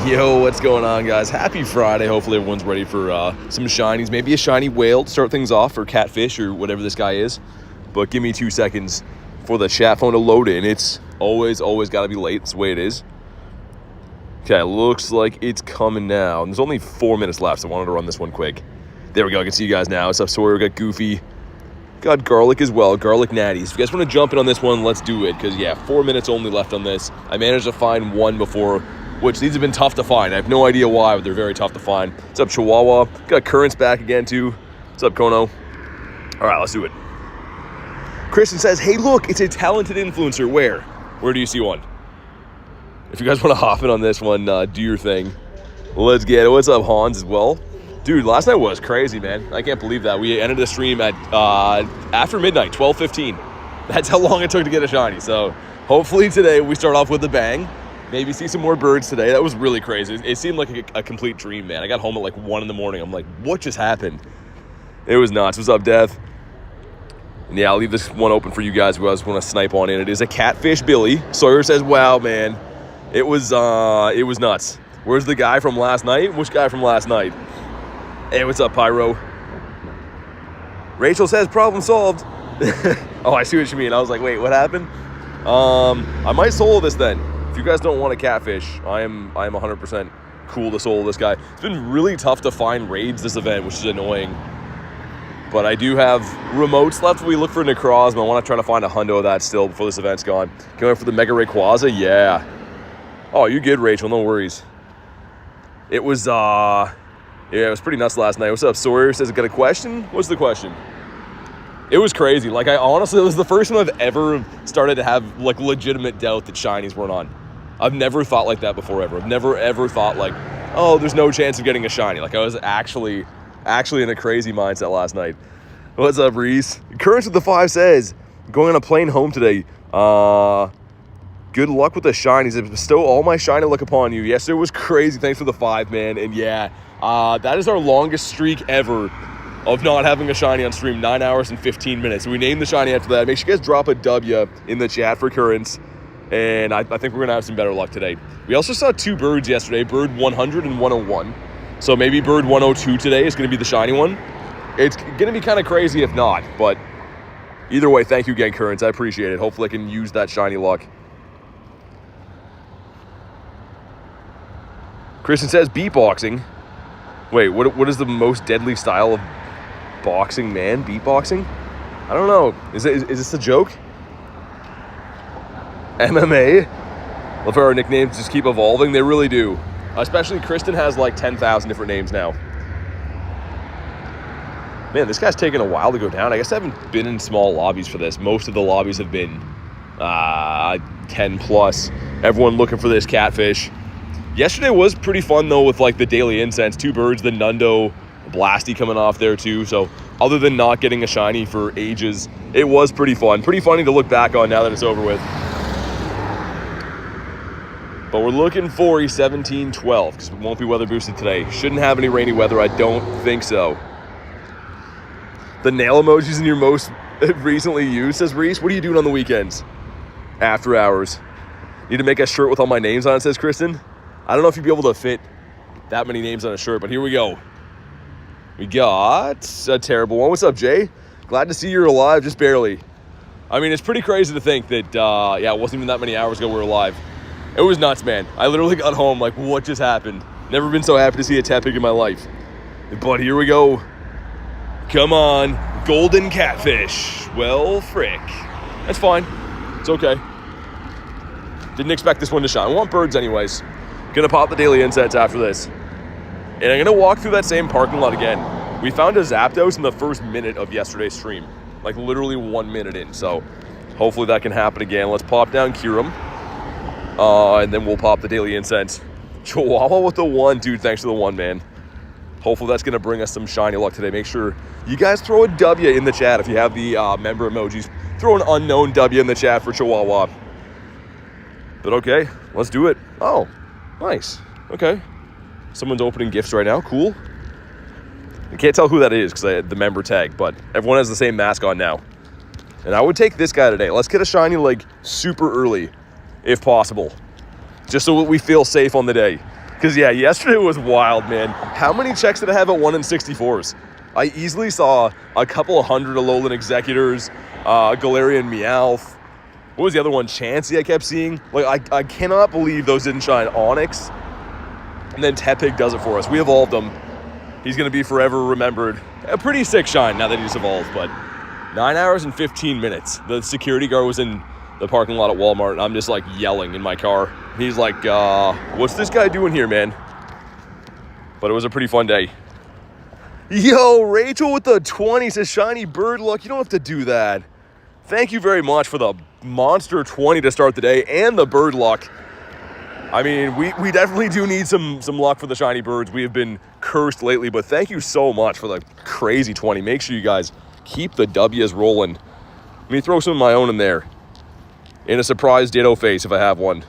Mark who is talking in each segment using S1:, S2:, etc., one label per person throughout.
S1: Yo, what's going on, guys? Happy Friday. Hopefully everyone's ready for some shinies. Maybe a shiny whale to start things off, or catfish, or whatever this guy is. But give me 2 seconds for the chat phone to load in. It's always got to be late. That's the way it is. Okay, looks like it's coming now. There's only 4 minutes left, so I wanted to run this one quick. There we go. I can see you guys now. What's up, Sawyer? We got Goofy. Got Garlic as well. Garlic Natties. If you guys want to jump in on this one, let's do it. Because, yeah, 4 minutes only left on this. I managed to find one before, which these have been tough to find. I have no idea why, but they're very tough to find. What's up, Chihuahua? Got Currents back again, too. What's up, Kono? All right, let's do it. Christian says, hey, look, it's a talented influencer. Where? Where do you see one? If you guys want to hop in on this one, do your thing. Let's get it. What's up, Hans, as well? Dude, last night was crazy, man. I can't believe that. We ended the stream at after midnight, 12:15. That's how long it took to get a shiny. So hopefully today we start off with a bang. Maybe see some more birds today. That was really crazy. It seemed like a complete dream, man. I got home at like 1 in the morning. I'm like, what just happened? It was nuts. What's up, Death? And yeah, I'll leave this one open for you guys who guys want to snipe on in. It is a Catfish Billy. Sawyer says, wow, man. It was nuts. Where's the guy from last night? Which guy from last night? Hey, what's up, Pyro? Rachel says, problem solved. Oh, I see what you mean. I was like, wait, what happened? I might solo this then. If you guys don't want a catfish, I am 100% cool to solo this guy. It's been really tough to find raids this event, which is annoying. But I do have remotes left. We look for Necrozma. I want to try to find a hundo of that still before this event's gone. Going for the Mega Rayquaza? Yeah. Oh, you good, Rachel. No worries. It was, yeah, it was pretty nuts last night. What's up, Sawyer? Says, I got a question? What's the question? It was crazy. Like, I honestly, it was the first time I've ever started to have, like, legitimate doubt that shinies weren't on. I've never thought like that before, ever. I've never, ever thought, like, oh, there's no chance of getting a shiny. Like, I was actually in a crazy mindset last night. What's up, Reese? Currents with the 5 says, going on a plane home today. Good luck with the shinies. I bestow all my shiny luck upon you. Yes, it was crazy. Thanks for the 5, man. And yeah, that is our longest streak ever of not having a shiny on stream. 9 hours and 15 minutes. So we named the shiny after that. Make sure you guys drop a W in the chat for Currents. And I think we're going to have some better luck today. We also saw 2 birds yesterday. Bird 100 and 101. So maybe bird 102 today is going to be the shiny one. It's going to be kind of crazy if not. But either way, thank you again, Currents. I appreciate it. Hopefully I can use that shiny luck. Christian says beatboxing. Wait, what is the most deadly style of boxing, man? Beatboxing? I don't know. Is this a joke? MMA? Love how our nicknames just keep evolving. They really do. Especially Kristen has like 10,000 different names now. Man, this guy's taking a while to go down. I guess I haven't been in small lobbies for this. Most of the lobbies have been 10 plus. Everyone looking for this catfish. Yesterday was pretty fun, though, with, like, the daily incense. 2 birds, the Nundo, Blasty coming off there, too. So, other than not getting a shiny for ages, it was pretty fun. Pretty funny to look back on now that it's over with. But we're looking for a 17-12, because it won't be weather boosted today. Shouldn't have any rainy weather. I don't think so. The nail emojis in your most recently used, says Reese. What are you doing on the weekends? After hours. Need to make a shirt with all my names on it, says Kristen. I don't know if you'd be able to fit that many names on a shirt, but here we go. We got a terrible one. What's up, Jay? Glad to see you're alive, just barely. I mean, it's pretty crazy to think that, yeah, it wasn't even that many hours ago we were alive. It was nuts, man. I literally got home like, what just happened? Never been so happy to see a Tepig in my life. But here we go. Come on. Golden catfish. Well, frick. That's fine. It's okay. Didn't expect this one to shine. I want birds anyways. Gonna pop the daily incense after this. And I'm gonna walk through that same parking lot again. We found a Zapdos in the first minute of yesterday's stream. Like literally 1 minute in. So hopefully that can happen again. Let's pop down Kyurem. And then we'll pop the daily incense. Chihuahua with the 1. Dude, thanks for the 1, man. Hopefully that's gonna bring us some shiny luck today. Make sure you guys throw a W in the chat if you have the member emojis. Throw an unknown W in the chat for Chihuahua. But okay, let's do it. Oh. Nice. Okay. Someone's opening gifts right now. Cool. I can't tell who that is because I had the member tag, but everyone has the same mask on now. And I would take this guy today. Let's get a shiny, like, super early, if possible. Just so we feel safe on the day. Because, yeah, yesterday was wild, man. How many checks did I have at 1 in 64s? I easily saw a couple of hundred Alolan Executors, Galarian Meowth. What was the other one? Chansey I kept seeing. Like, I cannot believe those didn't shine. Onyx. And then Tepig does it for us. We evolved him. He's going to be forever remembered. A pretty sick shine now that he's evolved, but 9 hours and 15 minutes. The security guard was in the parking lot at Walmart, and I'm just, like, yelling in my car. He's like, what's this guy doing here, man? But it was a pretty fun day. Yo, Rachel with the 20 says, shiny bird luck. You don't have to do that. Thank you very much for the monster 20 to start the day and the bird luck. I mean, we definitely do need some luck for the shiny birds. We have been cursed lately, but thank you so much for the crazy 20. Make sure you guys keep the W's rolling. Let me throw some of my own in there. In a surprise Ditto face if I have one.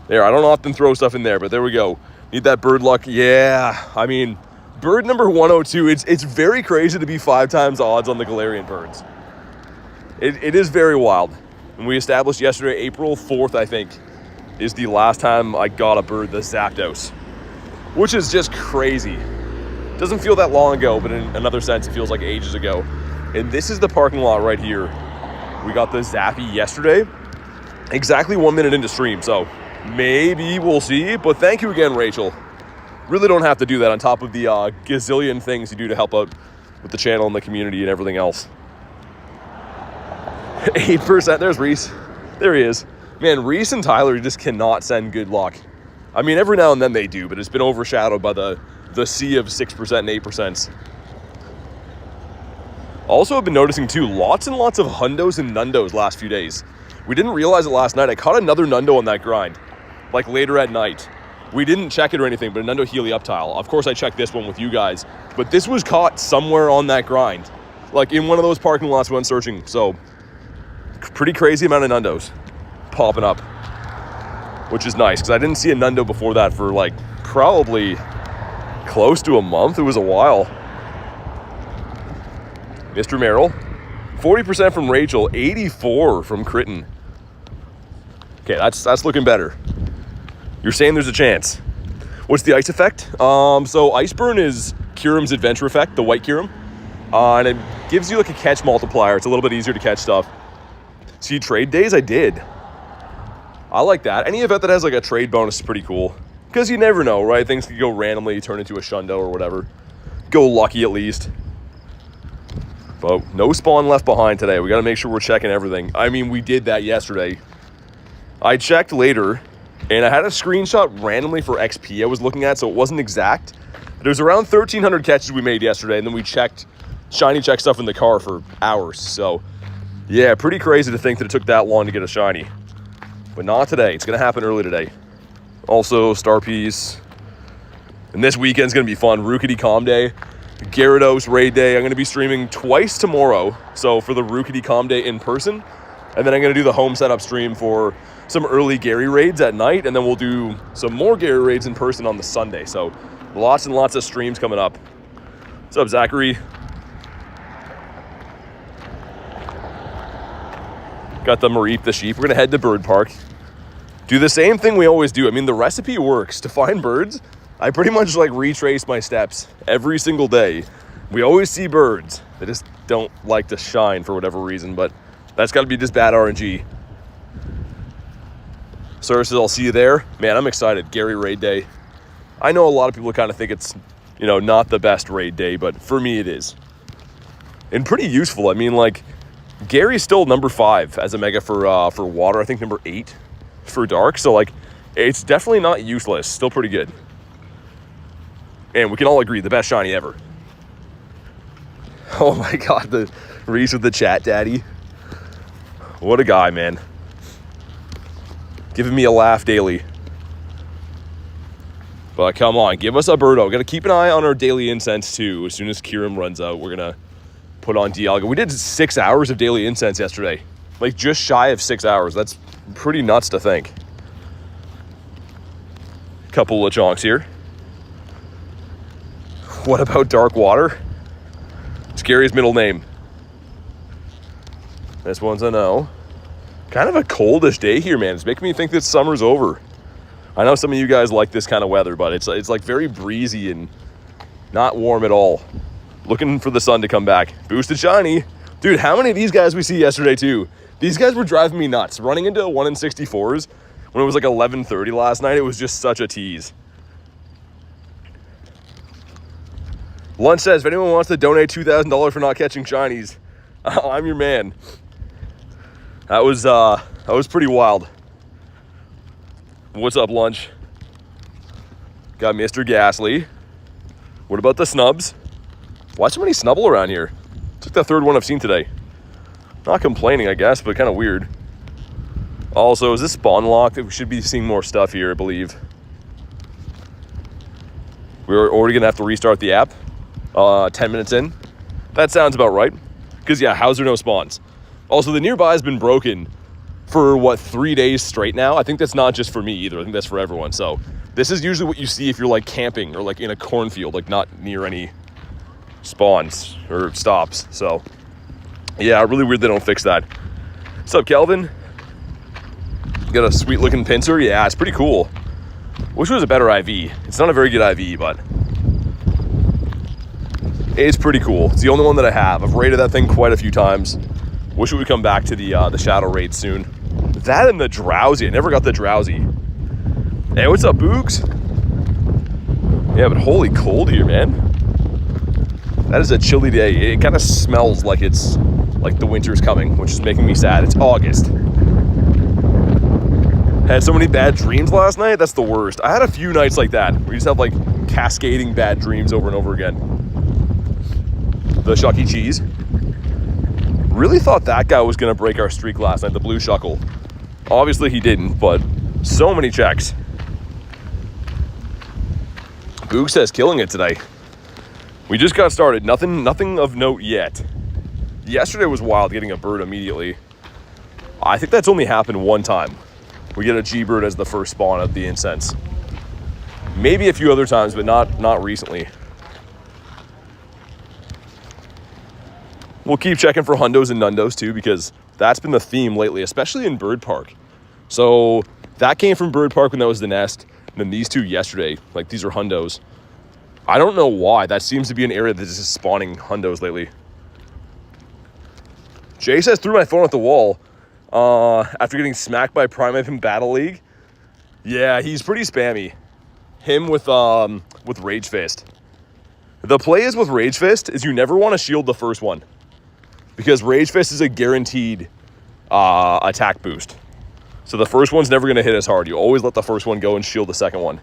S1: There, I don't often throw stuff in there, but there we go. Need that bird luck. Yeah, I mean, bird number 102, it's very crazy to be 5 times odds on the Galarian birds. It is very wild. And we established yesterday, April 4th, I think, is the last time I got a bird, the Zapdos, which is just crazy. Doesn't feel that long ago, but in another sense, it feels like ages ago. And this is the parking lot right here. We got the Zappy yesterday, exactly 1 minute into stream, so maybe we'll see. But thank you again, Rachel. Really don't have to do that on top of the gazillion things you do to help out with the channel and the community and everything else. 8%, there's Reese. There he is. Man, Reese and Tyler just cannot send good luck. I mean, every now and then they do, but it's been overshadowed by the sea of 6% and 8%. Also, I've been noticing too, lots and lots of hundos and nundos last few days. We didn't realize it last night. I caught another nundo on that grind, like later at night. We didn't check it or anything, but a nundo helioptile. Of course, I checked this one with you guys, but this was caught somewhere on that grind, like in one of those parking lots we went searching. So, pretty crazy amount of nundos popping up, which is nice, because I didn't see a nundo before that for like probably close to a month. It was a while. Mr. Merrill, 40% from Rachel, 84 from Critton. Okay, that's looking better. You're saying there's a chance. What's the ice effect? So Iceburn is Kyurem's adventure effect, the white Kyurem. And it gives you like a catch multiplier. It's a little bit easier to catch stuff. See, trade days, I did. I like that. Any event that has like a trade bonus is pretty cool. Because you never know, right? Things could go randomly, turn into a shundo or whatever. Go lucky at least. But no spawn left behind today. We got to make sure we're checking everything. I mean, we did that yesterday. I checked later, and I had a screenshot randomly for XP I was looking at, so it wasn't exact. But it was around 1,300 catches we made yesterday, and then we checked, shiny check stuff in the car for hours. So, yeah, pretty crazy to think that it took that long to get a shiny. But not today. It's going to happen early today. Also, Star Piece. And this weekend's going to be fun. Rookity Calm Day. Gyarados Raid Day. I'm going to be streaming twice tomorrow. So for the Rookity Calm Day in person. And then I'm going to do the home setup stream for some early Gary raids at night. And then we'll do some more Gary raids in person on the Sunday. So lots and lots of streams coming up. What's up, Zachary? Got the Mareep the sheep. We're going to head to Bird Park. Do the same thing we always do. I mean, the recipe works. To find birds, I pretty much like retrace my steps every single day. We always see birds. They just don't like to shine for whatever reason, but that's got to be just bad RNG. Sir says, I'll see you there. Man, I'm excited. Gary raid day. I know a lot of people kind of think it's, not the best raid day, but for me it is. And pretty useful. I mean, like, Gary's still number 5 as a mega for water. I think number 8 for dark. So, like, it's definitely not useless. Still pretty good. And we can all agree, the best shiny ever. Oh my god, the Reese with the chat daddy. What a guy, man. Giving me a laugh daily. But come on, give us a Birdo. Got to keep an eye on our daily incense too. As soon as Kyurem runs out, we're going to put on Dialga. We did 6 hours of daily incense yesterday. Like, just shy of 6 hours. That's pretty nuts to think. Couple of chonks here. What about Dark Water? It's Gary's middle name. This one's a no. Kind of a coldish day here, man. It's making me think that summer's over. I know some of you guys like this kind of weather, but it's like very breezy and not warm at all. Looking for the sun to come back. Boosted shiny. Dude, how many of these guys we see yesterday too? These guys were driving me nuts. Running into 1 in 64s when it was like 11:30 last night, it was just such a tease. Lunch says, if anyone wants to donate $2,000 for not catching shinies, I'm your man. That was pretty wild. What's up, Lunch? Got Mr. Ghastly. What about the snubs? Why so many snubble around here? It's like the third one I've seen today. Not complaining, I guess, but kind of weird. Also, is this spawn locked? We should be seeing more stuff here, I believe. We're already gonna have to restart the app 10 minutes in. That sounds about right. Because yeah, how's there no spawns? Also, the nearby has been broken for what, 3 days straight now? I think that's not just for me either. I think that's for everyone. So this is usually what you see if you're like camping or like in a cornfield, like not near any spawns or stops. So yeah, really weird they don't fix that. What's up, Kelvin? Got a sweet looking pincer. Yeah, it's pretty cool. Wish it was a better IV. It's not a very good IV, but it's pretty cool. It's the only one that I have. I've raided that thing quite a few times. Wish it would come back to the shadow raid soon. That and the drowsy. I never got the drowsy. Hey, what's up, Boogs? Yeah, but holy cold here, man. That is a chilly day. It kind of smells like it's like the winter's coming, which is making me sad. It's August. Had so many bad dreams last night. That's the worst. I had a few nights like that where you just have like cascading bad dreams over and over again. The Chuck E. Cheese. Really thought that guy was going to break our streak last night, the blue shuckle. Obviously he didn't, but so many checks. Boog says killing it today. We just got started. Nothing of note yet. Yesterday was wild getting a bird immediately. I think that's only happened one time. We get a G-bird as the first spawn of the incense. Maybe a few other times, but not recently. We'll keep checking for hundos and nundos too, because that's been the theme lately, especially in Bird Park. So that came from Bird Park when that was the nest. And then these two yesterday, like these are hundos. I don't know why. That seems to be an area that is just spawning hundos lately. Jay says, threw my phone at the wall after getting smacked by Primate in Battle League. Yeah, he's pretty spammy. Him with Rage Fist. The play is with Rage Fist is you never want to shield the first one, because Rage Fist is a guaranteed attack boost. So the first one's never going to hit as hard. You always let the first one go and shield the second one.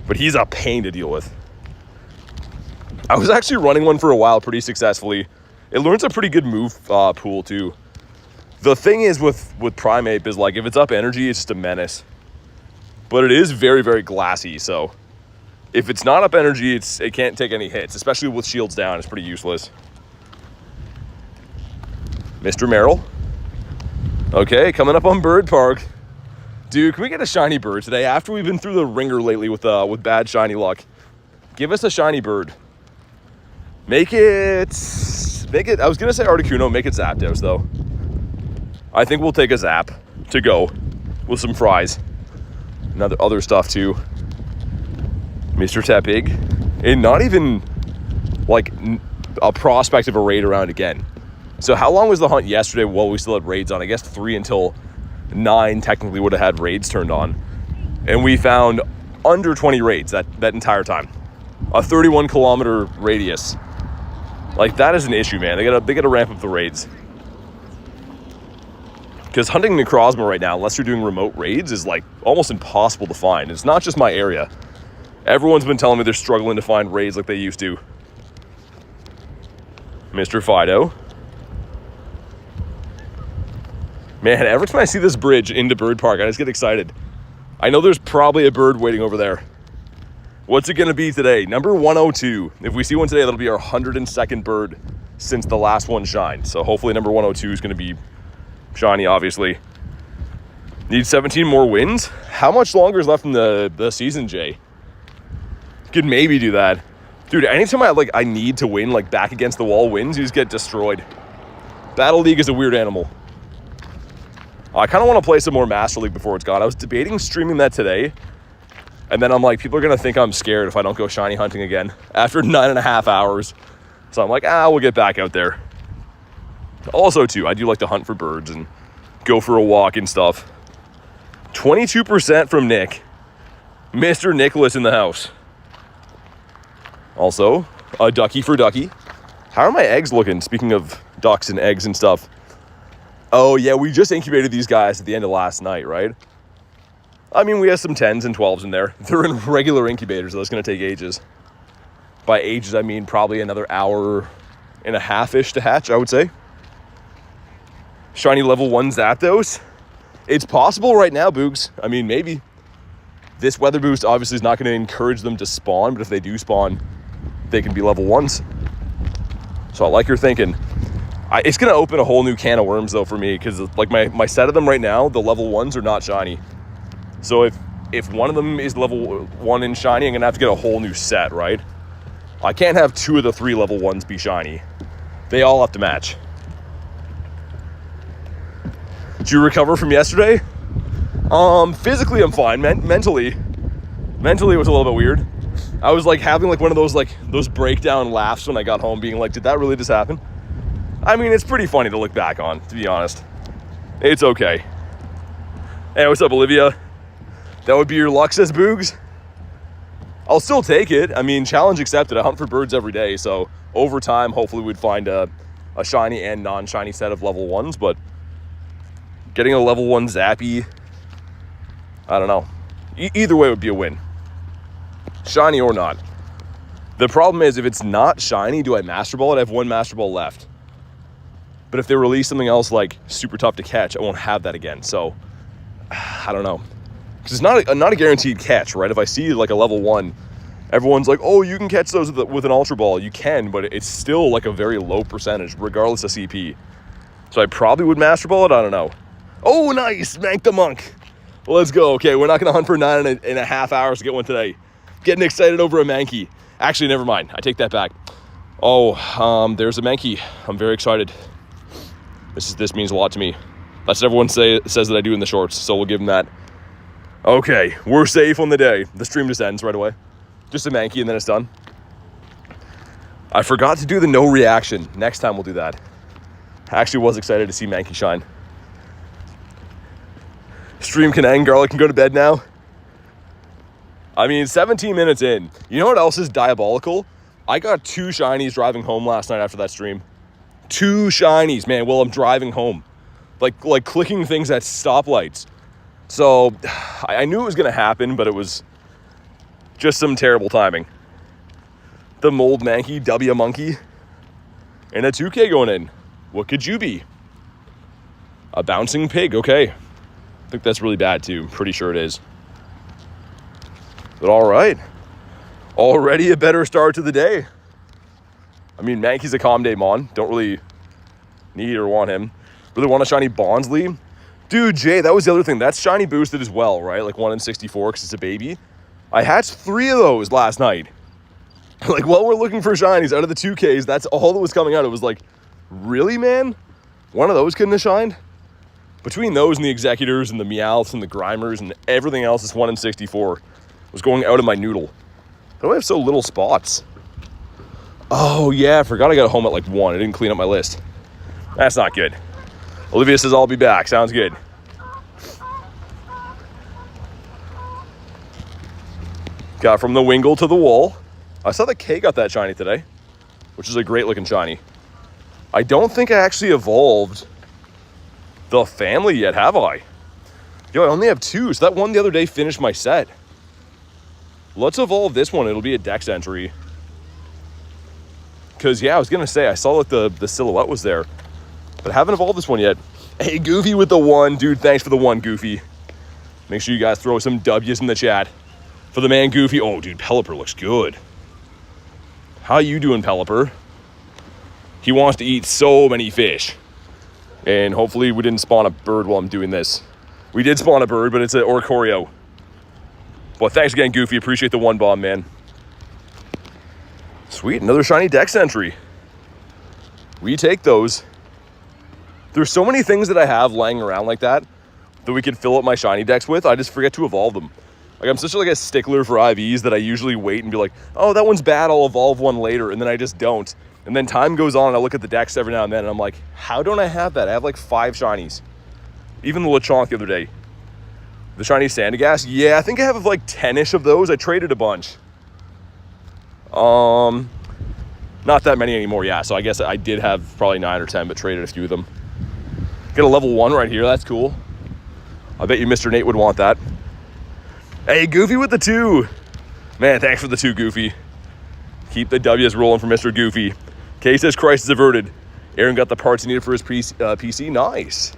S1: But he's a pain to deal with. I was actually running one for a while pretty successfully. It learns a pretty good move pool too. The thing is with Primate is like if it's up energy, it's just a menace. But it is very, very glassy. So if it's not up energy, it can't take any hits, especially with shields down. It's pretty useless. Mr. Merrill. Okay, coming up on Bird Park. Dude, can we get a shiny bird today? After we've been through the ringer lately with bad shiny luck, give us a shiny bird. Make it. I was gonna say Articuno. Make it Zapdos though. I think we'll take a Zap to go with some fries and other stuff too. Mr. Tepig, and not even like a prospect of a raid around again. So how long was the hunt yesterday while we still had raids on? I guess 3 until 9 technically would have had raids turned on. And we found under 20 raids that entire time. A 31 kilometer radius. Like that is an issue, man. They gotta ramp up the raids. Because hunting Necrozma right now, unless you're doing remote raids, is like almost impossible to find. It's not just my area. Everyone's been telling me they're struggling to find raids like they used to. Mr. Fido. Man, every time I see this bridge into Bird Park, I just get excited. I know there's probably a bird waiting over there. What's it going to be today? Number 102. If we see one today, that'll be our 102nd bird since the last one shined. So hopefully number 102 is going to be shiny, obviously. Need 17 more wins? How much longer is left in the season, Jay? Could maybe do that. Dude, anytime I need to win, like back against the wall wins, you just get destroyed. Battle League is a weird animal. I kind of want to play some more Master League before it's gone. I was debating streaming that today, And then I'm like, people are going to think I'm scared if I don't go shiny hunting again after 9.5 hours. So I'm like, we'll get back out there. Also, too, I do like to hunt for birds and go for a walk and stuff. 22% from Nick. Mr. Nicholas in the house. Also, a ducky for ducky. How are my eggs looking? Speaking of ducks and eggs and stuff. Oh, yeah, we just incubated these guys at the end of last night, right? I mean, we have some 10s and 12s in there. They're in regular incubators, so that's going to take ages. By ages, I mean probably another hour and a half-ish to hatch, I would say. Shiny level 1 Zapdos. It's possible right now, Boogs. I mean, maybe. This weather boost obviously is not going to encourage them to spawn, but if they do spawn, they can be level 1s. So I like your thinking. It's going to open a whole new can of worms, though, for me, because like my set of them right now, the level 1s are not shiny. So if one of them is level 1 in shiny, I'm going to have to get a whole new set, right? I can't have 2 of the 3 level 1s be shiny. They all have to match. Did you recover from yesterday? Physically I'm fine. Mentally it was a little bit weird. I was like having like one of those breakdown laughs when I got home, being like, did that really just happen? I mean, it's pretty funny to look back on, to be honest. It's okay. Hey, what's up, Olivia? That would be your luck, says Boogs. I'll still take it. I mean, challenge accepted. I hunt for birds every day, so over time, hopefully we'd find a shiny and non-shiny set of level 1s, but getting a level 1 Zappy, I don't know. Either way would be a win. Shiny or not. The problem is, if it's not shiny, do I Master Ball it? I have 1 Master Ball left. But if they release something else like super tough to catch, I won't have that again. So, I don't know. Because it's not a guaranteed catch, right? If I see like a level 1, everyone's like, oh, you can catch those with an Ultra Ball. You can, but it's still like a very low percentage, regardless of CP. So I probably would Master Ball it. I don't know. Oh, nice. Mank the Monk. Well, let's go. Okay, we're not going to hunt for 9.5 hours to get one today. Getting excited over a Mankey. Actually, never mind. I take that back. Oh, there's a Mankey. I'm very excited. This means a lot to me. That's what everyone says that I do in the shorts, so we'll give them that. Okay, we're safe on the day. The stream just ends right away. Just a Mankey and then it's done. I forgot to do the no reaction. Next time we'll do that. I actually was excited to see Mankey shine. Stream can end. Garlic can go to bed now. I mean, 17 minutes in. You know what else is diabolical? I got 2 shinies driving home last night after that stream. 2 shinies, man, while I'm driving home. Like clicking things at stoplights. So, I knew it was going to happen, but it was just some terrible timing. The Mold Mankey, W Monkey, and a 2K going in. What could you be? A Bouncing Pig, okay. I think that's really bad, too. I'm pretty sure it is. But all right. Already a better start to the day. I mean, Mankey's a calm day mon. Don't really need or want him. Really want a shiny Bonsly. Dude, Jay, that was the other thing. That's shiny boosted as well, right? Like 1 in 64 because it's a baby. I hatched 3 of those last night. Like, while we're looking for shinies out of the 2Ks, that's all that was coming out. It was like, really, man? One of those couldn't have shined? Between those and the Executors and the Meowths and the Grimers and everything else that's 1 in 64 was going out of my noodle. How do I have so little spots? Oh, yeah, I forgot I got home at like 1. I didn't clean up my list. That's not good. Olivia says I'll be back. Sounds good. Got from the Wingle to the wall. I saw that Kay got that shiny today, which is a great looking shiny. I don't think I actually evolved the family yet, have I? Yo, I only have 2, so that one the other day finished my set. Let's evolve this one. It'll be a dex entry. Because, yeah, I was going to say, I saw like the silhouette was there, but I haven't evolved this one yet. Hey, Goofy with the 1. Dude, thanks for the 1, Goofy. Make sure you guys throw some W's in the chat for the man, Goofy. Oh, dude, Pelipper looks good. How you doing, Pelipper? He wants to eat so many fish. And hopefully we didn't spawn a bird while I'm doing this. We did spawn a bird, but it's an Oricorio. Well, thanks again, Goofy. Appreciate the 1 bomb, man. Sweet, another shiny dex entry. We take those. There's so many things that I have laying around like that we could fill up my shiny decks with. I just forget to evolve them. Like, I'm such like a stickler for IVs that I usually wait and be like, oh, that one's bad, I'll evolve one later, and then I just don't. And then time goes on, and I look at the decks every now and then, and I'm like, how don't I have that? I have like 5 shinies. Even the Lechonk the other day. The shiny Sandygast, yeah, I think I have like 10-ish of those. I traded a bunch. Not that many anymore, yeah. So I guess I did have probably 9 or 10, but traded a few of them. Get a level 1 right here, that's cool. I bet you Mr. Nate would want that. Hey, Goofy with the 2. Man, thanks for the 2, Goofy. Keep the W's rolling for Mr. Goofy. Kay says crisis averted. Aaron got the parts he needed for his PC. Nice.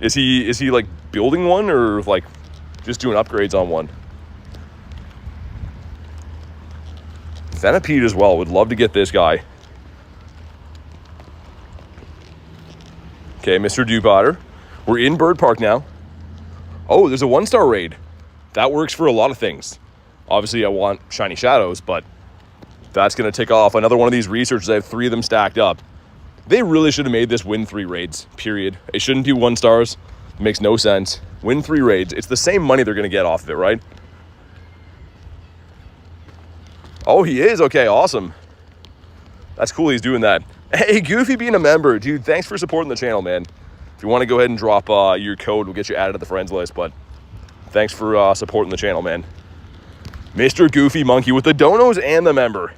S1: Is he like building one or like just doing upgrades on one? Venipede as well. Would love to get this guy. Okay, Mr. Dewbatter. We're in Bird Park now. Oh, there's a 1-star raid. That works for a lot of things. Obviously, I want shiny shadows, but that's going to tick off another one of these researchers. I have 3 of them stacked up. They really should have made this win 3 raids, period. It shouldn't be 1-stars. It makes no sense. Win 3 raids. It's the same money they're going to get off of it, right? Oh, he is? Okay, awesome. That's cool he's doing that. Hey, Goofy being a member. Dude, thanks for supporting the channel, man. If you want to go ahead and drop your code, we'll get you added to the friends list, but thanks for supporting the channel, man. Mr. Goofy Monkey with the donos and the member.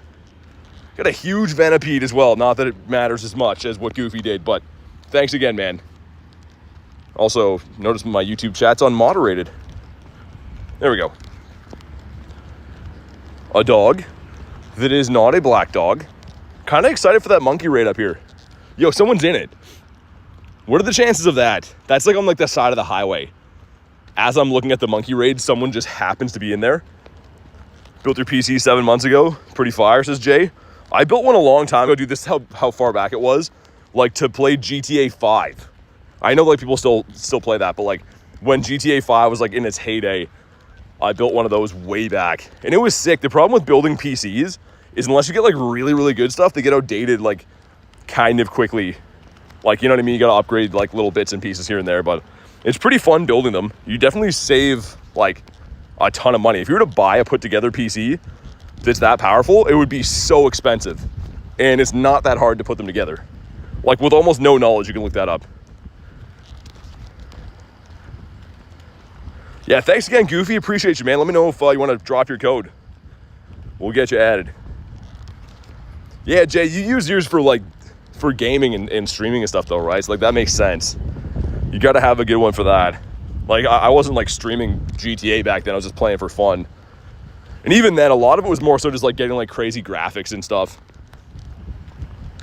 S1: Got a huge Venipede as well. Not that it matters as much as what Goofy did, but thanks again, man. Also, notice my YouTube chat's unmoderated. There we go. A dog that is not a black dog. Kind of excited for that monkey raid up here. Yo, someone's in it. What are the chances of that? That's like on like the side of the highway. As I'm looking at the monkey raid, someone just happens to be in there. Built your PC 7 months ago. Pretty fire, says Jay. I built one a long time ago. Dude, this is how far back it was. Like, to play GTA 5. I know, like, people still play that, but, like, when GTA 5 was, like, in its heyday, I built one of those way back. And it was sick. The problem with building PCs is unless you get, like, really, really good stuff, they get outdated, like, kind of quickly. Like, you know what I mean? You got to upgrade, like, little bits and pieces here and there, but it's pretty fun building them. You definitely save, like, a ton of money. If you were to buy a put-together PC that's that powerful, it would be so expensive. And it's not that hard to put them together. Like, with almost no knowledge, you can look that up. Yeah, thanks again, Goofy. Appreciate you, man. Let me know if you want to drop your code. We'll get you added. Yeah, Jay, you use yours for, like, for gaming and streaming and stuff, though, right? So, like, that makes sense. You got to have a good one for that. Like, I wasn't, like, streaming GTA back then. I was just playing for fun. And even then, a lot of it was more so just, like, getting, like, crazy graphics and stuff.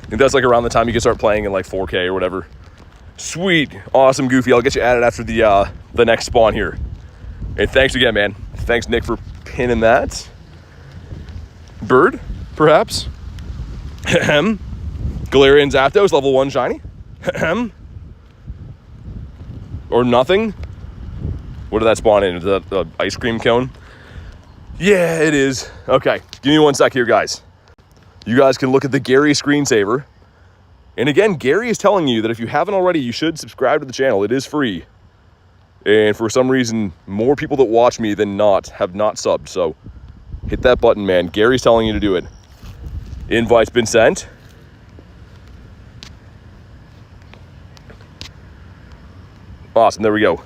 S1: I think that's, like, around the time you can start playing in, like, 4K or whatever. Sweet. Awesome, Goofy. I'll get you added after the next spawn here. And thanks again, man. Thanks, Nick, for pinning that. Bird, perhaps. Galarian Zapdos, level 1 shiny. Or nothing. What did that spawn in? Is that the ice cream cone? Yeah, it is. Okay, give me 1 sec here, guys. You guys can look at the Gary screensaver. And again, Gary is telling you that if you haven't already, you should subscribe to the channel. It is free. And for some reason, more people that watch me than not have not subbed. So hit that button, man. Gary's telling you to do it. Invite's been sent. Awesome, there we go.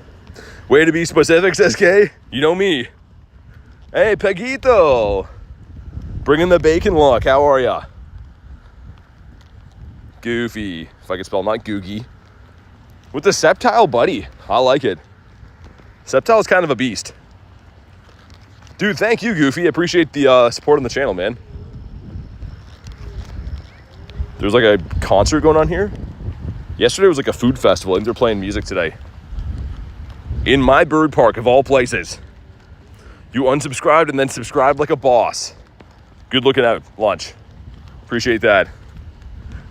S1: Way to be specific, says Kay. You know me. Hey, Peguito. Bringing the bacon luck. How are ya? Goofy. If I could spell, not Googie. With the Sceptile buddy. I like it. Sceptile is kind of a beast. Dude, thank you, Goofy. I appreciate the support on the channel, man. There's like a concert going on here. Yesterday was like a food festival. I think they're playing music today. In my bird park, of all places. You unsubscribed and then subscribed like a boss. Good looking out lunch. Appreciate that.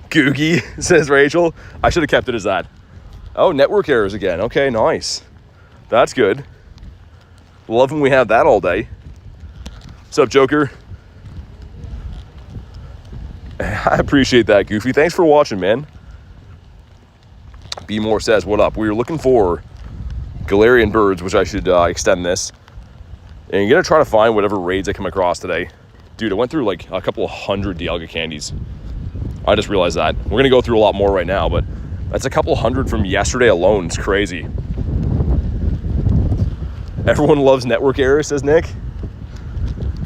S1: Googie, says Rachel. I should have kept it as that. Oh, network errors again. Okay, nice. That's good. Love when we have that all day. What's up, Joker? I appreciate that, Goofy. Thanks for watching, man. Be More says, what up? We were looking for Galarian birds, which I should extend this. And I'm going to try to find whatever raids I come across today. Dude, I went through like a couple of 100 Dialga candies. I just realized that. We're going to go through a lot more right now, but that's a couple hundred from yesterday alone. It's crazy. Everyone loves network errors, says Nick.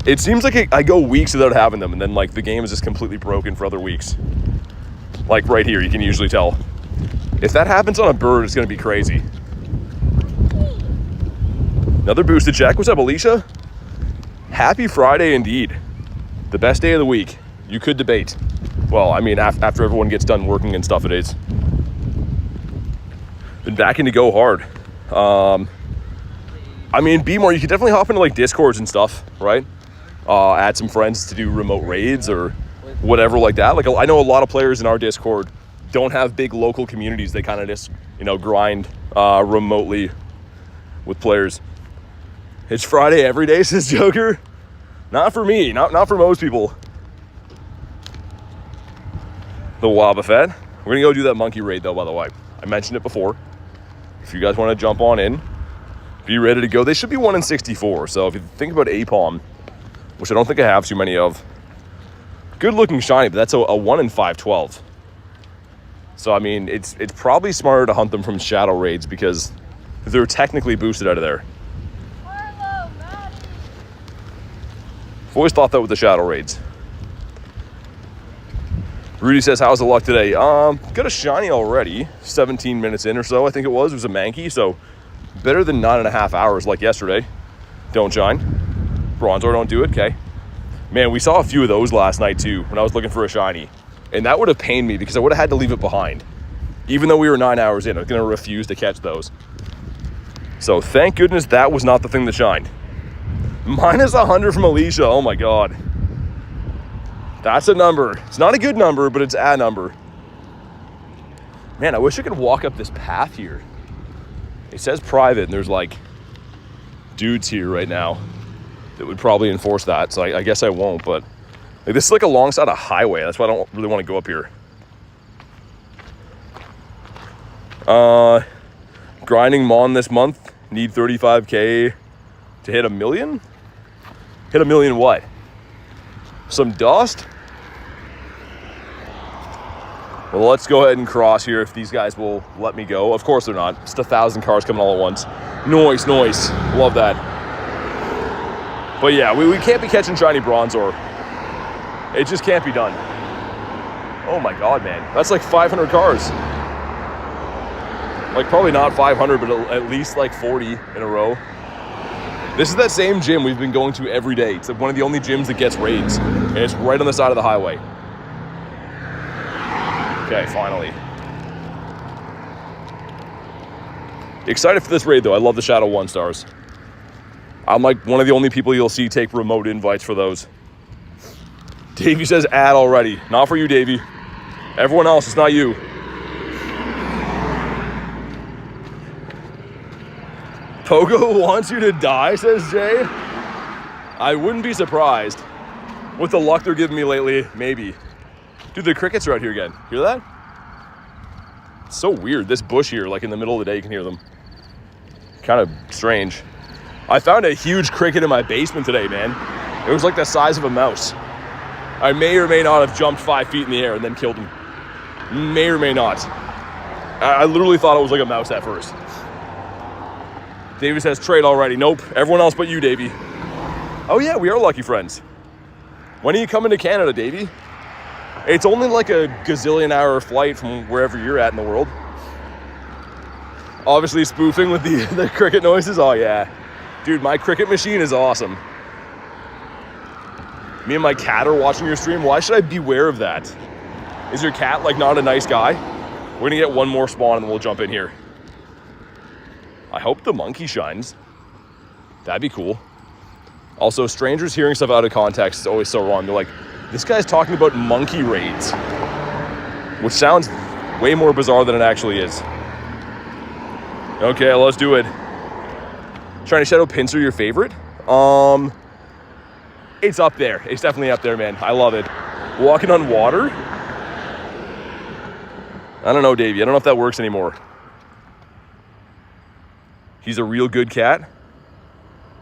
S1: It seems like I go weeks without having them, and then like the game is just completely broken for other weeks. Like right here, you can usually tell. If that happens on a bird, it's going to be crazy. Another boosted check. What's up, Alicia? Happy Friday indeed. The best day of the week. You could debate. Well, I mean, after everyone gets done working and stuff, it is. Been back into Go hard. I mean, be more. You could definitely hop into like Discords and stuff, right? Add some friends to do remote raids or whatever like that. Like, I know a lot of players in our Discord don't have big local communities. They kind of just, you know, grind remotely with players. It's Friday every day, says Joker. Not for me, not for most people. The Wobbuffet. We're gonna go do that monkey raid though, by the way. I mentioned it before. If you guys want to jump on in, be ready to go. They should be 1 in 64. So if you think about Apom, which I don't think I have too many of, good looking shiny, but that's a 1 in 512. So I mean, it's probably smarter to hunt them from shadow raids because they're technically boosted out of there. I've always thought that with the shadow raids. Rudy says, how's the luck today? Got a shiny already, 17 minutes in or so, I think it was. It was a Mankey, so better than 9.5 hours like yesterday. Don't shine. Bronzor, don't do it, okay. Man, we saw a few of those last night too when I was looking for a shiny. And that would have pained me because I would have had to leave it behind. Even though we were 9 hours in, I was going to refuse to catch those. So thank goodness that was not the thing that shined. Minus 100 from Alicia, oh my God. That's a number. It's not a good number, but it's a number. Man, I wish I could walk up this path here. It says private, and there's like dudes here right now that would probably enforce that, so I guess I won't, but like, this is like alongside a highway. That's why I don't really want to go up here. Grinding Mon this month. Need 35K to hit 1 million? Hit 1 million what? Some dust? Well, let's go ahead and cross here if these guys will let me go. Of course they're not. Just 1,000 cars coming all at once. Noise. Love that. But yeah, we can't be catching shiny Bronzor. It just can't be done. Oh my God, man. That's like 500 cars. Like probably not 500, but at least like 40 in a row. This is that same gym we've been going to every day. It's like one of the only gyms that gets raids. And it's right on the side of the highway. Okay, finally. Excited for this raid though. I love the Shadow 1 stars. I'm like one of the only people you'll see take remote invites for those. Davey says add already. Not for you, Davey. Everyone else, it's not you. Pogo wants you to die, says Jay. I wouldn't be surprised. With the luck they're giving me lately, maybe. Dude, the crickets are out here again. Hear that? It's so weird. This bush here, like in the middle of the day, you can hear them. Kind of strange. I found a huge cricket in my basement today, man. It was like the size of a mouse. I may or may not have jumped 5 feet in the air and then killed him. May or may not. I literally thought it was like a mouse at first. Davey says trade already. Nope. Everyone else but you, Davey. Oh yeah, we are lucky friends. When are you coming to Canada, Davey? It's only like a gazillion hour flight from wherever you're at in the world. Obviously spoofing with the cricket noises. Oh yeah. Dude, my cricket machine is awesome. Me and my cat are watching your stream. Why should I beware of that? Is your cat like not a nice guy? We're gonna get one more spawn and then we'll jump in here. I hope the monkey shines. That'd be cool. Also, strangers hearing stuff out of context is always so wrong. They're like, this guy's talking about monkey raids, which sounds way more bizarre than it actually is. Okay, let's do it. Shiny Shadow Pinsir your favorite? It's up there. It's definitely up there, man. I love it. Walking on water? I don't know, Davey. I don't know if that works anymore. He's a real good cat.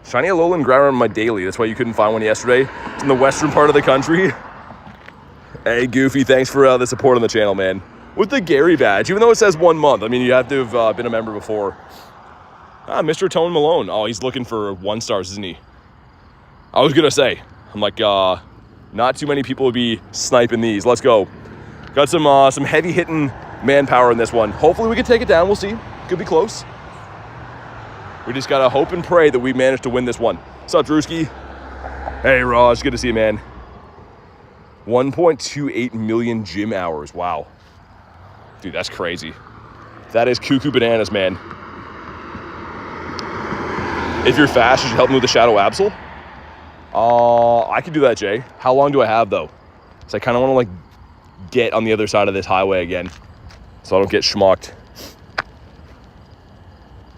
S1: Shiny Alolan Ground on my daily. That's why you couldn't find one yesterday. It's in the western part of the country. Hey, Goofy, thanks for the support on the channel, man. With the Gary badge, even though it says 1 month, I mean, you have to have been a member before. Mr. Tone Malone. Oh, he's looking for 1 stars, isn't he? I was going to say, I'm like, not too many people would be sniping these. Let's go. Got some heavy-hitting manpower in this one. Hopefully we can take it down. We'll see. Could be close. We just got to hope and pray that we manage to win this one. What's up, Drewski? Hey, Raj. Good to see you, man. 1.28 million gym hours. Wow. Dude, that's crazy. That is cuckoo bananas, man. If you're fast, should you help me with the Shadow Absol? I could do that, Jay. How long do I have, though? Because I kind of want to, like, get on the other side of this highway again so I don't get schmucked.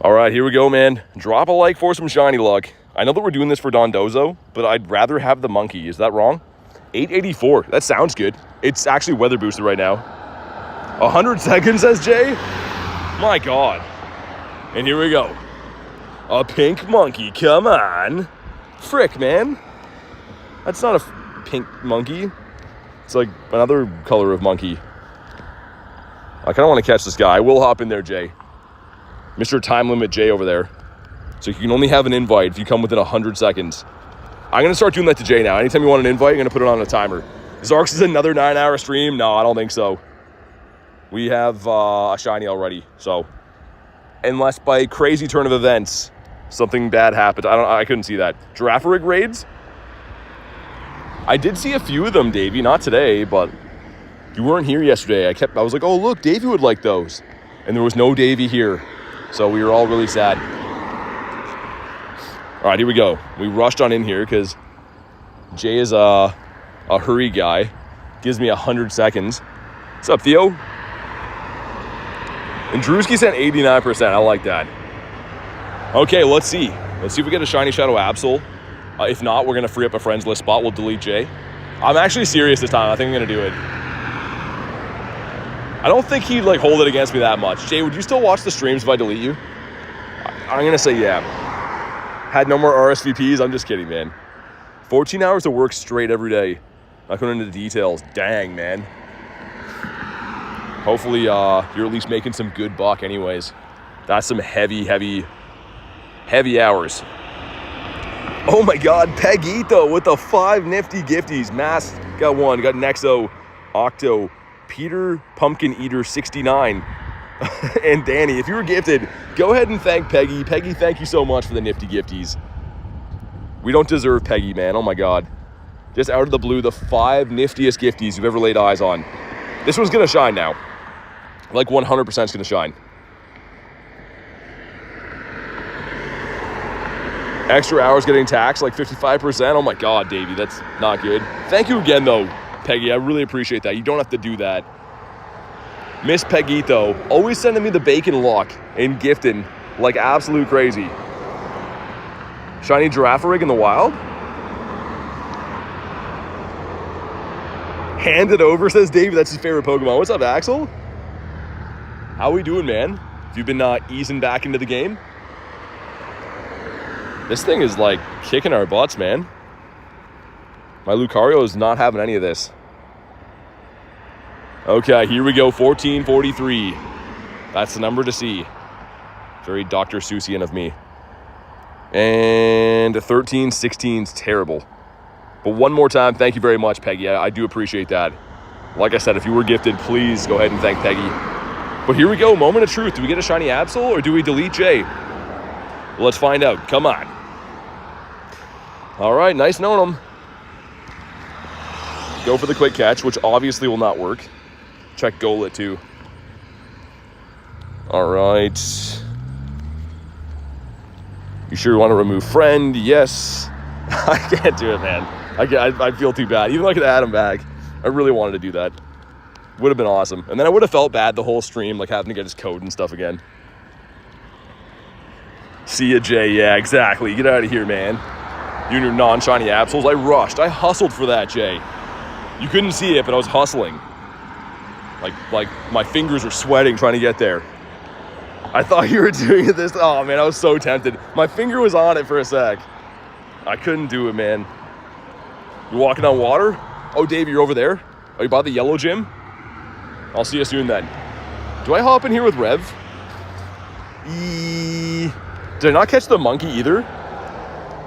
S1: All right, here we go, man. Drop a like for some shiny luck. I know that we're doing this for Dondozo, but I'd rather have the monkey. Is that wrong? 884. That sounds good. It's actually weather boosted right now. 100 seconds, says Jay. My God. And here we go. A pink monkey. Come on. Frick, man. That's not a pink monkey. It's like another color of monkey. I kind of want to catch this guy. I will hop in there, Jay. Mr. Time Limit Jay over there. So you can only have an invite if you come within 100 seconds. I'm going to start doing that to Jay now. Anytime you want an invite, I'm going to put it on a timer. Zarks is another 9-hour stream? No, I don't think so. We have a shiny already. So unless by crazy turn of events, something bad happened. I couldn't see that. Girafarig raids? I did see a few of them, Davey. Not today, but you weren't here yesterday. I was like, oh, look, Davey would like those. And there was no Davey here. So we were all really sad. All right, here we go. We rushed on in here because Jay is a hurry guy. Gives me 100 seconds. What's up, Theo? And Drewski sent 89%. I like that. Okay, let's see. Let's see if we get a shiny Shadow Absol. If not, we're going to free up a friends list spot. We'll delete Jay. I'm actually serious this time. I think I'm going to do it. I don't think he'd like hold it against me that much. Jay, would you still watch the streams if I delete you? I'm going to say yeah. Had no more RSVPs? I'm just kidding, man. 14 hours of work straight every day. Not going into the details. Dang, man. Hopefully you're at least making some good buck anyways. That's some heavy hours. Oh my God, Pegito with the 5 nifty gifties. Mass got 1, got Nexo, Octo, Peter, Pumpkin Eater 69, and Danny. If you were gifted, go ahead and thank Peggy. Peggy, thank you so much for the nifty gifties. We don't deserve Peggy, man. Oh my God. Just out of the blue, the 5 niftiest gifties you've ever laid eyes on. This one's gonna shine now. Like 100% is gonna shine. Extra hours getting taxed, like 55%. Oh my God, Davey, that's not good. Thank you again, though, Peggy. I really appreciate that. You don't have to do that. Miss Peggito, always sending me the bacon luck and gifting like absolute crazy. Shiny Girafarig in the wild? Hand it over, says Davey. That's his favorite Pokemon. What's up, Axel? How we doing, man? Have you been easing back into the game? This thing is like kicking our butts, man. My Lucario is not having any of this. Okay, here we go. 1443. That's the number to see. Very Dr. Seussian of me. And 1316 is terrible. But one more time, thank you very much, Peggy. I do appreciate that. Like I said, if you were gifted, please go ahead and thank Peggy. But here we go. Moment of truth. Do we get a shiny Absol or do we delete Jay? Well, let's find out. Come on. All right, nice knowing him. Go for the quick catch, which obviously will not work. Check Golet too. All right. You sure you want to remove friend? Yes. I can't do it, man. I feel too bad. Even though I could add him back, I really wanted to do that. Would have been awesome. And then I would have felt bad the whole stream, like having to get his code and stuff again. See ya, Jay. Yeah, exactly. Get out of here, man. You and your non-shiny Absols. I rushed. I hustled for that, Jay. You couldn't see it, but I was hustling. Like my fingers were sweating trying to get there. I thought you were doing this. Oh, man, I was so tempted. My finger was on it for a sec. I couldn't do it, man. You walking on water? Oh, Dave, you're over there? Are you by the yellow gym? I'll see you soon then. Do I hop in here with Rev? Did I not catch the monkey either?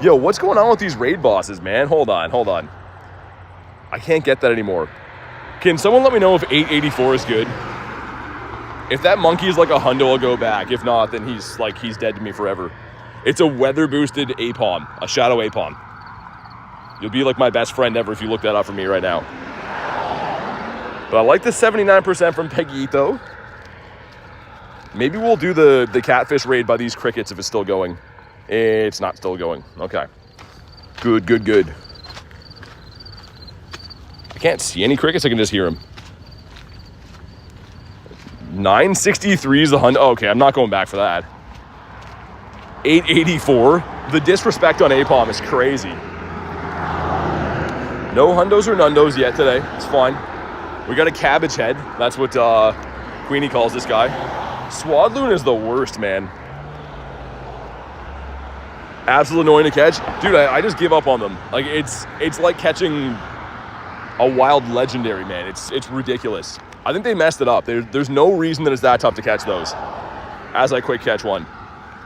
S1: Yo, what's going on with these raid bosses, man? Hold on. I can't get that anymore. Can someone let me know if 884 is good? If that monkey is like a hundo, I'll go back. If not, then he's dead to me forever. It's a weather boosted Apom, a shadow Apom. You'll be like my best friend ever if you look that up for me right now. But I like the 79% from Peguito. Maybe we'll do the catfish raid by these crickets if it's still going. It's not still going. Okay. Good. I can't see any crickets. I can just hear them. 963 is the hundo. Oh, okay, I'm not going back for that. 884. The disrespect on Apom is crazy. No hundos or nundos yet today. It's fine. We got a cabbage head. That's what Queenie calls this guy. Swadloon is the worst, man. Absolutely annoying to catch. Dude, I just give up on them. Like, it's like catching a wild legendary, man. It's ridiculous. I think they messed it up. There's no reason that it's that tough to catch those. As I quick catch one.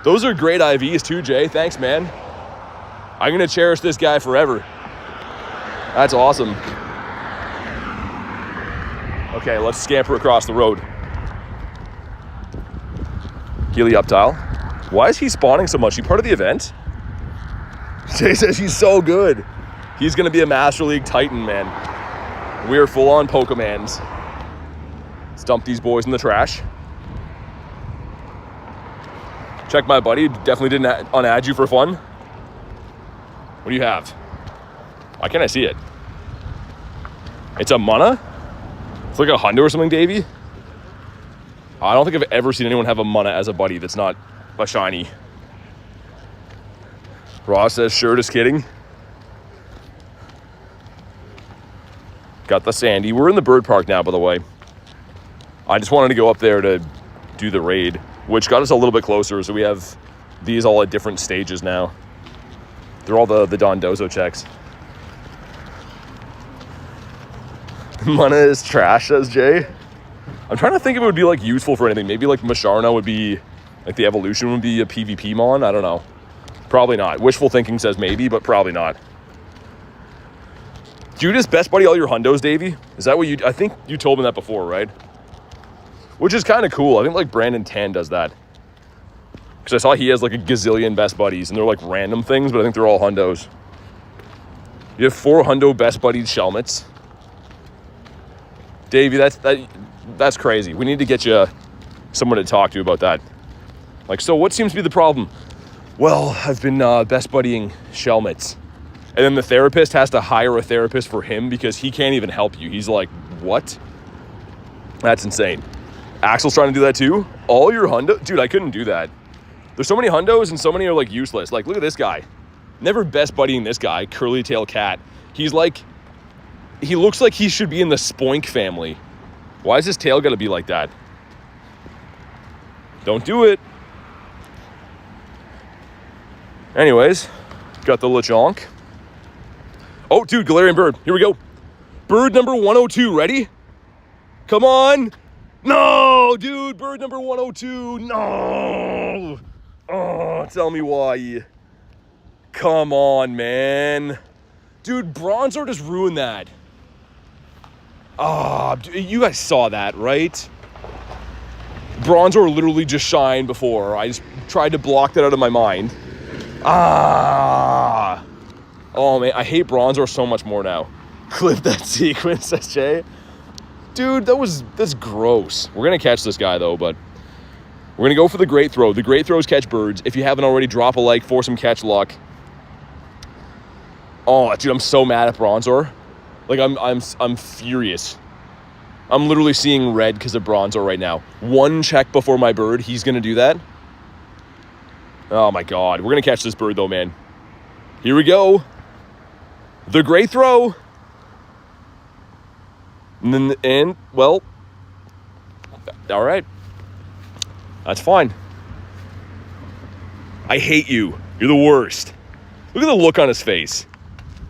S1: Those are great IVs too, Jay. Thanks, man. I'm going to cherish this guy forever. That's awesome. Okay, let's scamper across the road. Helioptile. Why is he spawning so much? He part of the event? Jay says he's so good. He's going to be a Master League Titan, man. We are full on Pokemans. Let's dump these boys in the trash. Check my buddy. Definitely didn't unadd you for fun. What do you have? Why can't I see it? It's a mana? It's like a hundo or something, Davey? I don't think I've ever seen anyone have a mana as a buddy that's not a shiny. Ross says, sure, just kidding. Got the Sandy. We're in the bird park now, by the way. I just wanted to go up there to do the raid, which got us a little bit closer, so we have these all at different stages now. They're all the Dondozo checks. Mana is trash, says Jay. I'm trying to think if it would be like useful for anything. Maybe like Masharna would be, like the evolution would be a PvP mon. I don't know. Probably not. Wishful thinking says maybe, but probably not. Do you just best buddy all your hundos, Davey? Is that what you... I think you told me that before, right? Which is kind of cool. I think like Brandon Tan does that. Because I saw he has like a gazillion best buddies, and they're like random things, but I think they're all hundos. You have 4 hundo best buddied Shelmets. Davey, that's crazy. We need to get you someone to talk to about that. Like, so what seems to be the problem? Well, I've been best buddying Shelmets. And then the therapist has to hire a therapist for him because he can't even help you. He's like, what? That's insane. Axel's trying to do that too? All your hundo? Dude, I couldn't do that. There's so many hundos and so many are like useless. Like, look at this guy. Never best buddying this guy, curly tail cat. He's like, he looks like he should be in the Spoink family. Why is his tail gotta be like that? Don't do it. Anyways, got the Lechonk. Oh, dude, Galarian bird. Here we go. Bird number 102. Ready? Come on. No, dude. Bird number 102. No. Oh, tell me why. Come on, man. Dude, Bronzor just ruined that. Ah, oh, you guys saw that, right? Bronzor literally just shined before. I just tried to block that out of my mind. Ah. Oh, man, I hate Bronzor so much more now. Clip that sequence, says Jay. Dude, that's gross. We're going to catch this guy, though, but we're going to go for the Great Throw. The Great Throws catch birds. If you haven't already, drop a like for some catch luck. Oh, dude, I'm so mad at Bronzor. Like, I'm furious. I'm literally seeing red because of Bronzor right now. One check before my bird, he's going to do that. Oh, my God. We're going to catch this bird, though, man. Here we go. The Great Throw. And well, all right. That's fine. I hate you. You're the worst. Look at the look on his face.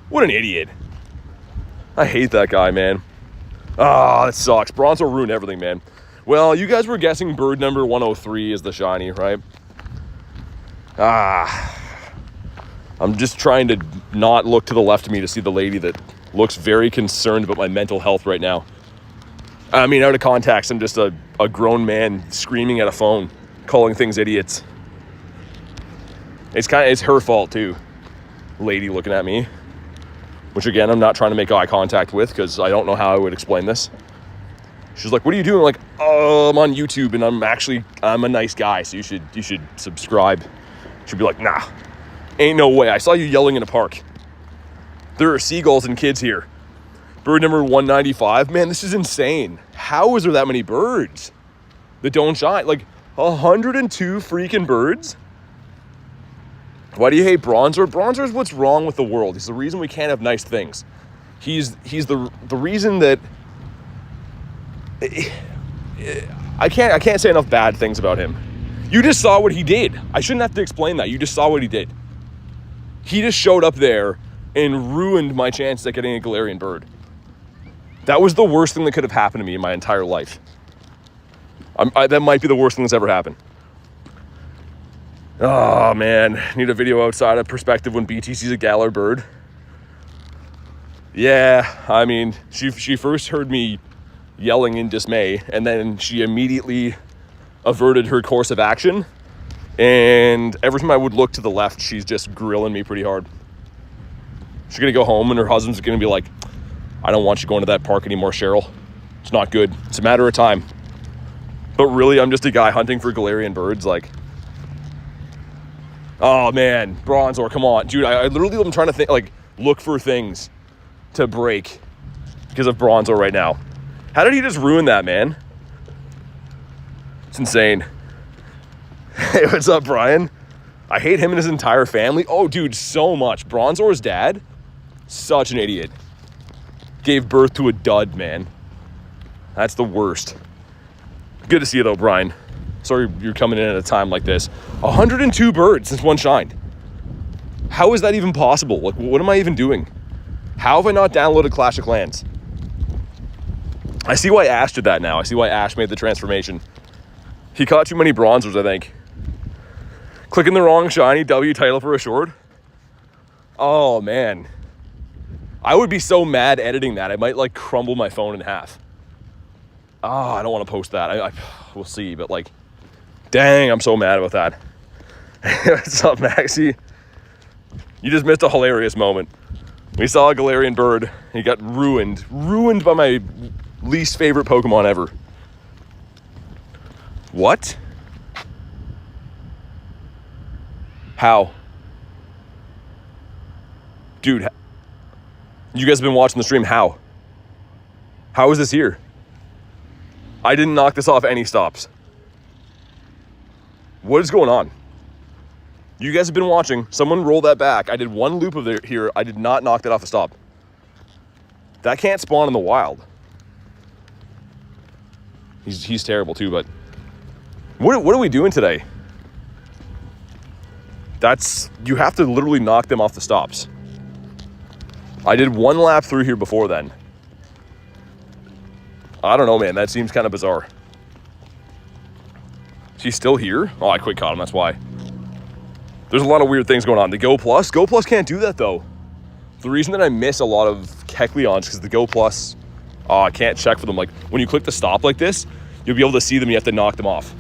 S1: What an idiot. I hate that guy, man. Ah, that sucks. Bronzo ruined everything, man. Well, you guys were guessing bird number 103 is the shiny, right? I'm just trying to not look to the left of me to see the lady that looks very concerned about my mental health right now. I mean, out of context, I'm just a grown man screaming at a phone, calling things idiots. It's her fault too. Lady looking at me. Which again, I'm not trying to make eye contact with because I don't know how I would explain this. She's like, what are you doing? I'm like, oh, I'm on YouTube and I'm a nice guy, so you should subscribe. She'd be like, nah, ain't no way. I saw you yelling in a park. There are seagulls and kids here. Bird number 195. Man, this is insane. How is there that many birds that don't shine? Like 102 freaking birds? Why do you hate Bronzer? Bronzer's what's wrong with the world. He's the reason we can't have nice things. He's the reason that I can't say enough bad things about him. You just saw what he did. I shouldn't have to explain that. You just saw what he did. He just showed up there and ruined my chance at getting a Galarian bird. That was the worst thing that could have happened to me in my entire life. That might be the worst thing that's ever happened. Oh, man. Need a video outside of perspective when BT sees a Galar bird. Yeah, I mean, she first heard me yelling in dismay, and then she immediately averted her course of action. And every time I would look to the left, she's just grilling me pretty hard. She's going to go home, and her husband's going to be like, I don't want you going to that park anymore, Cheryl. It's not good. It's a matter of time. But really, I'm just a guy hunting for Galarian birds, like... Oh, man. Bronzor, come on. Dude, I literally am trying to think, like, look for things to break because of Bronzor right now. How did he just ruin that, man? It's insane. Hey, what's up, Brian? I hate him and his entire family. Oh, dude, so much. Bronzor's dad, such an idiot. Gave birth to a dud, man. That's the worst. Good to see you, though, Brian. Sorry you're coming in at a time like this. 102 birds since one shined. How is that even possible? Like, what am I even doing? How have I not downloaded Clash of Clans? I see why Ash did that now. I see why Ash made the transformation. He caught too many Bronzers, I think. Clicking the wrong shiny W title for a short. Oh, man. I would be so mad editing that. I might, like, crumble my phone in half. Oh, I don't want to post that. We'll see, but, like... Dang, I'm so mad about that. What's up, Maxie? You just missed a hilarious moment. We saw a Galarian bird. He got ruined. Ruined by my least favorite Pokemon ever. What? How? Dude, you guys have been watching the stream. How? How is this here? I didn't knock this off any stops. What is going on? You guys have been watching. Someone roll that back. I did one loop of it here. I did not knock that off a stop. That can't spawn in the wild. He's terrible too, but... What are we doing today? You have to literally knock them off the stops. I did one lap through here before then. I don't know, man. That seems kind of bizarre. He's still here? Oh, I quick caught him. That's why. There's a lot of weird things going on. The Go Plus can't do that, though. The reason that I miss a lot of Kecleons is because the Go Plus, I can't check for them. Like, when you click the stop like this, you'll be able to see them. You have to knock them off.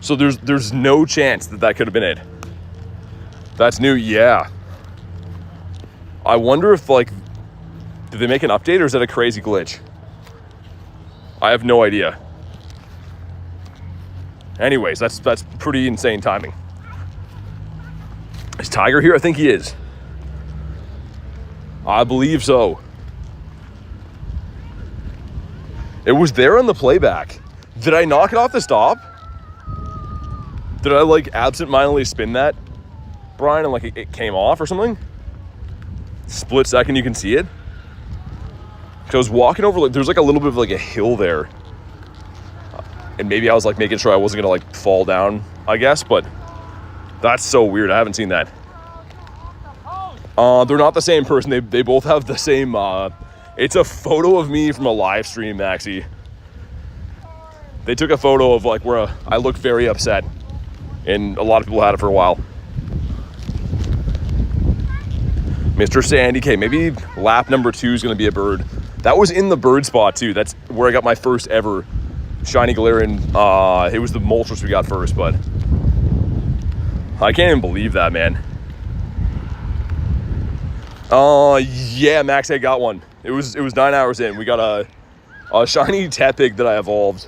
S1: So there's no chance that could have been it. That's new. Yeah. I wonder if, like, did they make an update or is that a crazy glitch? I have no idea. Anyways, that's pretty insane timing. Is Tiger here? I think he is. I believe so. It was there on the playback. Did I knock it off the stop? Did I, like, absent-mindedly spin that, Brian, and, like, it came off or something? Split second, you can see it. Because I was walking over, like, there's, like, a little bit of, like, a hill there. And maybe I was, like, making sure I wasn't going to, like, fall down, I guess. But that's so weird. I haven't seen that. They're not the same person. They both have the same, it's a photo of me from a live stream, Maxie. They took a photo of like where I look very upset, and a lot of people had it for a while. Mr. Sandy K, maybe lap number 2 is going to be a bird. That was in the bird spot too. That's where I got my first ever shiny Galarian. It was the Moltres we got first, but I can't even believe that, man. Yeah, Max, I got one. It was 9 hours in. We got a shiny Tepig that I evolved.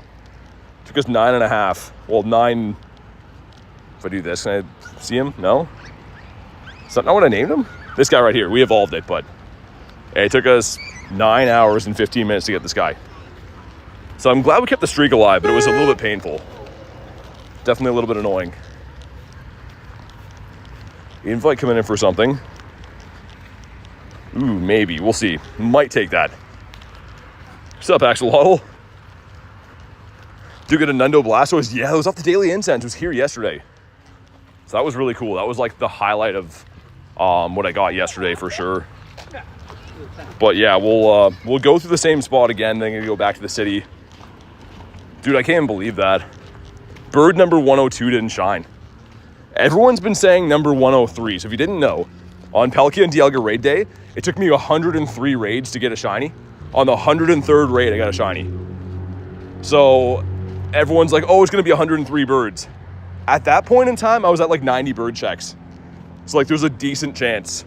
S1: Took us 9.5. Well, 9. If I do this, can I see him? No? Is that not what I named him? This guy right here. We evolved it, but it took us 9 hours and 15 minutes to get this guy. So I'm glad we kept the streak alive, but it was a little bit painful. Definitely a little bit annoying. Invite coming in for something. Ooh, maybe. We'll see. Might take that. What's up, Axolotl? Do you get a Nundo Blastoise? Yeah, it was off the Daily Incense. It was here yesterday. So that was really cool. That was like the highlight of what I got yesterday for sure. But yeah, we'll go through the same spot again, then gonna go back to the city. Dude, I can't even believe that. Bird number 102 didn't shine. Everyone's been saying number 103. So if you didn't know, on Palkia and Dialga raid day, it took me 103 raids to get a shiny. On the 103rd raid, I got a shiny. So everyone's like, oh, it's gonna be 103 birds. At that point in time, I was at like 90 bird checks. So like there's a decent chance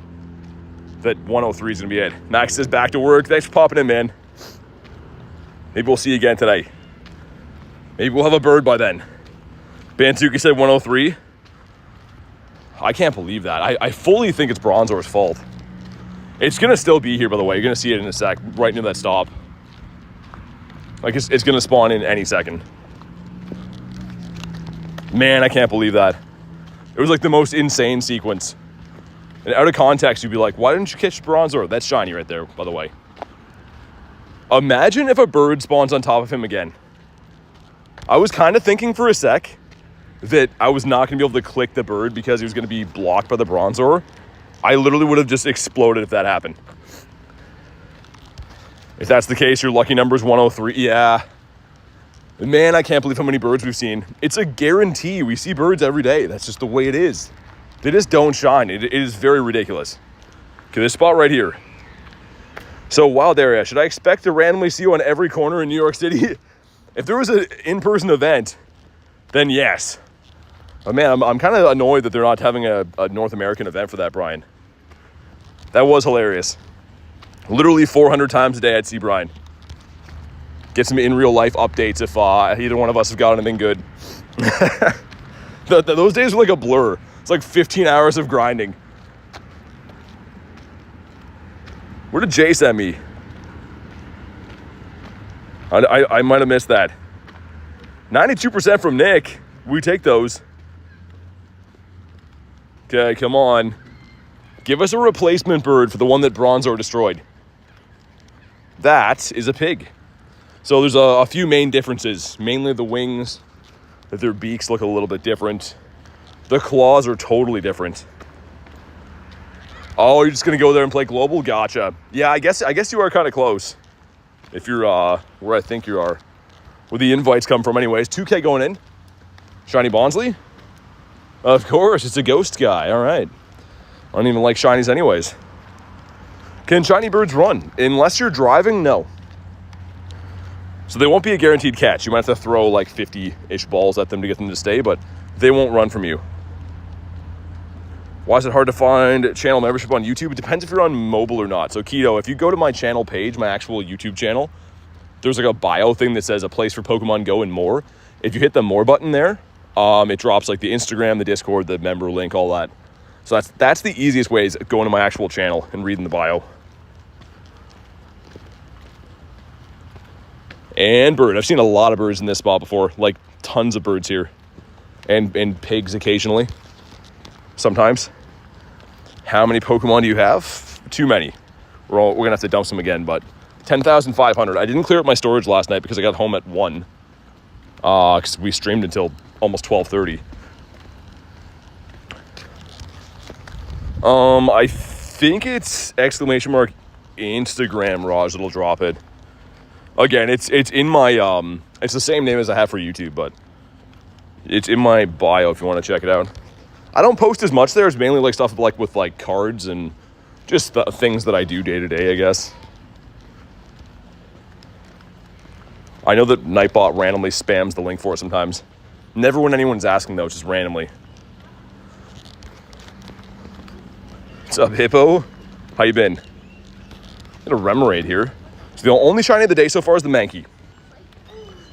S1: that 103 is gonna be it. Max says back to work. Thanks for popping in, man. Maybe we'll see you again today. Maybe we'll have a bird by then. Bansuki said 103. I can't believe that. I fully think it's Bronzor's fault. It's gonna still be here, by the way. You're gonna see it in a sec, right near that stop. Like it's gonna spawn in any second. Man, I can't believe that. It was like the most insane sequence. And out of context, you'd be like, why didn't you catch Bronzor? That's shiny right there, by the way. Imagine if a bird spawns on top of him again. I was kind of thinking for a sec that I was not going to be able to click the bird because he was going to be blocked by the Bronzor. I literally would have just exploded if that happened. If that's the case, your lucky number is 103. Yeah. Man, I can't believe how many birds we've seen. It's a guarantee. We see birds every day. That's just the way it is. They just don't shine. It is very ridiculous. Okay, this spot right here. So, wild area. Should I expect to randomly see you on every corner in New York City? If there was an in-person event, then yes. But man, I'm kind of annoyed that they're not having a North American event for that, Brian. That was hilarious. Literally 400 times a day I'd see Brian. Get some in real life updates if either one of us have got anything good. Those days are like a blur. It's like 15 hours of grinding. Where did Jay send me? I might have missed that. 92% from Nick. We take those. Okay, come on. Give us a replacement bird for the one that Bronzor destroyed. That is a pig. So there's a few main differences. Mainly the wings, that their beaks look a little bit different. The claws are totally different. Oh, you're just gonna go there and play global? Gotcha. Yeah, I guess you are kind of close. If you're where I think you are. Where the invites come from anyways. 2K going in. Shiny Bonsley? Of course, it's a ghost guy. All right. I don't even like shinies anyways. Can shiny birds run? Unless you're driving, no. So they won't be a guaranteed catch. You might have to throw like 50-ish balls at them to get them to stay, but they won't run from you. Why is it hard to find channel membership on YouTube? It depends if you're on mobile or not. So Keto, if you go to my channel page, my actual YouTube channel, there's like a bio thing that says a place for Pokemon Go and more. If you hit the more button there, it drops like the Instagram, the Discord, the member link, all that. So that's the easiest way, is going to my actual channel and reading the bio. And bird. I've seen a lot of birds in this spot before, like tons of birds here. And pigs occasionally. Sometimes. How many Pokemon do you have? Too many. We're gonna have to dump some again, but 10,500. I didn't clear up my storage last night because I got home at 1. Because we streamed until almost 12:30. think it's exclamation mark Instagram Raj that'll drop it. Again, it's in my it's the same name as I have for YouTube, but it's in my bio if you want to check it out. I don't post as much there. It's mainly like stuff like with like cards and just the things that I do day to day, I guess. I know that Nightbot randomly spams the link for it sometimes. Never when anyone's asking though, just randomly. What's up, Hippo? How you been? Got a Remoraid here. So the only shiny of the day so far is the Mankey.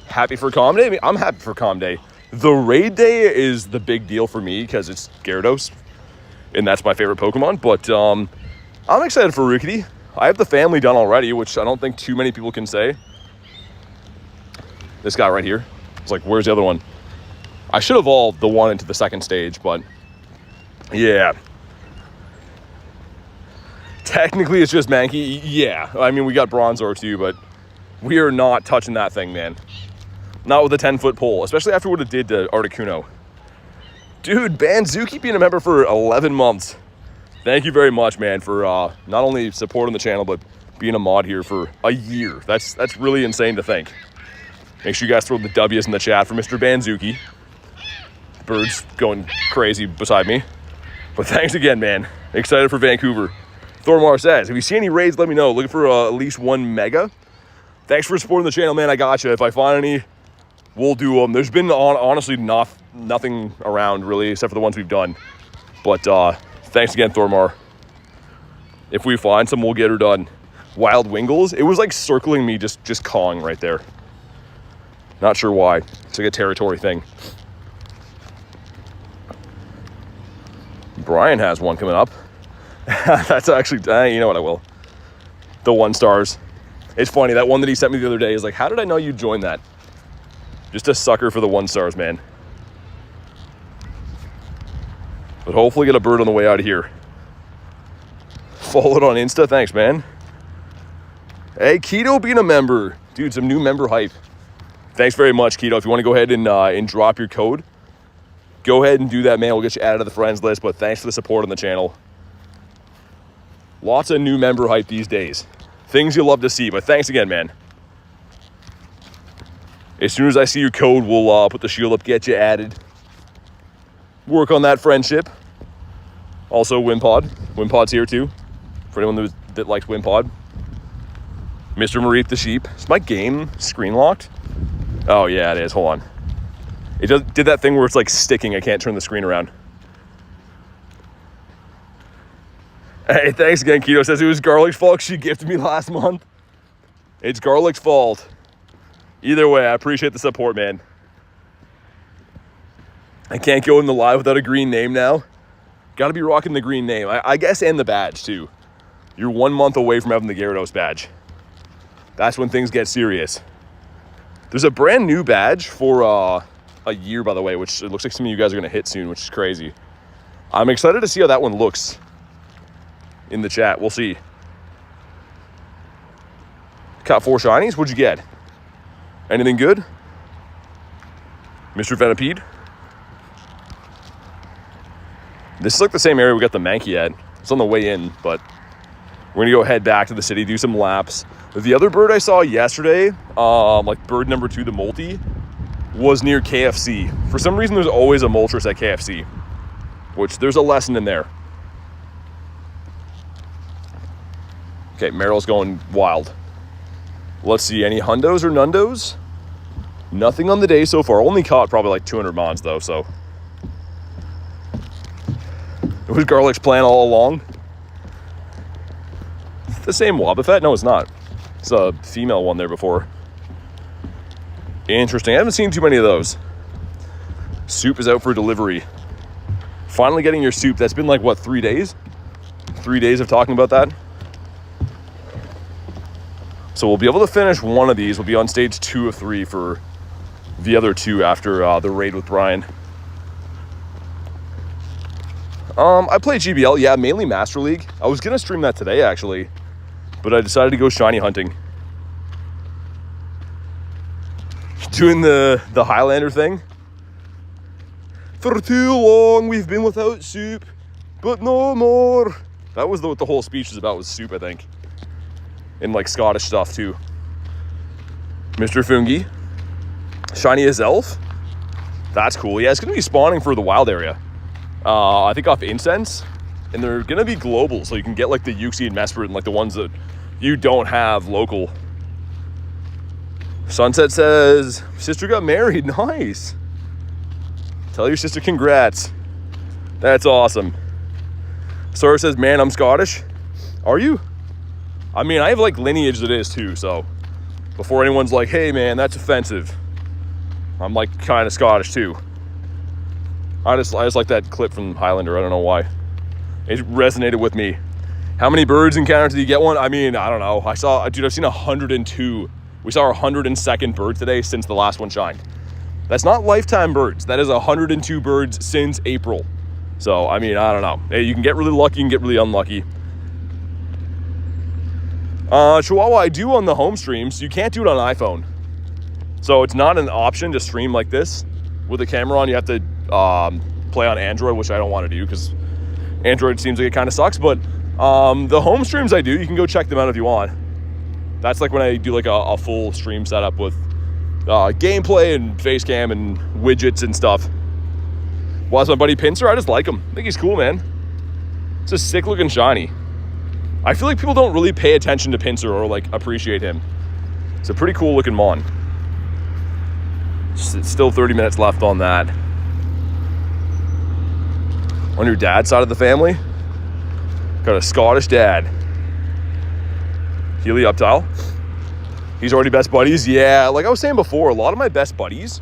S1: Happy for Calm Day? I mean, I'm happy for Calm Day. The raid day is the big deal for me because it's Gyarados, and that's my favorite Pokemon. But I'm excited for Rookity. I have the family done already, which I don't think too many people can say. This guy right here. It's like, where's the other one? I should evolve the one into the second stage, but yeah. Technically, it's just Mankey. Yeah, I mean, we got Bronzor too, but we are not touching that thing, man. Not with a 10-foot pole, especially after what it did to Articuno. Dude, Banzuki being a member for 11 months. Thank you very much, man, for not only supporting the channel, but being a mod here for a year. That's really insane to think. Make sure you guys throw the W's in the chat for Mr. Banzuki. Bird's going crazy beside me. But thanks again, man. Excited for Vancouver. Thormar says, if you see any raids, let me know. Looking for at least one mega. Thanks for supporting the channel, man. I gotcha. If I find any, we'll do them. There's been honestly nothing around really except for the ones we've done. But thanks again, Thormar. If we find some, we'll get her done. Wild Wingles. It was like circling me, just cawing right there. Not sure why. It's like a territory thing. Brian has one coming up. That's actually, you know what, I will. The 1 stars. It's funny, that one that he sent me the other day is like, how did I know you joined that? Just a sucker for the 1 stars, man. But hopefully get a bird on the way out of here. Followed on Insta, thanks, man. Hey, Keto being a member. Dude, some new member hype. Thanks very much, Keto. If you want to go ahead and drop your code, go ahead and do that, man. We'll get you added to the friends list, but thanks for the support on the channel. Lots of new member hype these days. Things you love to see, but thanks again, man. As soon as I see your code, we'll put the shield up, get you added. Work on that friendship. Also, Wimpod. Wimpod's here too, for anyone that likes Wimpod. Mr. Marip the sheep. Is my game screen locked? Oh, yeah, it is. Hold on. It did that thing where it's like sticking. I can't turn the screen around. Hey, thanks again, Keto. Says it was Garlic's fault. She gifted me last month. It's Garlic's fault. Either way, I appreciate the support, man. I can't go in the live without a green name now. Got to be rocking the green name. I guess, and the badge, too. You're 1 month away from having the Gyarados badge. That's when things get serious. There's a brand new badge for a year, by the way, which it looks like some of you guys are going to hit soon, which is crazy. I'm excited to see how that one looks in the chat. We'll see. Caught 4 shinies. What'd you get? Anything good? Mr. Venipede? This is like the same area we got the Mankey at. It's on the way in, but we're going to go head back to the city, do some laps. The other bird I saw yesterday, like bird number 2, the Molty, was near KFC. For some reason, there's always a Moltres at KFC, which there's a lesson in there. Okay, Meryl's going wild. Let's see, any hundos or nundos? Nothing on the day so far. Only caught probably like 200 mons though, so. It was Garlic's plan all along. It's the same Wobbuffet? No, it's not. It's a female one there before. Interesting. I haven't seen too many of those. Soup is out for delivery. Finally getting your soup. That's been like, what, 3 days? 3 days of talking about that. So we'll be able to finish one of these. We'll be on stage 2 of 3 for the other 2 after the raid with Brian. I play GBL, yeah, mainly Master League. I was gonna stream that today actually, but I decided to go shiny hunting. Doing the Highlander thing. For too long we've been without soup, but no more. That was what the whole speech was about, was soup, I think. And like Scottish stuff too. Mr. Fungi. Shiny as Elf. That's cool. Yeah, it's going to be spawning for the wild area. I think off Incense. And they're going to be global, so you can get like the Uxie and Mesprit and like the ones that you don't have local. Sunset says, sister got married. Nice. Tell your sister congrats. That's awesome. Sora says, man, I'm Scottish. Are you? I mean, I have like lineage that is too, so before anyone's like, hey man, that's offensive, I'm like kind of Scottish too. I just like that clip from Highlander. I don't know why. It resonated with me. How many birds encountered did you get one? I mean, I don't know. I've seen 102. We saw our 102nd bird today since the last one shined. That's not lifetime birds. That is 102 birds since April. So, I mean, I don't know. Hey, you can get really lucky and get really unlucky. Chihuahua, I do on the home streams. You can't do it on iPhone. So it's not an option to stream like this with a camera on. You have to play on Android, which I don't want to do because Android seems like it kind of sucks. But the home streams I do, you can go check them out if you want. That's like when I do like a full stream setup with gameplay and face cam and widgets and stuff. Why's my buddy Pinsir? I just like him. I think he's cool, man. It's a sick looking shiny. I feel like people don't really pay attention to Pinsir or like appreciate him. It's a pretty cool looking mon. It's still 30 minutes left on that. On your dad's side of the family, got a Scottish dad. Helioptile. He's already best buddies. Yeah, like I was saying before, a lot of my best buddies,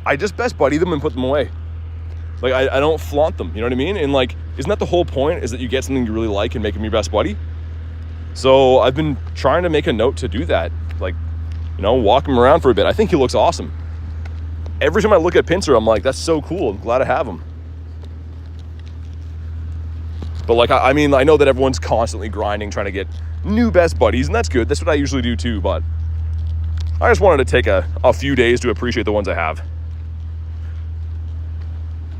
S1: I just best buddy them and put them away. Like I don't flaunt them, you know what I mean? And like, isn't that the whole point, is that you get something you really like and make them your best buddy? So I've been trying to make a note to do that. Like, you know, walk him around for a bit. I think he looks awesome. Every time I look at Pinsir, I'm like, that's so cool. I'm glad I have him. But like, I mean, I know that everyone's constantly grinding, trying to get new best buddies, and that's good. That's what I usually do too, but I just wanted to take a few days to appreciate the ones I have.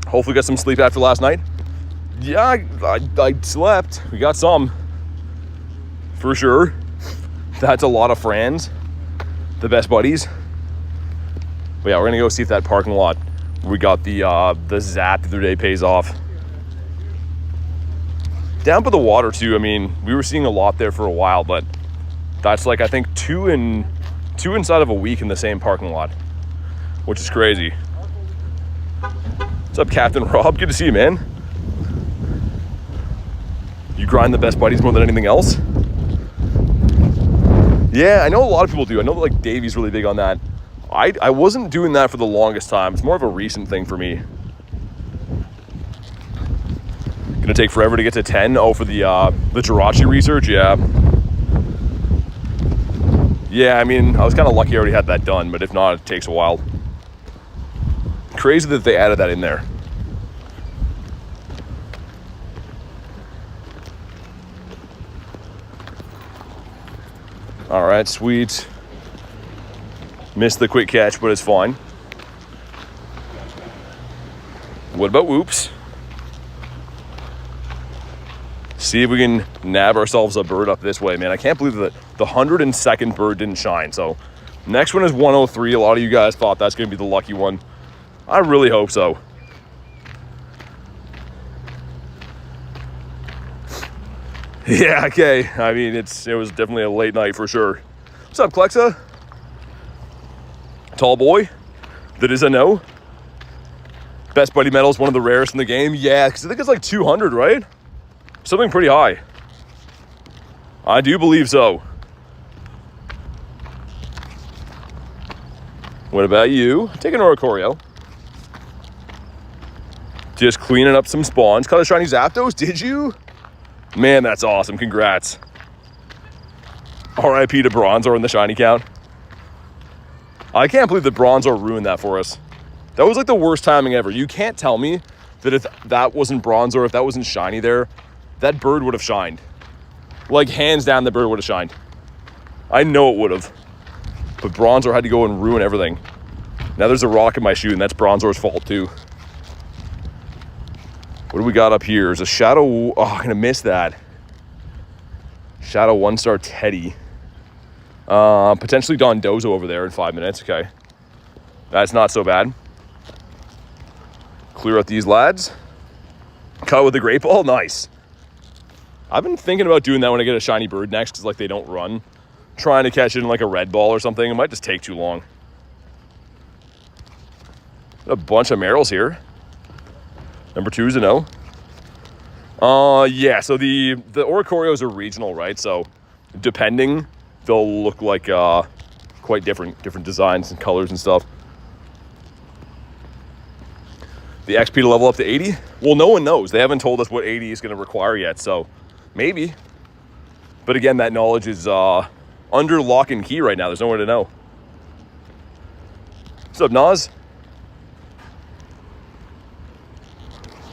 S1: Hopefully got some sleep after last night. Yeah, I slept. We got some. For sure. That's a lot of friends. The best buddies. But yeah, we're gonna go see if that parking lot we got the Zap the other day pays off. Down by the water too, I mean, we were seeing a lot there for a while, but that's like, I think two inside of a week in the same parking lot, which is crazy. What's up, Captain Rob? Good to see you, man. You grind the best buddies more than anything else? Yeah, I know a lot of people do. I know that like Davey's really big on that. I wasn't doing that for the longest time. It's more of a recent thing for me. Gonna take forever to get to 10. Oh, for the Jirachi research, yeah. Yeah, I mean, I was kind of lucky I already had that done, but if not, it takes a while. Crazy that they added that in there. All right, sweet. Missed the quick catch, but it's fine. What about whoops? See if we can nab ourselves a bird up this way, man. I can't believe that the 102nd bird didn't shine. So next one is 103. A lot of you guys thought that's going to be the lucky one. I really hope so. Yeah, okay. I mean, it was definitely a late night for sure. What's up, Klexa? Tall boy. That is a no. Best buddy medal is one of the rarest in the game. Yeah, because I think it's like 200, right? Something pretty high. I do believe so. What about you? Take an Oricorio. Just cleaning up some spawns. Caught a shiny Zapdos, did you? Man, that's awesome. Congrats. RIP to Bronzor in the shiny count. I can't believe that Bronzor ruined that for us. That was like the worst timing ever. You can't tell me that if that wasn't Bronzor, if that wasn't shiny there, that bird would have shined. Like, hands down, the bird would have shined. I know it would have. But Bronzor had to go and ruin everything. Now there's a rock in my shoe, and that's Bronzor's fault too. What do we got up here? There's a shadow. Oh, I'm going to miss that. Shadow 1-star Teddy. Potentially Dondozo over there in 5 minutes. Okay. That's not so bad. Clear out these lads. Cut with the great ball. Nice. I've been thinking about doing that when I get a shiny bird next because, like, they don't run. Trying to catch it in, like, a red ball or something. It might just take too long. A bunch of Merrills here. Number 2's a no. Yeah, so the Oricorios are regional, right? So depending, they'll look like quite different designs and colors and stuff. The XP to level up to 80? Well, no one knows. They haven't told us what 80 is going to require yet, so maybe. But again, that knowledge is under lock and key right now. There's nowhere to know. What's up, Nas?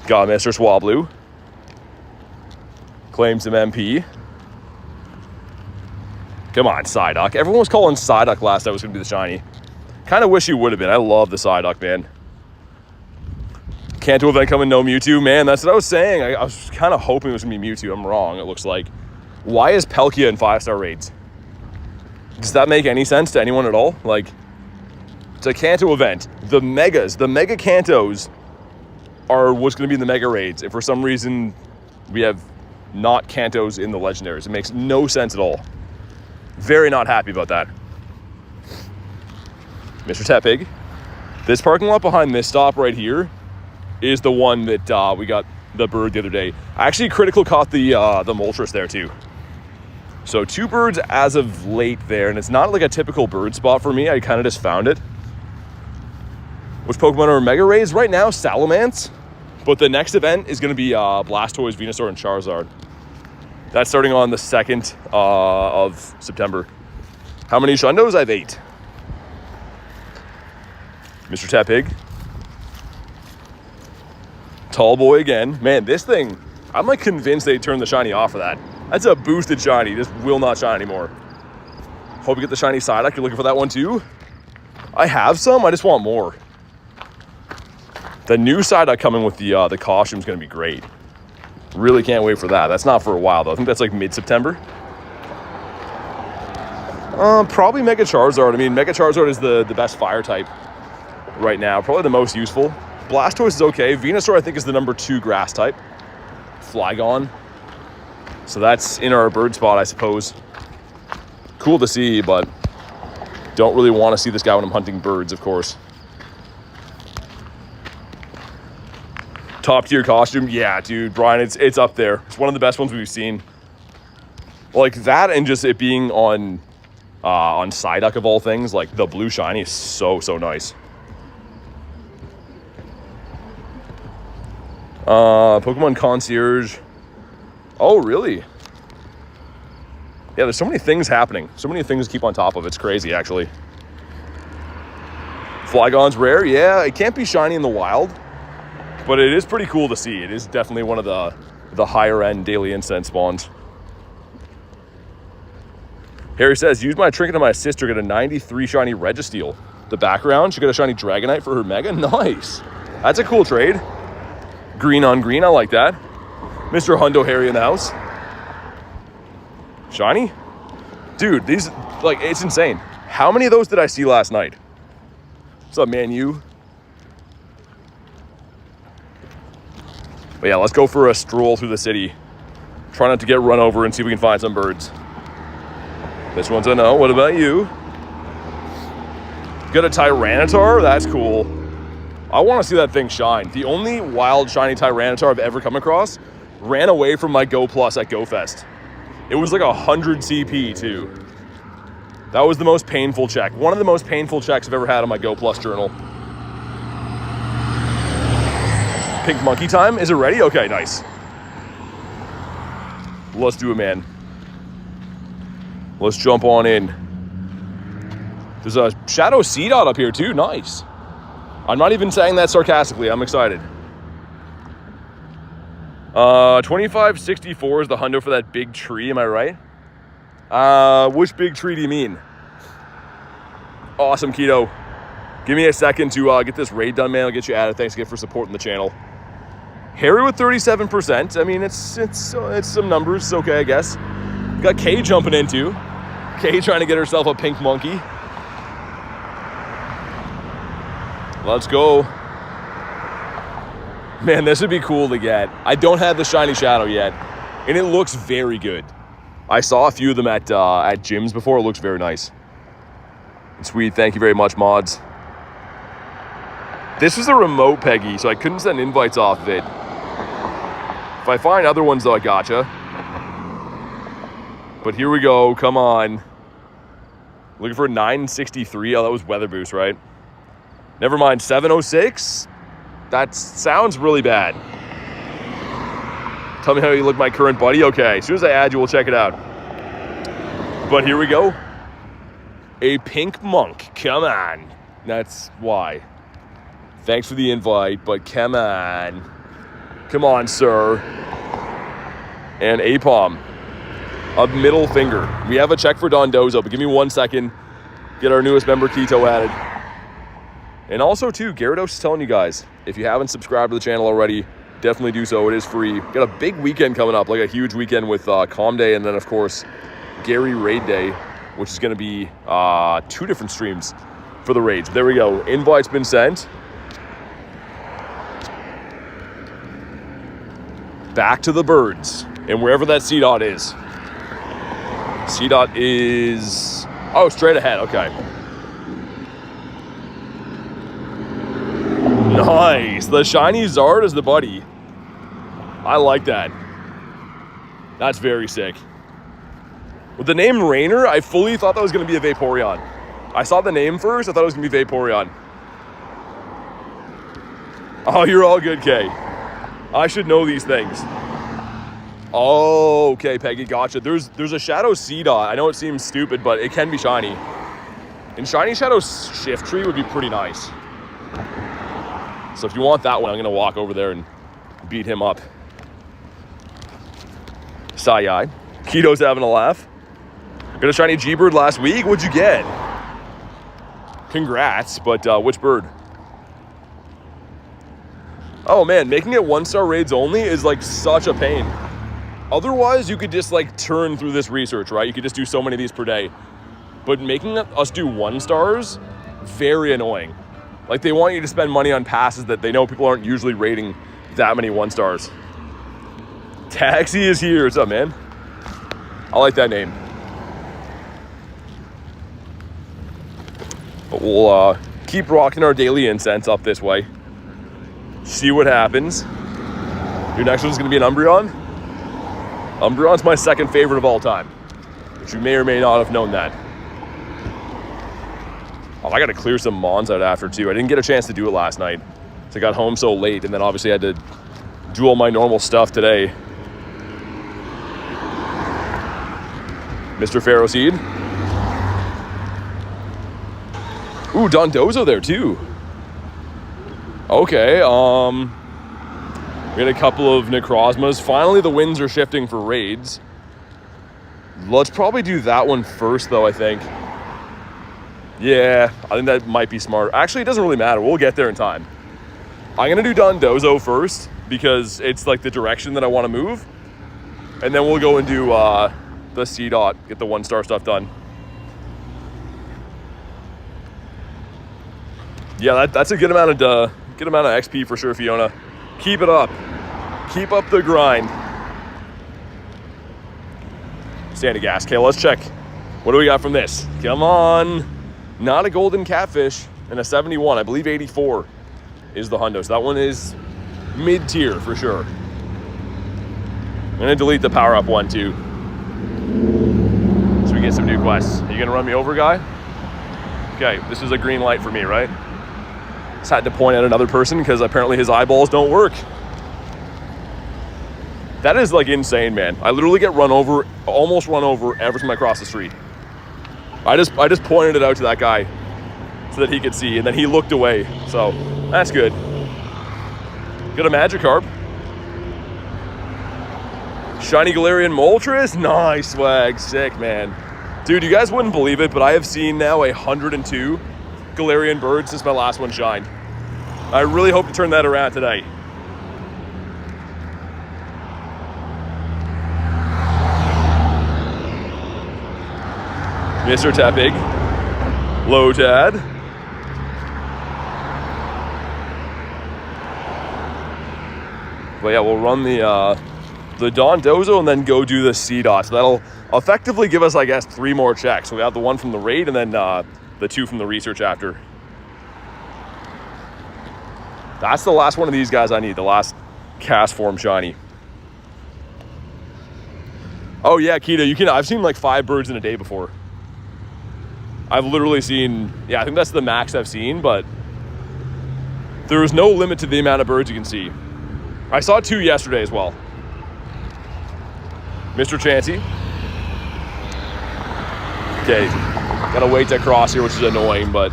S1: Got Mr. Swablu. Claim some MP. Come on, Psyduck. Everyone was calling Psyduck last night was going to be the shiny. Kind of wish he would have been. I love the Psyduck, man. Kanto event coming, no Mewtwo. Man, that's what I was saying. I was kind of hoping it was going to be Mewtwo. I'm wrong, it looks like. Why is Palkia in 5-star raids? Does that make any sense to anyone at all? Like, it's a Kanto event. The Mega Kantos are what's going to be in the Mega raids. If for some reason we have not Kantos in the Legendaries, it makes no sense at all. Very not happy about that. Mr. Tepig. This parking lot behind this stop right here is the one that we got the bird the other day. I actually critical caught the Moltres there too. So 2 birds as of late there, and it's not like a typical bird spot for me. I kind of just found it. Which Pokemon are Mega Rays? Right now, Salamence. But the next event is going to be Blastoise, Venusaur, and Charizard. That's starting on the 2nd of September. How many Shundos? I have 8. Mr. Tepig. Tall boy again. Man, this thing, I'm like convinced they turned the shiny off for that. That's a boosted shiny. This will not shine anymore. Hope you get the shiny Psyduck. You're looking for that one too? I have some. I just want more. The new Psyduck coming with the costume is going to be great. Really can't wait for that. That's not for a while though. I think that's like mid-September. Probably Mega Charizard. I mean, Mega Charizard is the best fire type right now. Probably the most useful. Blastoise is okay. Venusaur, I think, is the number 2 grass type. Flygon. So that's in our bird spot, I suppose. Cool to see, but don't really want to see this guy when I'm hunting birds, of course. Top tier costume. Yeah, dude, Brian, it's up there. It's one of the best ones we've seen. Like that, and just it being on Psyduck of all things, like the blue shiny is so nice. Pokemon Concierge. Oh, really? Yeah, there's so many things happening. So many things to keep on top of. It's crazy, actually. Flygon's rare. Yeah, it can't be shiny in the wild, but it is pretty cool to see. It is definitely one of the higher-end daily incense spawns. Harry says, use my trinket on my sister, get a 93 shiny Registeel. The background, she got a shiny Dragonite for her Mega. Nice. That's a cool trade. Green on green, I like that. Mr. Hundo Harry in the house. Shiny? Dude, these, like, it's insane. How many of those did I see last night? What's up, man, you? But yeah, let's go for a stroll through the city. Try not to get run over and see if we can find some birds. This one's a no. What about you? Got a Tyranitar? That's cool. I want to see that thing shine. The only wild shiny Tyranitar I've ever come across ran away from my Go Plus at GoFest. It was like 100 CP too. That was the most painful check. One of the most painful checks I've ever had on my Go Plus journal. Pink monkey time. Is it ready? Okay, nice. Let's do it, man. Let's jump on in. There's a Shadow Seedot up here too. Nice. I'm not even saying that sarcastically. I'm excited. 2564 is the hundo for that big tree. Am I right? Which big tree do you mean? Awesome, Keto. Give me a second to get this raid done, man. I'll get you added. Thanks again for supporting the channel. Harry with 37%. I mean, it's some numbers. It's okay, I guess. Got Kay jumping in too. Kay trying to get herself a pink monkey. Let's go. Man, this would be cool to get. I don't have the shiny shadow yet, and it looks very good. I saw a few of them at gyms before. It looks very nice. Sweet, thank you very much, mods. This was a remote, Peggy, so I couldn't send invites off of it. If I find other ones, though, I gotcha. But here we go, come on. Looking for 963. Oh, that was weather boost, right? Never mind, 706? That sounds really bad. Tell me how you look, my current buddy. Okay, as soon as I add you, we'll check it out. But here we go. A pink monk, come on. That's why. Thanks for the invite, but come on. Come on, sir. And Apom. A middle finger. We have a check for Dondozo, but give me 1 second. Get our newest member, Keto, added. And also, too, Gyarados is telling you guys, if you haven't subscribed to the channel already, definitely do so. It is free. Got a big weekend coming up, like a huge weekend with Calm Day, and then, of course, Gary Raid Day, which is going to be 2 different streams for the raids. There we go. Invite's been sent. Back to the birds, and wherever that C-Dot is. C-Dot is... Oh, straight ahead. Okay. Nice. The shiny Zard is the buddy. I like that. That's very sick. With the name Rainer, I fully thought that was going to be a Vaporeon. I saw the name first. I thought it was going to be Vaporeon. Oh, you're all good, Kay. I should know these things. Oh, okay, Peggy, gotcha. There's a Shadow C-Dot. I know it seems stupid, but it can be shiny. And Shiny Shadow Shift Tree would be pretty nice. So if you want that one, I'm going to walk over there and beat him up. Sai-Yi. Keto's having a laugh. Got a shiny G-Bird last week. What'd you get? Congrats, but which bird? Oh man, making it 1-star raids only is like such a pain. Otherwise, you could just like turn through this research, right? You could just do so many of these per day. But making us do 1-stars, very annoying. Like they want you to spend money on passes that they know people aren't usually rating that many 1-stars. Taxi is here. What's up, man? I like that name. But we'll keep rocking our daily incense up this way. See what happens. Your next one's going to be an Umbreon. Umbreon's my second favorite of all time, which you may or may not have known that. Oh, I got to clear some Mons out after, too. I didn't get a chance to do it last night. So I got home so late, and then obviously I had to do all my normal stuff today. Mr. Pharaoh Seed. Ooh, Dondozo there, too. Okay, we had a couple of Necrozmas. Finally, the winds are shifting for raids. Let's probably do that one first, though, I think. Yeah, I think that might be smart. Actually, it doesn't really matter. We'll get there in time. I'm going to do Dondozo first because it's like the direction that I want to move. And then we'll go and do the C-Dot, get the 1-star stuff done. Yeah, that's a good amount of XP for sure, Fiona. Keep it up. Keep up the grind. Standing gas. Okay, let's check. What do we got from this? Come on. Not a golden catfish and a 71. I believe 84 is the hundo. So that one is mid-tier for sure. I'm going to delete the power-up one too, so we get some new quests. Are you going to run me over, guy? Okay, this is a green light for me, right? Just had to point at another person because apparently his eyeballs don't work. That is like insane, man. I literally get run over, almost run over every time I cross the street. I just pointed it out to that guy so that he could see, and then he looked away. So that's good. Got a Magikarp. Shiny Galarian Moltres. Nice swag. Sick, man. Dude, you guys wouldn't believe it, but I have seen now 102 Galarian birds since my last one shined. I really hope to turn that around today. Mr. Tepig. Lotad. But yeah, we'll run the Dondozo and then go do the C-Dot. So that'll effectively give us, I guess, 3 more checks. So we have the 1 from the raid and then the 2 from the research after. That's the last one of these guys I need, the last cast form shiny. Oh yeah, Keto, I've seen like 5 birds in a day before. I've literally seen, yeah, I think that's the max I've seen, but there is no limit to the amount of birds you can see. I saw 2 yesterday as well. Mr. Chansey. Okay, gotta wait to cross here, which is annoying, but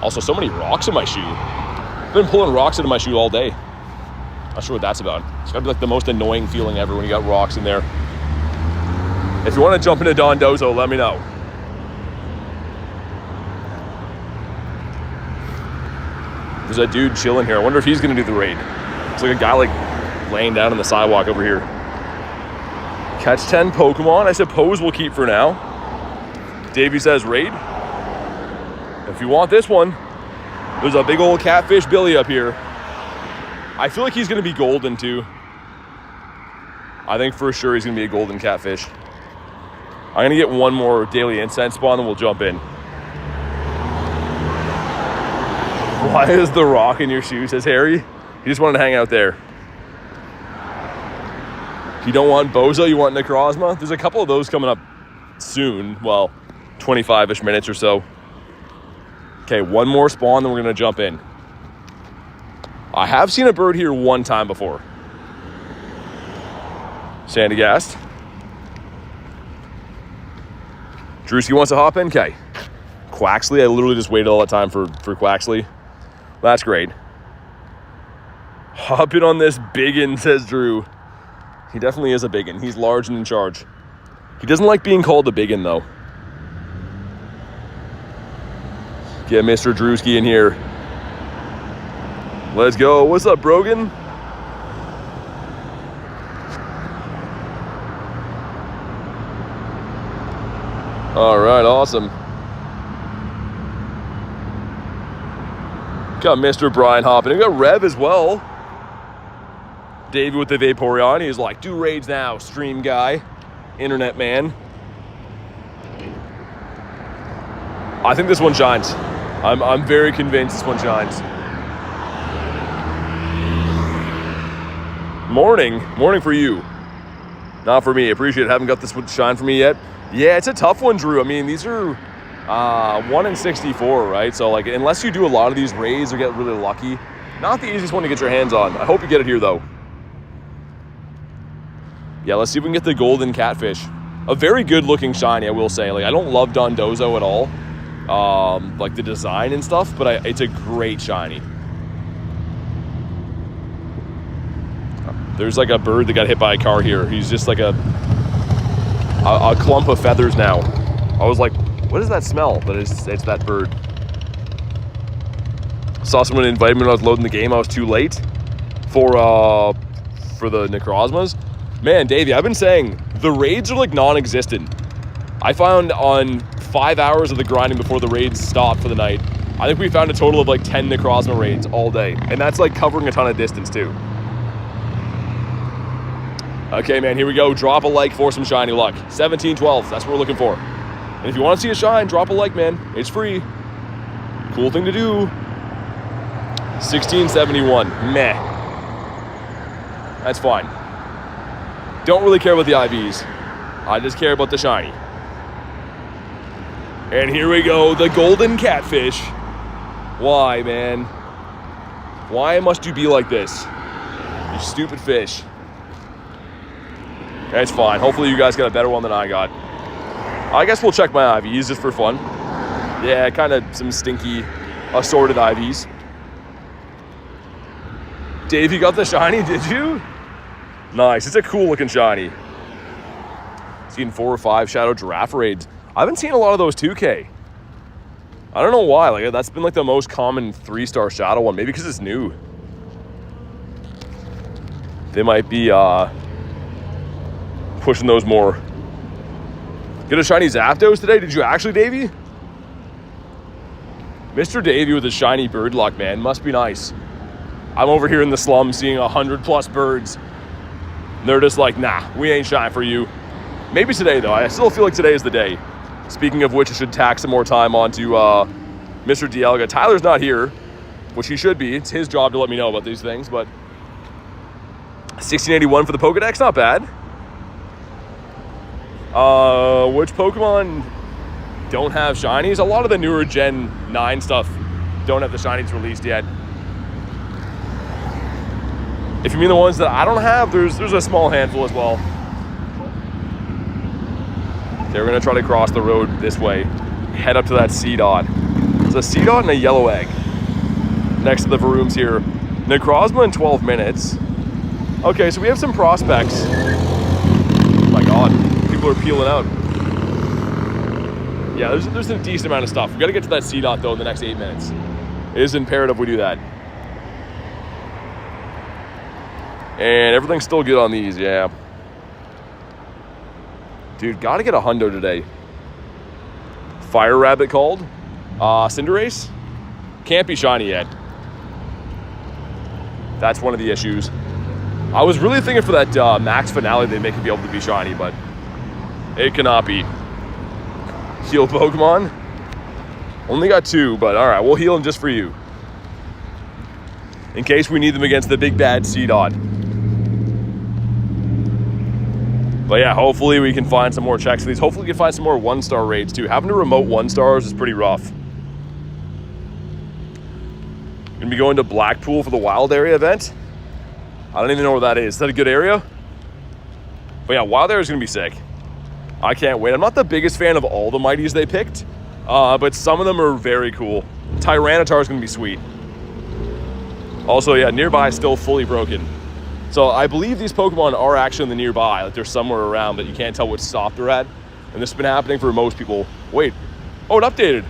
S1: also so many rocks in my shoe. I've been pulling rocks into my shoe all day. Not sure what that's about. It's gotta be like the most annoying feeling ever when you got rocks in there. If you want to jump into Dondozo, let me know. There's a dude chilling here. I wonder if he's gonna do the raid. It's like a guy like laying down on the sidewalk over here. Catch 10 Pokemon, I suppose we'll keep for now. Davey says raid. If you want this one, there's a big old catfish Billy up here. I feel like he's gonna be golden too. I think for sure he's gonna be a golden catfish. I'm gonna get 1 more daily incense spawn and we'll jump in. Why is the rock in your shoe, says Harry? He just wanted to hang out there. You don't want Bozo, you want Necrozma? There's a couple of those coming up soon. Well, 25-ish minutes or so. Okay, 1 more spawn, then we're gonna jump in. I have seen a bird here 1 time before. Sandygast. Drewski wants to hop in? Okay. Quaxley, I literally just waited all that time for Quaxley. That's great. Hop in on this biggin, says Drew. He definitely is a biggin. He's large and in charge. He doesn't like being called a biggin, though. Get Mr. Drewski in here. Let's go. What's up, Brogan? All right, awesome. Got Mr. Brian hopping. We got Rev as well. David with the Vaporeon. He's like, do raids now, stream guy, internet man. I think this one shines. I'm very convinced this one shines. Morning for you. Not for me. Appreciate it. Haven't got this one shine for me yet. Yeah, it's a tough one, Drew. I mean, these are 1 in 64, right? So, like, unless you do a lot of these raids or get really lucky, not the easiest one to get your hands on. I hope you get it here, though. Yeah, let's see if we can get the golden catfish. A very good-looking shiny, I will say. Like, I don't love Dondozo at all, like the design and stuff, but it's a great shiny. There's like a bird that got hit by a car here. He's just like a clump of feathers now. I was like, what is that smell? But it's that bird. Saw someone invite me when I was loading the game. I was too late for the Necrozmas. Man, Davey, I've been saying the raids are like non-existent. I found on 5 hours of the grinding before the raids stopped for the night, I think we found a total of like 10 Necrozma raids all day. And that's like covering a ton of distance too. Okay, man, here we go. Drop a like for some shiny luck. 1712, that's what we're looking for. And if you want to see a shine, drop a like, man. It's free. Cool thing to do. 1671, meh. That's fine. Don't really care about the IVs. I just care about the shiny. And here we go, the golden catfish. Why, man? Why must you be like this? You stupid fish. That's fine. Hopefully you guys got a better one than I got. I guess we'll check my IVs just for fun. Yeah, kind of some stinky assorted IVs. Dave, you got the shiny, did you? Nice. It's a cool looking shiny. Seen 4 or 5 Shadow Giraffe raids. I haven't seen a lot of those 2K. I don't know why. Like, that's been like the most common 3-star Shadow one. Maybe because it's new. They might be pushing those more. Get a shiny Zapdos today? Did you actually, Davey? Mr. Davey with a shiny bird luck, man. Must be nice. I'm over here in the slum seeing 100+ birds. And they're just like, nah, we ain't shy for you. Maybe today, though. I still feel like today is the day. Speaking of which, I should tack some more time onto Mr. Dialga. Tyler's not here, which he should be. It's his job to let me know about these things, but 1681 for the Pokedex, not bad. Which Pokemon don't have shinies? A lot of the newer Gen 9 stuff don't have the shinies released yet. If you mean the ones that I don't have, there's a small handful as well. They're gonna try to cross the road this way. Head up to that C-Dot. There's a C-Dot and a yellow egg next to the Varooms here. Necrozma in 12 minutes. Okay, so we have some prospects. Oh my god, people are peeling out. Yeah, there's a decent amount of stuff. We gotta get to that C-Dot though in the next 8 minutes. It is imperative we do that. And everything's still good on these, yeah. Dude, gotta get a hundo today. Fire Rabbit called. Cinderace? Can't be shiny yet. That's one of the issues. I was really thinking for that max finale they make it be able to be shiny, but it cannot be. Heal Pokemon. Only got 2, but alright, we'll heal them just for you. In case we need them against the big bad C-Dot. But yeah, hopefully we can find some more checks for these. Hopefully we can find some more 1-star raids too. Having to remote 1-stars is pretty rough. Gonna be going to Blackpool for the wild area event. I don't even know where that is. Is that a good area? But yeah, wild area is gonna be sick. I can't wait. I'm not the biggest fan of all the mighties they picked, but some of them are very cool. Tyranitar is gonna be sweet. Also, yeah, nearby is still fully broken. So I believe these Pokemon are actually in the nearby, like they're somewhere around, but you can't tell which stop they're at. And this has been happening for most people. Wait, oh, it updated.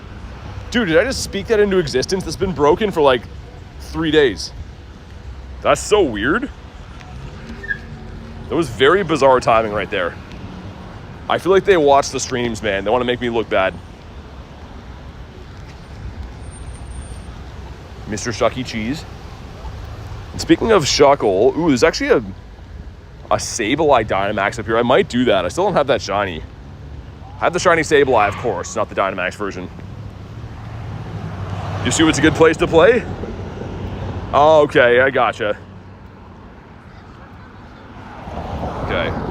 S1: Dude, did I just speak that into existence? That's been broken for like 3 days. That's so weird. That was very bizarre timing right there. I feel like they watch the streams, man. They want to make me look bad. Mr. Shucky Cheese. And speaking of Shuckle, ooh, there's actually a Sableye Dynamax up here. I might do that. I still don't have that shiny. I have the shiny Sableye, of course, not the Dynamax version. You see what's a good place to play? Oh, okay, I gotcha. Okay.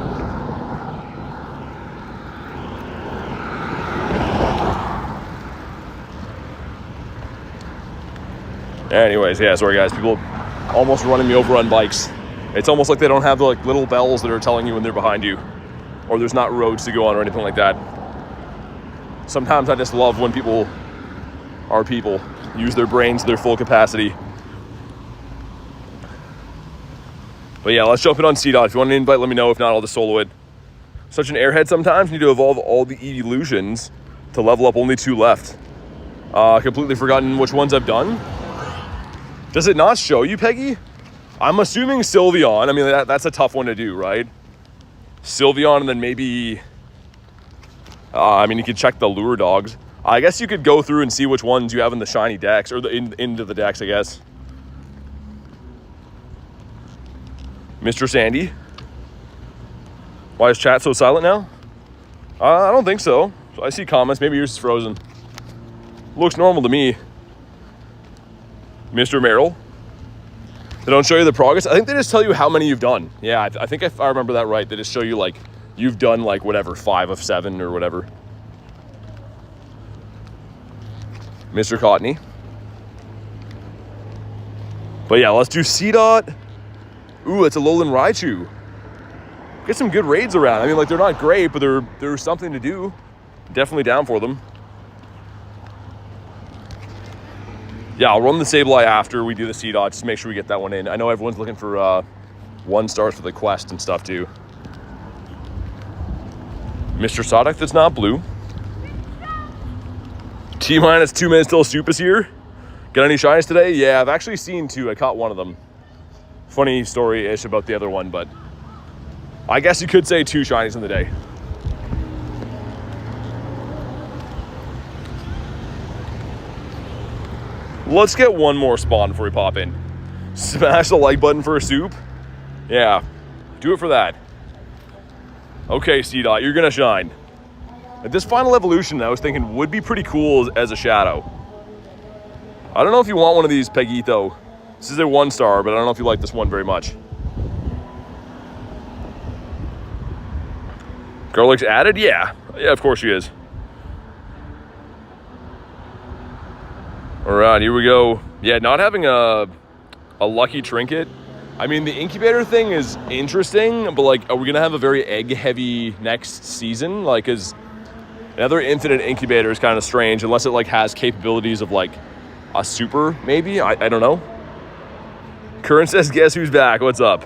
S1: Anyways, yeah, sorry guys, people almost running me over on bikes. It's almost like they don't have the like little bells that are telling you when they're behind you, or there's not roads to go on or anything like that. Sometimes I just love when people are people, use their brains to their full capacity. But yeah, let's jump in on C-Dot. If you want an invite, let me know. If not, I'll just solo it. Such an airhead sometimes. Need to evolve all the illusions to level up. Only 2 left. Completely forgotten which ones I've done. Does it not show you, Peggy? I'm assuming Sylveon. I mean, that's a tough one to do, right? Sylveon and then maybe... I mean, you could check the lure dogs. I guess you could go through and see which ones you have in the shiny decks, or into the decks, I guess. Mr. Sandy. Why is chat so silent now? I don't think so. I see comments. Maybe yours is frozen. Looks normal to me. Mr. Merrill. They don't show you the progress. I think they just tell you how many you've done. Yeah, I think if I remember that right, they just show you like you've done like whatever, 5 of 7 or whatever. Mr. Cottony. But yeah, let's do C-Dot. Ooh, it's a Lowland Raichu. Get some good raids around. I mean, like, they're not great, but they're something to do. Definitely down for them. Yeah, I'll run the Sableye after we do the C-Dot, just to make sure we get that one in. I know everyone's looking for 1-stars for the quest and stuff, too. Mr. Sodic that's not blue. T-minus 2 minutes till Soup is here. Got any shinies today? Yeah, I've actually seen 2. I caught one of them. Funny story-ish about the other one, but I guess you could say 2 shinies in the day. Let's get one more spawn before we pop in. Smash the like button for a soup. Yeah, do it for that. Okay, C-Dot, you're gonna shine. This final evolution, I was thinking, would be pretty cool as a shadow. I don't know if you want one of these, Peguito. This is a 1-star, but I don't know if you like this one very much. Garlic's added? Yeah, of course she is. All right, here we go. Yeah, not having a lucky trinket. I mean, the incubator thing is interesting, but like, are we gonna have a very egg-heavy next season? Like, is another infinite incubator is kind of strange, unless it like has capabilities of like a super, maybe? I don't know. Current says, guess who's back? What's up?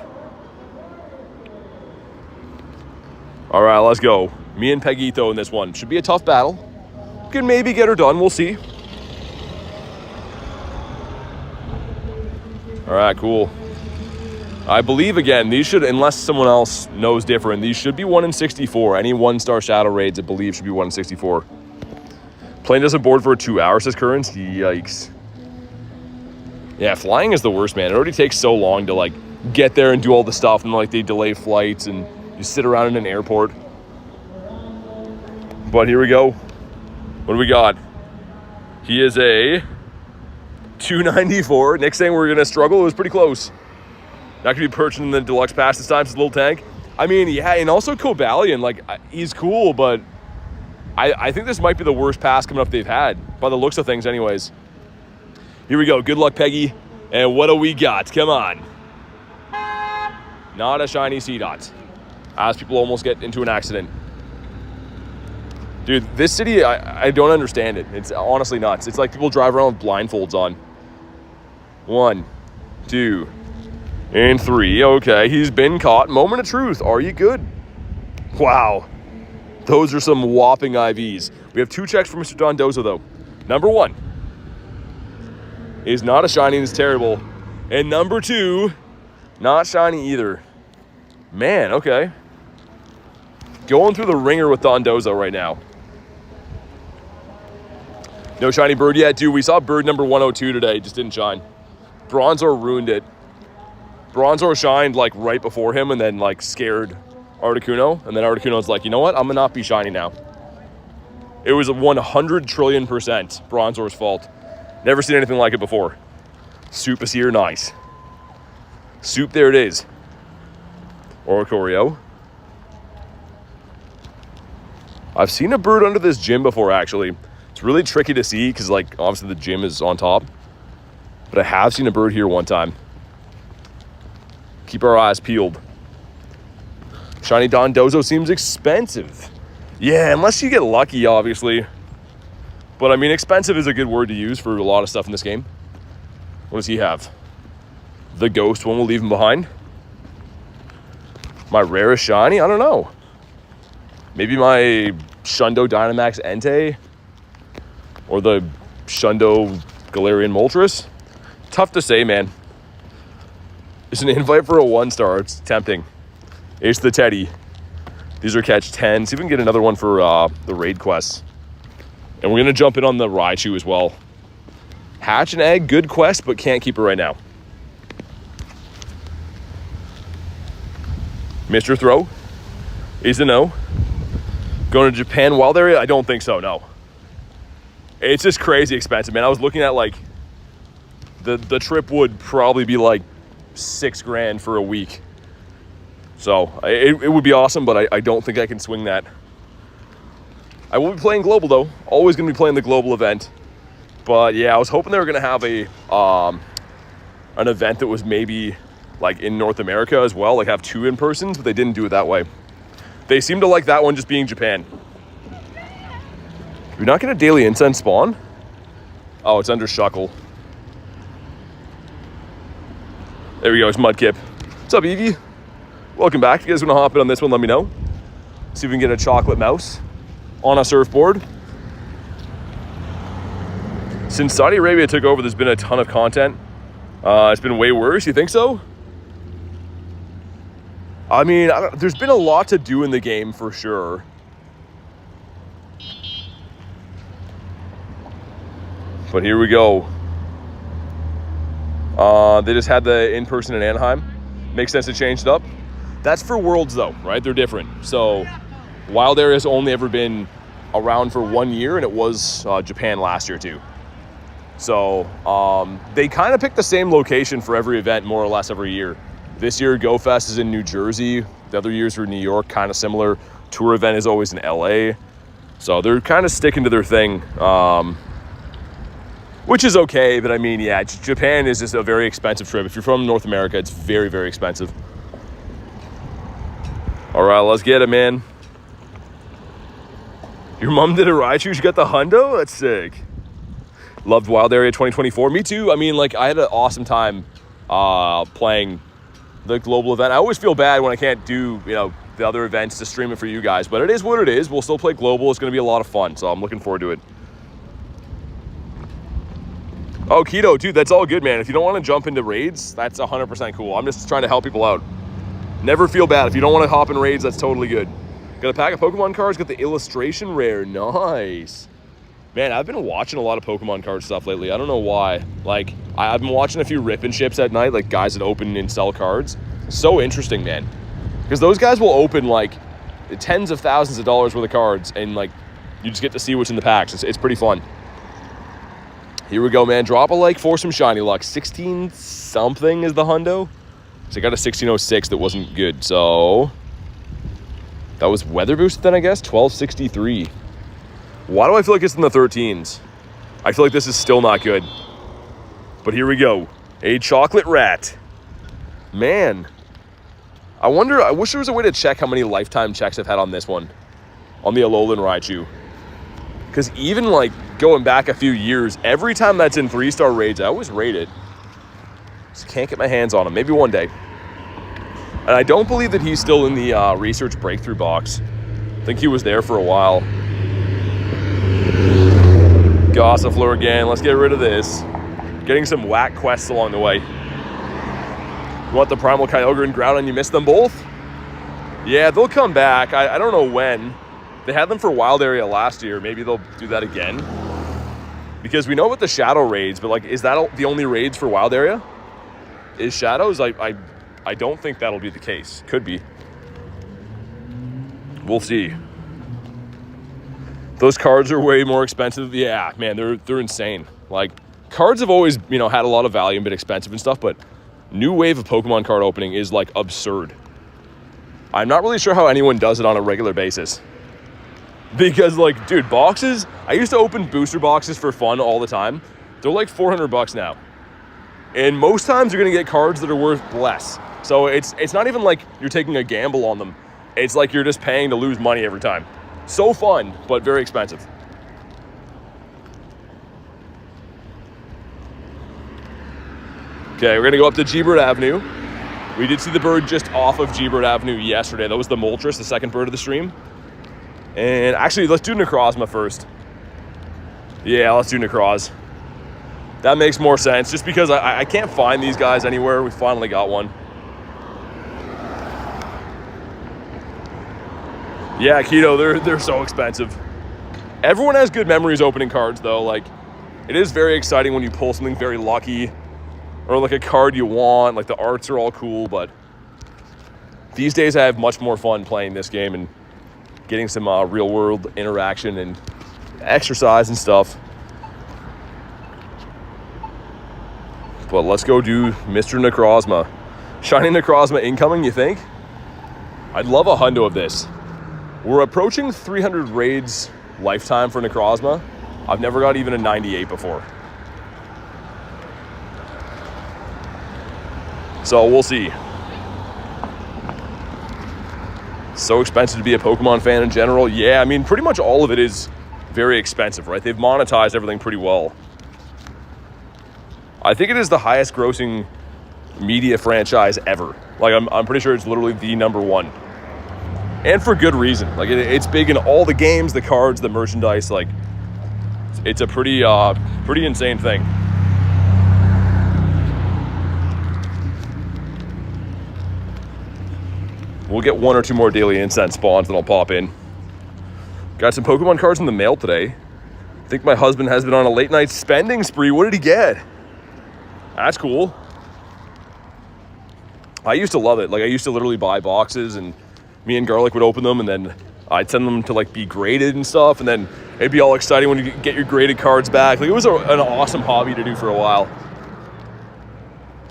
S1: All right, let's go. Me and Peguito in this one. Should be a tough battle. We can maybe get her done, we'll see. All right, cool. I believe, again, these should, unless someone else knows different, these should be 1 in 64. Any 1-star shadow raids, I believe, should be 1 in 64. Plane doesn't board for 2 hours, says Currents. Yikes. Yeah, flying is the worst, man. It already takes so long to, like, get there and do all the stuff, and, like, they delay flights, and you sit around in an airport. But here we go. What do we got? He is a 294. Nick's saying we're going to struggle. It was pretty close. Not going to be purchasing the deluxe pass this time. It's a little tank. I mean, yeah, and also Cobalion, like, he's cool, but I think this might be the worst pass coming up they've had, by the looks of things anyways. Here we go. Good luck, Peggy. And what do we got? Come on. Not a shiny C-Dot. As people almost get into an accident. Dude, this city, I don't understand it. It's honestly nuts. It's like people drive around with blindfolds on. 1, 2, and 3. Okay, he's been caught. Moment of truth. Are you good? Wow. Those are some whopping IVs. We have 2 checks for Mr. Dondozo, though. Number 1 is not a shiny and it's terrible. And number 2, not shiny either. Man, okay. Going through the ringer with Dondozo right now. No shiny bird yet. Dude, we saw bird number 102 today. Just didn't shine. Bronzor ruined it. Bronzor shined like right before him and then like scared Articuno. And then Articuno's like, you know what? I'm gonna not be shiny now. It was a 100 trillion % Bronzor's fault. Never seen anything like it before. Soup is here, nice. Soup, there it is. Oricorio. I've seen a bird under this gym before, actually. It's really tricky to see because, like, obviously the gym is on top. But I have seen a bird here one time. Keep our eyes peeled. Shiny Dondozo seems expensive. Yeah, unless you get lucky, obviously. But, I mean, expensive is a good word to use for a lot of stuff in this game. What does he have? The ghost one will leave him behind. My rarest shiny? I don't know. Maybe my Shundo Dynamax Entei? Or the Shundo Galarian Moltres? Tough to say, man. It's an invite for a 1-star. It's tempting. It's the Teddy. These are catch 10. See if we can get another one for the raid quests. And we're going to jump in on the Raichu as well. Hatch an egg, good quest, but can't keep it right now. Mr. Throw is a no. Going to Japan wild area? I don't think so, no. It's just crazy expensive, man. I was looking at, like, the trip would probably be, like, $6,000 for a week. So, it would be awesome, but I don't think I can swing that. I will be playing Global, though. Always going to be playing the Global event. But, yeah, I was hoping they were going to have an event that was maybe, like, in North America as well. Like, have 2 in-persons, but they didn't do it that way. They seem to like that one just being Japan. You're not going to daily incense spawn? Oh, it's under Shuckle. There we go, it's Mudkip. What's up, Evie? Welcome back. If you guys want to hop in on this one, let me know. See if we can get a chocolate mouse on a surfboard. Since Saudi Arabia took over, there's been a ton of content. It's been way worse. You think so? I mean, there's been a lot to do in the game for sure. But here we go. They just had the in-person in Anaheim. Makes sense to change it up. That's for Worlds though, right? They're different. So Wild Area has only ever been around for 1 year, and it was Japan last year too. So they kind of pick the same location for every event, more or less every year. This year, Go Fest is in New Jersey. The other years were New York, kind of similar. Tour event is always in LA. So they're kind of sticking to their thing, which is okay. But I mean, yeah, Japan is just a very expensive trip. If you're from North America, it's very, very expensive. All right, let's get it, man. Your mom did a Raichu. She got the hundo? That's sick. Loved Wild Area 2024. Me too. I mean, like, I had an awesome time playing the global event. I always feel bad when I can't do, you know, the other events to stream it for you guys, but it is what it is. We'll still play global. It's going to be a lot of fun, so I'm looking forward to it. Oh, Keto, dude, that's all good, man. If you don't want to jump into raids, that's 100% cool. I'm just trying to help people out. Never feel bad. If you don't want to hop in raids, that's totally good. Got a pack of Pokemon cards. Got the illustration rare. Nice. Man, I've been watching a lot of Pokemon card stuff lately. I don't know why. Like, I've been watching a few rip and ships at night, like guys that open and sell cards. So interesting, man. Because those guys will open, like, tens of thousands of dollars worth of cards, and, like, you just get to see what's in the packs. It's pretty fun. Here we go, man. Drop a like for some shiny luck. 16-something is the hundo. So I got a 1606 that wasn't good. So that was weather boosted then, I guess. 1263. Why do I feel like it's in the 13s? I feel like this is still not good. But here we go. A chocolate rat. Man. I wish there was a way to check how many lifetime checks I've had on this one. On the Alolan Raichu. Because even, like, going back a few years, every time that's in 3-star raids, I always rate it. Just can't get my hands on him. Maybe one day. And I don't believe that he's still in the research breakthrough box. I think he was there for a while. Gossifleur again. Let's get rid of this. Getting some whack quests along the way. You want the Primal Kyogre and Groudon? You missed them both? Yeah, they'll come back. I don't know when. They had them for Wild Area last year. Maybe they'll do that again. Because we know about the Shadow raids, but, like, is that the only raids for Wild Area? Is Shadows? I don't think that'll be the case. Could be. We'll see. Those cards are way more expensive. Yeah, man, they're insane. Like, cards have always, you know, had a lot of value and been expensive and stuff, but new wave of Pokemon card opening is, like, absurd. I'm not really sure how anyone does it on a regular basis. Because, like, dude, boxes, I used to open booster boxes for fun all the time. They're like $400 now. And most times you're going to get cards that are worth less. So it's not even like you're taking a gamble on them. It's like you're just paying to lose money every time. So fun, but very expensive. Okay, we're going to go up to G-Bird Avenue. We did see the bird just off of G-Bird Avenue yesterday. That was the Moltres, the second bird of the stream. And actually, let's do Necrozma first. Yeah, let's do Necroz. That makes more sense, just because I can't find these guys anywhere. We finally got one. Yeah, Keto, they're so expensive. Everyone has good memories opening cards, though. Like, it is very exciting when you pull something very lucky, or like a card you want. Like, the arts are all cool, but these days I have much more fun playing this game and getting some real-world interaction and exercise and stuff. But let's go do Mr. Necrozma. Shiny Necrozma incoming, you think? I'd love a hundo of this. We're approaching 300 raids lifetime for Necrozma. I've never got even a 98 before. So we'll see. So expensive to be a Pokemon fan in general. Yeah, I mean, pretty much all of it is very expensive, right? They've monetized everything pretty well. I think it is the highest grossing media franchise ever. Like, I'm pretty sure it's literally the number one. And for good reason. Like, it's big in all the games, the cards, the merchandise. Like, it's a pretty insane thing. We'll get 1 or 2 more daily incense spawns, then I'll pop in. Got some Pokemon cards in the mail today. I think my husband has been on a late night spending spree. What did he get? That's cool. I used to love it. Like, I used to literally buy boxes, and me and Garlic would open them, and then I'd send them to, like, be graded and stuff, and then it'd be all exciting when you get your graded cards back. Like, it was an awesome hobby to do for a while.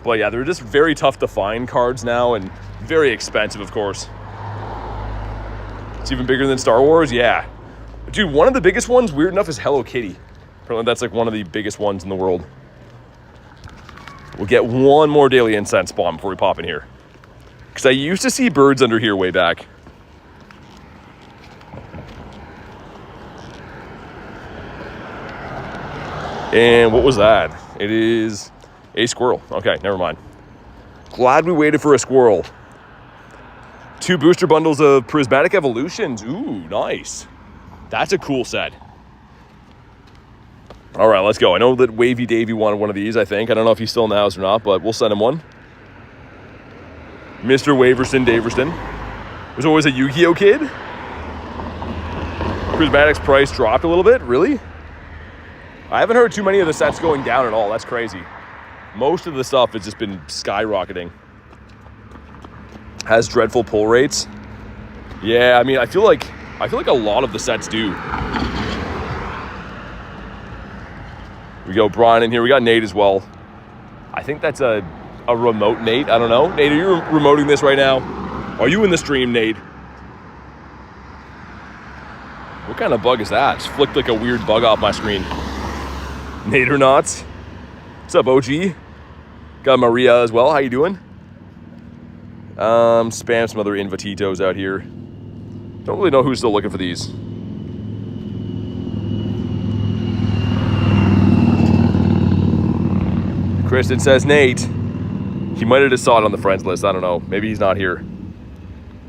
S1: But yeah, they're just very tough to find cards now, and very expensive, of course. It's even bigger than Star Wars, yeah. Dude, one of the biggest ones, weird enough, is Hello Kitty. Apparently that's like one of the biggest ones in the world. We'll get one more daily incense bomb before we pop in here. Because I used to see birds under here way back. And what was that? It is a squirrel. Okay, never mind. Glad we waited for a squirrel. 2 booster bundles of Prismatic Evolutions. Ooh, nice. That's a cool set. All right, let's go. I know that Wavy Davey wanted one of these, I think. I don't know if he's still in the house or not, but we'll send him one. Mr. Waverston Daverston. There's always a Yu-Gi-Oh kid. Prismatic's price dropped a little bit. Really? I haven't heard too many of the sets going down at all. That's crazy. Most of the stuff has just been skyrocketing. Has dreadful pull rates. Yeah, I mean, I feel like a lot of the sets do. We go Brian in here. We got Nate as well. I think that's a remote Nate. I don't know. Nate, are you remoting this right now? Are you in the stream, Nate? What kind of bug is that? Just flicked like a weird bug off my screen. Nate or not? What's up, OG? Got Maria as well. How you doing? Spam some other Invititos out here. Don't really know who's still looking for these. Kristen says Nate. He might have just saw it on the friends list. I don't know. Maybe he's not here.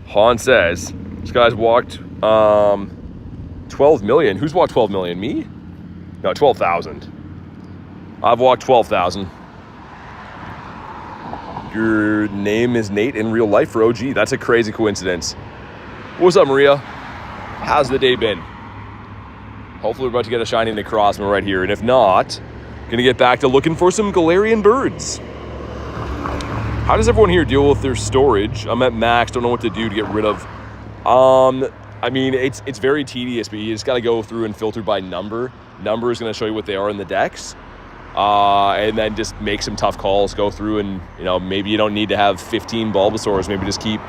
S1: Han says this guy's walked 12 million. Who's walked 12 million? Me? No, 12,000. I've walked 12,000. Your name is Nate in real life for OG. That's a crazy coincidence. What's up, Maria? How's the day been? Hopefully we're about to get a shiny Necrozma right here. And if not, gonna get back to looking for some Galarian birds. How does everyone here deal with their storage? I'm at max, don't know what to do to get rid of. I mean, it's very tedious, but you just gotta go through and filter by number. Number is gonna show you what they are in the decks. And then just make some tough calls, go through and, you know, maybe you don't need to have 15 Bulbasaurs, maybe just keep,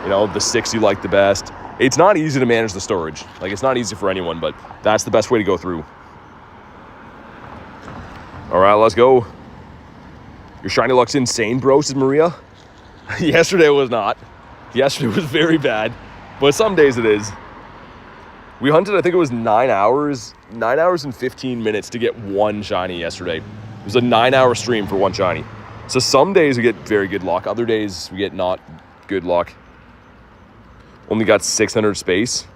S1: you know, the 6 you like the best. It's not easy to manage the storage. Like, it's not easy for anyone, but that's the best way to go through. All right, let's go. Your shiny luck's insane, bro, says Maria. Yesterday was not. Yesterday was very bad, but some days it is. We hunted, I think it was 9 hours and 15 minutes to get one shiny yesterday. It was a 9-hour stream for one shiny. So some days we get very good luck. Other days we get not good luck. Only got 600 space.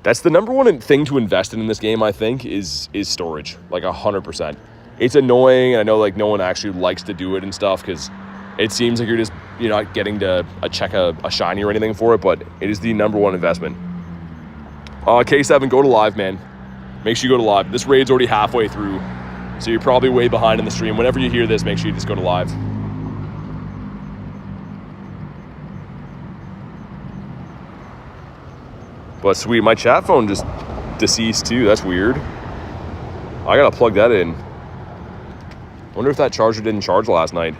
S1: That's the number one thing to invest in this game, I think, is storage. Like 100%. It's annoying, and I know like no one actually likes to do it and stuff because it seems like you're not getting to check a shiny or anything for it, but it is the number one investment. K7, go to live, man. Make sure you go to live. This raid's already halfway through, so you're probably way behind in the stream. Whenever you hear this, make sure you just go to live. But sweet, my chat phone just deceased too. That's weird. I gotta plug that in. Wonder if that charger didn't charge last night.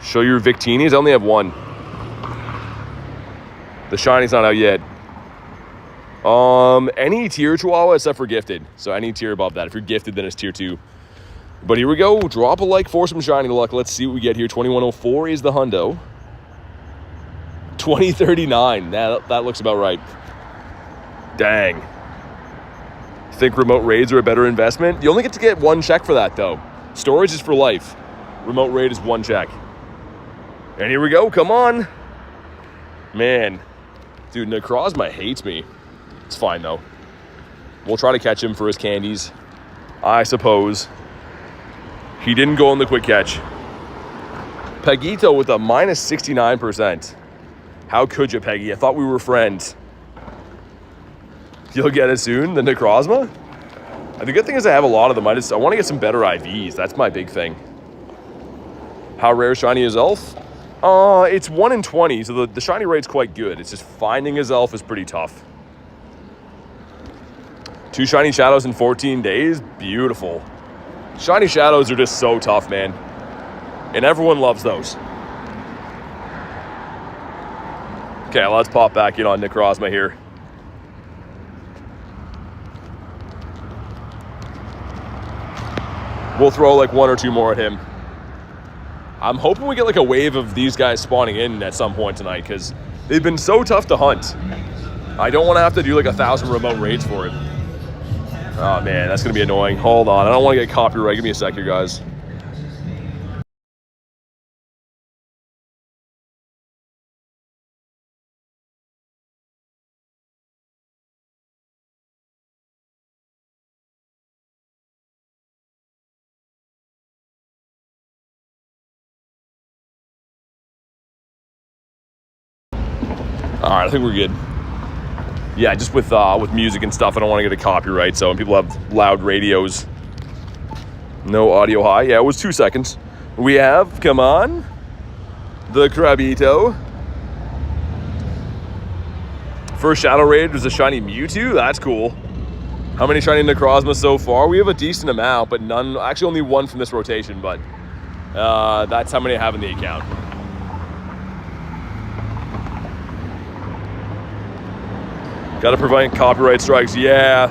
S1: Show your Victinis. I only have one. The shiny's not out yet. Any tier Chihuahua except for gifted. So any tier above that. If you're gifted, then it's tier 2. But here we go. Drop a like for some shiny luck. Let's see what we get here. 2104 is the hundo. 2039. That looks about right. Dang. Think remote raids are a better investment? You only get to get one check for that, though. Storage is for life. Remote raid is one check. And here we go. Come on. Man. Dude, Necrozma hates me. It's fine, though. We'll try to catch him for his candies, I suppose. He didn't go on the quick catch. Pegito with a minus 69%. How could you, Peggy? I thought we were friends. You'll get it soon, the Necrozma? And the good thing is I have a lot of them. I want to get some better IVs. That's my big thing. How rare shiny is Elf? It's 1 in 20, so the shiny rate's quite good. It's just finding his elf is pretty tough. 2 shiny shadows in 14 days? Beautiful. Shiny shadows are just so tough, man. And everyone loves those. Okay, let's pop back in on Necrozma here. We'll throw like 1 or 2 more at him. I'm hoping we get like a wave of these guys spawning in at some point tonight because they've been so tough to hunt. I don't want to have to do like 1,000 remote raids for it. Oh man, that's going to be annoying. Hold on, I don't want to get copyright. Give me a sec here, guys. All right, I think we're good. Yeah, just with music and stuff, I don't want to get a copyright. So when people have loud radios, no audio high. Yeah, it was 2 seconds. We have, come on, the Crabito. First shadow raid was a shiny Mewtwo. That's cool. How many shiny Necrozma so far? We have a decent amount, but none. Actually, only 1 from this rotation. But that's how many I have in the account. Got to prevent copyright strikes. Yeah,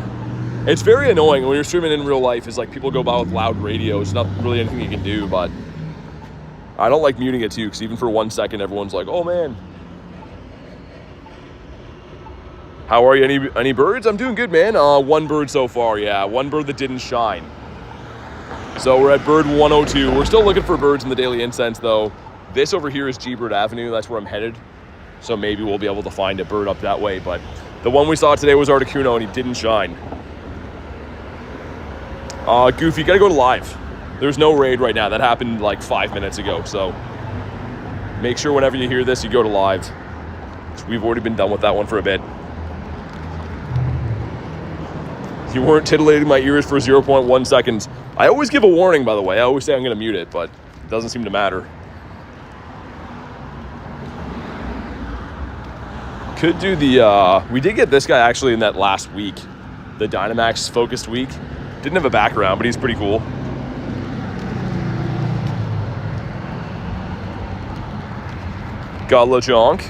S1: it's very annoying when you're streaming in real life. Is like people go by with loud radios. Not really anything you can do, but I don't like muting it too. Because even for 1 second, everyone's like, "Oh man, how are you? Any birds?" I'm doing good, man. 1 bird so far. Yeah, 1 bird that didn't shine. So we're at bird 102. We're still looking for birds in the daily incense though. This over here is G-Bird Avenue. That's where I'm headed. So maybe we'll be able to find a bird up that way, but the one we saw today was Articuno, and he didn't shine. Goofy, gotta go to live. There's no raid right now. That happened like 5 minutes ago, so make sure whenever you hear this, you go to live. We've already been done with that one for a bit. You weren't titillating my ears for 0.1 seconds. I always give a warning, by the way. I always say I'm gonna mute it, but it doesn't seem to matter. Could do the, we did get this guy actually in that last week. The Dynamax focused week. Didn't have a background, but he's pretty cool. Got Lechonk.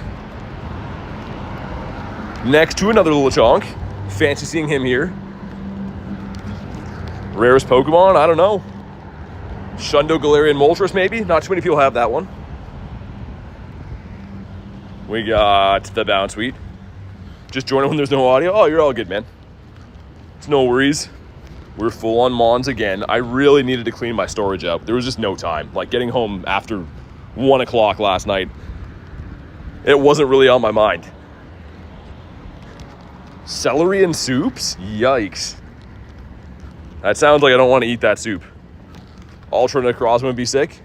S1: Next to another Lechonk. Fancy seeing him here. Rarest Pokemon? I don't know. Hundo, Galarian, Moltres maybe? Not too many people have that one. We got the Bounce Suite. Just join it when there's no audio. Oh, you're all good, man. It's no worries. We're full on Mons again. I really needed to clean my storage out. There was just no time. Like getting home after 1 o'clock last night, it wasn't really on my mind. Celery and soups? Yikes. That sounds like I don't want to eat that soup. Ultra Necrozma would be sick.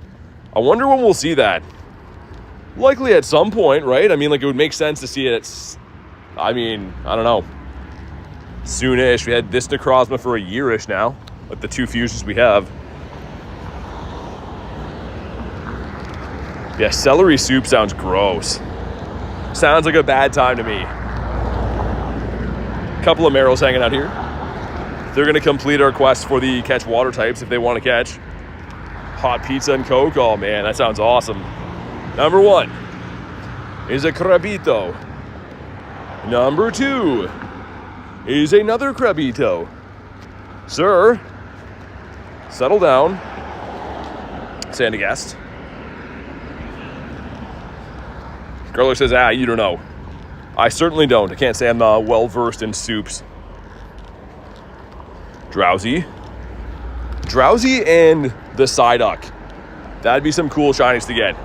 S1: I wonder when we'll see that. Likely at some point, right? I mean, like, it would make sense to see it at, I mean, I don't know. Soonish. We had this Necrozma for a year-ish now. Like the 2 fusions we have. Yeah, celery soup sounds gross. Sounds like a bad time to me. Couple of Merrills hanging out here. They're going to complete our quest for the catch water types if they want to catch. Hot pizza and Coke. Oh, man, that sounds awesome. Number 1 is a Crabito. Number 2 is another Crabito. Sir, settle down. Sandygast. Garlic says, you don't know. I certainly don't. I can't say I'm well-versed in soups. Drowsy. Drowsy and the Psyduck. That'd be some cool shinies to get.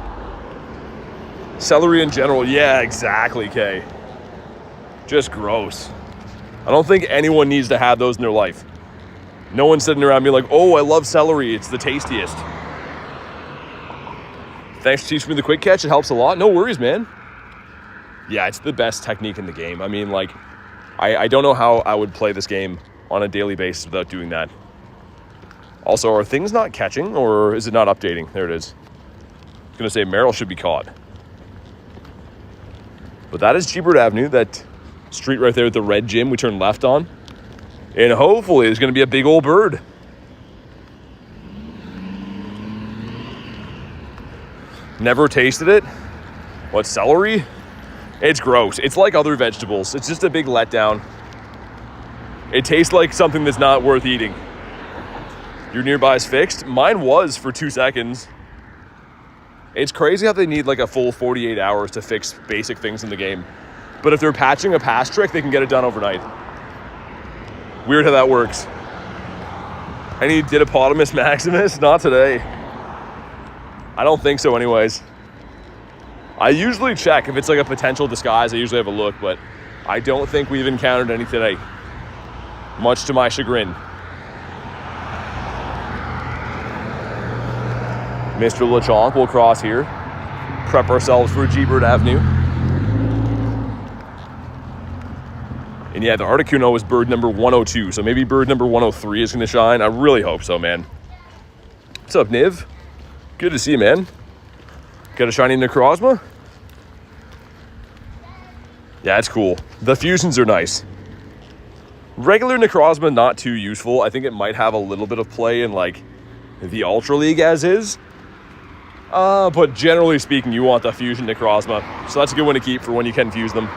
S1: Celery in general, yeah, exactly, Kay. Just gross. I don't think anyone needs to have those in their life. No one's sitting around being like, oh, I love celery, it's the tastiest. Thanks for teaching me the quick catch, it helps a lot. No worries, man. Yeah, it's the best technique in the game. I mean, like, I don't know how I would play this game on a daily basis without doing that. Also, are things not catching, or is it not updating? There it is. I was gonna say Meryl should be caught. But that is G-Bird Avenue, that street right there with the red gym we turn left on. And hopefully there's going to be a big old bird. Never tasted it. What, celery? It's gross. It's like other vegetables. It's just a big letdown. It tastes like something that's not worth eating. Your nearby is fixed? Mine was for 2 seconds. It's crazy how they need like a full 48 hours to fix basic things in the game. But if they're patching a pass trick, they can get it done overnight. Weird how that works. Any Didopotamus Maximus? Not today. I don't think so anyways. I usually check if it's like a potential disguise. I usually have a look, but I don't think we've encountered any today. Much to my chagrin. Mr. Lechonk will cross here. Prep ourselves for G-Bird Avenue. And yeah, the Articuno is bird number 102, so maybe bird number 103 is going to shine. I really hope so, man. What's up, Niv? Good to see you, man. Got a shiny Necrozma? Yeah, it's cool. The fusions are nice. Regular Necrozma, not too useful. I think it might have a little bit of play in, like, the Ultra League as is. But generally speaking, you want the fusion Necrozma. So that's a good one to keep for when you can fuse them.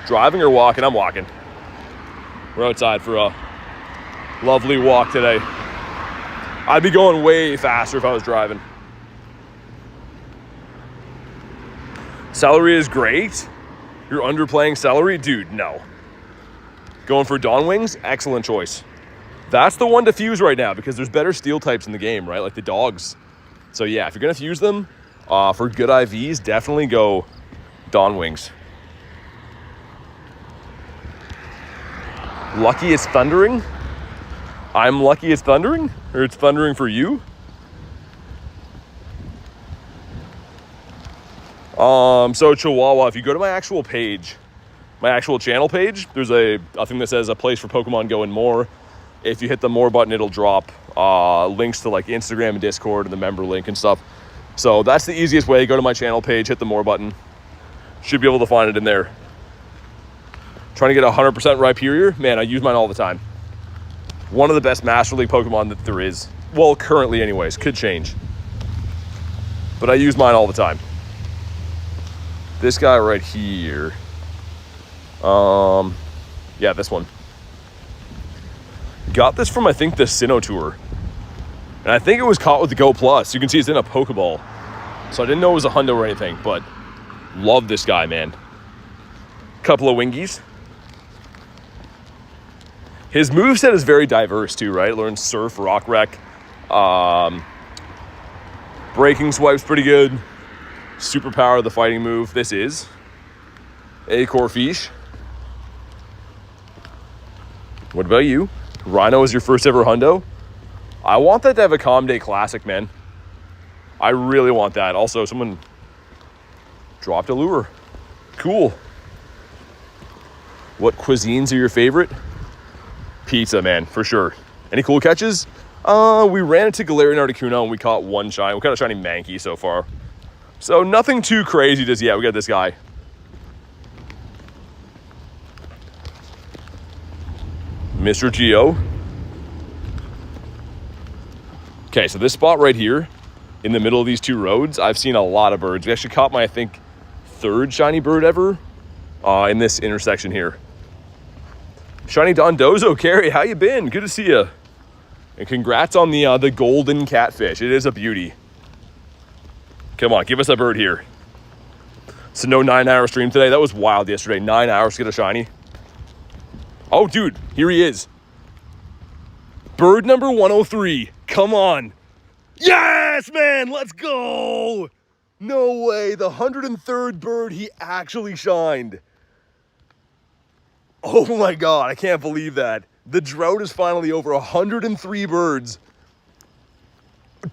S1: Driving or walking? I'm walking. We're outside for a lovely walk today. I'd be going way faster if I was driving. Celery is great. You're underplaying celery? Dude, no. Going for Dawn Wings? Excellent choice. That's the one to fuse right now because there's better steel types in the game, right? Like the dogs. So yeah, if you're going to fuse them for good IVs, definitely go Dawn Wings. Lucky it's thundering? I'm lucky it's thundering? Or it's thundering for you? So Chihuahua, if you go to my actual page, my actual channel page, there's a thing that says a place for Pokemon Go and more. If you hit the more button, it'll drop links to like Instagram and Discord and the member link and stuff. So that's the easiest way. Go to my channel page, hit the more button. Should be able to find it in there. Trying to get 100% Rhyperior? Man, I use mine all the time. One of the best Master League Pokemon that there is. Well, currently anyways. Could change. But I use mine all the time. This guy right here. Yeah, this one. Got this from, I think, the Sinnoh Tour. And I think it was caught with the Go Plus. You can see it's in a Pokeball. So I didn't know it was a hundo or anything, but love this guy, man. Couple of Wingies. His moveset is very diverse too, right? Learns Surf, Rock Wreck. Breaking Swipe's pretty good. Superpower, the fighting move. This is a Corphish. What about you? Rhino is your first ever hundo? I want that to have a Calm Day Classic, man. I really want that. Also, someone dropped a lure. Cool. What cuisines are your favorite? Pizza, man, for sure. Any cool catches? We ran into Galarian Articuno and we caught one shiny. We caught a shiny Mankey so far. So nothing too crazy just yet. We got this guy. Mr. Geo. Okay, so this spot right here in the middle of these two roads, I've seen a lot of birds. We actually caught my, I think, third shiny bird ever in this intersection here. Shiny Dondozo, Carrie, how you been? Good to see you. And congrats on the golden catfish. It is a beauty. Come on, give us a bird here. So no 9-hour stream today. That was wild yesterday. 9 hours to get a shiny. Oh, dude, here he is. Bird number 103. Come on. Yes, man, let's go. No way, the 103rd bird, he actually shined. Oh my God, I can't believe that. The drought is finally over. 103 birds.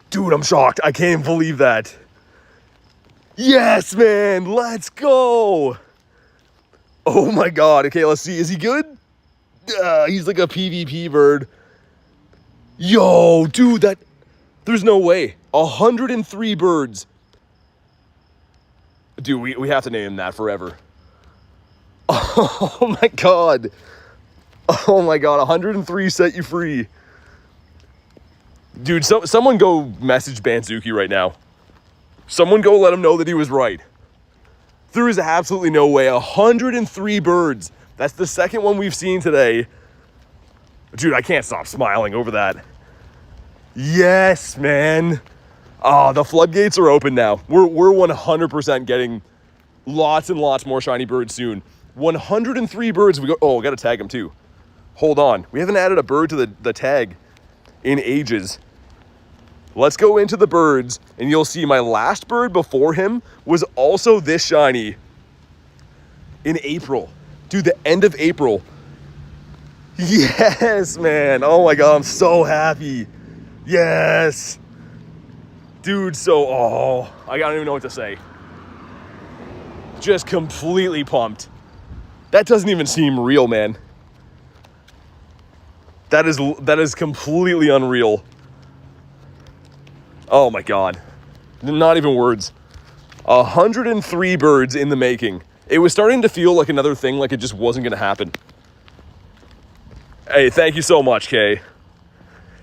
S1: Dude, I'm shocked. I can't believe that. Yes, man, let's go. Oh my God, okay, let's see. Is he good? He's like a PvP bird. Yo, dude, there's no way. 103 birds. Dude, we have to name him that forever. Oh my god. Oh my god, 103 set you free. Dude, someone go message Banzuki right now. Someone go let him know that he was right. There is absolutely no way. 103 birds. That's the second one we've seen today. Dude, I can't stop smiling over that. Yes, man. Oh, the floodgates are open now. We're 100% getting lots and lots more shiny birds soon. 103 birds. We got to tag them too. Hold on. We haven't added a bird to the tag in ages. Let's go into the birds, and you'll see my last bird before him was also this shiny in April. Dude, the end of April. Yes, man. Oh my god, I'm so happy. Yes. Dude, I don't even know what to say. Just completely pumped. That doesn't even seem real, man. That is completely unreal. Oh my god. Not even words. 103 birds in the making. It was starting to feel like another thing, like it just wasn't going to happen. Hey, thank you so much, Kay.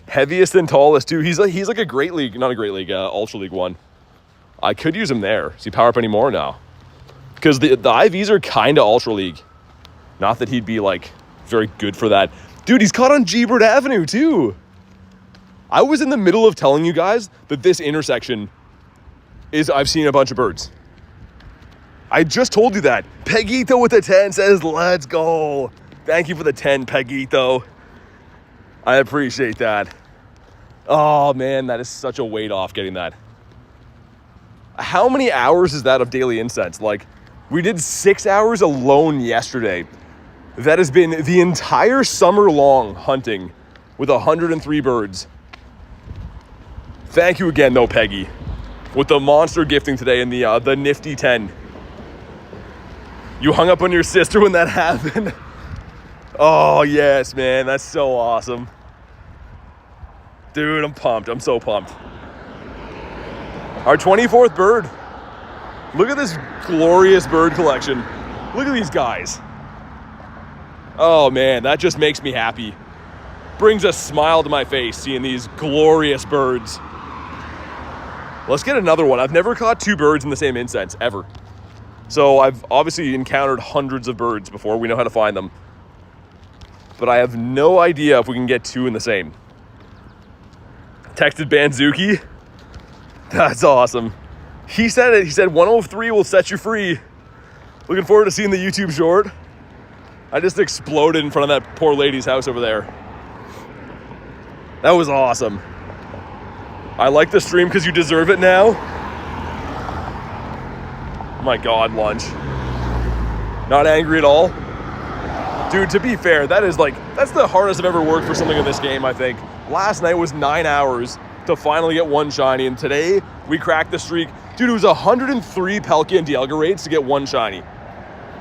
S1: Heaviest and tallest, too. He's like a Great League, not a Great League, Ultra League one. I could use him there. Does he power up anymore? No. Because the IVs are kind of Ultra League. Not that he'd be, like, very good for that. Dude, he's caught on G-Bird Avenue, too. I was in the middle of telling you guys that this intersection I've seen a bunch of birds. I just told you that. Peguito with the 10 says, let's go. Thank you for the 10, Peguito. I appreciate that. Oh, man, that is such a weight off getting that. How many hours is that of daily incense? Like, we did 6 hours alone yesterday. That has been the entire summer long hunting with 103 birds. Thank you again, though, Peggy, with the monster gifting today in the nifty 10. You hung up on your sister when that happened? Oh, yes, man. That's so awesome. Dude, I'm pumped. I'm so pumped. Our 24th bird. Look at this glorious bird collection. Look at these guys. Oh, man, that just makes me happy. Brings a smile to my face seeing these glorious birds. Let's get another one. I've never caught two birds in the same incense, ever. So I've obviously encountered hundreds of birds before. We know how to find them. But I have no idea if we can get two in the same. Texted Banzuki. That's awesome. He said it. He said 103 will set you free. Looking forward to seeing the YouTube short. I just exploded in front of that poor lady's house over there. That was awesome. I like the stream because you deserve it now. My God, lunch. Not angry at all. Dude, to be fair, that's the hardest I've ever worked for something in this game, I think. Last night was 9 hours to finally get one shiny, and today we cracked the streak. Dude, it was 103 Pelka and Dialga raids to get one shiny.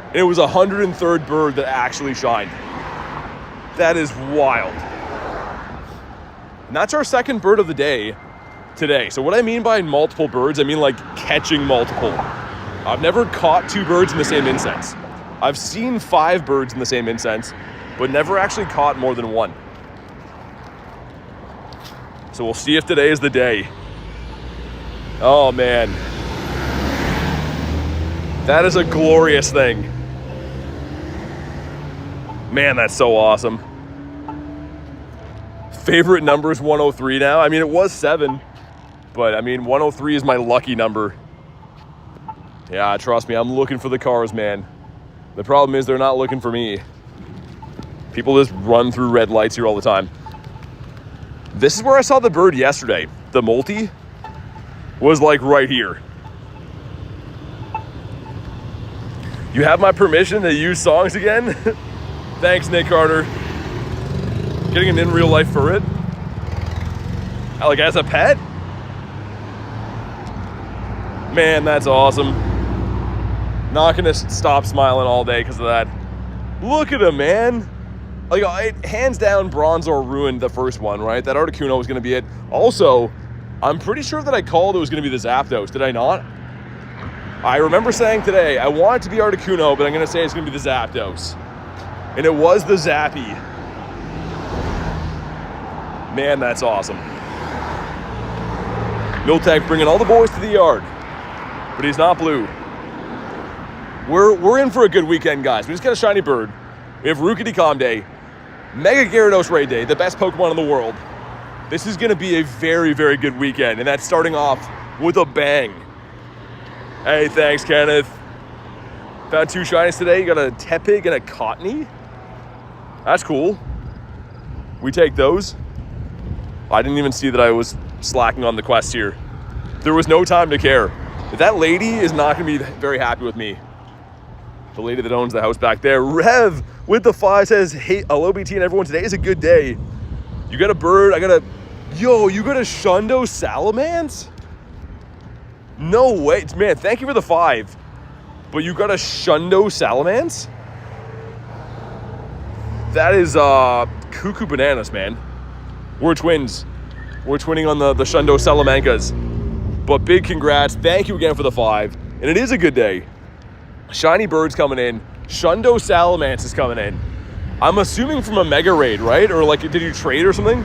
S1: And it was 103rd bird that actually shined. That is wild. And that's our second bird of the day today. So what I mean by multiple birds, I mean like catching multiple. I've never caught two birds in the same incense. I've seen 5 birds in the same incense, but never actually caught more than one. So we'll see if today is the day. Oh, man. That is a glorious thing. Man, that's so awesome. Favorite number is 103 now. I mean, it was 7, but I mean, 103 is my lucky number. Yeah, trust me, I'm looking for the cars, man. The problem is they're not looking for me. People just run through red lights here all the time. This is where I saw the bird yesterday. The multi was like right here. You have my permission to use songs again? Thanks, Nick Carter. Getting an in real life ferret? Like as a pet? Man, that's awesome. Not gonna stop smiling all day because of that. Look at him, man. Like, hands down, Bronzor ruined the first one, right? That Articuno was gonna be it. Also, I'm pretty sure that I called it was gonna be the Zapdos. Did I not? I remember saying today, I want it to be Articuno, but I'm going to say it's going to be the Zapdos. And it was the Zappy. Man, that's awesome. Miltank bringing all the boys to the yard. But he's not blue. We're in for a good weekend, guys. We just got a shiny bird. We have Rookity Calm Day. Mega Gyarados Raid Day, the best Pokemon in the world. This is going to be a very, very good weekend. And that's starting off with a bang. Hey, thanks, Kenneth. Found 2 shinies today. You got a Tepig and a Cottony. That's cool. We take those. I didn't even see that I was slacking on the quest here. There was no time to care. That lady is not going to be very happy with me. The lady that owns the house back there. Rev with the 5 says, hey, hello BT and everyone. Today is a good day. You got a bird. I got a... Yo, you got a Shundo Salamence? No way. Man, thank you for the 5. But you got a Shundo Salamence? That is cuckoo bananas, man. We're twins. We're twinning on the Shundo Salamancas. But big congrats. Thank you again for the 5. And it is a good day. Shiny bird's coming in. Shundo Salamence is coming in. I'm assuming from a Mega Raid, right? Or like, did you trade or something?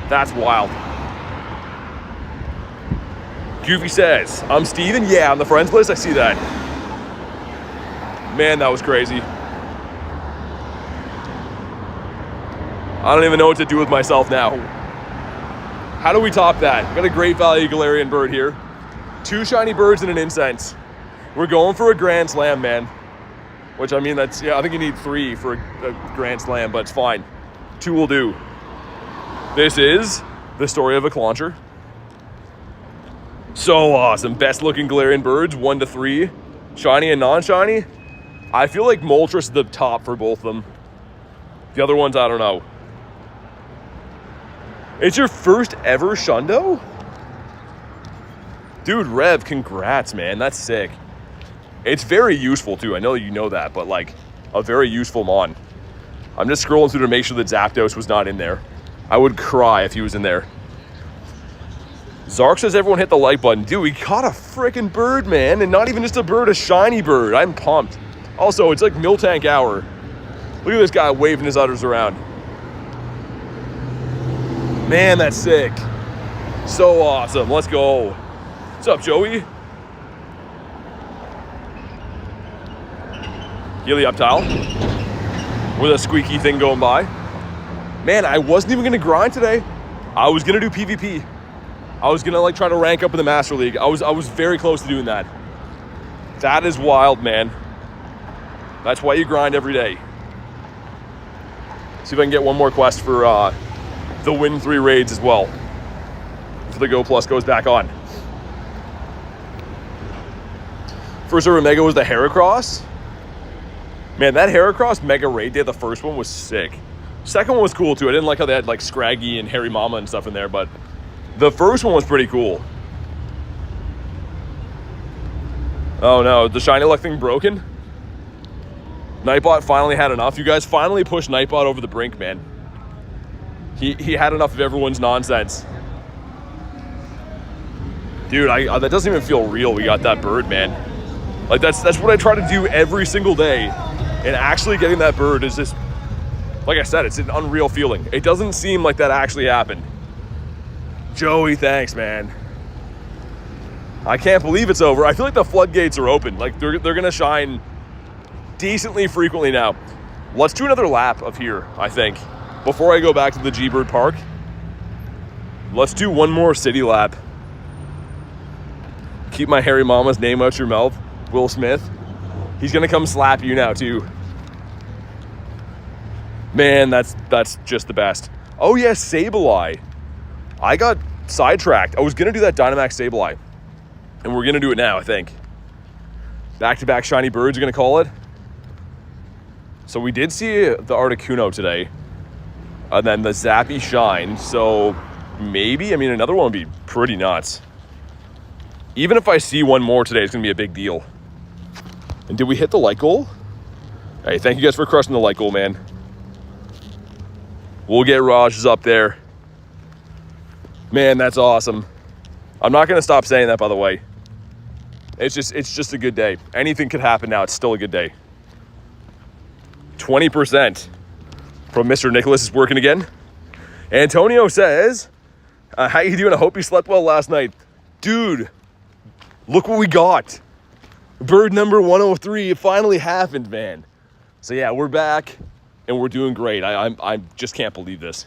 S1: That's wild. Goofy says, I'm Steven. Yeah, on the friends list, I see that. Man, that was crazy. I don't even know what to do with myself now. How do we top that? Got a great value Galarian bird here. 2 shiny birds and an incense. We're going for a Grand Slam, man. Which, I mean, that's, yeah, I think you need 3 for a Grand Slam, but it's fine. 2 will do. This is the story of a Clauncher. So awesome. Best looking Galarian birds, 1 to 3. Shiny and non-shiny. I feel like Moltres is the top for both of them. The other ones, I don't know. It's your first ever Shundo? Dude, Rev, congrats, man. That's sick. It's very useful, too. I know you know that, but, like, a very useful mon. I'm just scrolling through to make sure that Zapdos was not in there. I would cry if he was in there. Zark says everyone hit the like button. Dude, we caught a freaking bird, man. And not even just a bird, a shiny bird. I'm pumped. Also, it's like Miltank hour. Look at this guy waving his udders around. Man, that's sick. So awesome. Let's go. What's up, Joey? Helioptile. With a squeaky thing going by. Man, I wasn't even going to grind today. I was going to do PvP. I was going to like try to rank up in the Master League. I was very close to doing that. That is wild, man. That's why you grind every day. See if I can get one more quest for the Win 3 raids as well. Before the Go Plus goes back on. First ever Mega was the Heracross. Man, that Heracross Mega Raid Day, the first one was sick. Second one was cool too. I didn't like how they had like Scraggy and Harry Mama and stuff in there, but the first one was pretty cool. Oh no, the Shiny Luck thing broken? Nightbot finally had enough. You guys finally pushed Nightbot over the brink, man. He had enough of everyone's nonsense. Dude, that doesn't even feel real. We got that bird, man. Like that's what I try to do every single day. And actually getting that bird is just, like I said, it's an unreal feeling. It doesn't seem like that actually happened. Joey, thanks, man. I can't believe it's over. I feel like the floodgates are open. Like they're gonna shine decently frequently now. Let's do another lap of here, I think. Before I go back to the G-Bird Park, let's do one more city lap. Keep my Harry Mama's name out your mouth, Will Smith. He's gonna come slap you now too. Man, that's just the best. Oh yes, Sableye. I got sidetracked. I was gonna do that Dynamax Sableye. And we're gonna do it now, I think. Back-to-back shiny birds, you're gonna call it. So we did see the Articuno today. And then the Zappy Shine. So maybe, I mean, another one would be pretty nuts. Even if I see one more today, it's gonna be a big deal. And did we hit the like goal? Hey, thank you guys for crushing the like goal, man. We'll get Raj's up there. Man, that's awesome. I'm not going to stop saying that, by the way. It's just a good day. Anything could happen now. It's still a good day. 20% from Mr. Nicholas is working again. Antonio says, how you doing? I hope you slept well last night. Dude, look what we got. Bird number 103. It finally happened, man. So yeah, we're back and we're doing great. I just can't believe this.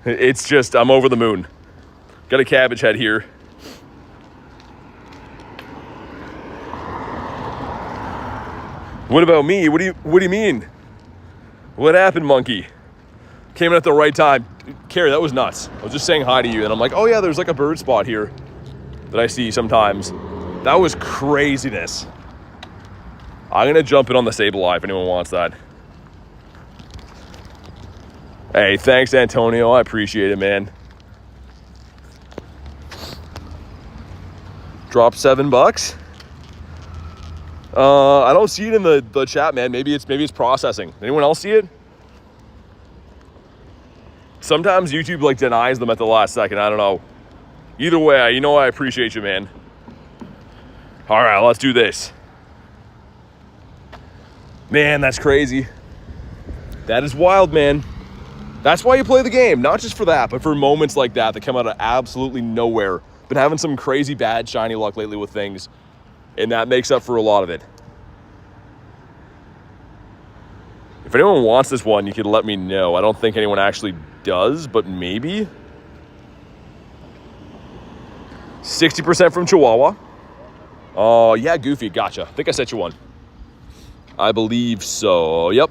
S1: It's just, I'm over the moon. Got a cabbage head here. What about me? What do you mean? What happened, monkey? Came in at the right time. Carrie, that was nuts. I was just saying hi to you and I'm like, oh yeah, there's like a bird spot here that I see sometimes. That was craziness. I'm gonna jump in on the Sableye if anyone wants that. Hey, thanks, Antonio. I appreciate it, man. Drop $7. I don't see it in the chat, man. Maybe it's processing. Anyone else see it? Sometimes YouTube like denies them at the last second. I don't know. Either way, I appreciate you, man. All right, let's do this. Man, that's crazy. That is wild, man. That's why you play the game. Not just for that, but for moments like that come out of absolutely nowhere. Been having some crazy bad shiny luck lately with things, and that makes up for a lot of it. If anyone wants this one, you could let me know. I don't think anyone actually does, but maybe. 60% from Chihuahua. Oh, yeah, Goofy, gotcha. I think I sent you one. I believe so, yep.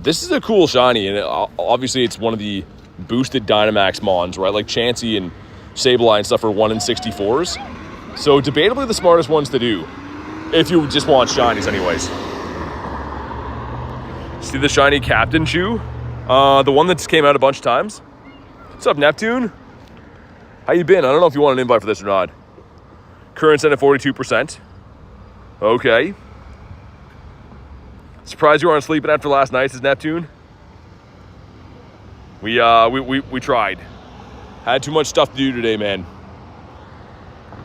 S1: This is a cool shiny, and obviously it's one of the boosted Dynamax mons, right? Like Chansey and Sableye and stuff are 1 in 64s. So debatably the smartest ones to do, if you just want shinies anyways. See the shiny Captain Chew? The one that came out a bunch of times. What's up, Neptune? How you been? I don't know if you want an invite for this or not. Current set at 42%. Okay. Surprised you aren't sleeping after last night, says Neptune. We tried. Had too much stuff to do today, man.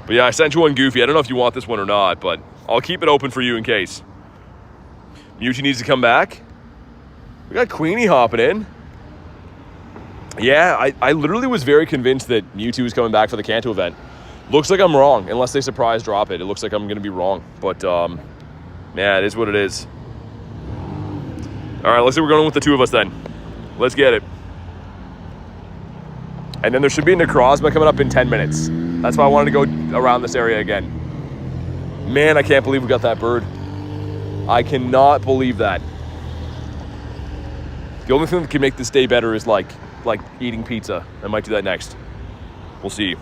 S1: But yeah, I sent you one, Goofy. I don't know if you want this one or not, but I'll keep it open for you in case. Mewtwo needs to come back. We got Queenie hopping in. Yeah, I literally was very convinced that Mewtwo was coming back for the Kanto event. Looks like I'm wrong, unless they surprise drop it. It looks like I'm going to be wrong. But, yeah, it is what it is. All right, let's say we're going with the two of us then. Let's get it. And then there should be a Necrozma coming up in 10 minutes. That's why I wanted to go around this area again. Man, I can't believe we got that bird. I cannot believe that. The only thing that can make this day better is like eating pizza. I might do that next. We'll see.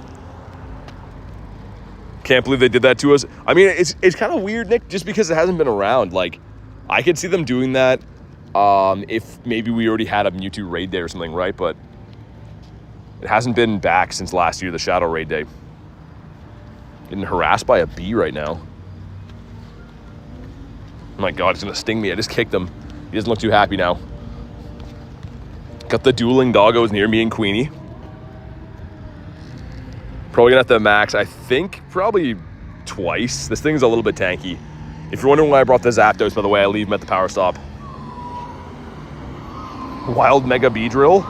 S1: Can't believe they did that to us. I mean, it's kind of weird, Nick, just because it hasn't been around. Like, I could see them doing that if maybe we already had a Mewtwo raid day or something, right? But it hasn't been back since last year, the Shadow Raid Day. Getting harassed by a bee right now. Oh my God, it's gonna sting me. I just kicked him. He doesn't look too happy now. Got the dueling doggos near me and Queenie. Probably gonna have to max, I think, probably twice. This thing's a little bit tanky. If you're wondering why I brought the Zapdos, by the way, I leave them at the power stop. Wild Mega Beedrill.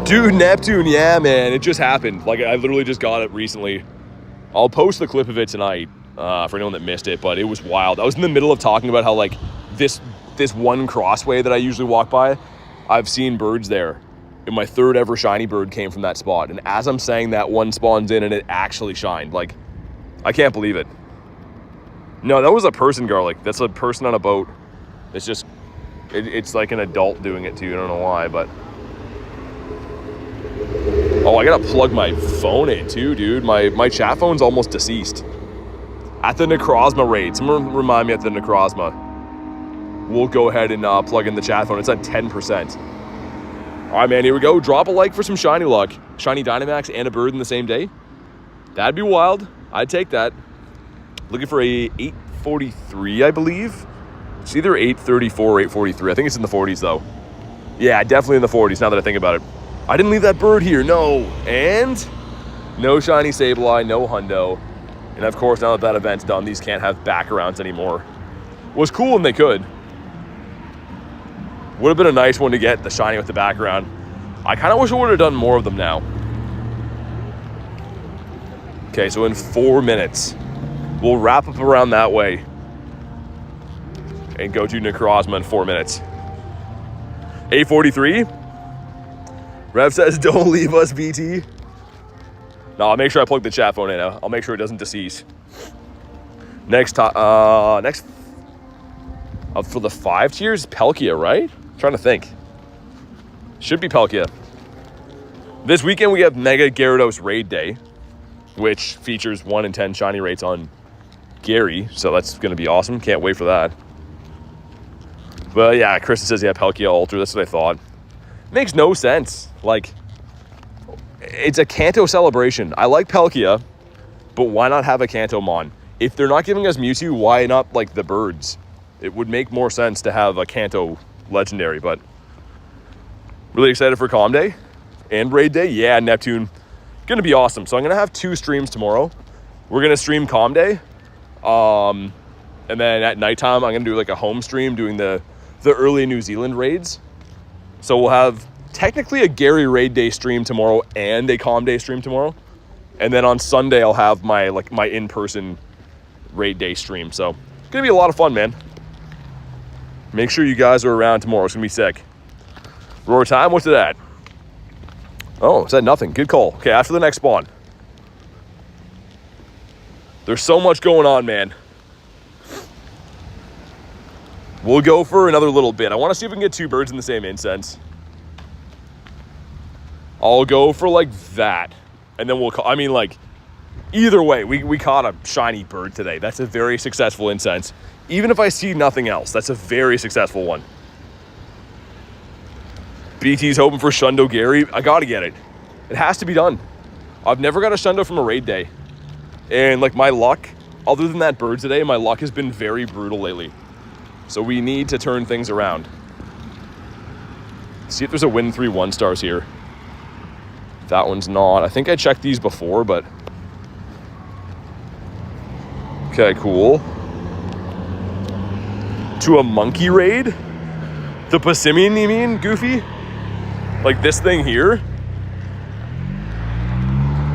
S1: Dude, Neptune, yeah, man, it just happened. Like, I literally just got it recently. I'll post the clip of it tonight for anyone that missed it, but it was wild. I was in the middle of talking about how, like, this one crossway that I usually walk by, I've seen birds there. And my third ever shiny bird came from that spot. And as I'm saying that, one spawns in and it actually shined. Like, I can't believe it. No, that was a person, Garlic. That's a person on a boat. It's just, it's like an adult doing it too. I don't know why, but. Oh, I gotta plug my phone in too, dude. My chat phone's almost deceased. At the Necrozma raid, someone remind me at the Necrozma. We'll go ahead and plug in the chat phone. It's at 10%. All right, man, here we go. Drop a like for some shiny luck. Shiny Dynamax and a bird in the same day. That'd be wild. I'd take that. Looking for a 843, I believe. It's either 834 or 843. I think it's in the 40s, though. Yeah, definitely in the 40s now that I think about it. I didn't leave that bird here, no. And no shiny Sableye, no hundo. And of course, now that that event's done, these can't have backgrounds anymore. Was cool when they could. Would have been a nice one to get, the shiny with the background. I kind of wish I would have done more of them now. Okay, so in 4 minutes, we'll wrap up around that way and go to Necrozma in 4 minutes. 8:43. Rev says, don't leave us, BT. No, I'll make sure I plug the chat phone in. I'll make sure it doesn't decease. Next for the 5 tiers, Palkia, right? I'm trying to think. Should be Palkia. This weekend we have Mega Gyarados Raid Day, which features 1 in 10 shiny rates on Gary, so that's going to be awesome. Can't wait for that. But yeah, Kristen says, yeah, Palkia Ultra. That's what I thought. Makes no sense. Like, it's a Kanto celebration. I like Palkia, but why not have a Kanto Mon? If they're not giving us Mewtwo, why not, like, the birds? It would make more sense to have a Kanto legendary, but really excited for Calm Day and Raid Day. Yeah, Neptune. Gonna be awesome. So I'm gonna have 2 streams tomorrow. We're gonna stream Calm Day. And then at nighttime, I'm gonna do like a home stream doing the early New Zealand raids. So we'll have technically a Gary Raid Day stream tomorrow and a Calm Day stream tomorrow. And then on Sunday, I'll have my in-person Raid Day stream. So it's gonna be a lot of fun, man. Make sure you guys are around tomorrow. It's gonna be sick. Roar time, what's it at? Oh, it said nothing. Good call. Okay, after the next spawn. There's so much going on, man. We'll go for another little bit. I want to see if we can get 2 birds in the same incense. I'll go for like that. And then we'll call, I mean, like, either way, we caught a shiny bird today. That's a very successful incense. Even if I see nothing else, that's a very successful one. BT's hoping for Shundo Gary. I gotta get it. It has to be done. I've never got a Shundo from a raid day. And like my luck, other than that bird today, my luck has been very brutal lately. So we need to turn things around. See if there's a win 3 1-stars here. That one's not. I think I checked these before, but... Okay, cool. To a monkey raid? The Passimian, you mean, Goofy? Like this thing here?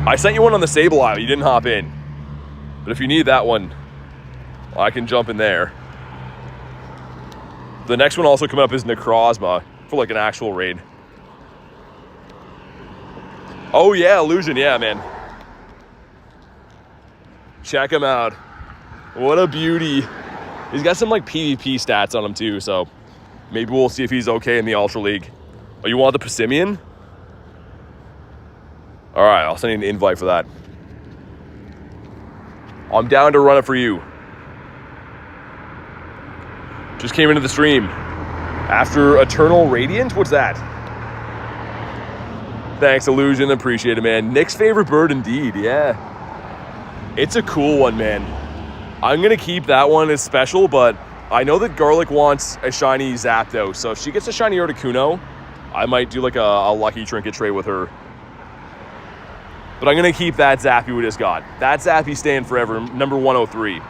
S1: I sent you one on the Sableye, you didn't hop in. But if you need that one, I can jump in there. The next one also coming up is Necrozma for like an actual raid. Oh yeah, Illusion, yeah, man. Check him out. What a beauty. He's got some like PvP stats on him too, so maybe we'll see if he's okay in the Ultra League. Oh, you want the Passimian? All right, I'll send you an invite for that. I'm down to run it for you. Just came into the stream. After Eternal Radiant? What's that? Thanks, Illusion. Appreciate it, man. Nick's favorite bird indeed, yeah. It's a cool one, man. I'm going to keep that one as special, but I know that Garlic wants a shiny Zapdos. So if she gets a shiny Articuno, I might do like a lucky trinket trade with her. But I'm going to keep that Zappy we just got. That Zappy staying forever, number 103.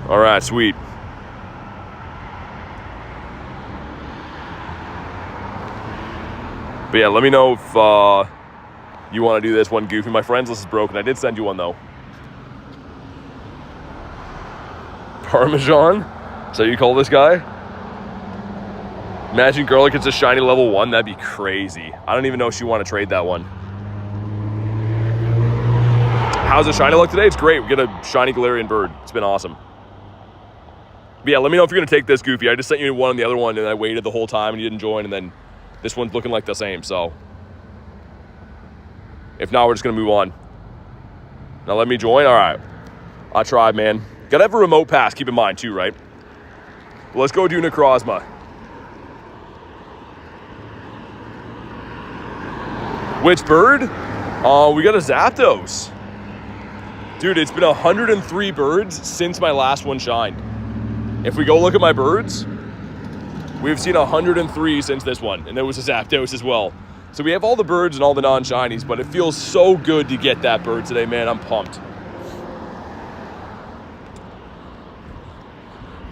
S1: All right, sweet. But yeah, let me know if you want to do this one, Goofy. My friends list is broken. I did send you one, though. Parmesan? Is that what you call this guy? Imagine Garlic gets a shiny level 1. That'd be crazy. I don't even know if she want to trade that one. How's the shiny look today? It's great. We get a shiny Galarian bird. It's been awesome. But yeah, let me know if you're going to take this, Goofy. I just sent you one on the other one, and I waited the whole time, and you didn't join, and then this one's looking like the same, so. If not, we're just going to move on. Now let me join. All right. I tried, man. Got to have a remote pass, keep in mind, too, right? Well, let's go do Necrozma. Which bird? We got a Zapdos. Dude, it's been 103 birds since my last one shined. If we go look at my birds, we've seen 103 since this one, and there was a Zapdos as well. So we have all the birds and all the non-shinies, but it feels so good to get that bird today, man. I'm pumped.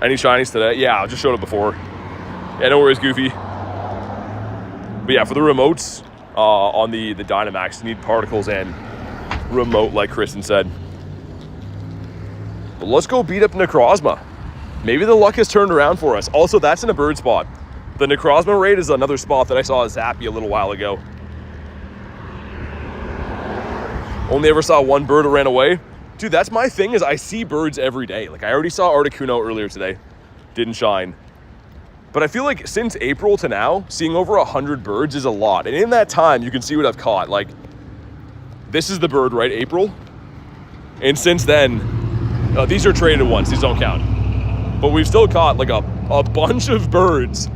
S1: Any shinies today? Yeah, I just showed it before. Yeah, no worries, Goofy. But yeah, for the remotes on the Dynamax, you need particles and remote, like Kristen said. But let's go beat up Necrozma. Maybe the luck has turned around for us. Also, that's in a bird spot. The Necrozma raid is another spot that I saw a Zappy a little while ago. Only ever saw one bird that ran away. Dude, that's my thing, is I see birds every day. Like, I already saw Articuno earlier today. Didn't shine. But I feel like since April to now, seeing over 100 birds is a lot. And in that time, you can see what I've caught. Like, this is the bird, right? April. And since then, these are traded ones. These don't count. But we've still caught like a bunch of birds,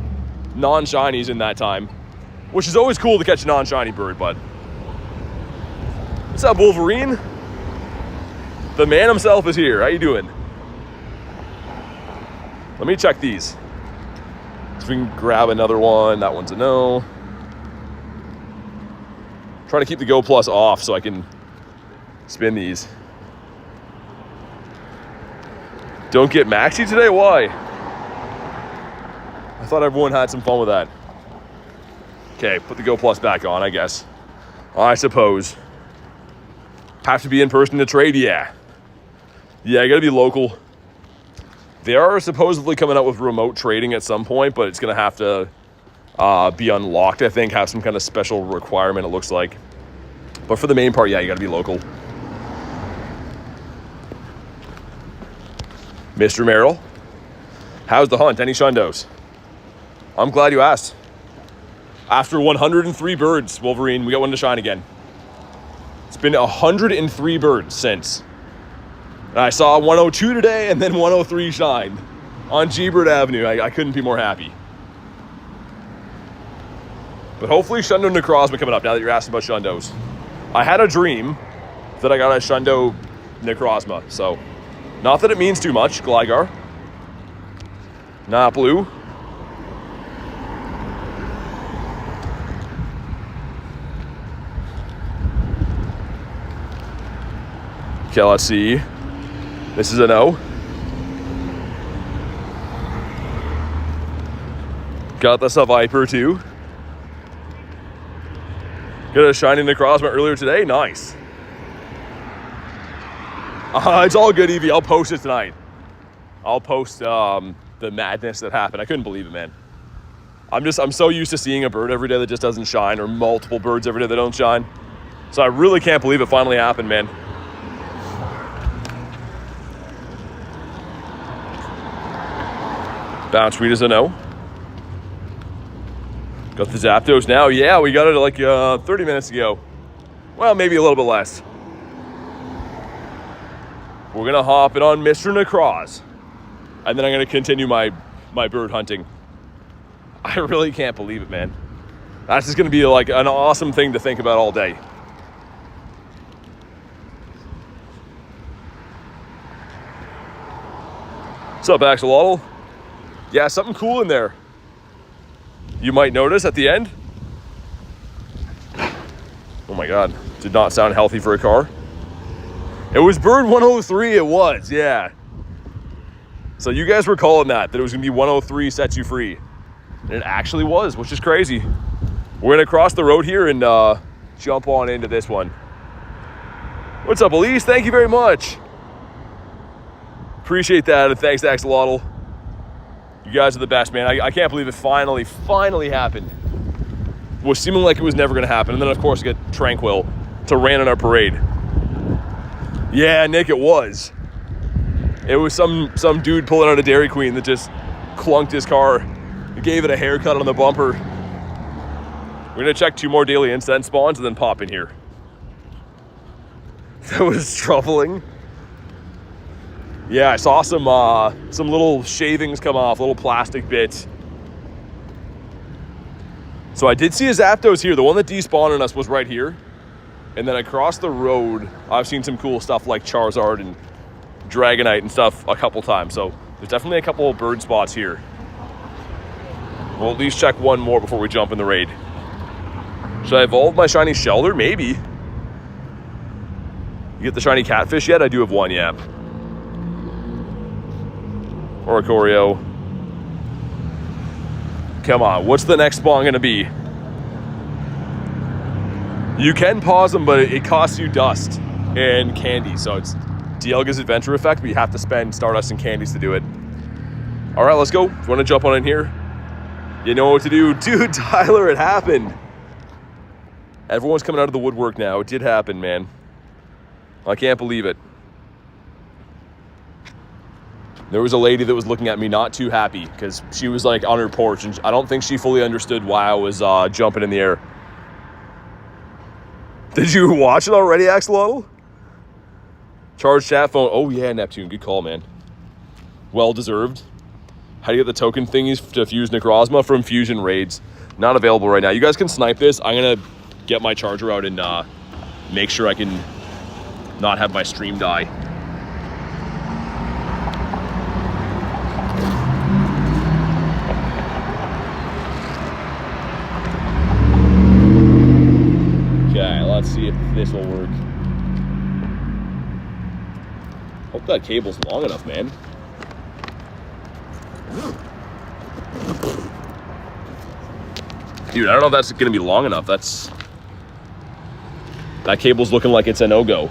S1: non-shinies in that time, which is always cool to catch a non-shiny bird, but. What's up, Wolverine? The man himself is here. How you doing? Let me check these. So we can grab another one. That one's a no. Try to keep the Go Plus off so I can spin these. Don't get maxi today? Why? I thought everyone had some fun with that. Okay, put the Go Plus back on, I guess. I suppose. Have to be in person to trade? Yeah. Yeah, I gotta be local. They are supposedly coming out with remote trading at some point, but it's gonna have to be unlocked, I think. Have some kind of special requirement, it looks like. But for the main part, yeah, you gotta be local. Mr. Merrill, how's the hunt? Any shundos? I'm glad you asked. After 103 birds, Wolverine, we got one to shine again. It's been 103 birds since. And I saw 102 today and then 103 shine on G-Bird Avenue. I couldn't be more happy. But hopefully Shundo Necrozma coming up now that you're asking about shundos. I had a dream that I got a Shundo Necrozma, so not that it means too much. Gligar. Not blue. Okay, let's see. This is a no. Got this a Viper too. Got a Shiny Necrozma earlier today. Nice. It's all good, Evie. I'll post it tonight. I'll post the madness that happened. I couldn't believe it, man. I'm so used to seeing a bird every day that just doesn't shine, or multiple birds every day that don't shine. So I really can't believe it finally happened, man. Bounce Reed is a no. Got the Zapdos now. Yeah, we got it like 30 minutes ago. Well, maybe a little bit less. We're going to hop it on Mr. Necroz. And then I'm going to continue my bird hunting. I really can't believe it, man. That's just going to be like an awesome thing to think about all day. What's up, Axolotl? Yeah, something cool in there. You might notice at the end. Oh my God, did not sound healthy for a car. It was bird 103, it was, yeah. So you guys were calling that it was gonna be 103 sets you free. And it actually was, which is crazy. We're gonna cross the road here and jump on into this one. What's up, Elise? Thank you very much. Appreciate that, and thanks, Axolotl. You guys are the best, man. I can't believe it finally happened. It was seeming like it was never gonna happen. And then of course we get Tranquil to ran in our parade. Yeah, Nick, it was. It was some dude pulling out a Dairy Queen that just clunked his car. He gave it a haircut on the bumper. We're gonna check 2 more daily incident spawns and then pop in here. That was troubling. Yeah, I saw some little shavings come off, little plastic bits. So I did see a Zapdos here. The one that despawned on us was right here. And then across the road, I've seen some cool stuff like Charizard and Dragonite and stuff a couple times. So there's definitely a couple of bird spots here. We'll at least check one more before we jump in the raid. Should I evolve my shiny Shelter? Maybe. You get the shiny Catfish yet? I do have one, yeah. Or a Choreo. Come on, what's the next spawn gonna be? You can pause them, but it costs you dust and candy. So it's Dialga's Adventure Effect, but you have to spend Stardust and candies to do it. All right, let's go. If you want to jump on in here, you know what to do. Dude, Tyler, it happened. Everyone's coming out of the woodwork now. It did happen, man. I can't believe it. There was a lady that was looking at me not too happy because she was like on her porch, and I don't think she fully understood why I was jumping in the air. Did you watch it already, Axolotl? Charge chat phone. Oh, yeah, Neptune. Good call, man. Well-deserved. How do you get the token thingies to fuse Necrozma from Fusion Raids? Not available right now. You guys can snipe this. I'm going to get my charger out and make sure I can not have my stream die. Let's see if this will work. Hope that cable's long enough, man. Dude, I don't know if that's gonna be long enough. That cable's looking like it's a no-go.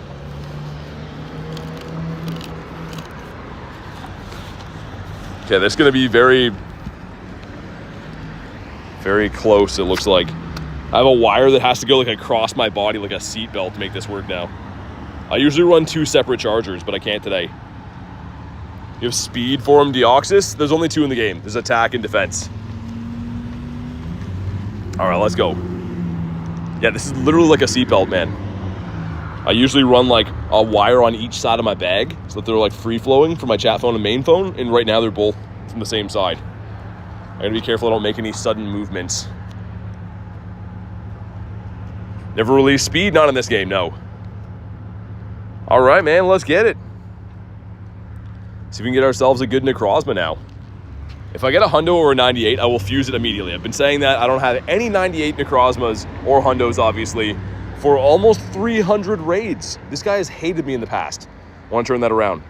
S1: Okay, that's gonna be very, very close, it looks like. I have a wire that has to go like across my body like a seat belt to make this work now. I usually run 2 separate chargers, but I can't today. You have speed for him, Deoxys? There's only 2 in the game. There's attack and defense. All right, let's go. Yeah, this is literally like a seat belt, man. I usually run like a wire on each side of my bag so that they're like free-flowing for my chat phone and main phone, and right now they're both from the same side. I gotta be careful I don't make any sudden movements. Never release speed, not in this game, no. All right, man, let's get it. See if we can get ourselves a good Necrozma now. If I get a hundo or a 98, I will fuse it immediately. I've been saying that. I don't have any 98 Necrozmas or hundos, obviously, for almost 300 raids. This guy has hated me in the past. I want to turn that around.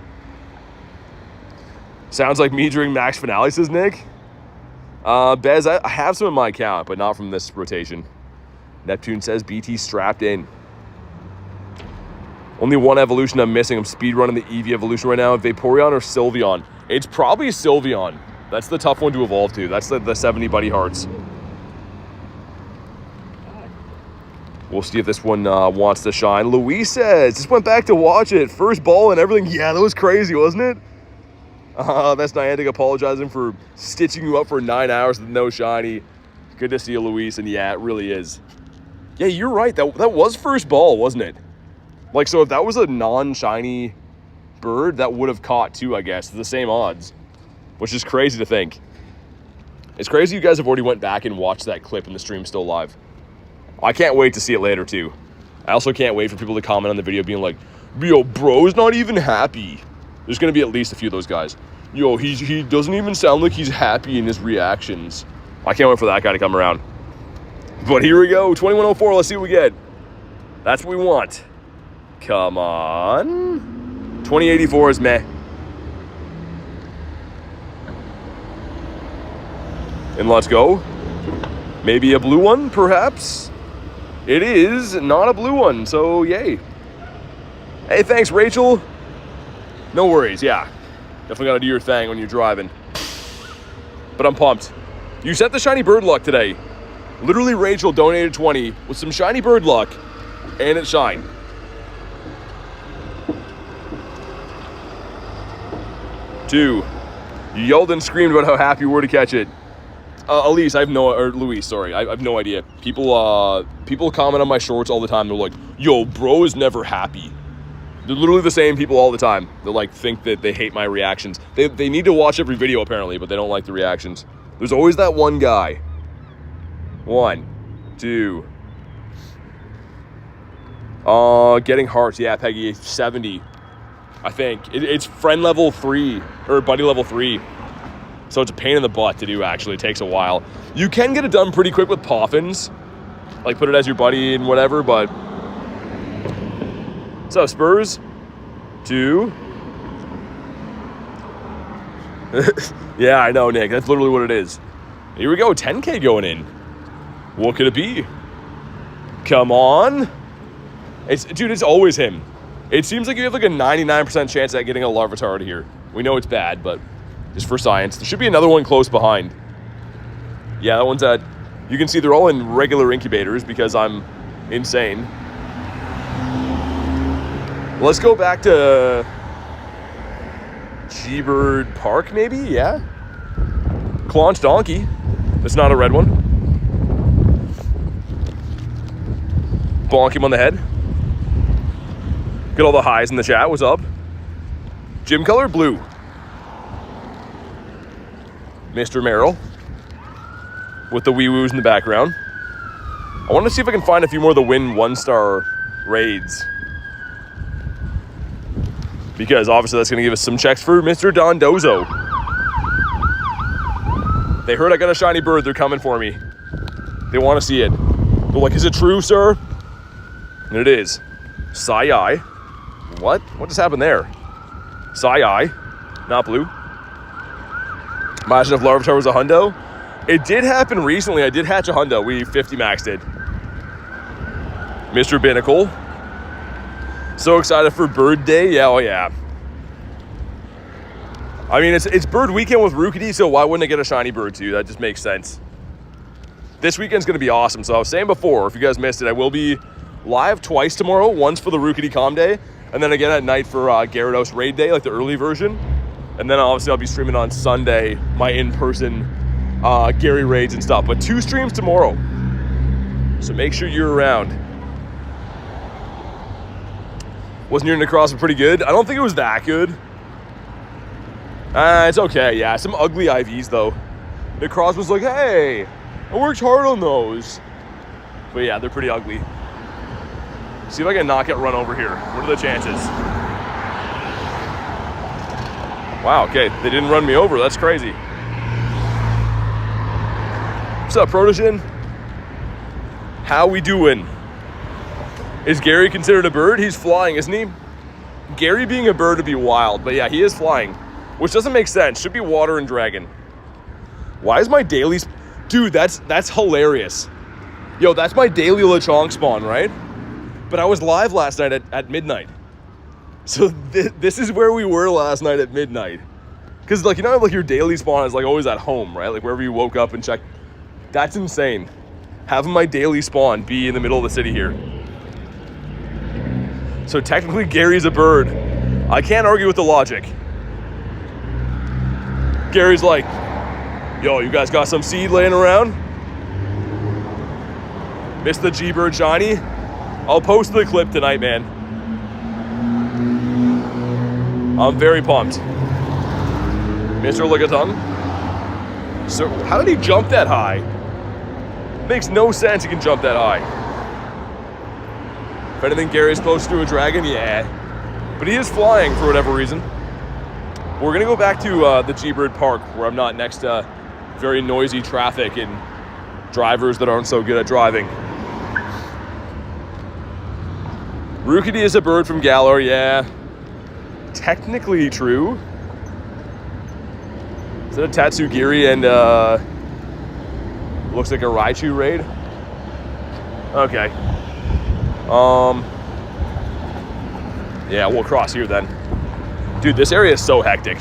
S1: Sounds like me during max finale, says Nick. Bez, I have some in my account, but not from this rotation. Neptune says BT strapped in. Only one evolution I'm missing. I'm speedrunning the Eevee evolution right now. Vaporeon or Sylveon? It's probably Sylveon. That's the tough one to evolve to. That's the 70 buddy hearts. We'll see if this one wants to shine. Luis says, just went back to watch it. First ball and everything. Yeah, that was crazy, wasn't it? That's Niantic apologizing for stitching you up for 9 hours with no shiny. Good to see you, Luis. And yeah, it really is. Yeah, you're right. That was first ball, wasn't it? Like, so if that was a non-shiny bird, that would have caught too, I guess. The same odds, which is crazy to think. It's crazy you guys have already went back and watched that clip and the stream's still live. I can't wait to see it later too. I also can't wait for people to comment on the video being like, yo, bro's not even happy. There's going to be at least a few of those guys. Yo, he doesn't even sound like he's happy in his reactions. I can't wait for that guy to come around. But here we go, 2104, let's see what we get. That's what we want. Come on. 2084 is meh. And let's go. Maybe a blue one, perhaps? It is not a blue one, so yay. Hey, thanks, Rachel. No worries, yeah. Definitely gotta do your thing when you're driving. But I'm pumped. You sent the shiny bird luck today. Literally, Rachel donated 20 with some shiny bird luck, and it shined. Two. You yelled and screamed about how happy you were to catch it. Elise, Louise, sorry, I have no idea. People comment on my shorts all the time. They're like, yo, bro is never happy. They're literally the same people all the time. They like think that they hate my reactions. They need to watch every video apparently, but they don't like the reactions. There's always that one guy. 1, 2. Getting hearts. Yeah, Peggy, 70. I think. It's friend level 3, or buddy level 3. So it's a pain in the butt to do, actually. It takes a while. You can get it done pretty quick with Poffins. Like, put it as your buddy and whatever, but... So, Spurs. 2. Yeah, I know, Nick. That's literally what it is. Here we go. 10K going in. What could it be? Come on. Dude, it's always him. It seems like you have like a 99% chance at getting a Larvitar here. We know it's bad, but just for science. There should be another one close behind. Yeah, that one's at... You can see they're all in regular incubators because I'm insane. Let's go back to G-Bird Park, maybe? Yeah. Claunch Donkey. That's not a red one. Bonk him on the head. Get all the highs in the chat. What's up? Gym color, blue. Mr. Merrill. With the wee-woos in the background. I want to see if I can find a few more of the win 1-star raids. Because obviously that's going to give us some checks for Mr. Dondozo. They heard I got a shiny bird. They're coming for me. They want to see it. They're like, is it true, sir? And it is. Sai-Ai. What? What just happened there? Sai-Ai. Not blue. Imagine if Larvitar was a hundo. It did happen recently. I did hatch a hundo. We 50 maxed it. Mr. Binnacle. So excited for Bird Day. Yeah, oh yeah. I mean, it's Bird Weekend with Rookity, so why wouldn't I get a shiny bird too? That just makes sense. This weekend's going to be awesome. So I was saying before, if you guys missed it, I will be live twice tomorrow. Once for the Rookity Calm Day, and then again at night for Gyarados Raid Day, like the early version. And then obviously I'll be streaming on Sunday, my in-person Gary raids and stuff. But 2 streams tomorrow. So make sure you're around. Wasn't your Necrozma pretty good? I don't think it was that good. It's okay, yeah. Some ugly IVs, though. Necrozma's like, hey, I worked hard on those. But yeah, they're pretty ugly. See if I can not get run over here. What are the chances? Wow, okay. They didn't run me over. That's crazy. What's up, Protogen? How we doing? Is Gary considered a bird? He's flying, isn't he? Gary being a bird would be wild, but yeah, he is flying. Which doesn't make sense. Should be water and dragon. Why is my daily... Dude, that's hilarious. Yo, that's my daily Lechonk spawn, right? But I was live last night at midnight. So this is where we were last night at midnight. Because, like, you know, like your daily spawn is, like, always at home, right? Like, wherever you woke up and checked. That's insane. Having my daily spawn be in the middle of the city here. So technically, Gary's a bird. I can't argue with the logic. Gary's like, yo, you guys got some seed laying around? Missed the G-Bird shiny? I'll post the clip tonight, man. I'm very pumped. Mr. Ligaton. So, how did he jump that high? Makes no sense he can jump that high. If anything, Gary's close to a dragon, yeah. But he is flying for whatever reason. We're going to go back to the G-Bird Park, where I'm not next to very noisy traffic and drivers that aren't so good at driving. Rookity is a bird from Galar, yeah. Technically true. Is that a Tatsugiri and looks like a Raichu raid? Okay. Yeah, we'll cross here then. Dude, this area is so hectic.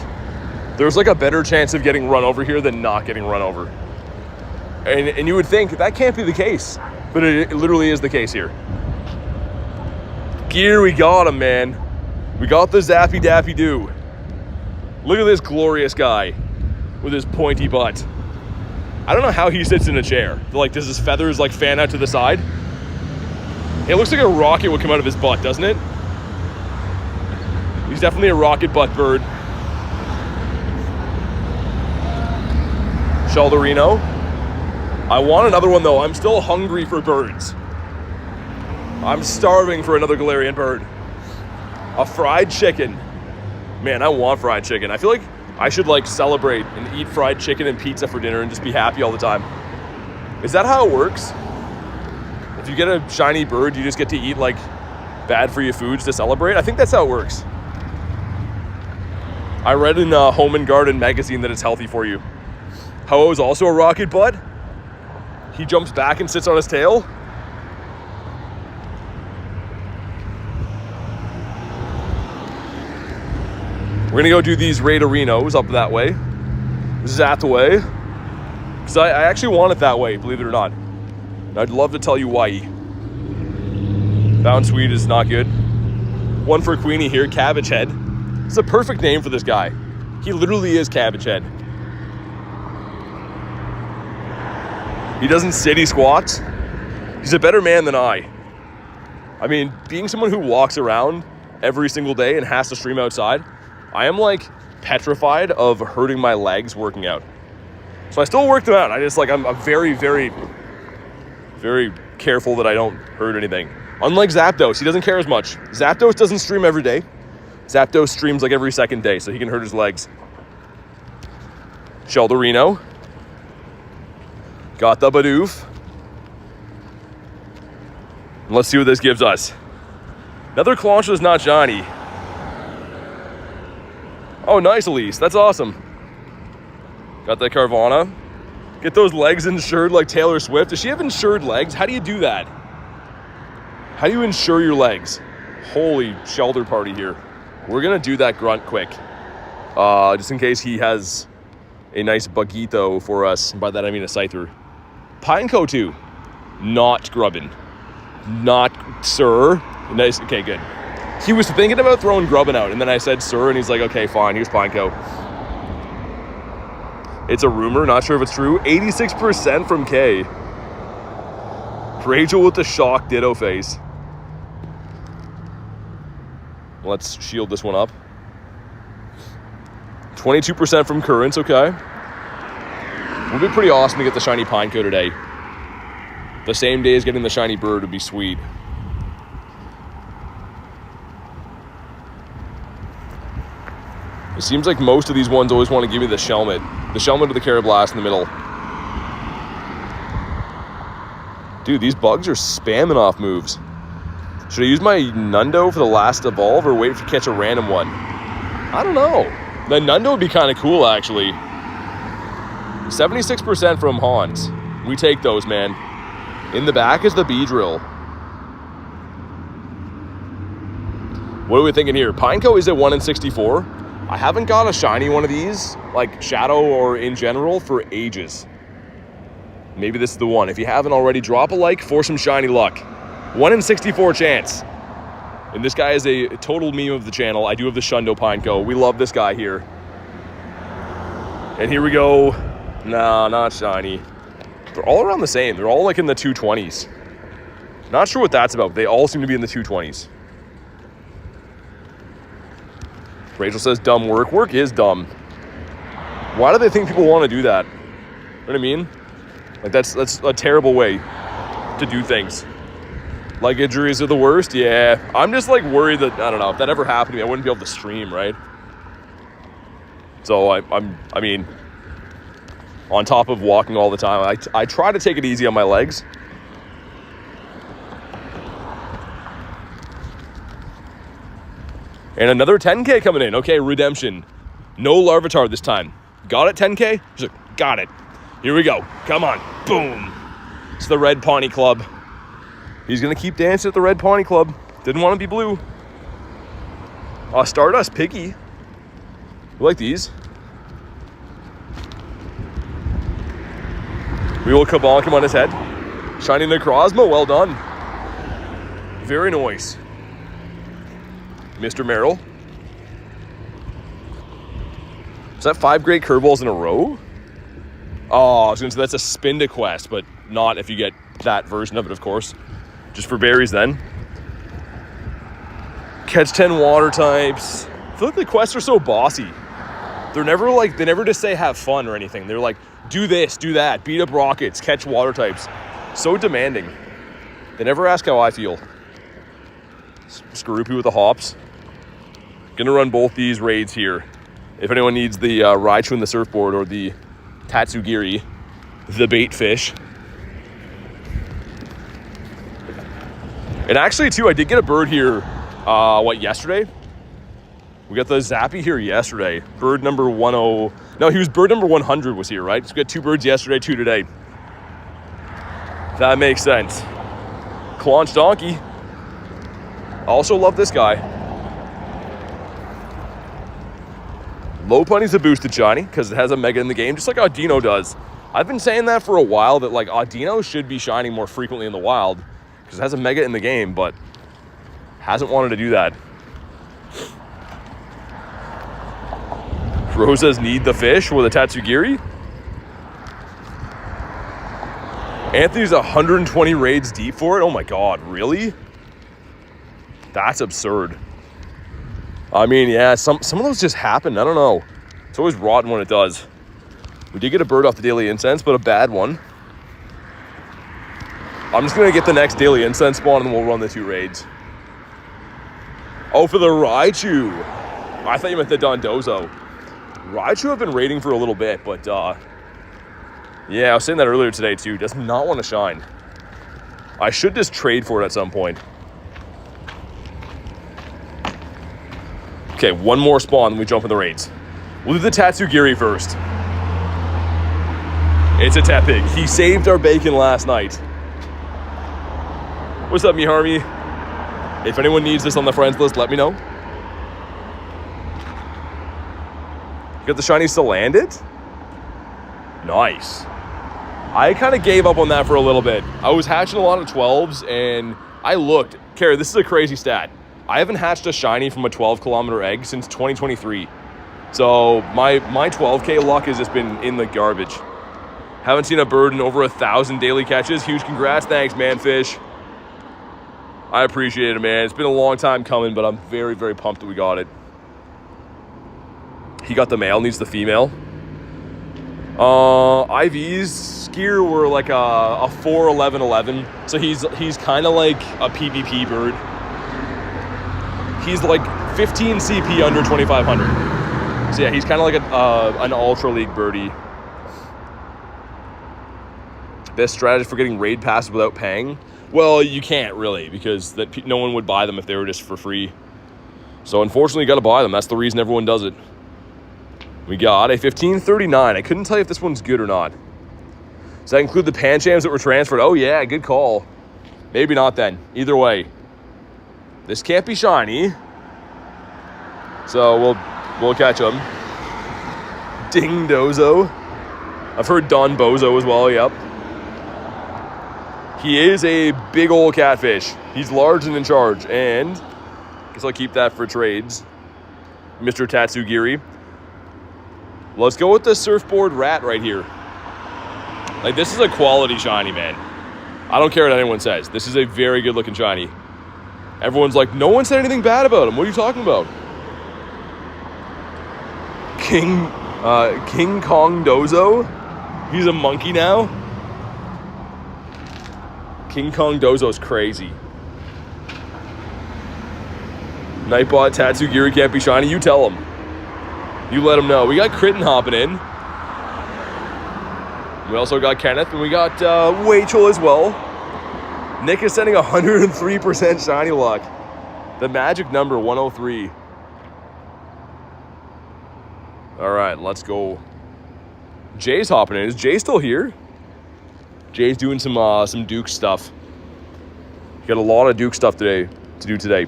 S1: There's like a better chance of getting run over here than not getting run over. And you would think that can't be the case, but it literally is the case here. Gear, we got him, man. We got the Zappy Dappy Doo. Look at this glorious guy with his pointy butt. I don't know how he sits in a chair. Like, does his feathers like fan out to the side? It looks like a rocket would come out of his butt, doesn't it? He's definitely a rocket butt bird. Shelderino. I want another one though. I'm still hungry for birds. I'm starving for another Galarian bird. A fried chicken. Man, I want fried chicken. I feel like I should like celebrate and eat fried chicken and pizza for dinner and just be happy all the time. Is that how it works? If you get a shiny bird, you just get to eat like bad for you foods to celebrate? I think that's how it works. I read in Home and Garden magazine that it's healthy for you. Ho-Oh is also a rocket bud. He jumps back and sits on his tail. We're gonna go do these Raiderinos up that way. This is at the way. Because I actually want it that way, believe it or not. And I'd love to tell you why. Bound Sweet is not good. One for Queenie here, Cabbage Head. It's a perfect name for this guy. He literally is Cabbage Head. He doesn't sit, he squats. He's a better man than I. I mean, being someone who walks around every single day and has to stream outside, I am like petrified of hurting my legs working out. So I still work them out. I just like, I'm very, very, very careful that I don't hurt anything. Unlike Zapdos, he doesn't care as much. Zapdos doesn't stream every day. Zapdos streams like every second day, so he can hurt his legs. Sheldorino. Got the Bidoof. Let's see what this gives us. Another Clauncher's not shiny. Oh, nice, Elise. That's awesome. Got that Carvana. Get those legs insured like Taylor Swift. Does she have insured legs? How do you do that? How do you insure your legs? Holy shelter party here. We're going to do that grunt quick. Just in case he has a nice Bugito for us. And by that, I mean a Scyther. Pineco too. Not grubbin. Not sir. Nice. Okay, good. He was thinking about throwing Grubbin out, and then I said sir, and he's like, okay, fine, here's Pineco. It's a rumor, not sure if it's true. 86% from K. Rachel with the shock ditto face. Let's shield this one up. 22% from Currents, okay. Would be pretty awesome to get the shiny Pineco today. The same day as getting the shiny bird would be sweet. It seems like most of these ones always want to give me the Shelmet. The Shelmet or the Carablast in the middle. Dude, these bugs are spamming off moves. Should I use my Nundo for the last evolve or wait to catch a random one? I don't know. The Nundo would be kind of cool, actually. 76% from Hans. We take those, man. In the back is the Beedrill. What are we thinking here? Pineco is at 1 in 64. I haven't got a shiny one of these, like Shadow or in general, for ages. Maybe this is the one. If you haven't already, drop a like for some shiny luck. 1 in 64 chance. And this guy is a total meme of the channel. I do have the Shundo Pineco. We love this guy here. And here we go. No, not shiny. They're all around the same. They're all like in the 220s. Not sure what that's about. They all seem to be in the 220s. Rachel says dumb work. Work is dumb. Why do they think people want to do that? You know what I mean? Like that's a terrible way to do things. Like injuries are the worst. Yeah. I'm just like worried that, I don't know, if that ever happened to me, I wouldn't be able to stream, right? So I mean, on top of walking all the time, I try to take it easy on my legs. And another 10K coming in. Okay, redemption. No Larvitar this time. Got it, 10K? She's like, got it. Here we go. Come on. Boom. It's the Red Pawnee Club. He's going to keep dancing at the Red Pawnee Club. Didn't want to be blue. Stardust Piggy. We like these. We will kabonk him on his head. Shiny Necrozma. Well done. Very nice. Mr. Merrill. Is that 5 great curveballs in a row? Oh, I was gonna say that's a Spinda quest, but not if you get that version of it, of course. Just for berries then. Catch 10 water types. I feel like the quests are so bossy. They're never like, they never just say have fun or anything. They're like, do this, do that, beat up rockets, catch water types. So demanding. They never ask how I feel. Skorupi with the hops. Gonna run both these raids here. If anyone needs the Raichu and the surfboard or the Tatsugiri, the bait fish. And actually, too, I did get a bird here, yesterday? We got the Zappy here yesterday. Bird number 10... No, he was bird number 100 was here, right? So we got 2 birds yesterday, 2 today. That makes sense. Claunch Donkey. Also love this guy. Lopunny's a boosted shiny because it has a mega in the game, just like Audino does. I've been saying that for a while, that like Audino should be shining more frequently in the wild because it has a mega in the game, but hasn't wanted to do that. Rosas need the fish with a Tatsugiri. Anthony's 120 raids deep for it. Oh my god, really? That's absurd. I mean, yeah, some of those just happen. I don't know. It's always rotten when it does. We did get a bird off the Daily Incense, but a bad one. I'm just going to get the next Daily Incense spawn and then we'll run the 2 raids. Oh, for the Raichu. I thought you meant the Dondozo. Raichu I've been raiding for a little bit, but yeah, I was saying that earlier today too. Does not want to shine. I should just trade for it at some point. Okay, one more spawn, then we jump in the raids. We'll do the Tatsugiri first. It's a Tepig. He saved our bacon last night. What's up, Miharmi? If anyone needs this on the friends list, let me know. You got the shiny Salandit? Nice. I kind of gave up on that for a little bit. I was hatching a lot of 12s, and I looked. Carrie, this is a crazy stat. I haven't hatched a shiny from a 12-kilometer egg since 2023. So my 12K luck has just been in the garbage. Haven't seen a bird in over 1,000 daily catches. Huge congrats. Thanks, man, fish. I appreciate it, man. It's been a long time coming, but I'm very, very pumped that we got it. He got the male, needs the female. IV's gear were like a 4-11-11. So he's kind of like a PvP bird. He's like 15 CP under 2,500. So yeah, he's kind of like an Ultra League birdie. Best strategy for getting raid passes without paying? Well, you can't really, because no one would buy them if they were just for free. So unfortunately, you got to buy them. That's the reason everyone does it. We got a 1539. I couldn't tell you if this one's good or not. Does that include the Panchams that were transferred? Oh yeah, good call. Maybe not then. Either way, this can't be shiny. So we'll catch them. Dingdozo. I've heard Don Bozo as well. Yep. He is a big old catfish. He's large and in charge, and I guess I'll keep that for trades. Mr. Tatsugiri. Let's go with the surfboard rat right here. Like, this is a quality shiny, man. I don't care what anyone says. This is a very good looking shiny. Everyone's like, no one said anything bad about him. What are you talking about? King Kong Dozo. He's a monkey now. King Kong Dozo's crazy. Nightbot Tatsugiri can't be shiny. You tell him. You let him know. We got Kritten hopping in. We also got Kenneth, and we got Rachel as well. Nick is sending 103% shiny luck. The magic number, 103. All right, let's go. Jay's hopping in. Is Jay still here? Jay's doing some Duke stuff. Got a lot of Duke stuff to do today.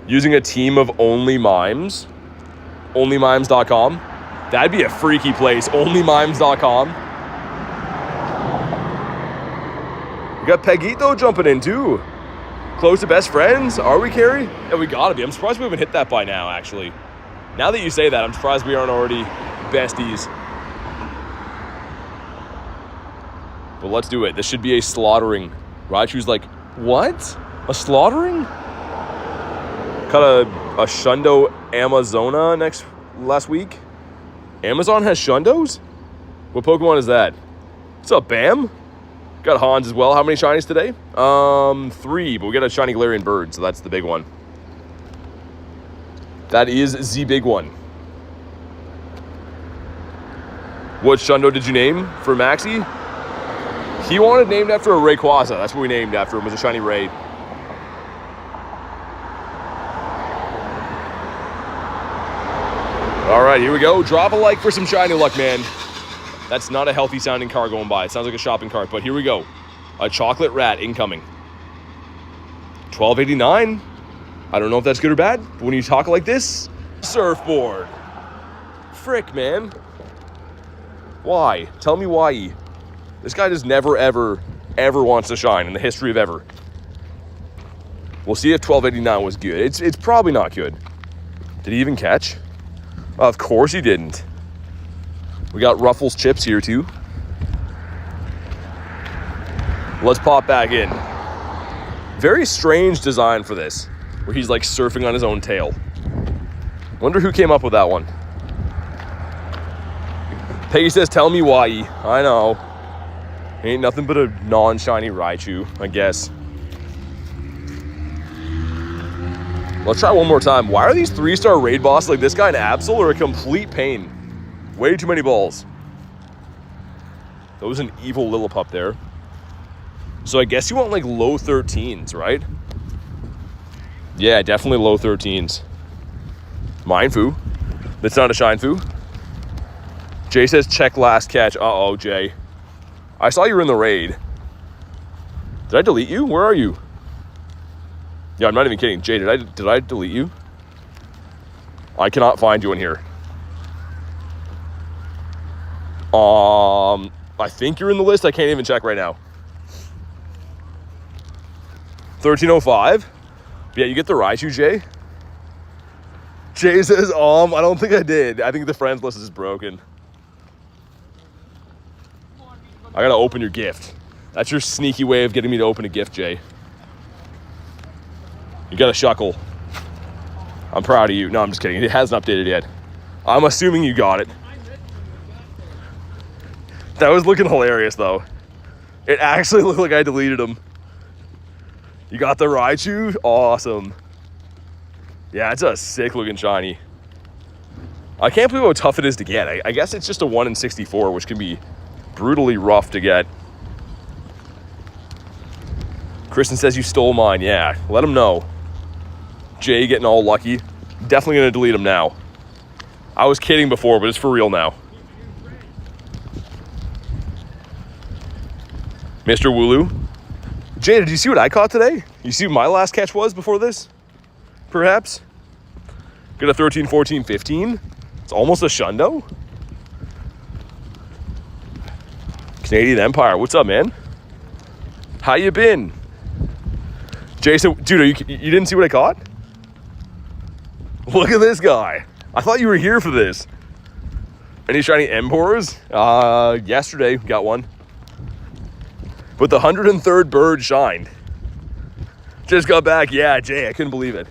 S1: Using a team of only mimes. Onlymimes.com. That'd be a freaky place. Onlymimes.com. We got Pegito jumping in too. Close to best friends. Are we, Carrie? Yeah, we gotta be. I'm surprised we haven't hit that by now, actually. Now that you say that, I'm surprised we aren't already besties. But let's do it. This should be a slaughtering. Raichu's like, what? A slaughtering? Caught a Shundo Amazona last week. Amazon has Shundos? What Pokemon is that? What's up, Bam? Got Hans as well. How many shinies today? 3, but we got a shiny Galarian bird, so that's the big one. That is the big one. What Shundo did you name for Maxi? He wanted named after a Rayquaza. That's what we named after him, was a shiny Ray. All right, here we go. Drop a like for some shiny luck, man. That's not a healthy sounding car going by. It sounds like a shopping cart, but here we go. A chocolate rat incoming. $12.89. I don't know if that's good or bad, but when you talk like this, surfboard. Frick, man. Why? Tell me why. This guy just never, ever, ever wants to shine in the history of ever. We'll see if $12.89 was good. It's probably not good. Did he even catch? Of course he didn't. We got Ruffles chips here too. Let's pop back in. Very strange design for this, where he's like surfing on his own tail. Wonder who came up with that one. Peggy says, tell me why. I know. Ain't nothing but a non-shiny Raichu, I guess. Let's try one more time. Why are these 3-star raid bosses like this guy and Absol are a complete pain? Way too many balls. That was an evil Lillipup there. So I guess you want like low 13s, right? Yeah, definitely low 13s. Mindfu. That's not a Shinefu. Jay says check last catch. Uh-oh, Jay. I saw you were in the raid. Did I delete you? Where are you? Yeah, I'm not even kidding. Jay, did I delete you? I cannot find you in here. I think you're in the list. I can't even check right now. 1305. Yeah, you get the Raichu, Jay. Jay says, I don't think I did. I think the friends list is broken. I gotta open your gift. That's your sneaky way of getting me to open a gift, Jay. You got a shuckle. I'm proud of you. No, I'm just kidding. It hasn't updated yet. I'm assuming you got it. That was looking hilarious, though. It actually looked like I deleted him. You got the Raichu? Awesome. Yeah, it's a sick-looking shiny. I can't believe how tough it is to get. I guess it's just a 1 in 64, which can be brutally rough to get. Kristen says you stole mine. Yeah, let him know. Jay getting all lucky. Definitely going to delete him now. I was kidding before, but it's for real now. Mr. Wooloo. Jay, did you see what I caught today? You see what my last catch was before this? Perhaps? Got a 13, 14, 15. It's almost a Shundo. Canadian Empire. What's up, man? How you been? Jay said, dude, you didn't see what I caught? Look at this guy. I thought you were here for this. Any shiny Empors? Yesterday, got one. But the 103rd bird shined. Just got back. Yeah, Jay, I couldn't believe it.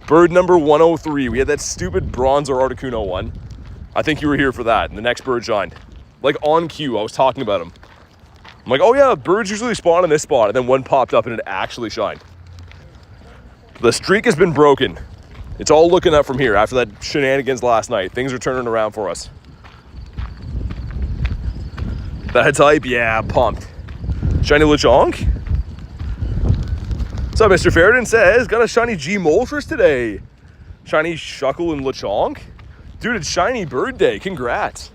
S1: Bird number 103. We had that stupid bronze or Articuno one. I think you were here for that. And the next bird shined. Like on cue, I was talking about him. I'm like, oh yeah, birds usually spawn in this spot. And then one popped up and it actually shined. The streak has been broken. It's all looking up from here after that shenanigans last night. Things are turning around for us. That type, yeah, pumped. Shiny Lechonk. What's up, Mr. Ferdinand says, got a shiny G Moltres today. Shiny Shuckle and Lechonk. Dude, it's shiny bird day. Congrats.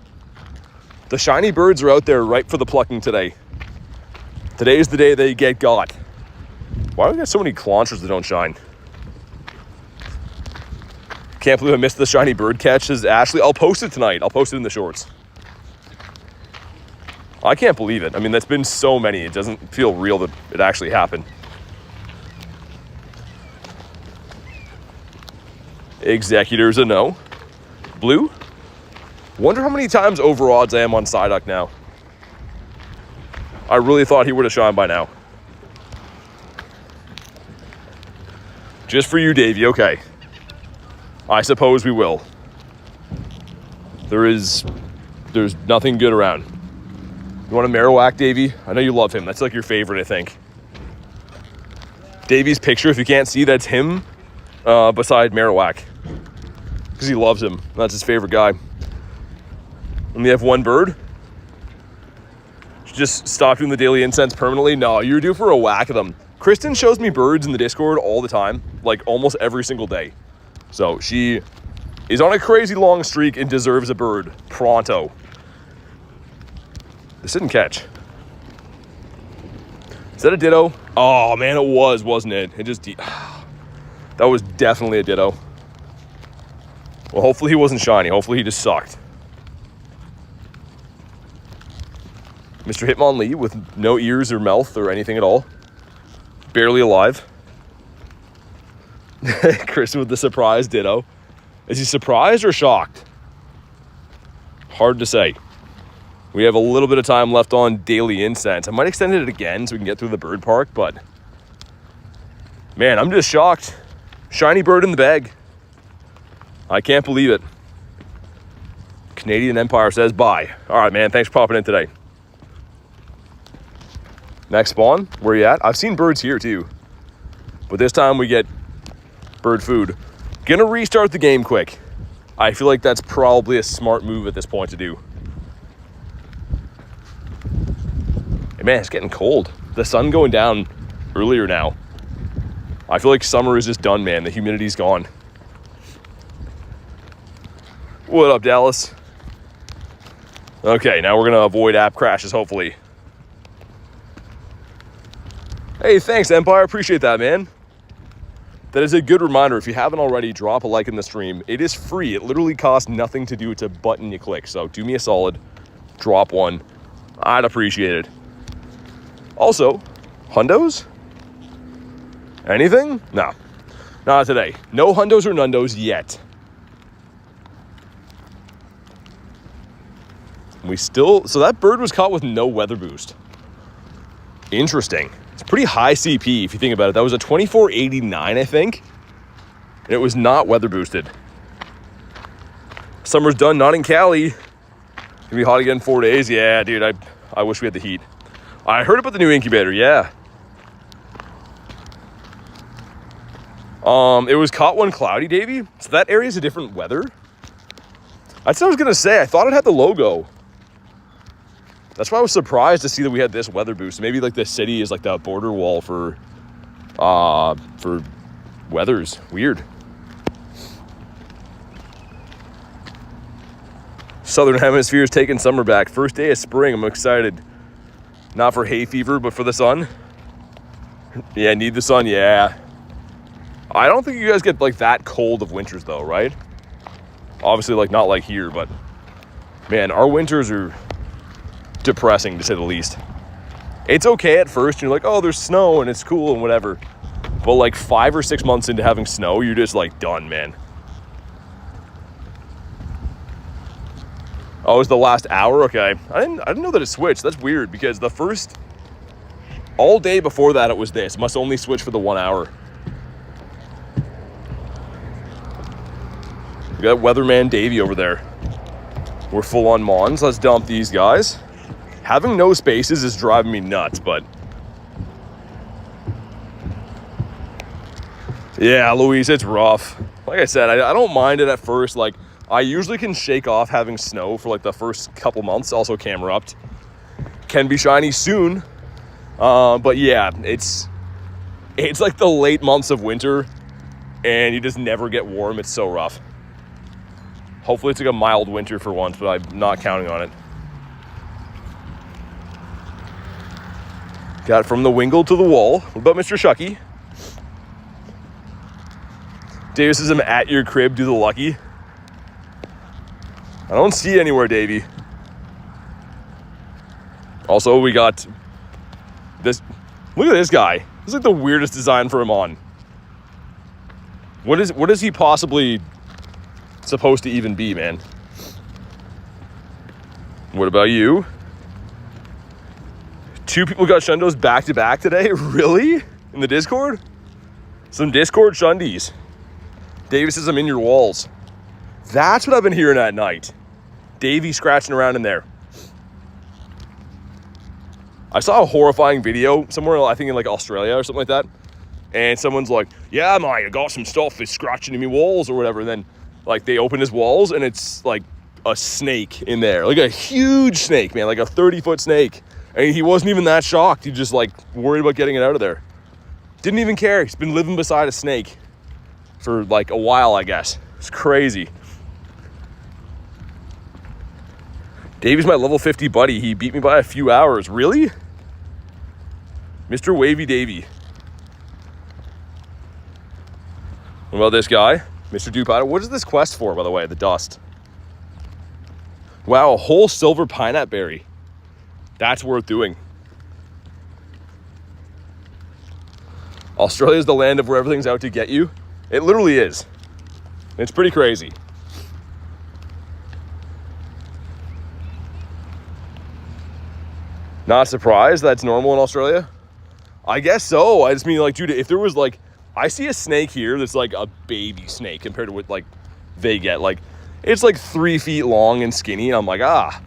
S1: The shiny birds are out there ripe for the plucking today. Today is the day they get got. Why do we got so many Claunchers that don't shine? Can't believe I missed the shiny bird catch, says Ashley. I'll post it tonight. I'll post it in the shorts. I can't believe it. I mean, that's been so many. It doesn't feel real that it actually happened. Executors a no. Blue? Wonder how many times over odds I am on Psyduck now. I really thought he would have shined by now. Just for you, Davey. Okay. I suppose we will. There's nothing good around. You want a Marowak, Davey? I know you love him. That's like your favorite, I think. Davey's picture, if you can't see, that's him beside Marowak. Because he loves him. That's his favorite guy. And we have one bird. Just stop doing the daily incense permanently. No, you're due for a whack of them. Kristen shows me birds in the Discord all the time. Like almost every single day. So she is on a crazy long streak and deserves a bird. Pronto. This didn't catch. Is that a ditto? Oh man, it was, wasn't it? It just... that was definitely a ditto. Well, hopefully he wasn't shiny. Hopefully he just sucked. Mr. Hitmonlee with no ears or mouth or anything at all. Barely alive. Chris with the surprise ditto. Is he surprised or shocked? Hard to say. We have a little bit of time left on daily incense. I might extend it again so we can get through the bird park, but man, I'm just shocked. Shiny bird in the bag. I can't believe it. Canadian Empire says bye. All right, man. Thanks for popping in today. Next spawn, where you at? I've seen birds here too, but this time we get bird food. Gonna restart the game quick. I feel like that's probably a smart move at this point to do. Hey man, it's getting cold. The sun going down earlier now. I feel like summer is just done, man. The humidity's gone. What up, Dallas? Okay, now we're gonna avoid app crashes, hopefully. Hey, thanks, Empire. Appreciate that, man. That is a good reminder. If you haven't already, drop a like in the stream. It is free. It literally costs nothing to do. It's a button you click. So do me a solid. Drop one. I'd appreciate it. Also, hundos? Anything? No. Not today. No hundos or nundos yet. We still... So that bird was caught with no weather boost. Interesting. It's pretty high CP if you think about it. That was a 2489, I think. And it was not weather boosted. Summer's done, not in Cali. Gonna be hot again in 4 days. Yeah, dude, I wish we had the heat. I heard about the new incubator, yeah. It was caught when cloudy, Davey. So that area's a different weather. That's what I was gonna say. I thought it had the logo. That's why I was surprised to see that we had this weather boost. Maybe like the city is like the border wall for weathers. Weird. Southern Hemisphere is taking summer back. First day of spring. I'm excited. Not for hay fever, but for the sun. Yeah, need the sun. Yeah. I don't think you guys get like that cold of winters though, right? Obviously, like not like here, but man, our winters are depressing to say the least. It's okay at first. You're like, oh, there's snow and it's cool and whatever. But like 5 or 6 months into having snow, you're just like done, man. Oh, it was the last hour? Okay. I didn't know that it switched. That's weird because the first all day before that it was this. It must only switch for the 1 hour. We got Weatherman Davey over there. We're full on Mons. Let's dump these guys. Having no spaces is driving me nuts, but yeah, Louise, it's rough. Like I said, I don't mind it at first. Like, I usually can shake off having snow for like the first couple months. Also camera upped. Can be shiny soon. But yeah, it's like the late months of winter and you just never get warm. It's so rough. Hopefully it's like a mild winter for once, but I'm not counting on it. Got from the wingle to the wall. What about Mr. Shucky? Davis says I'm at your crib, do the lucky. I don't see it anywhere, Davey. Also, we got this. Look at this guy. This is like the weirdest design for him on. What is he possibly supposed to even be, man? What about you? 2 people got shundos back to back today? Really? In the Discord? Some Discord shundies. Davis says I'm in your walls. That's what I've been hearing at night. Davey scratching around in there. I saw a horrifying video somewhere, I think in like Australia or something like that. And someone's like, yeah, mate, I got some stuff that's scratching in my walls or whatever. And then like they open his walls and it's like a snake in there. Like a huge snake, man, like a 30-foot snake. And he wasn't even that shocked. He just like worried about getting it out of there. Didn't even care. He's been living beside a snake for like a while, I guess. It's crazy. Davey's my level 50 buddy. He beat me by a few hours. Really? Mr. Wavy Davey. What about this guy? Mr. Dupato. What is this quest for, by the way? The dust. Wow, a whole silver pineapple berry. That's worth doing. Australia is the land of where everything's out to get you. It literally is. It's pretty crazy. Not surprised that's normal in Australia? I guess so. I just mean, like, dude, if there was like, I see a snake here that's like a baby snake compared to what like they get. Like, it's like 3 feet long and skinny. And I'm like, I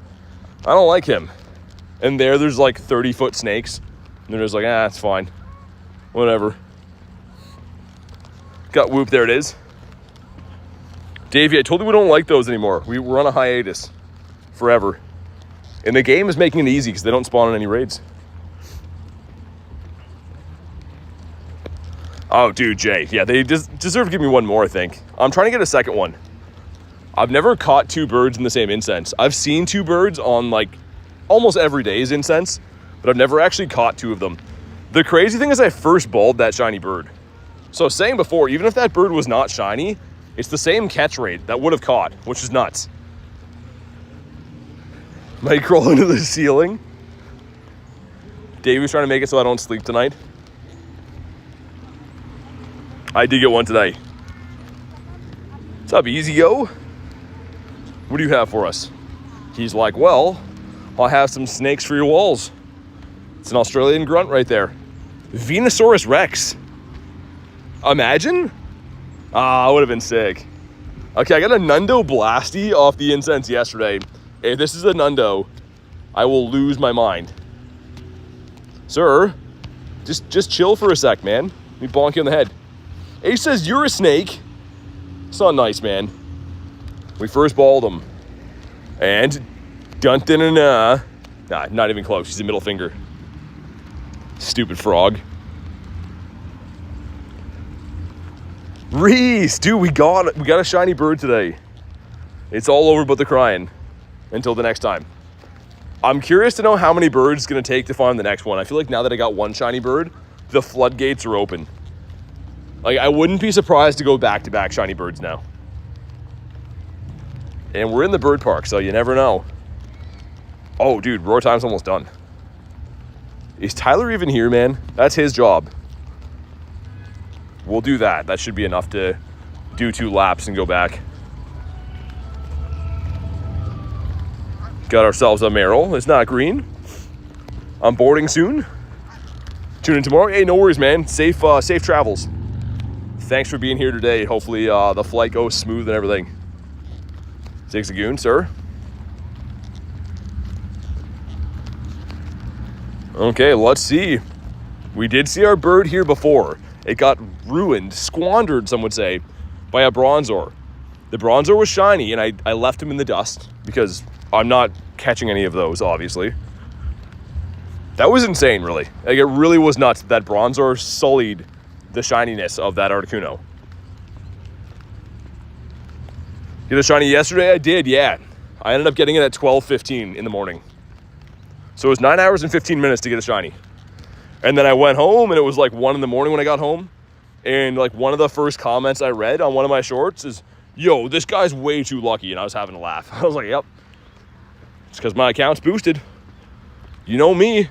S1: don't like him. And there's like 30-foot snakes. And they're just like, it's fine. Whatever. Got Whoop, there it is. Davey, I told you we don't like those anymore. We're on a hiatus. Forever. And the game is making it easy because they don't spawn in any raids. Oh, dude, Jay. Yeah, they deserve to give me one more, I think. I'm trying to get a second one. I've never caught 2 birds in the same incense. I've seen 2 birds on, like, almost every day's incense, but I've never actually caught 2 of them. The crazy thing is I first balled that shiny bird. So saying before, even if that bird was not shiny, it's the same catch rate that would have caught, which is nuts. Might crawl into the ceiling. Davey's trying to make it so I don't sleep tonight. I did get one today. What's up, Easy Go? What do you have for us? He's like, well, I'll have some snakes for your walls. It's an Australian grunt right there. Venusaurus Rex. Imagine? Would have been sick. Okay, I got a Nundo Blasty off the incense yesterday. If this is a Nundo, I will lose my mind. Sir, just chill for a sec, man. Let me bonk you on the head. Ace says, you're a snake. It's not nice, man. We first balled him. And nah, not even close. She's a middle finger. Stupid frog. Reese, dude, we got a shiny bird today. It's all over but the crying. Until the next time. I'm curious to know how many birds it's going to take to find the next one. I feel like now that I got one shiny bird, the floodgates are open. Like, I wouldn't be surprised to go back-to-back shiny birds now. And we're in the bird park, so you never know. Oh, dude, roar time's almost done. Is Tyler even here, man? That's his job. We'll do that. That should be enough to do 2 laps and go back. Got ourselves a Merrill. It's not green. I'm boarding soon. Tune in tomorrow. Hey, no worries, man. Safe travels. Thanks for being here today. Hopefully the flight goes smooth and everything. Zigzagoon, sir. Okay, let's see. We did see our bird here before. It got ruined, squandered, some would say, by a Bronzor. The Bronzor was shiny, and I left him in the dust because I'm not catching any of those, obviously. That was insane, really. Like, it really was nuts that Bronzor sullied the shininess of that Articuno. Get a shiny yesterday? I did, yeah. I ended up getting it at 12:15 in the morning. So it was 9 hours and 15 minutes to get a shiny. And then I went home, and it was like 1 in the morning when I got home. And like one of the first comments I read on one of my shorts is, yo, this guy's way too lucky. And I was having a laugh. I was like, yep. It's because my account's boosted. You know me.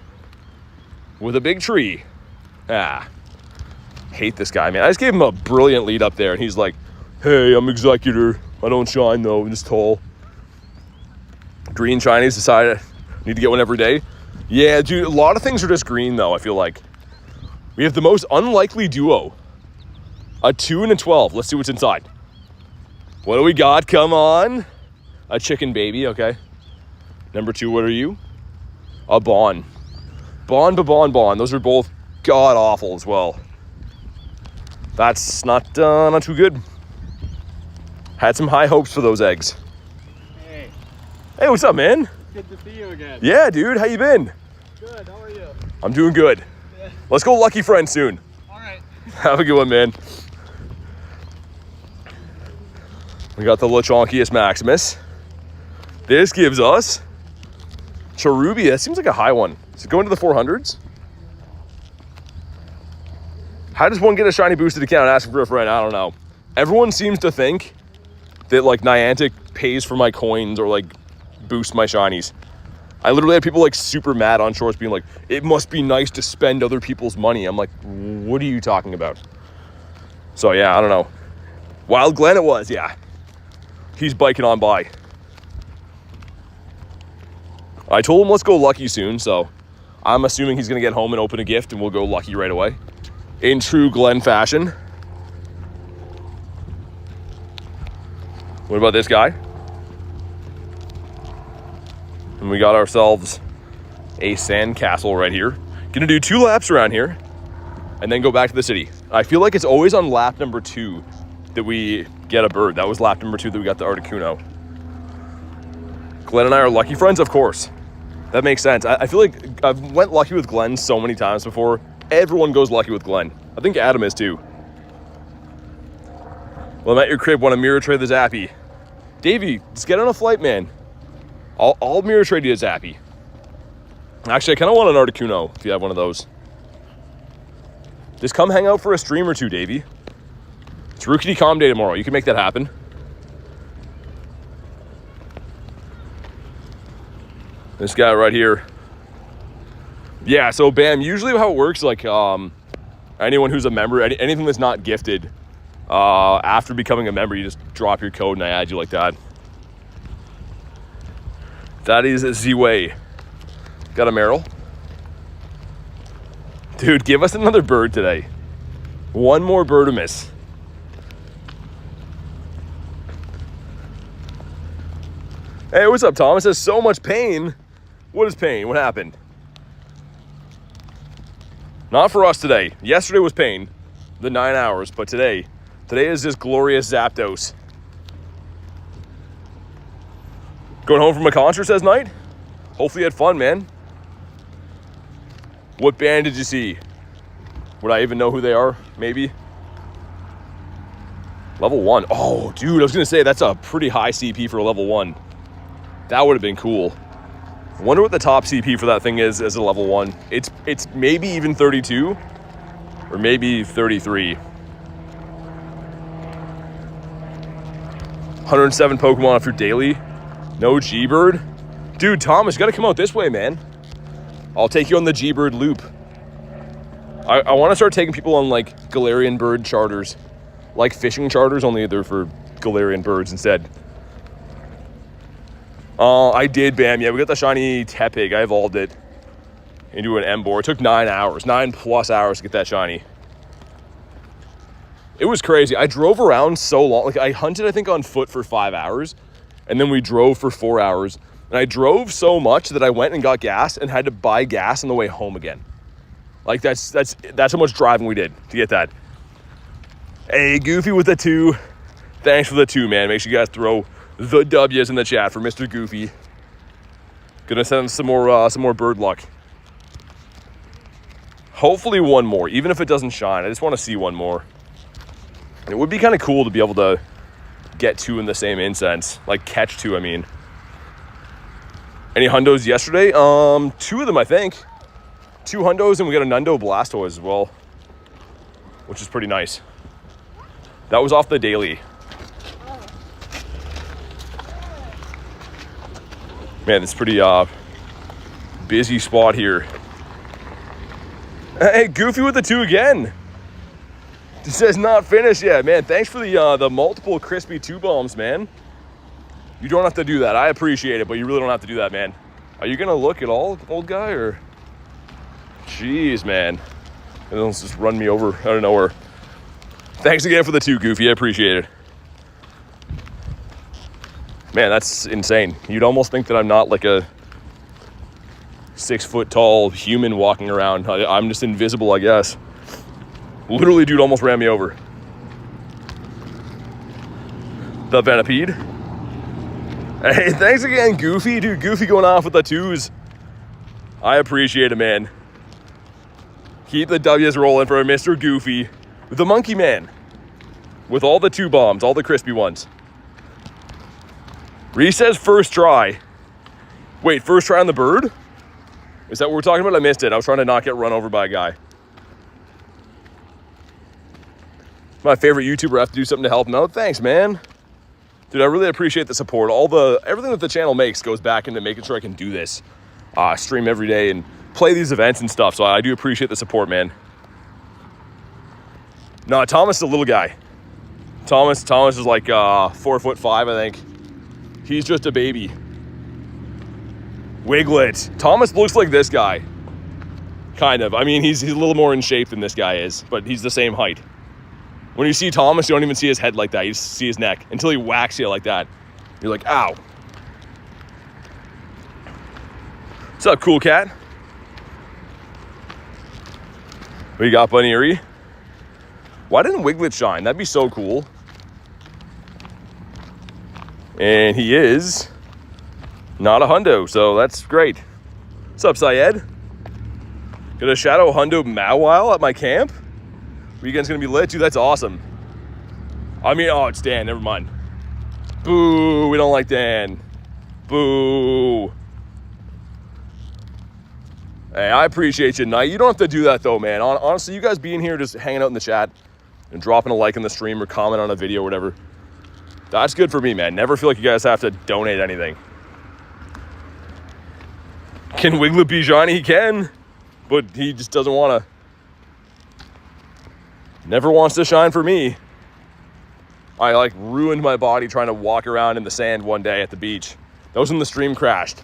S1: With a big tree. Hate this guy, man. I just gave him a brilliant lead up there. And he's like, hey, I'm executor. I don't shine, though. I'm just tall. Green shinies decided I need to get one every day. Yeah, dude. A lot of things are just green, though, I feel like. We have the most unlikely duo. A 2 and a 12. Let's see what's inside. What do we got? Come on. A chicken baby, okay. Number 2, what are you? A Bon. Bon. Those are both god-awful as well. That's not too good. Had some high hopes for those eggs.
S2: Hey.
S1: Hey, what's up, man?
S2: Good to see you again.
S1: Yeah, dude. How you been?
S2: Good. How are you?
S1: I'm doing good.
S2: Yeah.
S1: Let's go Lucky Friend soon.
S2: All right.
S1: Have a good one, man. We got the Lechonkius Maximus. This gives us Cherubi. That seems like a high one. Is it going to the 400s? How does one get a shiny boosted account asking for a friend? I don't know. Everyone seems to think that like Niantic pays for my coins or like boosts my shinies. I literally had people like super mad on shorts being like, it must be nice to spend other people's money. I'm like, what are you talking about? So yeah, I don't know. Wild Glen it was, yeah. He's biking on by. I told him let's go lucky soon, so I'm assuming he's gonna get home and open a gift and we'll go lucky right away. In true Glen fashion. What about this guy? And we got ourselves a sandcastle right here. Gonna do 2 laps around here and then go back to the city. I feel like it's always on lap number 2 that we get a bird. That was lap number 2 that we got the Articuno. Glenn and I are lucky friends, of course. That makes sense. I feel like I've went lucky with Glenn so many times before. Everyone goes lucky with Glenn. I think Adam is too. Well, I'm at your crib, want to mirror trade the Zappy. Davey, let's get on a flight, man. I'll mirror trade you a Zappy. Actually, I kind of want an Articuno if you have one of those. Just come hang out for a stream or two, Davey. It's Rookie Com Day tomorrow. You can make that happen. This guy right here. Yeah, so Bam, usually how it works, like anyone who's a member, anything that's not gifted, after becoming a member, you just drop your code and I add you like that. That is Z-Way. Got a Meryl. Dude, give us another bird today. One more Birdimus. Hey, what's up, Tom? It says so much pain. What is pain? What happened? Not for us today. Yesterday was pain, the 9 hours, but today is just glorious Zapdos. Going home from a concert, says Knight? Hopefully you had fun, man. What band did you see? Would I even know who they are? Maybe. Level 1. Oh, dude, I was going to say that's a pretty high CP for a level 1. That would have been cool. I wonder what the top CP for that thing is as a level 1. It's maybe even 32 or maybe 33. 107 Pokemon off your daily. No G-Bird. Dude, Thomas, you got to come out this way, man. I'll take you on the G-Bird loop. I want to start taking people on like Galarian bird charters. Like fishing charters, only they're for Galarian birds instead. I did, Bam. Yeah, we got the shiny Tepig. I evolved it into an Emboar. It took 9 hours, 9+ hours to get that shiny. It was crazy. I drove around so long. Like I hunted, I think, on foot for 5 hours, and then we drove for 4 hours. And I drove so much that I went and got gas and had to buy gas on the way home again. Like that's how much driving we did to get that. Hey, Goofy with the 2. Thanks for the 2, man. Make sure you guys throw the W's in the chat for Mr. Goofy. Gonna send some more bird luck. Hopefully one more, even if it doesn't shine. I just want to see one more. And it would be kind of cool to be able to get 2 in the same incense, like catch 2. I mean, any hundos yesterday? 2 of them, I think. 2 hundos, and we got a Nundo Blastoise as well, which is pretty nice. That was off the daily. Man, it's pretty busy spot here. Hey, Goofy with the 2 again. It says not finished yet, man. Thanks for the multiple crispy 2 bombs, man. You don't have to do that. I appreciate it, but you really don't have to do that, man. Are you gonna look at all, old guy, or? Jeez, man. It'll just run me over out of nowhere. Thanks again for the 2, Goofy. I appreciate it. Man, that's insane. You'd almost think that I'm not like a 6-foot tall human walking around. I'm just invisible, I guess. Literally, dude almost ran me over. The Venipede. Hey, thanks again, Goofy. Dude, Goofy going off with the 2s. I appreciate it, man. Keep the W's rolling for Mr. Goofy. The Monkey Man. With all the 2 bombs, all the crispy ones. Reese says first try. Wait, first try on the bird? Is that what we're talking about? I missed it. I was trying to not get run over by a guy. My favorite YouTuber. I have to do something to help him out. Thanks, man. Dude, I really appreciate the support. Everything that the channel makes goes back into making sure I can do this. Stream every day and play these events and stuff. So I do appreciate the support, man. No, Thomas is a little guy. Thomas is like 4'5", I think. He's just a baby. Wiglet. Thomas looks like this guy. Kind of. I mean, he's a little more in shape than this guy is, but he's the same height. When you see Thomas, you don't even see his head like that. You just see his neck until he whacks you like that. You're like, ow. What's up, cool cat? What you got, Bunny Erie? Why didn't Wiglet shine? That'd be so cool. And he is not a hundo, so that's great. What's up, Syed? Got a shadow hundo Mawile at my camp? Weekend's gonna be lit, dude. That's awesome. I mean, oh, it's Dan. Never mind. Boo! We don't like Dan. Boo! Hey, I appreciate you, Knight. You don't have to do that though, man. Honestly, you guys being here, just hanging out in the chat and dropping a like in the stream or comment on a video or whatever. That's good for me, man. Never feel like you guys have to donate anything. Can Wiglet be shiny? He can, but he just doesn't want to. Never wants to shine for me. I like ruined my body trying to walk around in the sand one day at the beach. That was when the stream crashed.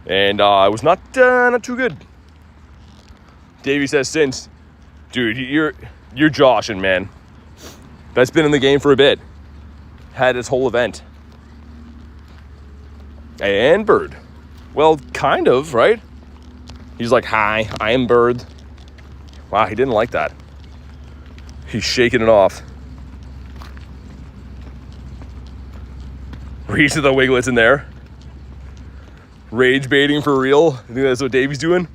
S1: And it was not too good. Davey says, since, dude, you're joshing, man. That's been in the game for a bit. Had his whole event. And Bird. Well, kind of, right? He's like, hi, I am Bird. Wow, he didn't like that. He's shaking it off. Reach of the Wiglets in there. Rage baiting for real. I think that's what Davey's doing.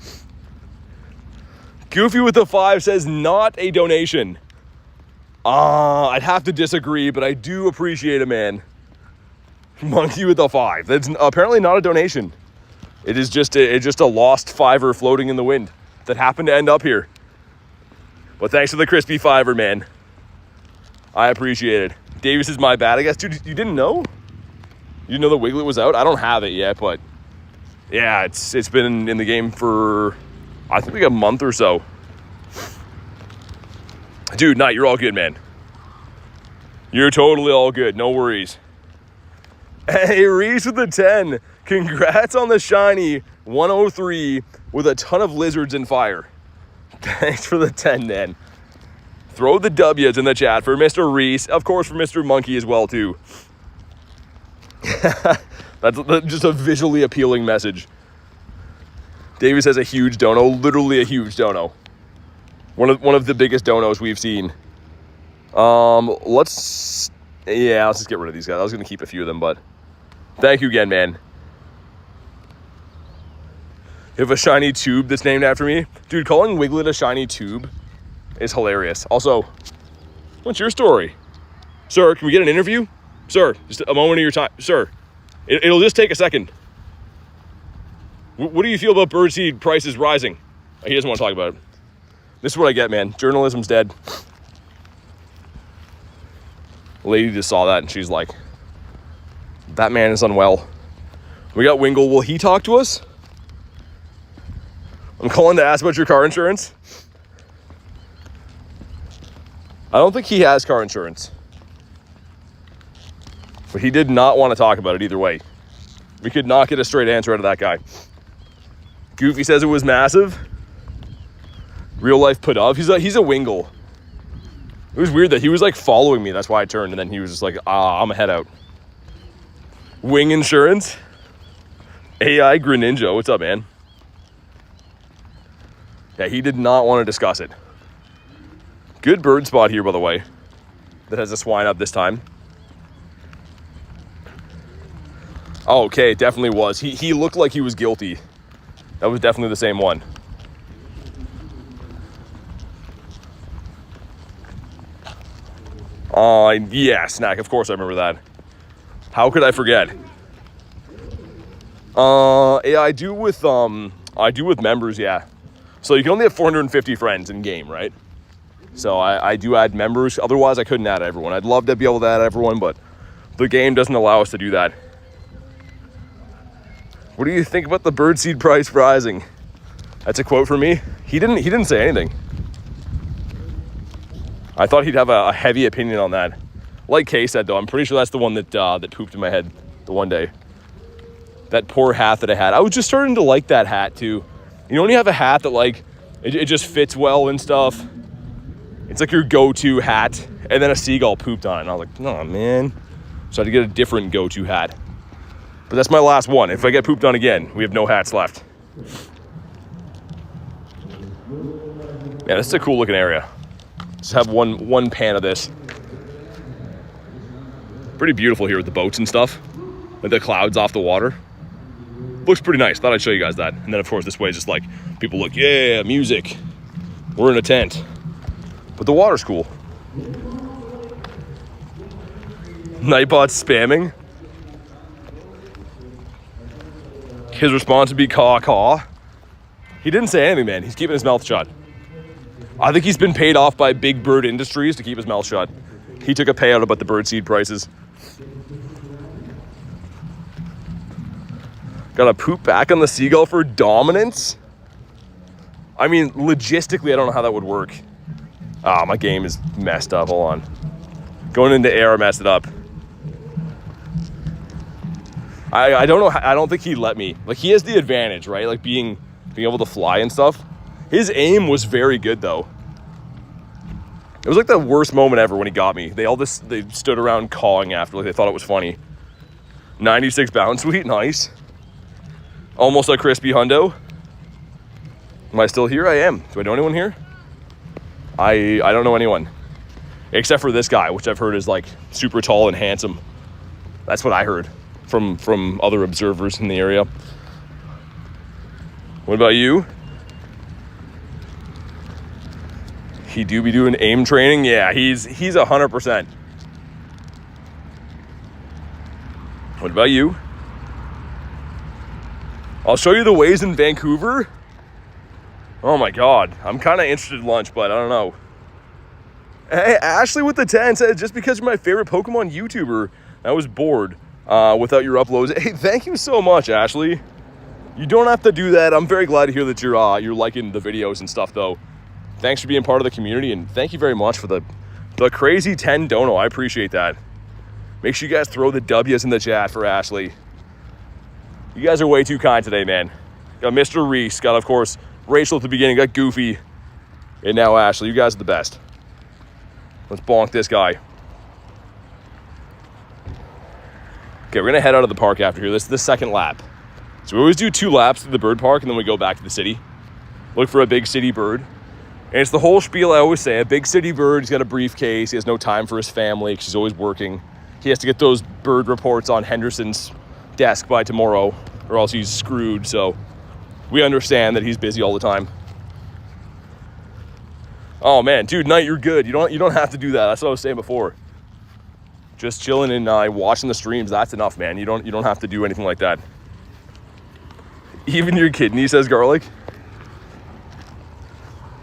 S1: Goofy with the 5 says not a donation. I'd have to disagree, but I do appreciate it, man. Monkey with the 5. That's apparently not a donation. It is just a lost fiver floating in the wind that happened to end up here. But thanks for the crispy 5er, man. I appreciate it. Davis is my bad, I guess. Dude, you didn't know? You didn't know the Wiglet was out? I don't have it yet, but yeah, it's been in the game for, I think, like a month or so. Dude, Knight, you're all good, man. You're totally all good. No worries. Hey, Reese with the 10. Congrats on the shiny 103 with a ton of lizards and fire. Thanks for the 10, man. Throw the W's in the chat for Mr. Reese. Of course, for Mr. Monkey as well, too. That's just a visually appealing message. Davis has a huge dono. Literally a huge dono. One of the biggest donos we've seen. Let's just get rid of these guys. I was going to keep a few of them, but thank you again, man. You have a shiny tube that's named after me? Dude, calling Wiglet a shiny tube is hilarious. Also, what's your story? Sir, can we get an interview? Sir, just a moment of your time. Sir, it'll just take a second. What do you feel about birdseed prices rising? He doesn't want to talk about it. This is what I get, man. Journalism's dead. A lady just saw that and she's like, that man is unwell. We got Wingle. Will he talk to us? I'm calling to ask about your car insurance. I don't think he has car insurance. But he did not want to talk about it either way. We could not get a straight answer out of that guy. Goofy says it was massive. Real life put up. He's a Wingle. It was weird that he was like following me. That's why I turned, and then he was just like, I'm a head out. Wing insurance. AI Greninja. What's up, man? Yeah, he did not want to discuss it. Good bird spot here, by the way, that has a swine up this time. Oh, okay, it definitely was. He looked like he was guilty. That was definitely the same one. Yeah, snack. Of course I remember that. How could I forget? Yeah, I do with members, yeah. So you can only have 450 friends in game, right? So I do add members. Otherwise, I couldn't add everyone. I'd love to be able to add everyone, but the game doesn't allow us to do that. What do you think about the birdseed price rising? That's a quote from me. He didn't say anything. I thought he'd have a heavy opinion on that. Like Kay said, though, I'm pretty sure that's the one that pooped in my head the one day. That poor hat that I had. I was just starting to like that hat, too. You know when you have a hat that, like, it just fits well and stuff? It's like your go-to hat, and then a seagull pooped on it. And I was like, oh, man. So I had to get a different go-to hat. But that's my last one. If I get pooped on again, we have no hats left. Yeah, this is a cool looking area. Just have one pan of this. Pretty beautiful here with the boats and stuff. With the clouds off the water. Looks pretty nice. Thought I'd show you guys that. And then, of course, this way is just like, people look, yeah, music. We're in a tent. But the water's cool. Nightbot's spamming. His response would be caw caw. He didn't say anything, man. He's keeping his mouth shut. I think he's been paid off by Big Bird Industries to keep his mouth shut. He took a payout about the birdseed prices. Got to poop back on the seagull for dominance? I mean, logistically, I don't know how that would work. Ah, my game is messed up. Hold on. Going into air, I messed it up. I don't know. I don't think he'd let me. Like, he has the advantage, right? Like, being able to fly and stuff. His aim was very good, though. It was like the worst moment ever when he got me. They stood around cawing after, like they thought it was funny. 96 bounce sweet, nice. Almost a crispy hundo. Am I still here? I am. Do I know anyone here? I don't know anyone. Except for this guy, which I've heard is like super tall and handsome. That's what I heard from other observers in the area. What about you? He do be doing aim training? Yeah, he's 100%. What about you? I'll show you the ways in Vancouver. Oh my God, I'm kind of interested in lunch, but I don't know. Hey, Ashley with the 10 said, just because you're my favorite Pokemon YouTuber, I was bored without your uploads. Hey, thank you so much, Ashley. You don't have to do that. I'm very glad to hear that you're liking the videos and stuff, though. Thanks for being part of the community, and thank you very much for the crazy 10 dono. I appreciate that. Make sure you guys throw the W's in the chat for Ashley. You guys are way too kind today, man. Got Mr. Reese, got, of course, Rachel at the beginning, got Goofy, and now Ashley. You guys are the best. Let's bonk this guy. Okay, we're going to head out of the park after here. This is the second lap. So we always do 2 laps to the bird park, and then we go back to the city. Look for a big city bird. And it's the whole spiel I always say. A big city bird, he's got a briefcase. He has no time for his family because he's always working. He has to get those bird reports on Henderson's desk by tomorrow, or else he's screwed. So we understand that he's busy all the time. Oh man, dude, Knight, you're good. You don't have to do that. That's what I was saying before. Just chilling and watching the streams. That's enough, man. You don't have to do anything like that. Even your kidney says garlic.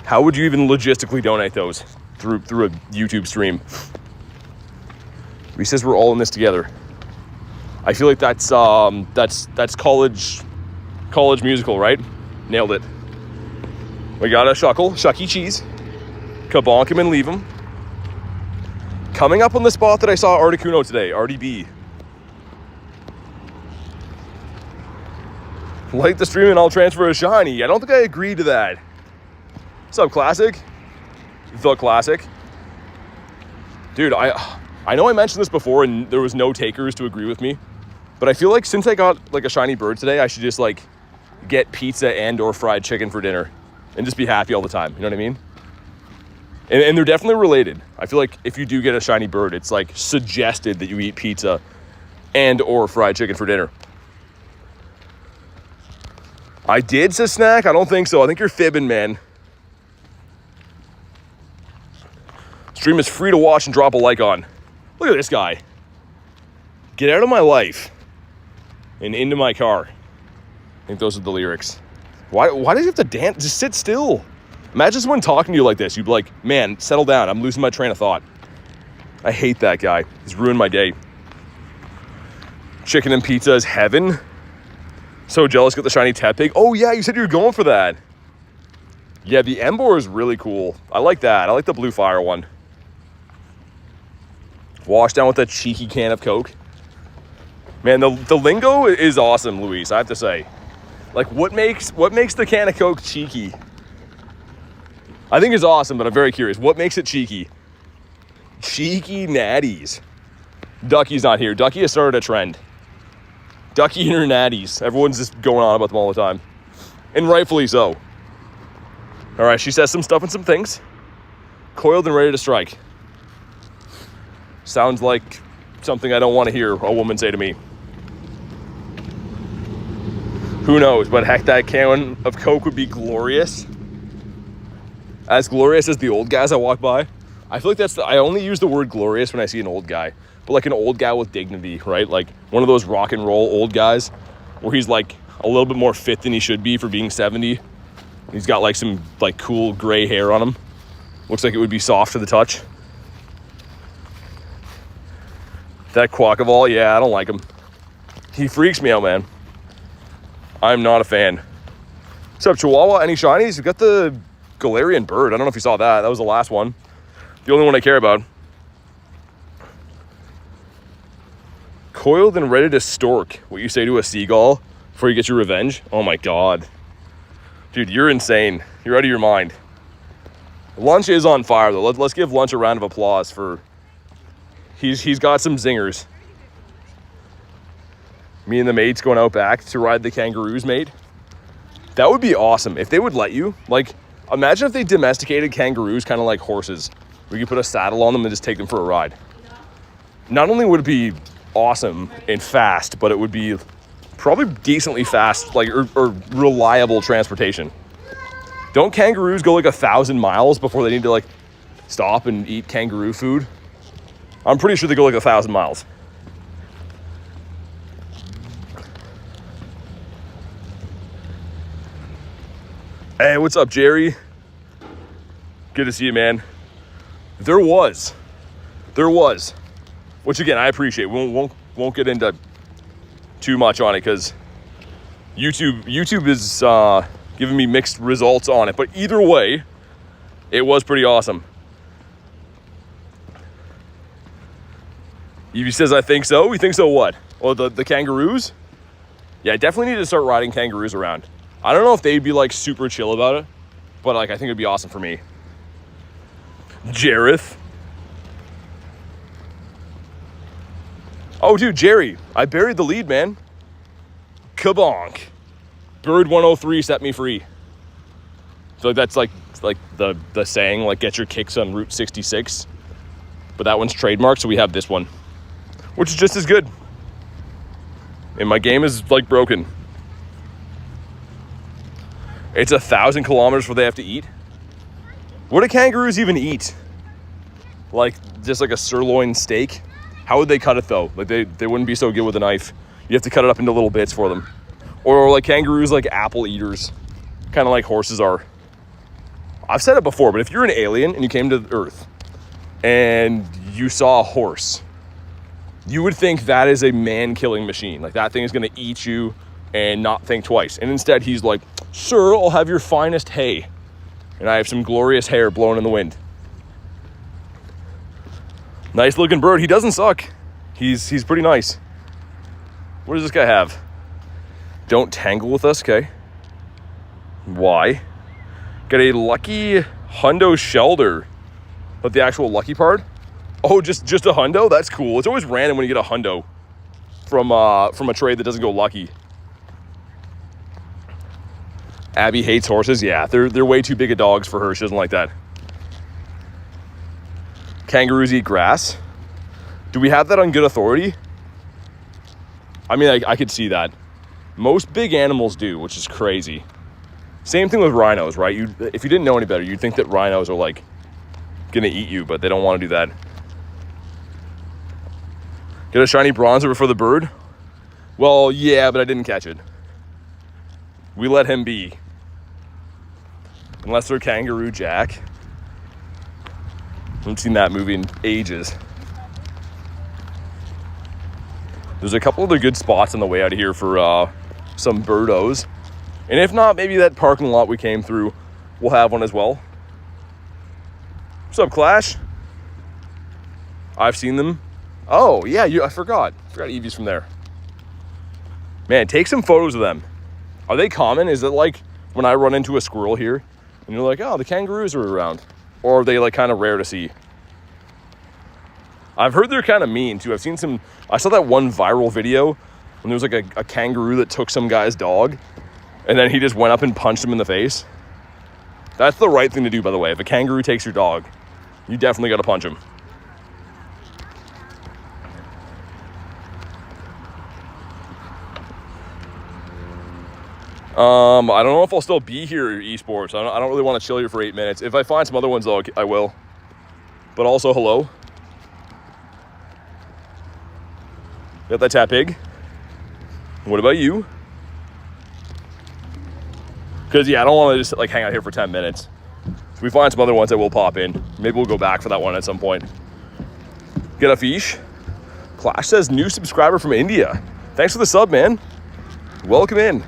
S1: How would you even logistically donate those through a YouTube stream? He says we're all in this together. I feel like that's college musical, right? Nailed it. We got a Chuck E. Cheese. Kabonk him and leave him. Coming up on the spot that I saw Articuno today, RDB. Like the stream and I'll transfer a shiny. I don't think I agreed to that. What's up, Classic? The Classic. Dude, I know I mentioned this before and there was no takers to agree with me, but I feel like since I got like a shiny bird today, I should just like get pizza and or fried chicken for dinner. and just be happy all the time. You know what I mean? And they're definitely related. I feel like if you do get a shiny bird, it's like suggested that you eat pizza and or fried chicken for dinner. I did say snack? I don't think so. I think you're fibbing, man. Stream is free to watch and drop a like on. Look at this guy. Get out of my life and into my car. I think those are the lyrics. Why does he have to dance? Just sit still. Imagine someone talking to you like this. You'd be like, man, settle down. I'm losing my train of thought. I hate that guy. He's ruined my day. Chicken and pizza is heaven. So jealous, got the shiny Tepig. Oh yeah, you said you were going for that. Yeah, the Emboar is really cool. I like that. I like the blue fire one. Wash down with that cheeky can of Coke. Man, the lingo is awesome, Luis, I have to say. Like, what makes the can of Coke cheeky? I think it's awesome, but I'm very curious. What makes it cheeky? Cheeky natties. Ducky's not here. Ducky has started a trend. Ducky and her natties. Everyone's just going on about them all the time. And rightfully so. All right, she says some stuff and some things. Coiled and ready to strike. Sounds like something I don't want to hear a woman say to me. Who knows, but heck, that can of Coke would be glorious. As glorious as the old guys I walk by. I feel like I only use the word glorious when I see an old guy. But like an old guy with dignity, right? Like one of those rock and roll old guys where he's like a little bit more fit than he should be for being 70. He's got like some like cool gray hair on him. Looks like it would be soft to the touch. That Quackaball, yeah, I don't like him. He freaks me out, man. I'm not a fan. What's up, Chihuahua? Any shinies? We've got the Galarian bird. I don't know if you saw that. That was the last one. The only one I care about. Coiled and ready to stork. What you say to a seagull before you get your revenge? Oh my God. Dude, you're insane. You're out of your mind. Lunch is on fire, though. Let's give Lunch a round of applause for... He's got some zingers. Me and the mates going out back to ride the kangaroos, mate. That would be awesome if they would let you. Like, imagine if they domesticated kangaroos kind of like horses. We could put a saddle on them and just take them for a ride. Not only would it be awesome and fast, but it would be probably decently fast, like or reliable transportation. Don't kangaroos go like 1,000 miles before they need to like stop and eat kangaroo food? I'm pretty sure they go like 1,000 miles. Hey, what's up, Jerry? Good to see you, man. There was, which again, I appreciate. We won't get into too much on it because YouTube is giving me mixed results on it. But either way, it was pretty awesome. Evie says, I think so. You think so what? Well, the kangaroos? Yeah, I definitely need to start riding kangaroos around. I don't know if they'd be like super chill about it, but like I think it'd be awesome for me. Jareth. Oh, dude, Jerry, I buried the lead, man. Kabonk. Bird 103 set me free. So that's like the saying, like get your kicks on Route 66. But that one's trademarked, so we have this one, which is just as good. And my game is like broken. It's 1,000 kilometers where they have to eat. What do kangaroos even eat? Like just like a sirloin steak? How would they cut it though? Like they wouldn't be so good with a knife. You have to cut it up into little bits for them. Or like kangaroos like apple eaters. Kind of like horses are. I've said it before, but if you're an alien and you came to Earth and you saw a horse, you would think that is a man-killing machine. Like that thing is gonna eat you and not think twice. And instead he's like, sir, I'll have your finest hay. And I have some glorious hair blowing in the wind. Nice looking bird. He doesn't suck. He's pretty nice. What does this guy have? Don't tangle with us, okay. Why? Got a lucky hundo shelter. But the actual lucky part? Oh, just a hundo? That's cool. It's always random when you get a hundo from a trade that doesn't go lucky. Abby hates horses. Yeah, they're way too big of dogs for her. She doesn't like that. Kangaroos eat grass. Do we have that on good authority? I mean, I could see that. Most big animals do, which is crazy. Same thing with rhinos, right? If you didn't know any better, you'd think that rhinos are like gonna eat you, but they don't want to do that. Get a shiny bronzer before the bird? Well, yeah, but I didn't catch it. We let him be. Unless they're Kangaroo Jack. I haven't seen that movie in ages. There's a couple other good spots on the way out of here for some birdos. And if not, maybe that parking lot we came through will have one as well. What's up, Clash? I've seen them. Oh, yeah, I forgot. Evie's from there. Man, take some photos of them. Are they common? Is it like when I run into a squirrel here and you're like, oh, the kangaroos are around? Or are they like kind of rare to see? I've heard they're kind of mean too. I saw that one viral video when there was like a kangaroo that took some guy's dog and then he just went up and punched him in the face. That's the right thing to do, by the way. If a kangaroo takes your dog, you definitely got to punch him. I don't know if I'll still be here at esports. I don't really want to chill here for 8 minutes. If I find some other ones though, I will. But also, hello. Got that tap pig. What about you? Because yeah, I don't want to just like hang out here for 10 minutes. If we find some other ones that will pop in, maybe we'll go back for that one at some point. Get a fish. Clash says new subscriber from India. Thanks for the sub, man. Welcome in.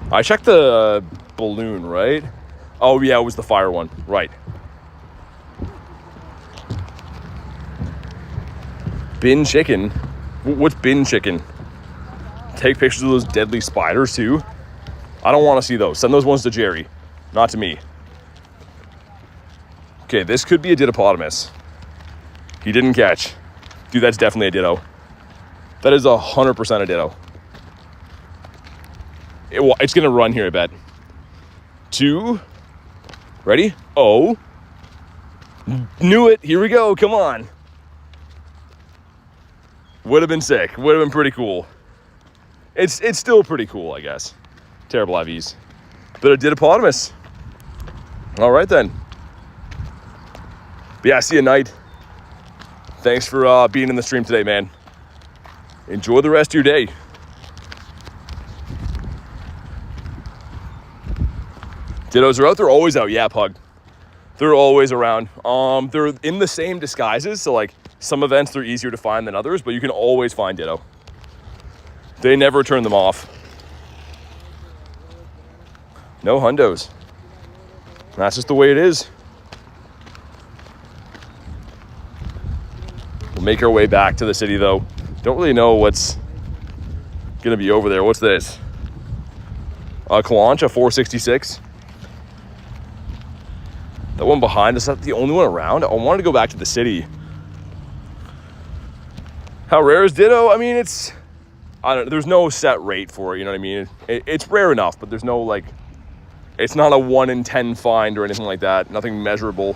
S1: I checked the balloon, right? Oh yeah, it was the fire one, right. Bin chicken? What's bin chicken? Take pictures of those deadly spiders too? I don't want to see those. Send those ones to Jerry, not to me. Okay, this could be a Dittopotamus. He didn't catch. Dude, that's definitely a Ditto. That is 100% a Ditto. It's gonna run here, I bet. 2, ready? Oh. Knew it, here we go, come on. Would have been sick, would have been pretty cool. It's still pretty cool, I guess. Terrible IVs. But a Dittopotamus. All right then. But yeah, see you, Knight. Thanks for being in the stream today, man. Enjoy the rest of your day. Dittos are out. They're always out. Yeah, Pug. They're always around. They're in the same disguises. So like some events they're easier to find than others, but you can always find Ditto. They never turn them off. No hundos. That's just the way it is. We'll make our way back to the city though. Don't really know what's gonna be over there. What's this? Kalancha 466. That one behind us, that's the only one around. I wanted to go back to the city. How rare is Ditto? I mean, I don't know, there's no set rate for it, you know what I mean? It's rare enough, but there's no like, it's not a 1 in 10 find or anything like that. Nothing measurable.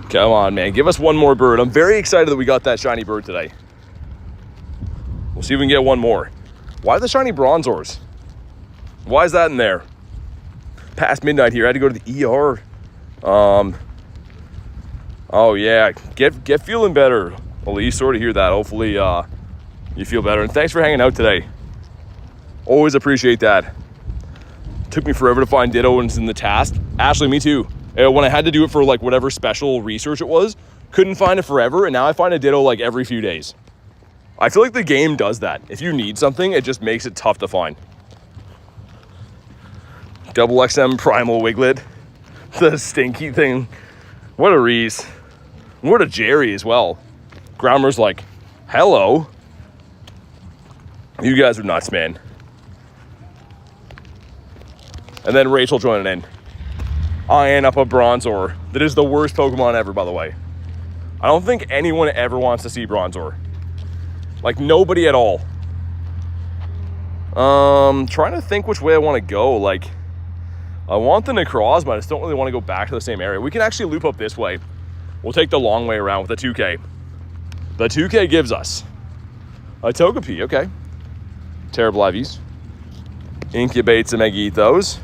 S1: Come on, man, give us one more bird. I'm very excited that we got that shiny bird today. We'll see if we can get one more. Why the shiny bronzors? Why is that in there? Past midnight here, I had to go to the ER. Oh yeah, get feeling better. Elise, sorry to hear that. Hopefully you feel better. And thanks for hanging out today. Always appreciate that. Took me forever to find Ditto and it's in the task. Ashley, me too. When I had to do it for like whatever special research it was, couldn't find it forever, and now I find a Ditto like every few days. I feel like the game does that. If you need something, it just makes it tough to find. Double XM Primal Wiglet. The stinky thing. What a Reese. What a Jerry as well. Grammar's like, hello. You guys are nuts, man. And then Rachel joining in. eyeing up a Bronzor. That is the worst Pokemon ever, by the way. I don't think anyone ever wants to see Bronzor. Like, nobody at all. Trying to think which way I want to go. Like, I want the Necrozma. I just don't really want to go back to the same area. We can actually loop up this way. We'll take the long way around with the 2K. The 2K gives us a Togepi, okay. Terrible IVs. Incubate some Egithos.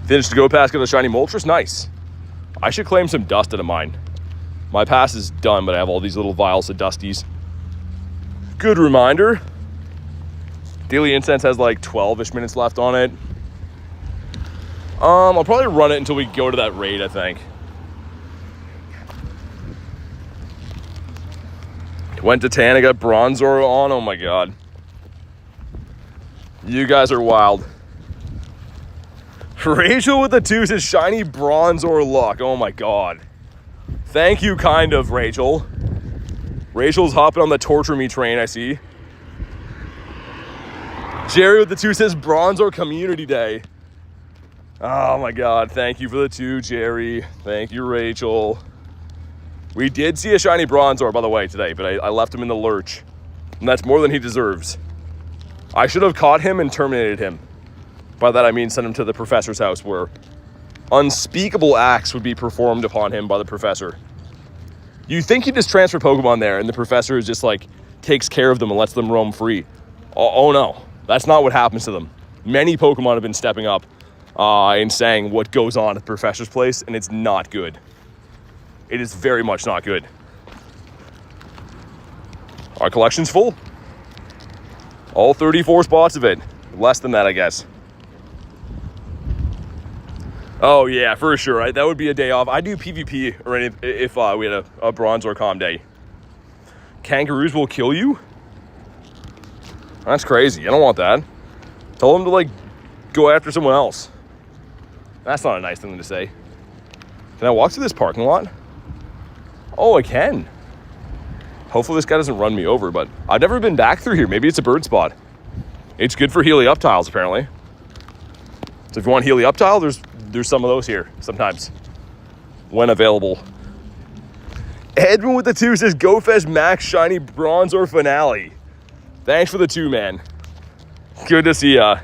S1: Finished to go past, got a shiny Moltres. Nice. I should claim some dust out of mine. My pass is done, but I have all these little vials of dusties. Good reminder. Daily Incense has like 12-ish minutes left on it. I'll probably run it until we go to that raid, I think. Went to Tan, I got Bronzor on. Oh my god. You guys are wild. Rachel with the 2 says shiny Bronzor luck. Oh my god. Thank you, kind of, Rachel. Rachel's hopping on the torture me train, I see. Jerry with the 2 says Bronzor Community Day. Oh my god, thank you for the 2, Jerry. Thank you, Rachel. We did see a shiny Bronzor, by the way, today, but I left him in the lurch. And that's more than he deserves. I should have caught him and terminated him. By that I mean send him to the professor's house where unspeakable acts would be performed upon him by the professor. You think he just transfer Pokemon there and the professor is just like takes care of them and lets them roam free. Oh no, that's not what happens to them. Many Pokemon have been stepping up and saying what goes on at the professor's place, and it's not good. It is very much not good. Our collection's full. All 34 spots of it. Less than that, I guess. Oh yeah, for sure. Right? That would be a day off. I'd do PvP or if we had a Bronzor Calm day. Kangaroos will kill you? That's crazy. I don't want that. Tell them to like go after someone else. That's not a nice thing to say. Can I walk through this parking lot? Oh, I can. Hopefully this guy doesn't run me over, but I've never been back through here. Maybe it's a bird spot. It's good for Helioptiles, apparently. So if you want Helioptile, there's some of those here sometimes when available. Edwin with the 2 says GoFest Max Shiny Bronzor Finale. Thanks for the 2, man. Good to see ya.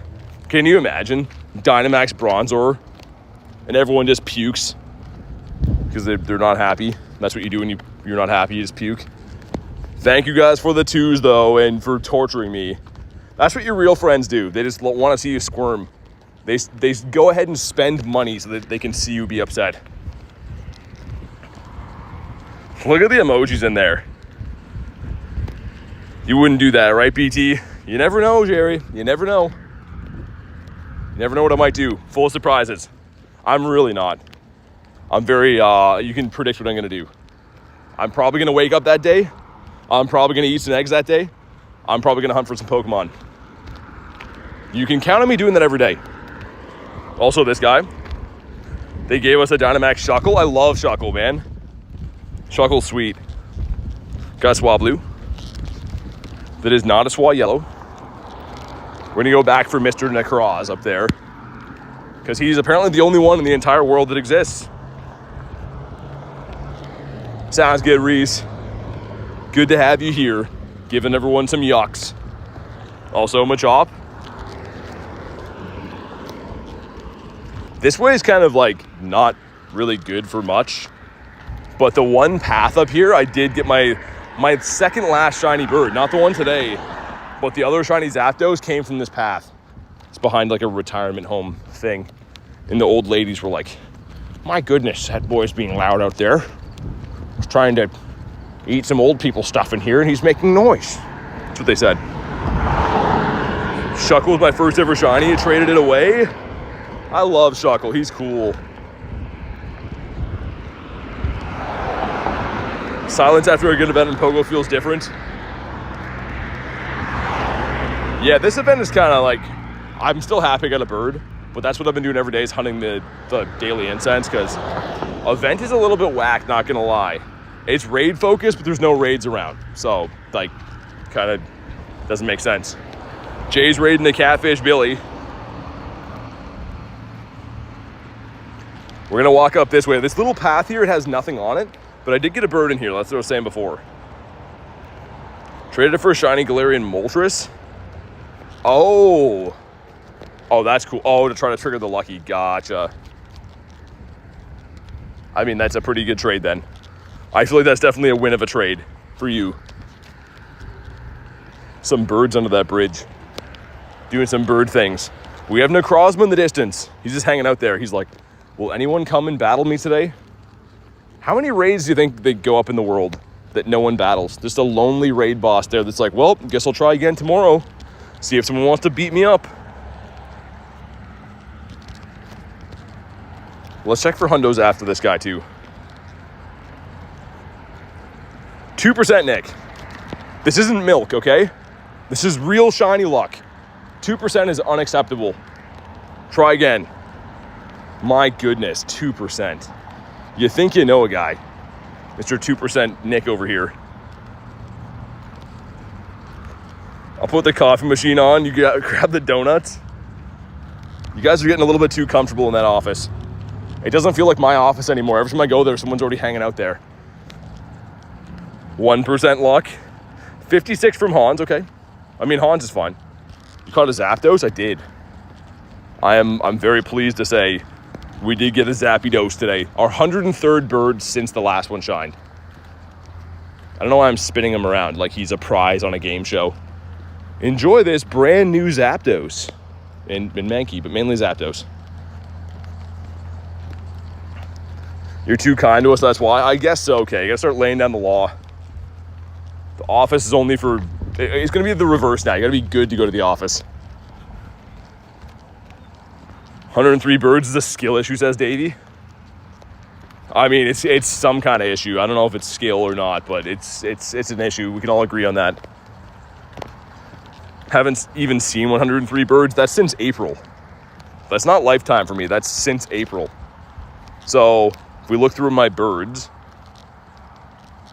S1: Can you imagine Dynamax Bronzor and everyone just pukes because they're not happy? That's what you do when you're not happy, you just puke. Thank you guys for the 2s though and for torturing me. That's what your real friends do. They just want to see you squirm. They go ahead and spend money so that they can see you be upset. Look at the emojis in there. You wouldn't do that, right, BT? You never know, Jerry. You never know. You never know what I might do. Full of surprises. I'm really not. I'm very, you can predict what I'm going to do. I'm probably going to wake up that day. I'm probably going to eat some eggs that day. I'm probably going to hunt for some Pokemon. You can count on me doing that every day. Also, this guy. They gave us a Dynamax Shuckle. I love Shuckle, man. Shuckle's sweet. Got a Swablu. That is not a Swayellow. We're going to go back for Mr. Necroz up there. Because he's apparently the only one in the entire world that exists. Sounds good, Reese. Good to have you here. Giving everyone some yucks. Also, Machop. This way is kind of like not really good for much. But the one path up here, I did get my second last shiny bird. Not the one today, but the other shiny Zapdos came from this path. It's behind like a retirement home thing. And the old ladies were like, my goodness, that boy's being loud out there. He's trying to eat some old people stuff in here and he's making noise. That's what they said. Shuckle was my first ever shiny. I traded it away. I love Shuckle. He's cool. Silence after a good event in Pogo feels different. Yeah, this event is kind of like, I'm still happy I got a bird, but that's what I've been doing every day is hunting the daily incense because event is a little bit whack, not gonna lie. It's raid focused, but there's no raids around. So, like, kind of doesn't make sense. Jay's raiding the Catfish Billy. We're gonna walk up this way. This little path here, it has nothing on it, but I did get a bird in here. That's what I was saying before. Traded it for a shiny Galarian Moltres. Oh, that's cool. Oh, to try to trigger the lucky. Gotcha. I mean, that's a pretty good trade then. I feel like that's definitely a win of a trade for you. Some birds under that bridge. Doing some bird things. We have Necrozma in the distance. He's just hanging out there. He's like, will anyone come and battle me today? How many raids do you think they go up in the world that no one battles? Just a lonely raid boss there that's like, well, guess I'll try again tomorrow. See if someone wants to beat me up. Let's check for hundos after this guy too. 2% Nick. This isn't milk, okay? This is real shiny luck. 2% is unacceptable. Try again. My goodness, 2%. You think you know a guy. Mr. 2% Nick over here. I'll put the coffee machine on. You grab the donuts. You guys are getting a little bit too comfortable in that office. It doesn't feel like my office anymore. Every time I go there, someone's already hanging out there. 1% luck. 56 from Hans, okay. I mean, Hans is fine. You caught a Zapdos? I did. I'm very pleased to say we did get a Zapdos today. Our 103rd bird since the last one shined. I don't know why I'm spinning him around like he's a prize on a game show. Enjoy this brand new Zapdos. And Mankey, but mainly Zapdos. You're too kind to us, that's why? I guess so, okay. You gotta start laying down the law. The office is only for... It's gonna be the reverse now. You gotta be good to go to the office. 103 birds is a skill issue, says Davey. I mean, it's some kind of issue. I don't know if it's skill or not, but it's an issue. We can all agree on that. Haven't even seen 103 birds. That's since April. That's not lifetime for me. That's since April. So if we look through my birds,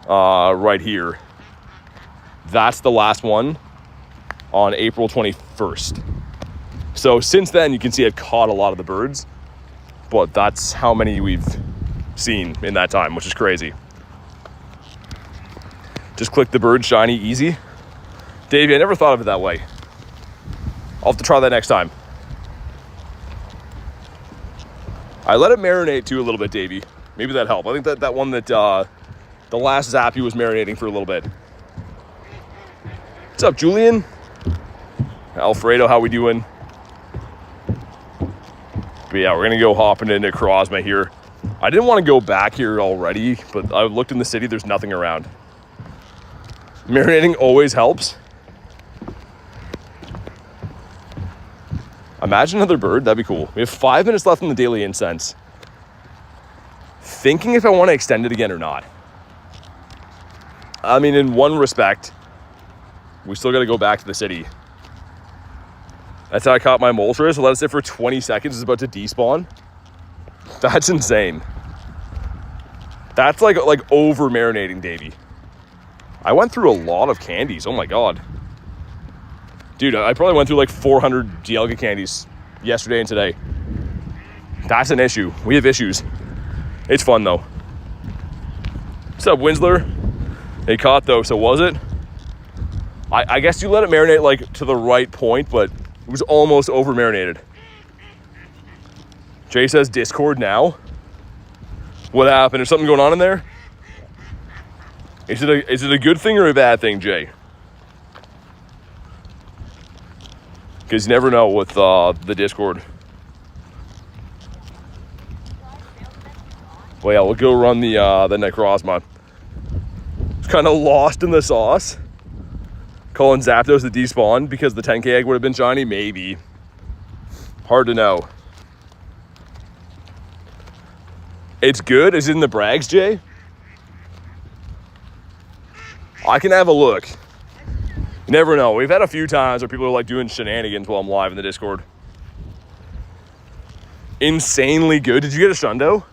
S1: right here, that's the last one on April 21st. So since then, you can see I've caught a lot of the birds, but that's how many we've seen in that time, which is crazy. Just click the bird shiny easy. Davey, I never thought of it that way. I'll have to try that next time. I let it marinate too a little bit, Davey. Maybe that helped. I think that one that the last Zappy was marinating for a little bit. What's up, Julian? Alfredo, how we doing? But yeah, we're gonna go hopping into Necrozma here. I didn't want to go back here already, but I looked in the city, there's nothing around. Marinating always helps. Imagine another bird, that'd be cool. We have 5 minutes left in the daily incense. Thinking if I want to extend it again or not. I mean, in one respect, we still got to go back to the city. That's how I caught my Moltres. So let it sit for 20 seconds. It's about to despawn. That's insane. That's like over marinating, Davey. I went through a lot of candies. Oh my God. Dude, I probably went through like 400 Dialga candies yesterday and today. That's an issue. We have issues. It's fun though. What's up, Winsler? They caught though, so was it? I guess you let it marinate like to the right point, but it was almost over marinated. Jay says Discord now. What happened? Is something going on in there? Is it a good thing or a bad thing, Jay? Because you never know with the Discord. Well, yeah, we'll go run the Necrozma. It's kind of lost in the sauce. Calling Zapdos the despawn because the 10k egg would have been shiny? Maybe. Hard to know. It's good? Is it in the brags, Jay? I can have a look. You never know. We've had a few times where people are like doing shenanigans while I'm live in the Discord. Insanely good. Did you get a Shundo?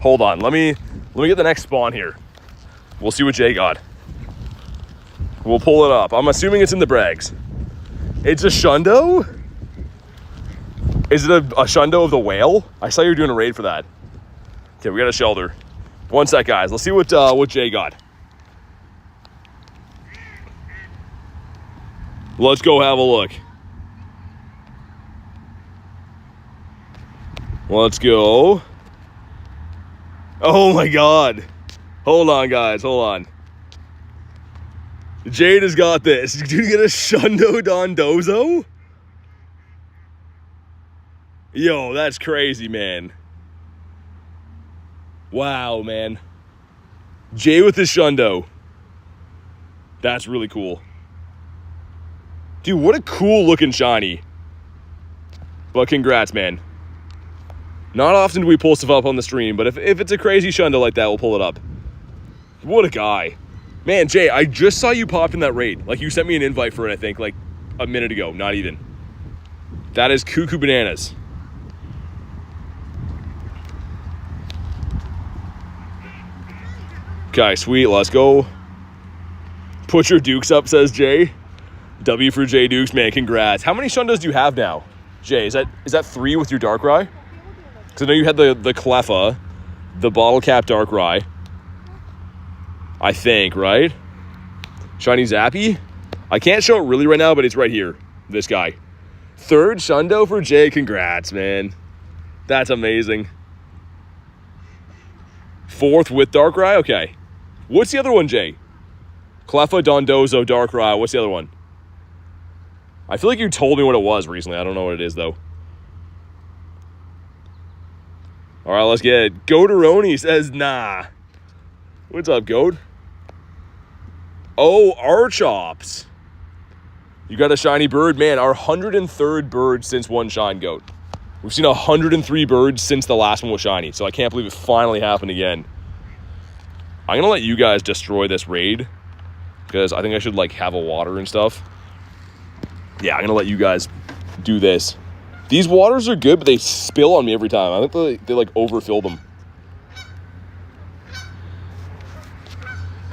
S1: Hold on. Let me get the next spawn here. We'll see what Jay got. We'll pull it up. I'm assuming it's in the brags. It's a Shundo? Is it a Shundo of the whale? I saw you were doing a raid for that. Okay, we got a shelter. One sec, guys. Let's see what Jay got. Let's go have a look. Let's go. Oh my God. Hold on, guys. Hold on. Jade has got this. Did you get a Shiny Dondozo? Yo, that's crazy, man. Wow, man. Jay with his Shundo. That's really cool. Dude, what a cool looking shiny. But congrats, man. Not often do we pull stuff up on the stream, but if it's a crazy Shundo like that, we'll pull it up. What a guy. Man, Jay, I just saw you popped in that raid. Like, you sent me an invite for it, I think, like a minute ago. Not even. That is cuckoo bananas. Okay, sweet. Let's go. Put your Dukes up, says Jay. W for Jay Dukes, man. Congrats. How many Shundos do you have now, Jay? Is that 3 with your Darkrai? Because I know you had the Cleffa, the Bottle Cap Darkrai. I think, right? Shiny Zappy? I can't show it really right now, but it's right here. This guy. 3rd Shundo for Jay. Congrats, man. That's amazing. 4th with Darkrai? Okay. What's the other one, Jay? Cleffa, Dondozo, Darkrai. What's the other one? I feel like you told me what it was recently. I don't know what it is, though. All right, let's get it. Goateroni says, nah. What's up, Goat? Oh, Archops. You got a shiny bird? Man, our 103rd bird since one shine, Goat. We've seen 103 birds since the last one was shiny, so I can't believe it finally happened again. I'm going to let you guys destroy this raid, because I think I should, like, have a water and stuff. Yeah, I'm going to let you guys do this. These waters are good, but they spill on me every time. I think they like, overfill them.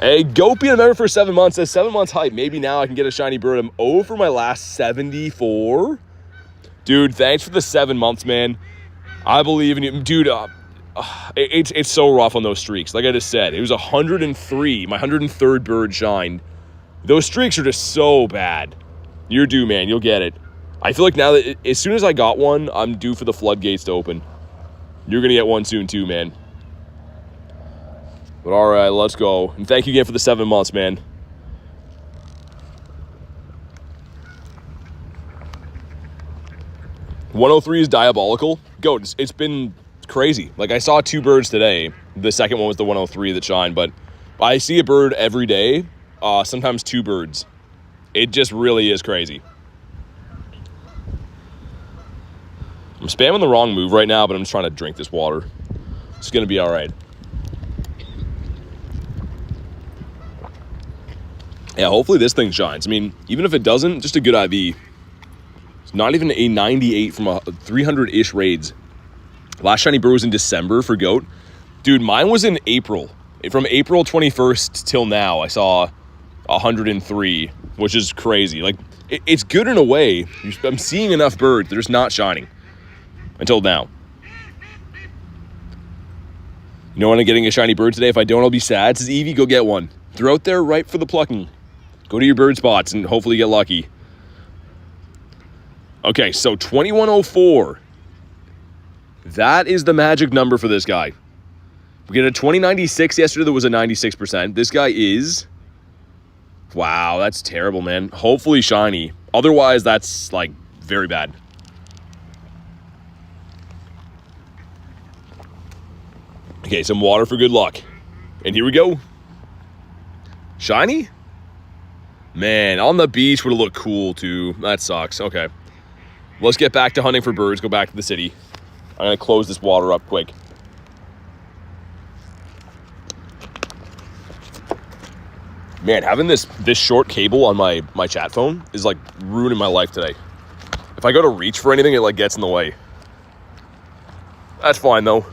S1: Hey, Goat being a member for 7 months says 7 months hype. Maybe now I can get a shiny bird. I'm 0 for my last 74. Dude, thanks for the 7 months, man. I believe in you. Dude, it's so rough on those streaks. Like I just said, it was 103. My 103rd bird shined. Those streaks are just so bad. You're due, man. You'll get it. I feel like now that as soon as I got one, I'm due for the floodgates to open. You're going to get one soon too, man. But all right, let's go. And thank you again for the 7 months, man. .103 is diabolical. Goat, it's been crazy. Like, I saw 2 birds today. The second one was the 103 that shined, but I see a bird every day, sometimes 2 birds. It just really is crazy. I'm spamming the wrong move right now, but I'm just trying to drink this water. It's going to be all right. Yeah, hopefully this thing shines. I mean, even if it doesn't, just a good IV. It's not even a 98 from a 300-ish raids. Last shiny bird was in December for Goat. Dude, mine was in April. From April 21st till now, I saw 103, which is crazy. Like, it's good in a way. I'm seeing enough birds. They're just not shining. Until now. You know when I'm getting a shiny bird today? If I don't, I'll be sad. Says Evie, go get one. They're out there ripe for the plucking. Go to your bird spots and hopefully get lucky. Okay, so 2104. That is the magic number for this guy. We get a 2096 yesterday that was a 96%. This guy is... Wow, that's terrible, man. Hopefully shiny. Otherwise, that's, like, very bad. Okay, some water for good luck. And here we go. Shiny? Man, on the beach would have looked cool, too. That sucks. Okay. Let's get back to hunting for birds. Go back to the city. I'm going to close this water up quick. Man, having this short cable on my chat phone is, like, ruining my life today. If I go to reach for anything, it, like, gets in the way. That's fine, though.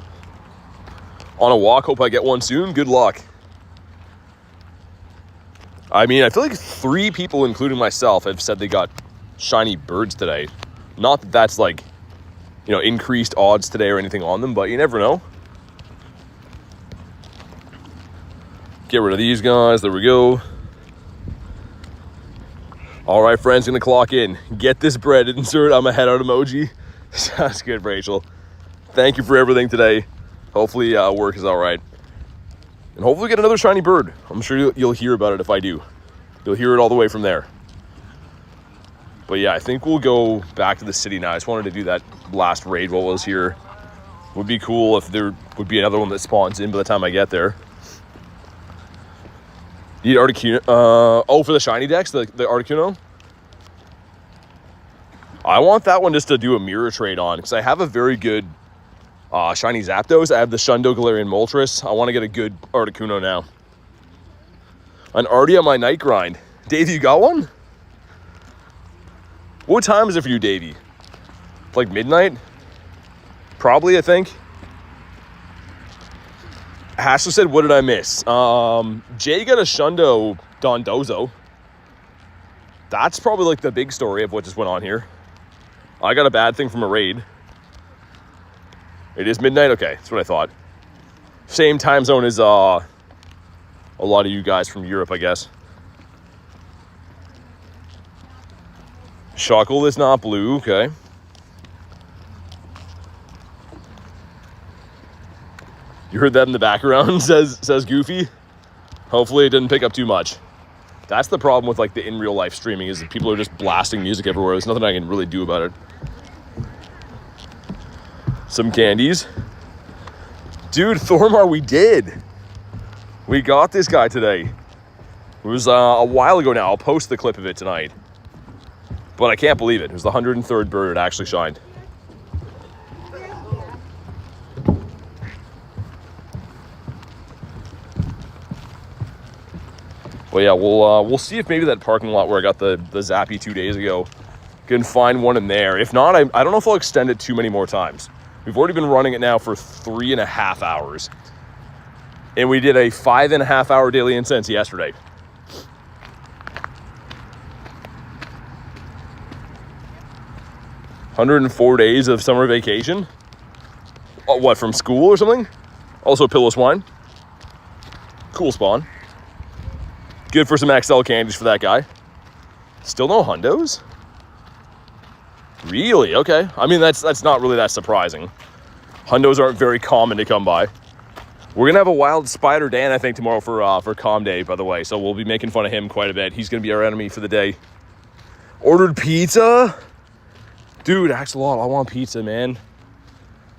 S1: On a walk, hope I get one soon. Good luck. I mean, I feel like 3 people, including myself, have said they got shiny birds today. Not that that's, like, you know, increased odds today or anything on them, but you never know. Get rid of these guys. There we go. All right, friends, gonna clock in. Get this bread. Insert I'm a head out emoji. Sounds good, Rachel. Thank you for everything today. Hopefully work is all right. And hopefully get another shiny bird. I'm sure you'll hear about it if I do. You'll hear it all the way from there. But yeah, I think we'll go back to the city now. I just wanted to do that last raid while I was here. Would be cool if there would be another one that spawns in by the time I get there. Need Articuno. Oh, for the shiny decks, the Articuno? I want that one just to do a mirror trade on, because I have a very good shiny Zapdos. I have the Shundo Galarian Moltres. I want to get a good Articuno now. I'm already on my night grind. Davey, you got one? What time is it for you, Davey? Like midnight? Probably, I think. Ashley said, what did I miss? Jay got a Shundo Dondozo. That's probably like the big story of what just went on here. I got a bad thing from a raid. It is midnight? Okay, that's what I thought. Same time zone as a lot of you guys from Europe, I guess. Shuckle is not blue, okay. You heard that in the background, says Goofy. Hopefully it didn't pick up too much. That's the problem with like the in real life streaming, is that people are just blasting music everywhere. There's nothing I can really do about it. Some candies. Dude, Thormar, we did. We got this guy today. It was a while ago now. I'll post the clip of it tonight. But I can't believe it. It was the 103rd bird it actually shined. But yeah, we'll see if maybe that parking lot where I got the Zappy 2 days ago can find one in there. If not, I don't know if I'll extend it too many more times. We've already been running it now for 3.5 hours. And we did a 5.5 hour daily incense yesterday. $104 days of summer vacation. What, from school or something? Also Pillow Swine. Cool spawn. Good for some XL candies for that guy. Still no hundos? Really? Okay. I mean, that's not really that surprising. Hundos aren't very common to come by. We're gonna have a wild Spider Dan, I think, tomorrow for Calm Day, by the way. So we'll be making fun of him quite a bit. He's gonna be our enemy for the day. Ordered pizza? Dude, Axolotl, I want pizza, man.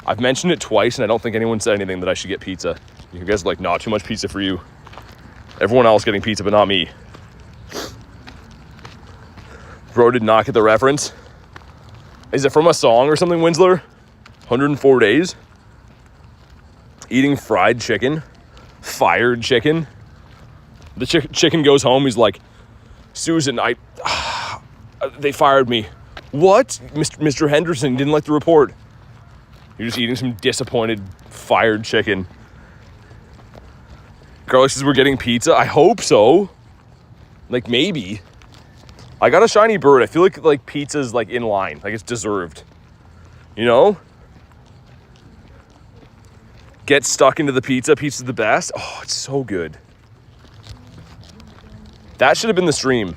S1: I've mentioned it twice, and I don't think anyone said anything that I should get pizza. You guys are like, not too much pizza for you. Everyone else getting pizza, but not me. Bro did not get the reference. Is it from a song or something, Winsler? 104 days? Eating fried chicken? Fired chicken? The chicken goes home, he's like, Susan, they fired me. What? Mr. Henderson didn't like the report. You're just eating some disappointed fired chicken. Garlic says we're getting pizza. I hope so. Like, maybe. I got a shiny bird. I feel like pizza's like in line. Like it's deserved. You know? Get stuck into the pizza. Pizza's the best. Oh, it's so good. That should have been the stream.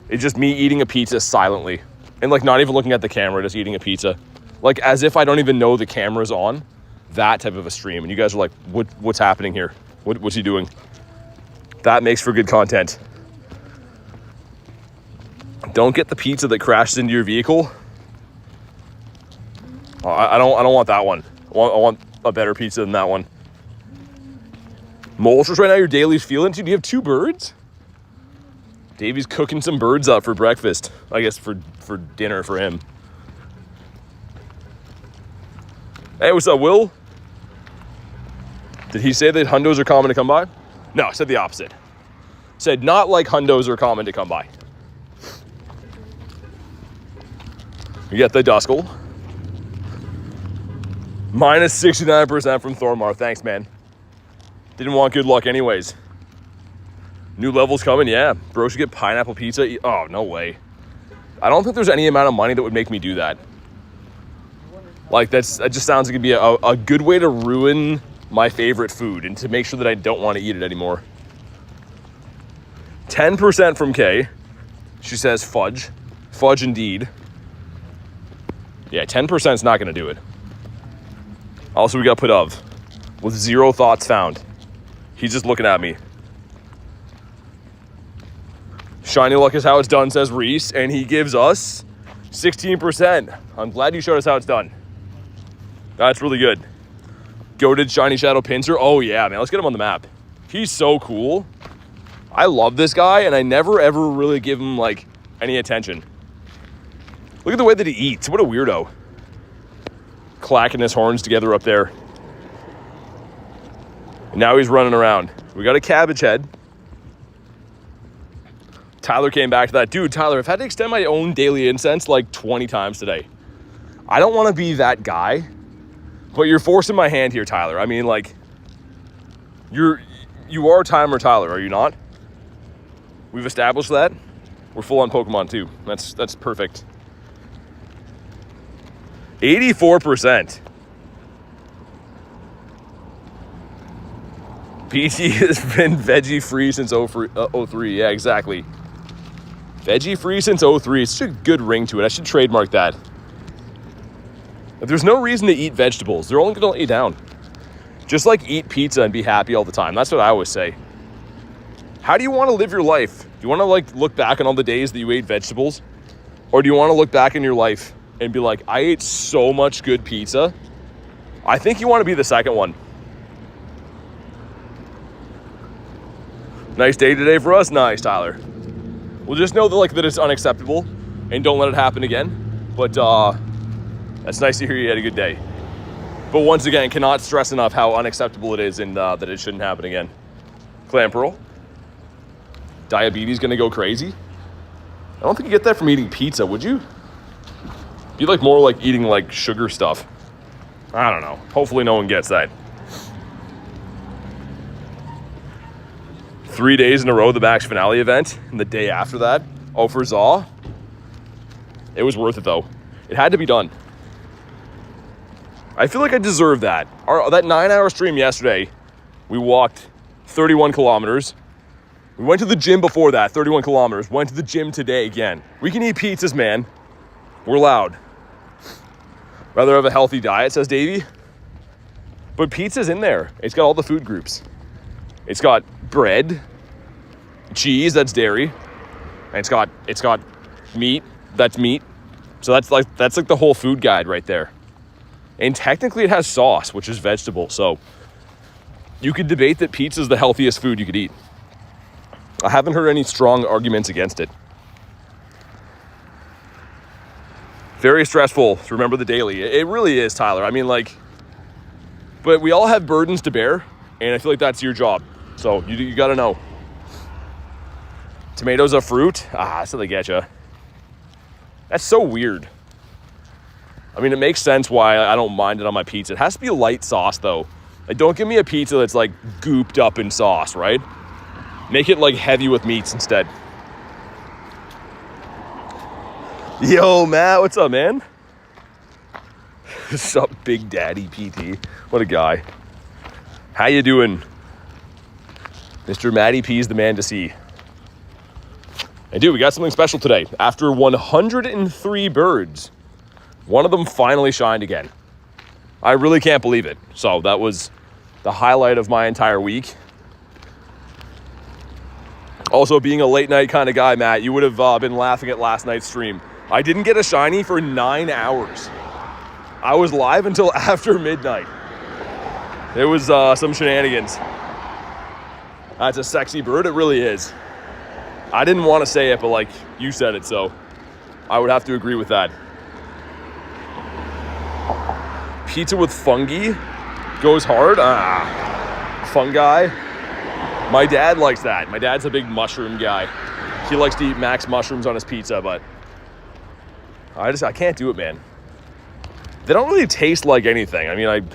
S1: It's just me eating a pizza silently. And like not even looking at the camera, just eating a pizza. Like as if I don't even know the camera's on. That type of a stream. And you guys are like, what's happening here? What's he doing? That makes for good content. Don't get the pizza that crashes into your vehicle. I don't want that one. I want a better pizza than that one. Moltres right now, your daily's feeling. Do you have 2 birds? Davey's cooking some birds up for breakfast. I guess for dinner for him. Hey, what's up, Will? Did he say that hundos are common to come by? No, I said the opposite. Said not like hundos are common to come by. You get the Duskull. Minus 69% from Thormar. Thanks, man. Didn't want good luck anyways. New levels coming, yeah. Bro should get pineapple pizza. Oh, no way. I don't think there's any amount of money that would make me do that. Like, that just sounds like it'd be a good way to ruin my favorite food and to make sure that I don't want to eat it anymore. 10% from Kay. She says fudge. Fudge indeed. Yeah, 10% is not going to do it. Also, we got put of with 0 thoughts found. He's just looking at me. Shiny luck is how it's done, says Reese, and he gives us 16%. I'm glad you showed us how it's done. That's really good. Goated Shiny Shadow Pinsir. Oh yeah, man, let's get him on the map. He's so cool. I love this guy, and I never ever really give him like any attention. Look at the way that he eats. What a weirdo. Clacking his horns together up there. And now he's running around. We got a cabbage head. Tyler came back to that. Dude, Tyler, I've had to extend my own daily incense like 20 times today. I don't want to be that guy, but you're forcing my hand here, Tyler. I mean, like, you are Timer Tyler, are you not? We've established that. We're full on Pokemon too. That's perfect. 84%. PT has been veggie free since 03. Yeah, exactly. Veggie free since 03. It's such a good ring to it. I should trademark that. If there's no reason to eat vegetables, they're only going to let you down. Just like eat pizza and be happy all the time. That's what I always say. How do you want to live your life? Do you want to like look back on all the days that you ate vegetables? Or do you want to look back in your life and be like, I ate so much good pizza? I think you want to be the second one. Nice day today for us. Nice, Tyler. We'll just know that it's unacceptable and don't let it happen again. But that's nice to hear you had a good day. But once again, cannot stress enough how unacceptable it is and that it shouldn't happen again. Clam Pearl. Diabetes gonna go crazy? I don't think you get that from eating pizza, would you? Be like more like eating like sugar stuff. I don't know. Hopefully no one gets that. 3 days in a row, the Max Finale event, and the day after that, for Zaw. It was worth it though. It had to be done. I feel like I deserve that. That 9-hour stream yesterday, we walked 31 kilometers. We went to the gym before that, 31 kilometers. Went to the gym today again. We can eat pizzas, man. We're loud. Rather have a healthy diet, says Davey. But pizza's in there. It's got all the food groups. It's got bread, cheese, that's dairy. And it's got meat, that's meat. So that's like the whole food guide right there. And technically it has sauce, which is vegetable. So you could debate that pizza is the healthiest food you could eat. I haven't heard any strong arguments against it. Very stressful to remember the daily. It really is, Tyler. I mean, like, but we all have burdens to bear, and I feel like that's your job. So you got to know. Tomatoes are fruit? That's how they get you. That's so weird. I mean, it makes sense why I don't mind it on my pizza. It has to be a light sauce, though. Like, don't give me a pizza that's, like, gooped up in sauce, right? Make it, like, heavy with meats instead. Yo, Matt, what's up, man? What's up, Big Daddy PT? What a guy. How you doing? Mr. Matty P's the man to see. And dude, we got something special today. After 103 birds, one of them finally shined again. I really can't believe it. So that was the highlight of my entire week. Also, being a late night kind of guy, Matt, you would have been laughing at last night's stream. I didn't get a shiny for 9 hours. I was live until after midnight. It was some shenanigans. That's a sexy bird. It really is. I didn't want to say it, but like you said it, so I would have to agree with that. Pizza with fungi goes hard. Fungi. My dad likes that. My dad's a big mushroom guy. He likes to eat max mushrooms on his pizza, but I can't do it, man. They don't really taste like anything. I mean,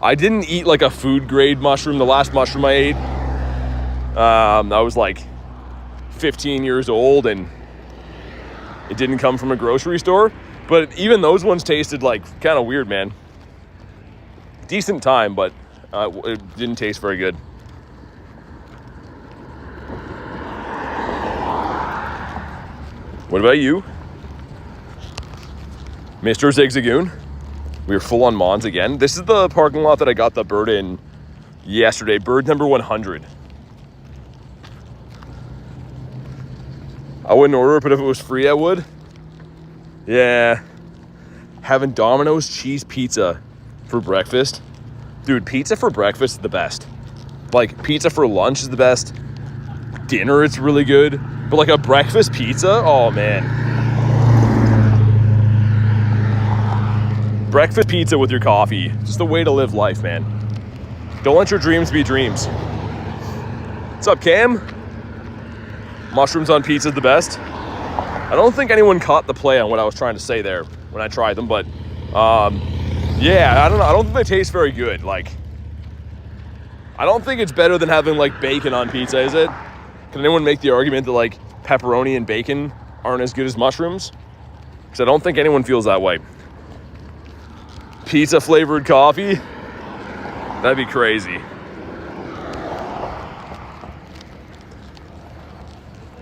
S1: I didn't eat like a food grade mushroom. The last mushroom I ate, I was like 15 years old and it didn't come from a grocery store. But even those ones tasted like kind of weird, man. Decent time, but it didn't taste very good. What about you? Mr. Zigzagoon? We are full on Mons again. This is the parking lot that I got the bird in yesterday. Bird number 100. I wouldn't order it, but if it was free, I would. Yeah. Having Domino's cheese pizza for breakfast. Dude, pizza for breakfast is the best. Like, pizza for lunch is the best. Dinner, it's really good. But like a breakfast pizza, oh man. Breakfast pizza with your coffee. Just the way to live life, man. Don't let your dreams be dreams. What's up, Cam? Mushrooms on pizza is the best. I don't think anyone caught the play on what I was trying to say there when I tried them, but yeah, I don't know. I don't think they taste very good. Like, I don't think it's better than having like bacon on pizza, is it? Can anyone make the argument that like pepperoni and bacon aren't as good as mushrooms? Because I don't think anyone feels that way. Pizza flavored coffee? That'd be crazy.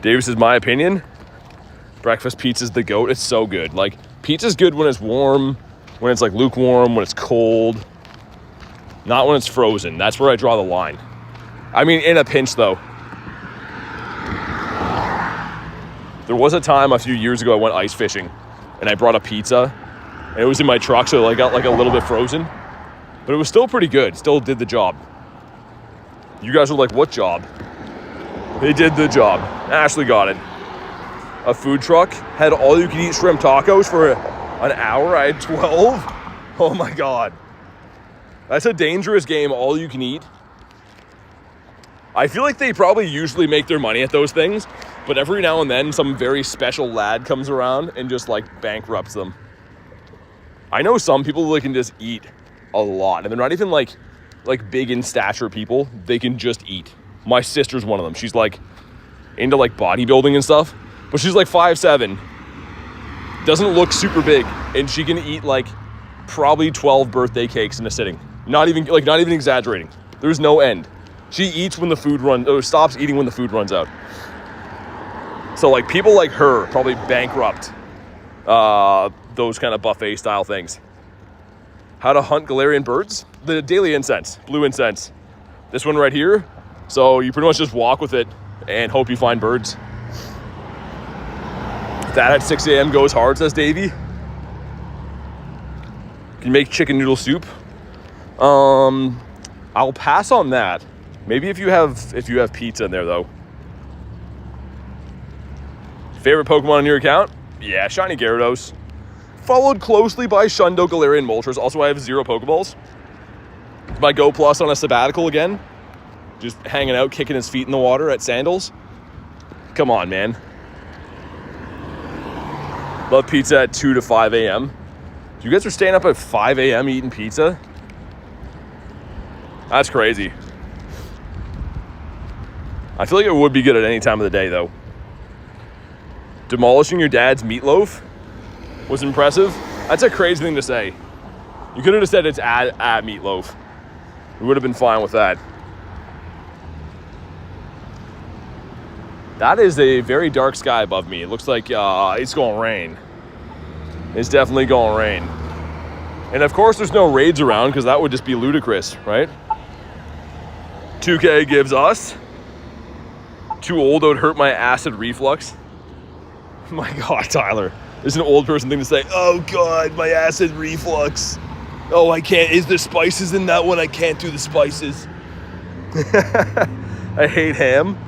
S1: Davis is my opinion. Breakfast pizza's the GOAT. It's so good. Like, pizza's good when it's warm, when it's like lukewarm, when it's cold. Not when it's frozen. That's where I draw the line. I mean, in a pinch though. There was a time a few years ago I went ice fishing and I brought a pizza and it was in my truck, so I got like a little bit frozen, but it was still pretty good. Still did the job. You guys were like, what job? They did the job. Ashley got it. A food truck had all you can eat shrimp tacos for an hour. I had 12. Oh my God. That's a dangerous game, all you can eat. I feel like they probably usually make their money at those things, but every now and then some very special lad comes around and just like bankrupts them. I know some people that can just eat a lot, and they're not even like big in stature people. They can just eat. My sister's one of them. She's like into like bodybuilding and stuff, but she's like 5'7", doesn't look super big, and she can eat like probably 12 birthday cakes in a sitting. Not even exaggerating. There's no end. She eats when the food stops eating when the food runs out. So like people like her probably bankrupt those kind of buffet style things. How to hunt Galarian birds? The daily incense, blue incense. This one right here. So you pretty much just walk with it and hope you find birds. That at 6 a.m. goes hard, says Davey. Can you make chicken noodle soup? I'll pass on that. Maybe if you have pizza in there though. Favorite Pokemon on your account? Yeah, Shiny Gyarados. Followed closely by Hundo, Galarian, Moltres. Also, I have 0 Pokeballs. It's my Go Plus on a sabbatical again. Just hanging out, kicking his feet in the water at Sandals. Come on, man. Love pizza at 2 to 5 a.m. You guys are staying up at 5 a.m. eating pizza? That's crazy. I feel like it would be good at any time of the day, though. Demolishing your dad's meatloaf was impressive. That's a crazy thing to say. You could have just said it's at meatloaf. We would have been fine with that. That is a very dark sky above me. It looks like it's going to rain. It's definitely going to rain. And of course there's no raids around because that would just be ludicrous, right? 2K gives us. Too old, it would hurt my acid reflux. My God, Tyler. This is an old person thing to say. Oh God, my acid reflux. Oh, I can't. Is there spices in that one? I can't do the spices. I hate ham.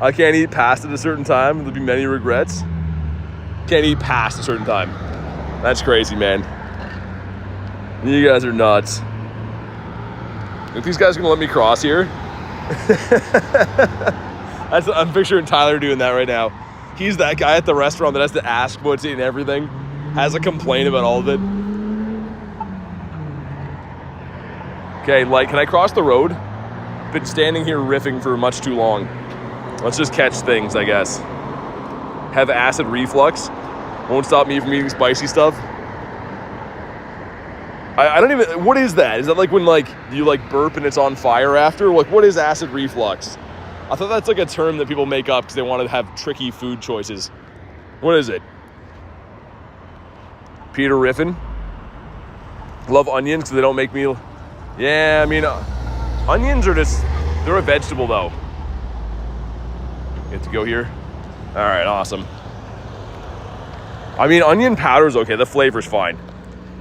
S1: I can't eat past at a certain time. There'll be many regrets. Can't eat past a certain time. That's crazy, man. You guys are nuts. If these guys are gonna let me cross here. I'm picturing Tyler doing that right now. He's that guy at the restaurant that has to ask what's in everything, has a complaint about all of it. Okay, like, can I cross the road? Been standing here riffing for much too long. Let's just catch things, I guess. Have acid reflux. Won't stop me from eating spicy stuff. I don't even, what is that? Is that like when like you like burp and it's on fire after? Like, what is acid reflux? I thought that's like a term that people make up because they want to have tricky food choices. What is it? Peter Riffin. Love onions because they don't make me... Yeah, I mean, onions are just... They're a vegetable, though. Get to go here. All right, awesome. I mean, onion powder's okay. The flavor's fine.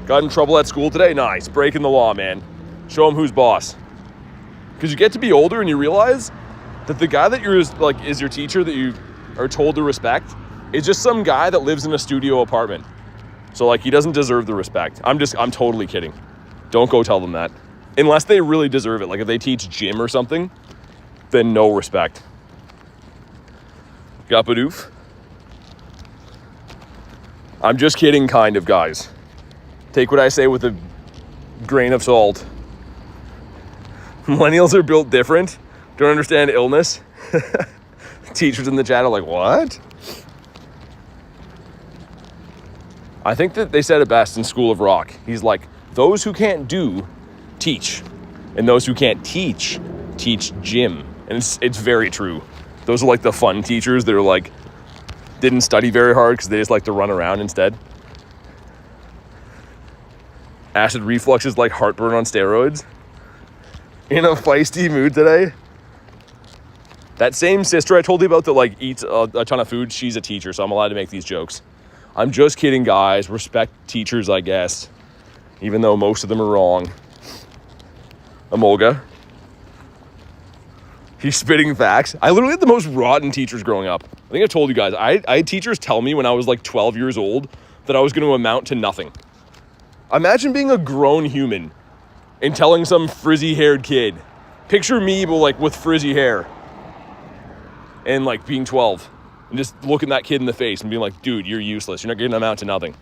S1: Got in trouble at school today? Nice. Breaking the law, man. Show them who's boss. Because you get to be older and you realize that the guy that is your teacher that you are told to respect is just some guy that lives in a studio apartment. So, like, he doesn't deserve the respect. I'm totally kidding. Don't go tell them that. Unless they really deserve it. Like, if they teach gym or something, then no respect. Got Bidoof. I'm just kidding, kind of, guys. Take what I say with a grain of salt. Millennials are built different. Don't understand illness. Teachers in the chat are like, what? I think that they said it best in School of Rock. He's like, those who can't do, teach. And those who can't teach gym. And it's very true. Those are like the fun teachers that are like, didn't study very hard because they just like to run around instead. Acid reflux is like heartburn on steroids. In a feisty mood today. That same sister I told you about that like eats a ton of food, she's a teacher, so I'm allowed to make these jokes. I'm just kidding, guys. Respect teachers, I guess. Even though most of them are wrong. Emolga. He's spitting facts. I literally had the most rotten teachers growing up. I think I told you guys. I had teachers tell me when I was like 12 years old that I was going to amount to nothing. Imagine being a grown human and telling some frizzy-haired kid. Picture me, but like with frizzy hair. And like being 12. And just looking that kid in the face and being like, dude, you're useless. You're not going to amount to nothing.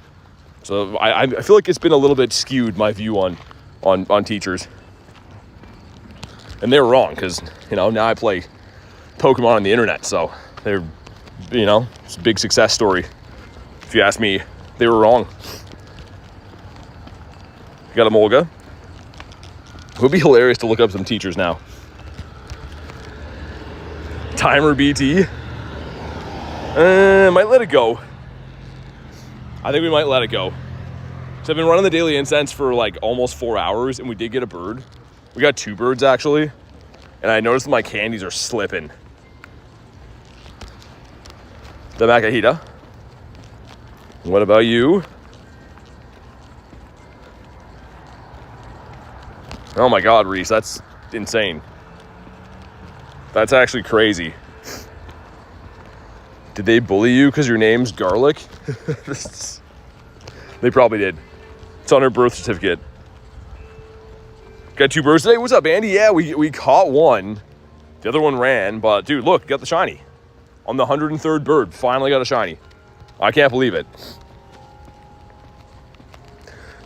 S1: So I feel like it's been a little bit skewed, my view on teachers. And they were wrong because, now I play Pokemon on the internet. So they're, it's a big success story. If you ask me, they were wrong. You got a Molga. It would be hilarious to look up some teachers now. Timer BT. Might let it go. I think we might let it go. So I've been running the daily incense for like almost 4 hours and we did get a bird. We got 2 birds actually. And I noticed my candies are slipping. The Makahita. What about you? Oh my God, Reese, that's insane. That's actually crazy. Did they bully you because your name's Garlic? They probably did. It's on her birth certificate. Got 2 birds today? What's up, Andy? Yeah, we caught one. The other one ran, but dude, look, got the shiny. On the 103rd bird, finally got a shiny. I can't believe it.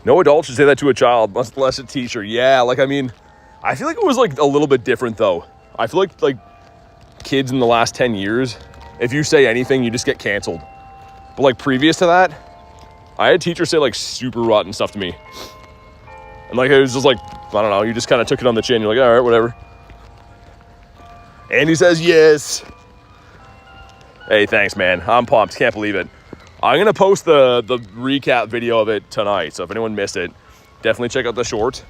S1: No adult should say that to a child, much less a teacher. Yeah, I feel like it was like a little bit different though. I feel like kids in the last 10 years, if you say anything, you just get canceled. But like previous to that, I had teachers say like super rotten stuff to me. And like, it was just like, I don't know, you just kind of took it on the chin. You're like, all right, whatever. Andy says yes. Hey, thanks, man. I'm pumped. Can't believe it. I'm going to post the recap video of it tonight. So if anyone missed it, definitely check out the short.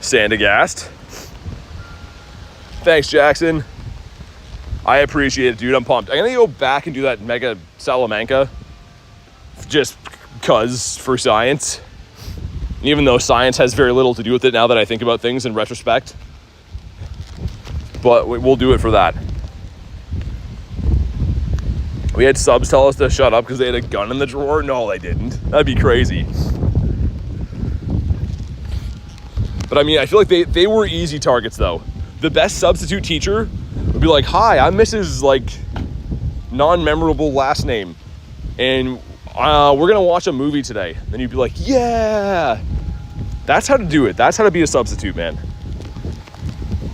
S1: Sandagast. Thanks, Jackson. I appreciate it, dude. I'm pumped. I'm going to go back and do that Mega Salamanca. Just because for science. Even though science has very little to do with it now that I think about things in retrospect. But we'll do it for that. We had subs tell us to shut up because they had a gun in the drawer. No, they didn't. That'd be crazy. But I mean, I feel like they were easy targets though. The best substitute teacher would be like, hi, I'm Mrs. like non-memorable last name. And we're going to watch a movie today. Then you'd be like, yeah. That's how to do it. That's how to be a substitute, man.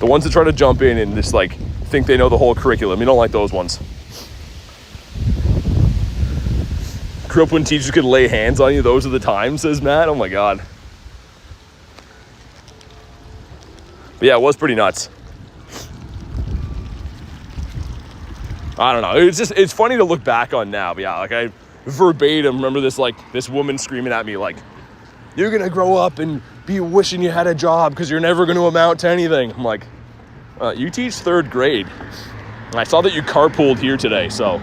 S1: The ones that try to jump in and just like think they know the whole curriculum. You don't like those ones. Grew up when teachers could lay hands on you. Those are the times, says Matt. Oh my God. But yeah, it was pretty nuts. I don't know. It's funny to look back on now. But yeah, like I verbatim remember this woman screaming at me like, "You're gonna grow up and be wishing you had a job because you're never gonna amount to anything." I'm like, you teach 3rd grade. And I saw that you carpooled here today, so I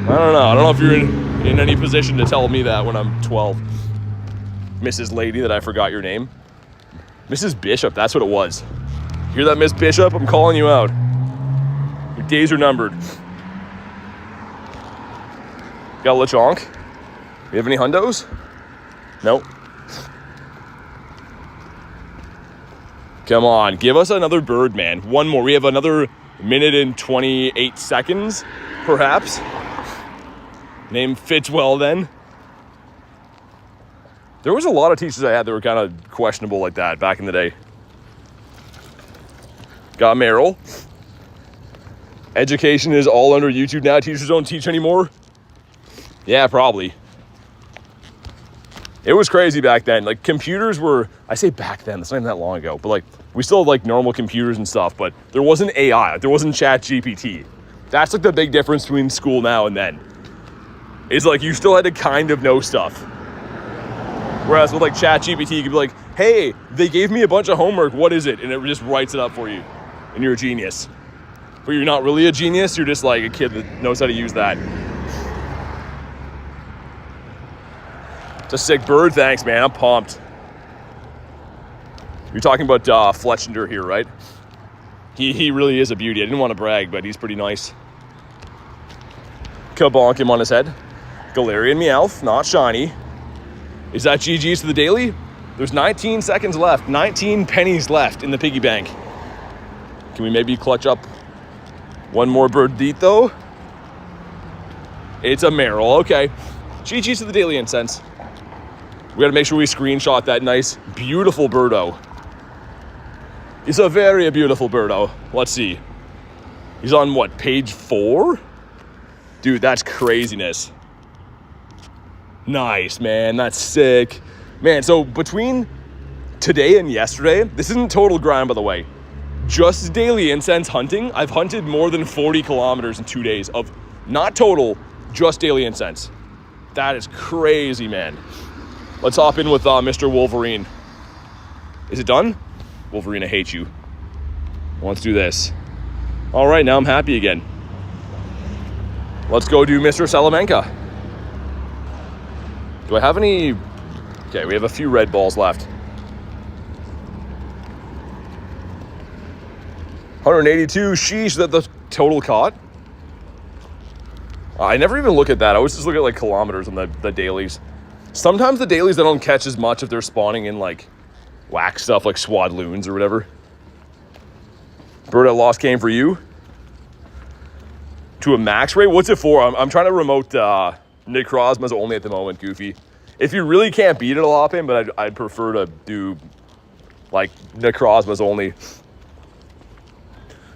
S1: don't know. I don't know if you're in any position to tell me that when I'm 12. Mrs. Lady that I forgot your name. Mrs. Bishop, that's what it was. Hear that, Miss Bishop? I'm calling you out. Your days are numbered. Got a Lechonk? You have any hundos? Nope. Come on, give us another bird, man. One more. We have another minute and 28 seconds, perhaps. Name fits well then. There was a lot of teachers I had that were kind of questionable like that back in the day. Got Merrill. Education is all under YouTube now. Teachers don't teach anymore. Yeah, probably. It was crazy back then. Like computers were, I say back then, that's not even that long ago, but like we still had like normal computers and stuff, but there wasn't AI, like, there wasn't ChatGPT. That's like the big difference between school now and then. It's like you still had to kind of know stuff. Whereas with like ChatGPT, you could be like, hey, they gave me a bunch of homework, what is it? And it just writes it up for you. And you're a genius. But you're not really a genius, you're just like a kid that knows how to use that. It's a sick bird, thanks, man. I'm pumped. You're talking about Fletchender here, right? He really is a beauty. I didn't want to brag, but he's pretty nice. Kabonk him on his head. Galarian Meowth, not shiny. Is that GG's to the daily? There's 19 seconds left. 19 pennies left in the piggy bank. Can we maybe clutch up one more birdito? It's a Merrill, okay. GG's to the daily incense. We gotta make sure we screenshot that nice, beautiful birdo. It's a very beautiful birdo. Let's see. He's on what, page 4? Dude, that's craziness. Nice, man, that's sick. Man, so between today and yesterday, this isn't total grind, by the way. Just daily incense hunting, I've hunted more than 40 kilometers in 2 days of, not total, just daily incense. That is crazy, man. Let's hop in with Mr. Wolverine. Is it done? Wolverine, I hate you. Let's do this. All right, now I'm happy again. Let's go do Mr. Salamanca. Do I have any? Okay, we have a few red balls left. 182, sheesh, is that the total caught? I never even look at that. I always just look at like kilometers on the dailies. Sometimes the dailies, they don't catch as much if they're spawning in like whack stuff like swadloons or whatever. Bird at lost came for you. To a max rate? What's it for? I'm trying to remote Necrozma's only at the moment, Goofy. If you really can't beat it, I'll hop in, but I'd prefer to do like Necrozma's only.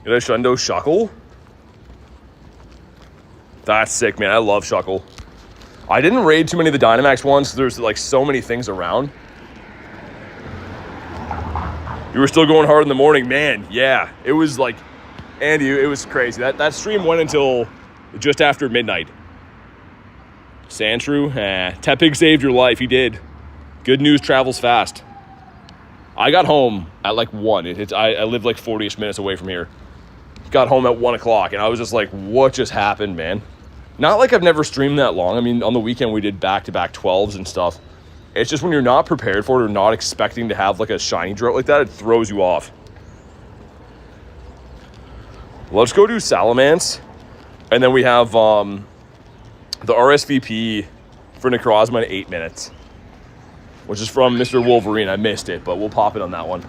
S1: Get a Shundo Shuckle? That's sick, man. I love Shuckle. I didn't raid too many of the Dynamax ones. There's like so many things around. You were still going hard in the morning, man. Yeah, it was like, Andy, it was crazy. That stream went until just after midnight. Sandshrew, Tepig saved your life. He did. Good news travels fast. I got home at like 1. I live like 40-ish minutes away from here. Got home at 1 o'clock, and I was just like, what just happened, man? Not like I've never streamed that long. I mean, on the weekend we did back-to-back 12s and stuff. It's just when you're not prepared for it or not expecting to have like a shiny drought like that, it throws you off. Let's go do Salamence. And then we have the RSVP for Necrozma in 8 minutes. Which is from Mr. Wolverine. I missed it, but we'll pop it on that one.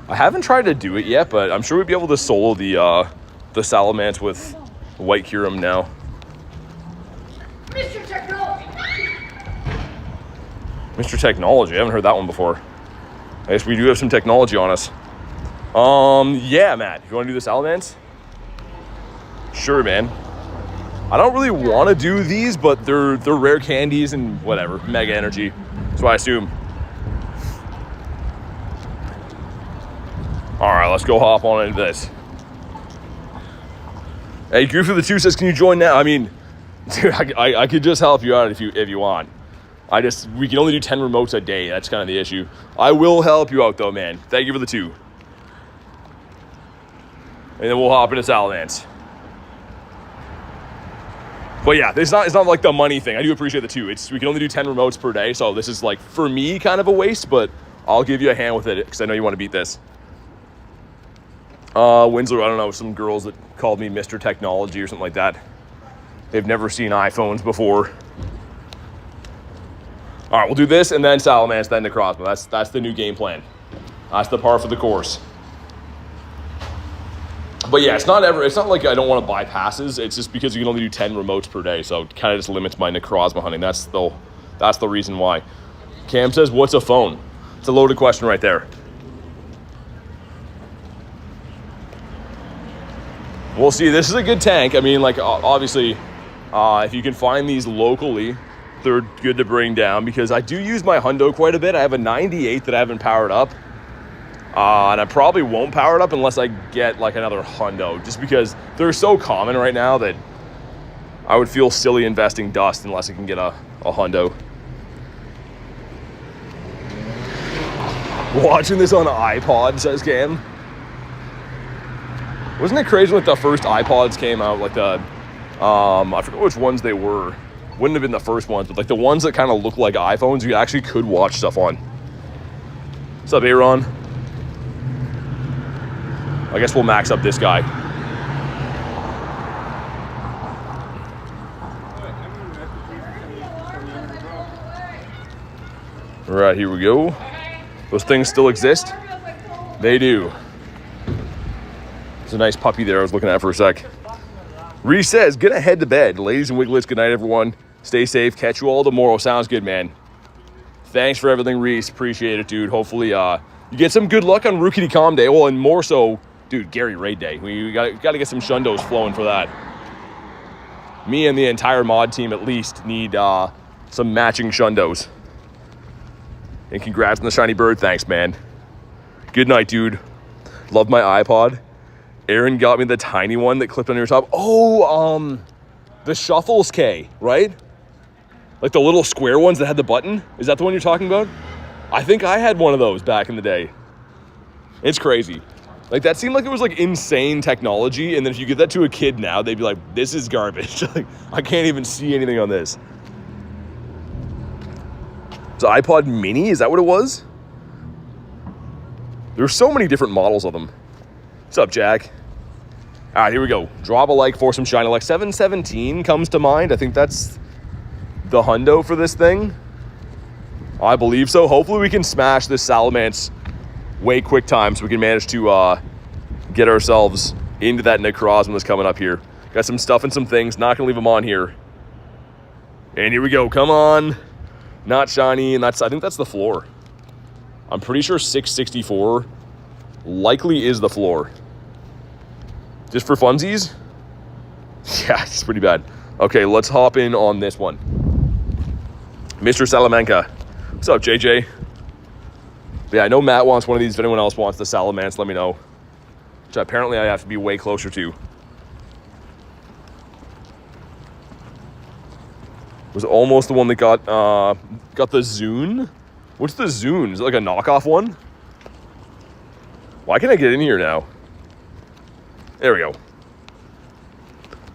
S1: I haven't tried to do it yet, but I'm sure we'd be able to solo the Salamence with White Kyurem now.
S3: Mr. Technology!
S1: Mr. Technology, I haven't heard that one before. I guess we do have some technology on us. Yeah, Matt, you want to do the Salamence? Sure, man. I don't really want to do these, but they're rare candies and whatever, mega energy. That's what I assume. All right, let's go hop on into this. Hey, Goofy the 2 says, can you join now? I mean, dude, I could just help you out if you want. We can only do 10 remotes a day. That's kind of the issue. I will help you out though, man. Thank you for the 2. And then we'll hop into Salamence. But yeah, it's not like the money thing. I do appreciate the 2. We can only do 10 remotes per day, so this is like, for me, kind of a waste, but I'll give you a hand with it because I know you want to beat this. Winslow, I don't know, some girls that called me Mr. Technology or something like that. They've never seen iPhones before. All right, we'll do this and then Salamence, then Necrozma. That's the new game plan. That's the par for the course. But yeah, it's not like I don't want to buy passes. It's just because you can only do 10 remotes per day, so it kind of just limits my Necrozma hunting. That's the reason why. Cam says, what's a phone? It's a loaded question right there. We'll see. This is a good tank. I mean, like, obviously, if you can find these locally, they're good to bring down because I do use my hundo quite a bit. I have a 98 that I haven't powered up. And I probably won't power it up unless I get, like, another hundo. Just because they're so common right now that I would feel silly investing dust unless I can get a hundo. Watching this on an iPod, says Cam. Wasn't it crazy when the first iPods came out? Like I forget which ones they were. Wouldn't have been the first ones, but like the ones that kind of look like iPhones, you actually could watch stuff on. What's up, Aaron? I guess we'll max up this guy. All right, here we go. Those things still exist? They do. There's a nice puppy there I was looking at for a sec. Reese says, gonna head to bed. Ladies and Wiglets, good night, everyone. Stay safe. Catch you all tomorrow. Sounds good, man. Thanks for everything, Reese. Appreciate it, dude. Hopefully, you get some good luck on Rookie Decom Day. Well, and more so, dude, Gary Raid Day. We got to get some shundos flowing for that. Me and the entire mod team at least need some matching shundos. And congrats on the shiny bird. Thanks, man. Good night, dude. Love my iPod. Aaron got me the tiny one that clipped on your top. Oh, the Shuffles K, right? Like the little square ones that had the button. Is that the one you're talking about? I think I had one of those back in the day. It's crazy. Like that seemed like it was like insane technology. And then if you give that to a kid now, they'd be like, this is garbage. Like, I can't even see anything on this. It's an iPod mini, is that what it was? There's so many different models of them. What's up, Jack? All right, here we go. Drop a like for some shiny. Like 717 comes to mind. I think that's the hundo for this thing. I believe so. Hopefully we can smash this Salamence way quick time so we can manage to get ourselves into that Necrozma that's coming up here. Got some stuff and some things. Not going to leave them on here. And here we go. Come on. Not shiny. And I think that's the floor. I'm pretty sure 664 likely is the floor. Just for funsies? Yeah, it's pretty bad. Okay, let's hop in on this one. Mr. Salamanca. What's up, JJ? Yeah, I know Matt wants one of these. If anyone else wants the Salamence, let me know. Which apparently I have to be way closer to. Was almost the one that got the Zune? What's the Zune? Is it like a knockoff one? Why can't I get in here now? There we go.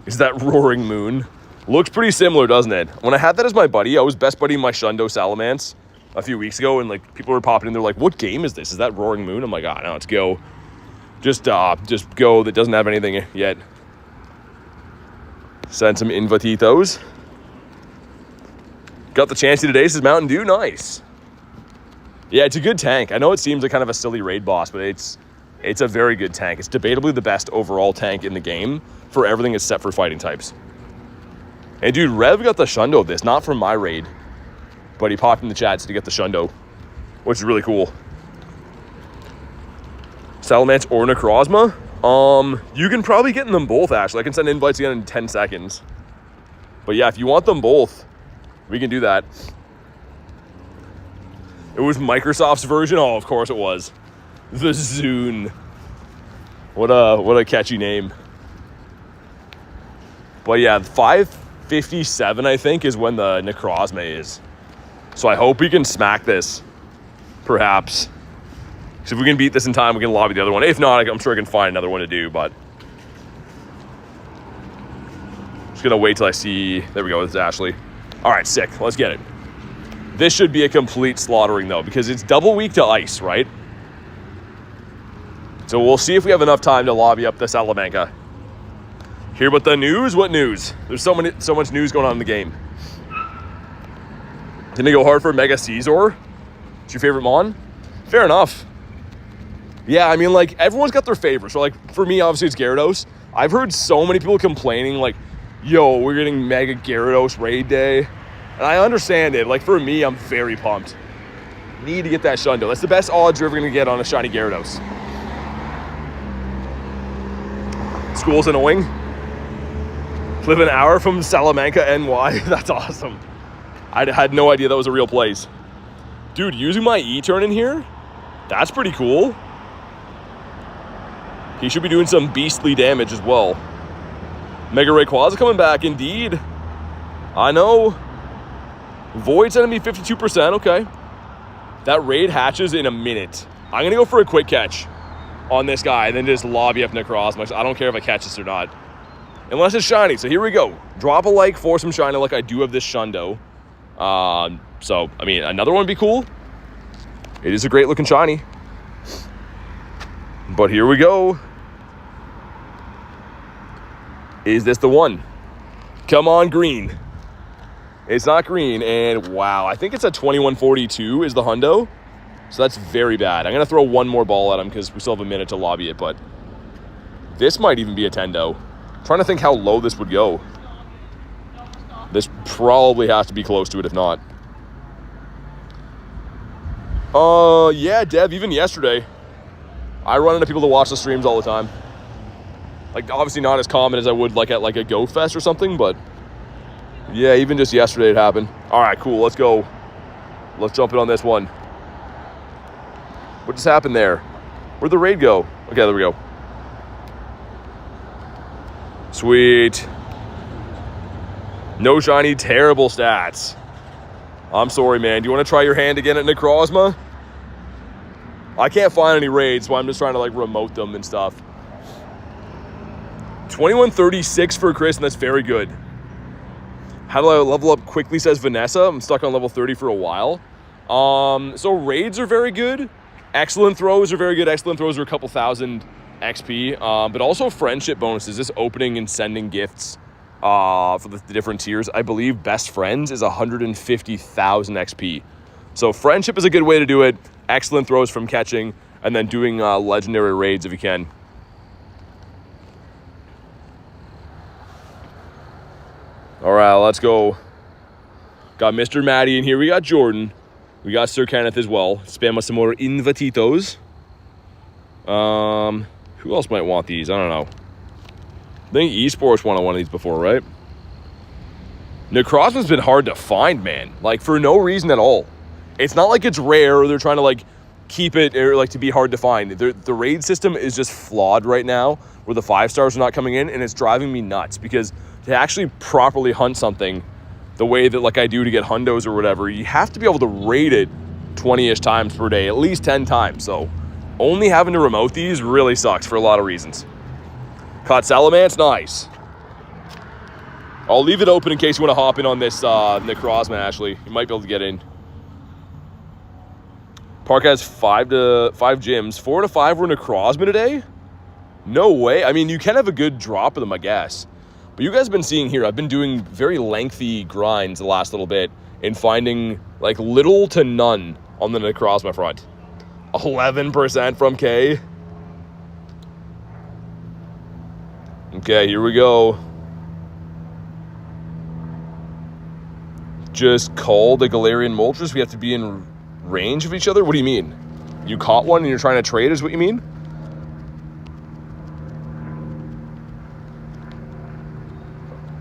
S1: Is that Roaring Moon? Looks pretty similar, doesn't it? When I had that as my buddy, I was best buddy my Shundo Salamence a few weeks ago, and like people were popping in, they're like, what game is this? Is that Roaring Moon? I'm like, no, it's Go. Just Go that doesn't have anything yet. Send some invititos. Got the Chansey today, says Mountain Dew. Nice. Yeah, it's a good tank. I know it seems like kind of a silly raid boss, but it's a very good tank. It's debatably the best overall tank in the game for everything except for fighting types. And dude, Rev got the Shundo of this, not from my raid, but he popped in the chats to get the Shundo, which is really cool. Salamence or Necrozma? You can probably get in them both, actually. I can send invites again in 10 seconds. But yeah, if you want them both, we can do that. It was Microsoft's version? Oh, of course it was. The Zune. What a catchy name. But yeah, 557, I think, is when the Necrozma is. So I hope we can smack this, perhaps. Because if we can beat this in time, we can lobby the other one. If not, I'm sure I can find another one to do, but... just gonna wait till I see... there we go, it's Ashley. All right, sick. Let's get it. This should be a complete slaughtering, though, because it's double weak to ice, right? So we'll see if we have enough time to lobby up the Salamanca. Hear about the news? What news? There's so much news going on in the game. Didn't it go hard for Mega Caesar? It's your favorite Mon? Fair enough. Yeah, I mean, like, everyone's got their favorite. So, like, for me, obviously, it's Gyarados. I've heard so many people complaining, like, yo, we're getting Mega Gyarados raid day. And I understand it. Like, for me, I'm very pumped. Need to get that Shundo. That's the best odds you're ever going to get on a shiny Gyarados. School's annoying. Live an hour from Salamanca, NY. That's awesome. I had no idea that was a real place. Dude, using my E-turn in here? That's pretty cool. He should be doing some beastly damage as well. Mega Rayquaza coming back, indeed. I know. Void's enemy 52%, okay. That raid hatches in a minute. I'm going to go for a quick catch on this guy and then just lobby up Necrozma. I don't care if I catch this or not. Unless it's shiny. So here we go. Drop a like for some shiny. Like I do have this Shundo. So, I mean, another one would be cool. It is a great looking shiny. But here we go. Is this the one? Come on, green. It's not green. And wow, I think it's a 2142 is the hundo. So that's very bad. I'm going to throw one more ball at him because we still have a minute to lobby it. But this might even be a Tendo. Trying to think how low this would go. This probably has to be close to it, if not. Yeah, Dev, even yesterday. I run into people to watch the streams all the time. Like, obviously not as common as I would like at like a Go Fest or something, but yeah, even just yesterday it happened. All right, cool, let's go. Let's jump in on this one. What just happened there? Where'd the raid go? Okay, there we go. Sweet. No shiny, terrible stats. I'm sorry, man. Do you want to try your hand again at Necrozma? I can't find any raids, so I'm just trying to, like, remote them and stuff. 2136 for Chris, and that's very good. How do I level up quickly, says Vanessa. I'm stuck on level 30 for a while. So raids are very good. Excellent throws are very good. Excellent throws are a couple thousand XP, but also friendship bonuses, just opening and sending gifts for the different tiers. I believe best friends is 150,000 XP. So friendship is a good way to do it. Excellent throws from catching, and then doing legendary raids if you can. All right, let's go. Got Mr. Matty in here. We got Jordan. We got Sir Kenneth as well. Spam us some more invititos. Who else might want these? I don't know. I think esports wanted one of these before, right? Necrozma's been hard to find, man. Like, for no reason at all. It's not like it's rare or they're trying to, like, keep it or, like, to be hard to find. The raid system is just flawed right now where the 5 stars are not coming in, and it's driving me nuts because to actually properly hunt something the way that, like, I do to get hundos or whatever, you have to be able to raid it 20-ish times per day, at least 10 times. So only having to remote these really sucks for a lot of reasons. Caught Salamence, nice. I'll leave it open in case you want to hop in on this Necrozma, Ashley. You might be able to get in. Park has 5 gyms. 4 to 5 were Necrozma today? No way. I mean, you can have a good drop of them, I guess. But you guys have been seeing here, I've been doing very lengthy grinds the last little bit and finding, like, little to none on the Necrozma front. 11% from K. Okay, here we go. Just call the Galarian Moltres. We have to be in range of each other? What do you mean? You caught one and you're trying to trade is what you mean?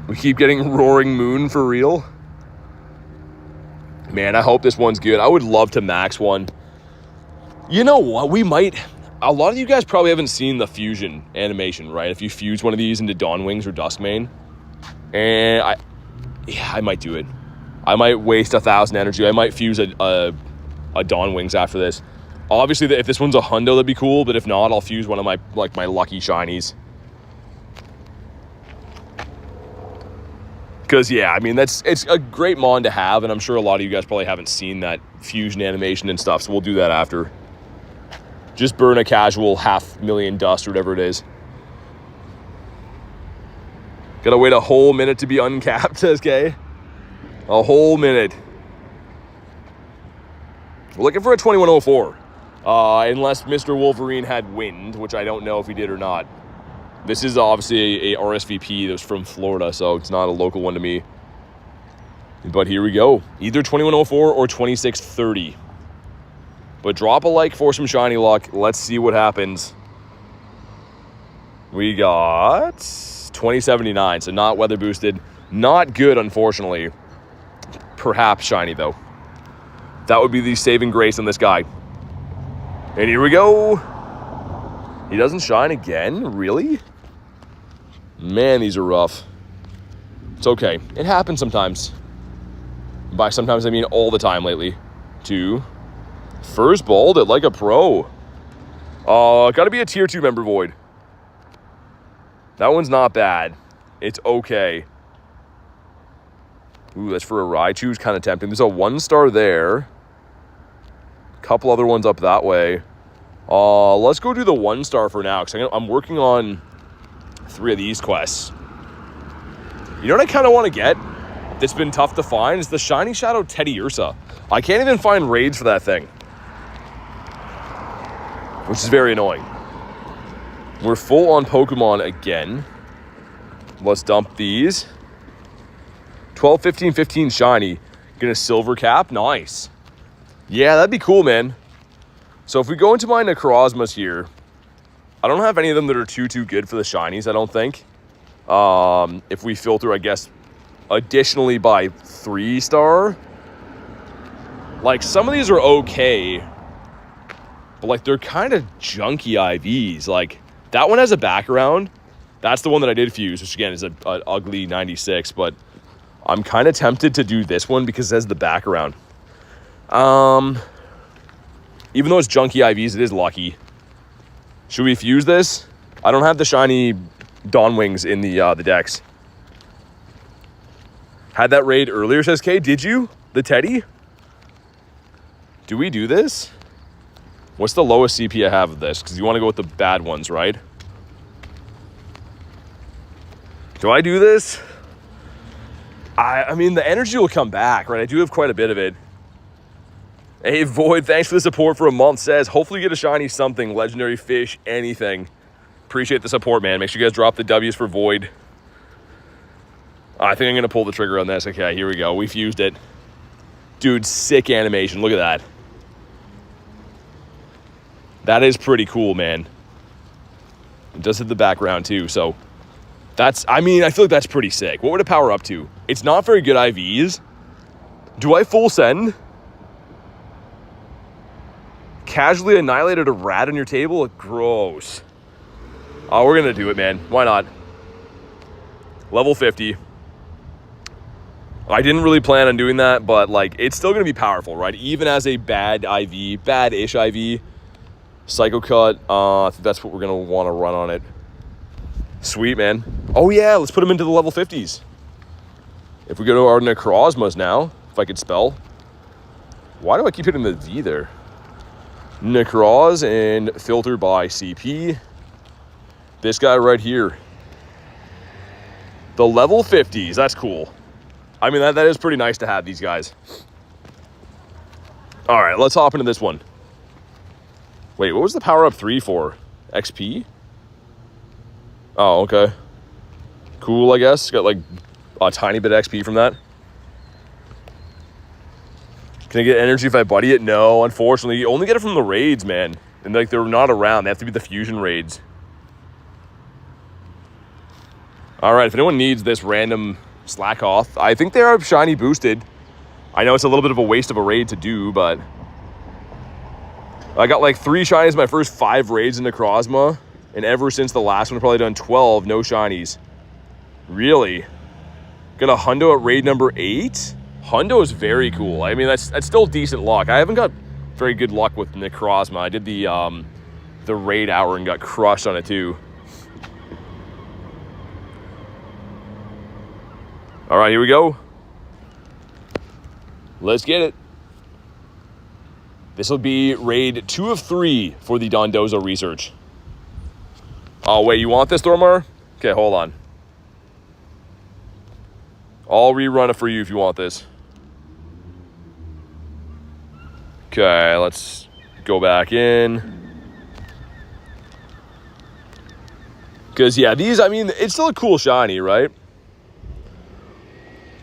S1: We keep getting Roaring Moon for real. Man, I hope this one's good. I would love to max one. You know what? We might. A lot of you guys probably haven't seen the fusion animation, right? If you fuse one of these into Dawn Wings or Duskmane. And I might do it. I might waste 1,000 energy. I might fuse a Dawn Wings after this. Obviously, if this one's a hundo, that'd be cool. But if not, I'll fuse one of my lucky shinies. Because, yeah, I mean, it's a great mon to have. And I'm sure a lot of you guys probably haven't seen that fusion animation and stuff. So we'll do that after. Just burn a casual 500,000 dust or whatever it is. Gotta wait a whole minute to be uncapped, says Kay. A whole minute. We're looking for a 2104. Unless Mr. Wolverine had wind, which I don't know if he did or not. This is obviously a RSVP that was from Florida, so it's not a local one to me. But here we go. Either 2104 or 2630. But drop a like for some shiny luck. Let's see what happens. We got 2079, so not weather boosted. Not good, unfortunately. Perhaps shiny, though. That would be the saving grace on this guy. And here we go. He doesn't shine again? Really? Man, these are rough. It's okay. It happens sometimes. By sometimes, I mean all the time lately. 2. First balled it like a pro. Gotta be a tier 2 member void. That one's not bad. It's okay. Ooh, that's for a Raichu's kind of tempting. There's a 1-star there. Couple other ones up that way. Let's go do the 1-star for now, because I'm working on 3 of these quests. You know what I kind of want to get that's been tough to find is the Shiny Shadow Teddy Ursa. I can't even find raids for that thing, which is very annoying. We're full on Pokemon again. Let's dump these. 12, 15, 15 shiny. Get a silver cap. Nice. Yeah, that'd be cool, man. So if we go into my Necrozmas here, I don't have any of them that are too good for the shinies, I don't think. If we filter, I guess, additionally by 3-star. Like, some of these are okay, but, like, they're kind of junky IVs. Like, that one has a background. That's the one that I did fuse, which, again, is an ugly 96, but I'm kind of tempted to do this one because it has the background. Even though it's junky IVs, it is lucky. Should we fuse this? I don't have the shiny Dawn Wings in the decks. Had that raid earlier, says Kay. Did you? The Teddy? Do we do this? What's the lowest CP I have of this? Because you want to go with the bad ones, right? Do I do this? I mean, the energy will come back, right? I do have quite a bit of it. Hey, Void, thanks for the support for a month. Says, hopefully you get a shiny something, legendary fish, anything. Appreciate the support, man. Make sure you guys drop the W's for Void. I think I'm going to pull the trigger on this. Okay, here we go. We fused it. Dude, sick animation. Look at that. That is pretty cool, man. It does hit the background, too, so... That's, I mean, I feel like that's pretty sick. What would it power up to? It's not very good IVs. Do I full send? Casually annihilated a rat on your table? Gross. Oh, we're going to do it, man. Why not? Level 50. I didn't really plan on doing that, but, like, it's still going to be powerful, right? Even as a bad IV, bad-ish IV. Psycho Cut. I think that's what we're going to want to run on it. Sweet, man. Oh, yeah, let's put him into the level 50s. If we go to our Necrozmas now, if I could spell. Why do I keep hitting the V there? Necroz and filter by CP. This guy right here. The level 50s, that's cool. I mean, that is pretty nice to have these guys. All right, let's hop into this one. Wait, what was the power up 3 for? XP? Oh, okay. Cool, I guess. Got like a tiny bit of XP from that. Can I get energy if I buddy it? No, unfortunately. You only get it from the raids, man. And like they're not around. They have to be the fusion raids. All right, if anyone needs this random slack off, I think they are shiny boosted. I know it's a little bit of a waste of a raid to do, but I got like 3 shinies in my first 5 raids in Necrozma. And ever since the last one, I've probably done 12, no shinies. Really? Got a hundo at raid number 8. Hundo is very cool. I mean, that's still decent luck. I haven't got very good luck with Necrozma. I did the raid hour and got crushed on it too. All right, here we go. Let's get it. This will be raid 2 of 3 for the Dondozo research. Oh, wait, you want this, Dormar? Okay, hold on. I'll rerun it for you if you want this. Okay, let's go back in. Because, yeah, these, I mean, it's still a cool shiny, right?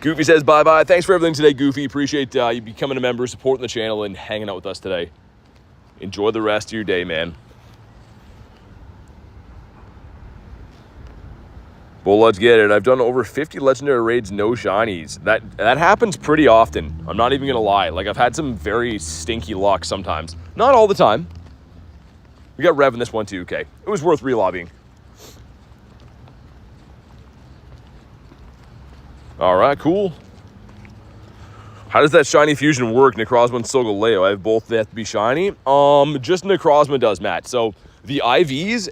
S1: Goofy says bye-bye. Thanks for everything today, Goofy. Appreciate you becoming a member, supporting the channel, and hanging out with us today. Enjoy the rest of your day, man. Well, let's get it. I've done over 50 legendary raids, no shinies. That happens pretty often. I'm not even going to lie. Like, I've had some very stinky luck sometimes. Not all the time. We got Rev in this one, too. Okay. It was worth relobbying. All right, cool. How does that shiny fusion work? Necrozma and Solgaleo. I have both that have to be shiny. Just Necrozma does, Matt. So the IVs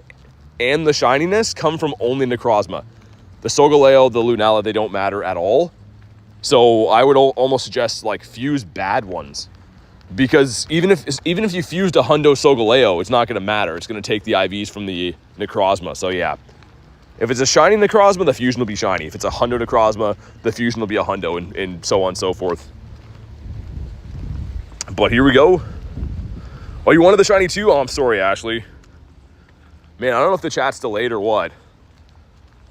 S1: and the shininess come from only Necrozma. The Solgaleo, the Lunala, they don't matter at all. So I would almost suggest like fuse bad ones, because even if you fused a hundo Solgaleo, it's not going to matter. It's going to take the IVs from the Necrozma. So yeah. If it's a shiny Necrozma, the fusion will be shiny. If it's a hundo Necrozma, the fusion will be a hundo, and so on and so forth. But here we go. Oh, you wanted the shiny too? Oh, I'm sorry, Ashley. Man, I don't know if the chat's delayed or what.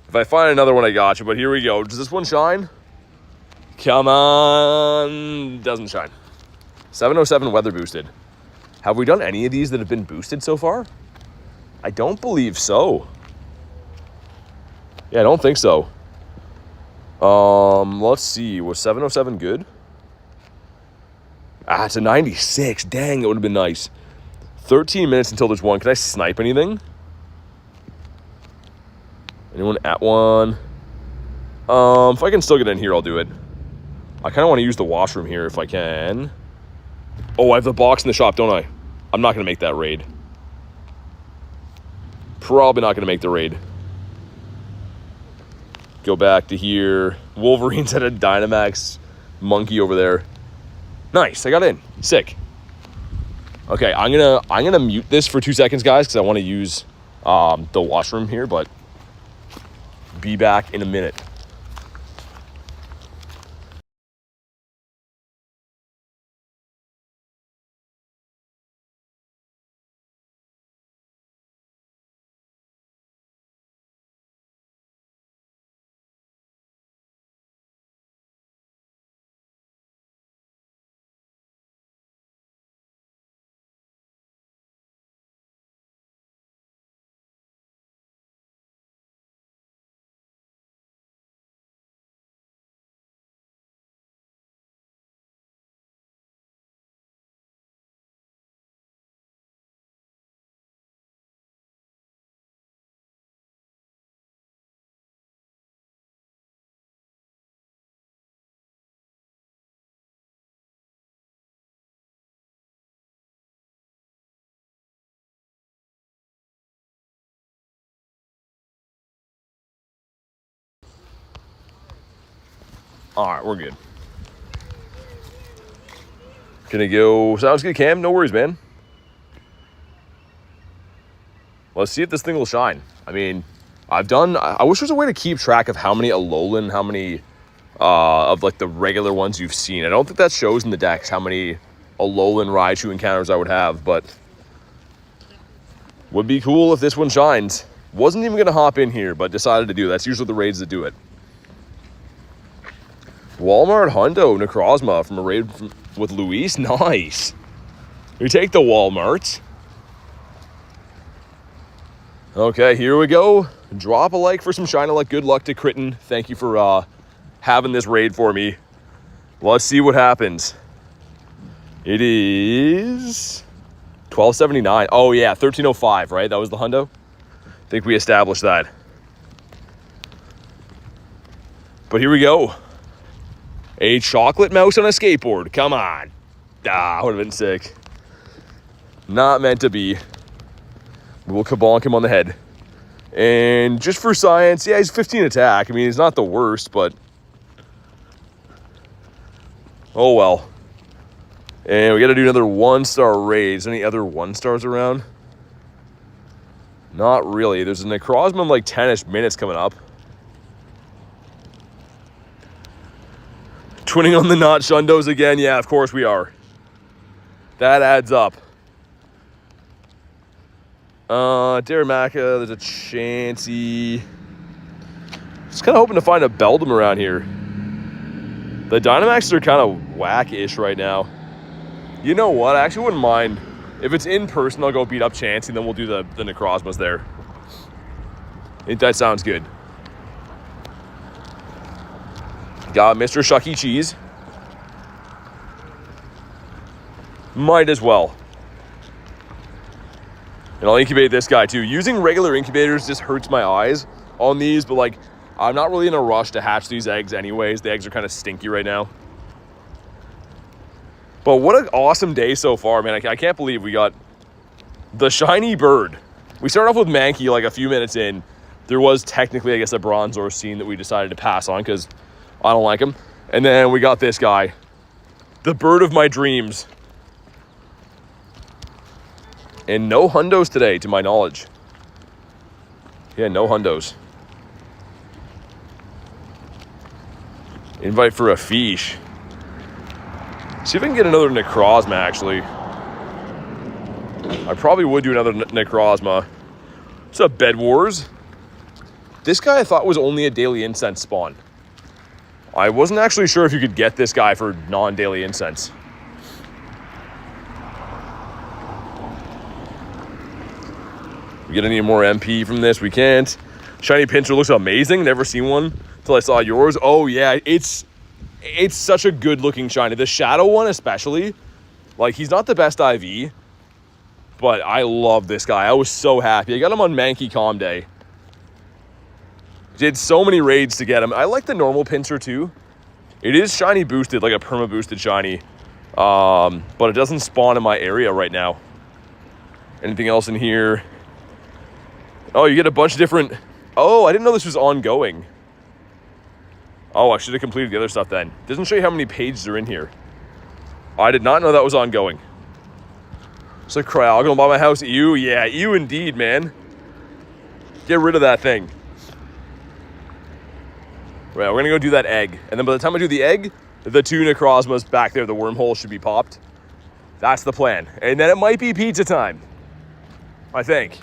S1: If I find another one, I got you. But here we go. Does this one shine? Come on. Doesn't shine. 707 weather boosted. Have we done any of these that have been boosted so far? I don't believe so. Yeah, I don't think so. Let's see. Was 707 good? Ah, it's a 96. Dang, that would have been nice. 13 minutes until there's one. Can I snipe anything? Anyone at one? If I can still get in here, I'll do it. I kind of want to use the washroom here if I can. Oh, I have the box in the shop, don't I? I'm not going to make that raid. Probably not going to make the raid. Go back to here. Wolverine's at a Dynamax monkey over there. Nice, I got in. Sick. Okay, I'm gonna mute this for 2 seconds, guys, because I want to use the washroom here, but be back in a minute. All right, we're good. Gonna go. Sounds good, Cam. No worries, man. Let's see if this thing will shine. I mean, I wish there was a way to keep track of how many Alolan, how many of like the regular ones you've seen. I don't think that shows in the decks how many Alolan Raichu encounters I would have, but would be cool if this one shines. Wasn't even gonna hop in here, but decided to do. That's usually the raids that do it. Walmart Hundo Necrozma from a raid with Luis. Nice. We take the Walmart. Okay, here we go. Drop a like for some shiny luck. Good luck to Critten. Thank you for having this raid for me. Let's see what happens. It is 1279. Oh yeah, 1305, right? That was the hundo. I think we established that. But here we go. A chocolate mouse on a skateboard. Come on. Ah, would have been sick. Not meant to be. We'll kabonk him on the head. And just for science, yeah, he's 15 attack. I mean, he's not the worst, but... oh, well. And we got to do another 1-star raid. Is there any other 1-stars around? Not really. There's a Necrozma in like 10-ish minutes coming up. Twinning on the not shundos again. Yeah, of course we are. That adds up. Darumaka, there's a Chansey. Just kind of hoping to find a Beldum around here. The Dynamaxes are kind of whack-ish right now. You know what? I actually wouldn't mind. If it's in person, I'll go beat up Chansey, and then we'll do the Necrozmas there. I think that sounds good. Got Mr. Shucky Cheese. Might as well. And I'll incubate this guy too. Using regular incubators just hurts my eyes on these, but like, I'm not really in a rush to hatch these eggs anyways. The eggs are kind of stinky right now. But what an awesome day so far, man. I can't believe we got the shiny bird. We started off with Mankey like a few minutes in. There was technically, I guess, a Bronzor scene that we decided to pass on because I don't like him. And then we got this guy. The bird of my dreams. And no hundos today, to my knowledge. Yeah, no hundos. Invite for a fish. See if I can get another Necrozma, actually. I probably would do another Necrozma. What's up, Bed Wars? This guy I thought was only a daily incense spawn. I wasn't actually sure if you could get this guy for non-daily incense. We get any more MP from this? We can't. Shiny Pinscher looks amazing. Never seen one until I saw yours. Oh yeah, it's such a good looking shiny. The shadow one especially. Like, he's not the best IV, but I love this guy. I was so happy. I got him on Mankey Calm Day. Did so many raids to get him. I like the normal Pinscher too. It is shiny boosted, like a perma boosted shiny. But it doesn't spawn in my area right now. Anything else in here? Oh, you get a bunch of different... oh, I didn't know this was ongoing. Oh, I should have completed the other stuff then. Doesn't show you how many pages are in here. I did not know that was ongoing. So, Cryogonal by my house. Ew, yeah, ew indeed, man. Get rid of that thing. Right, we're going to go do that egg. And then by the time I do the egg, the 2 Necrozmas back there, the wormhole should be popped. That's the plan. And then it might be pizza time. I think.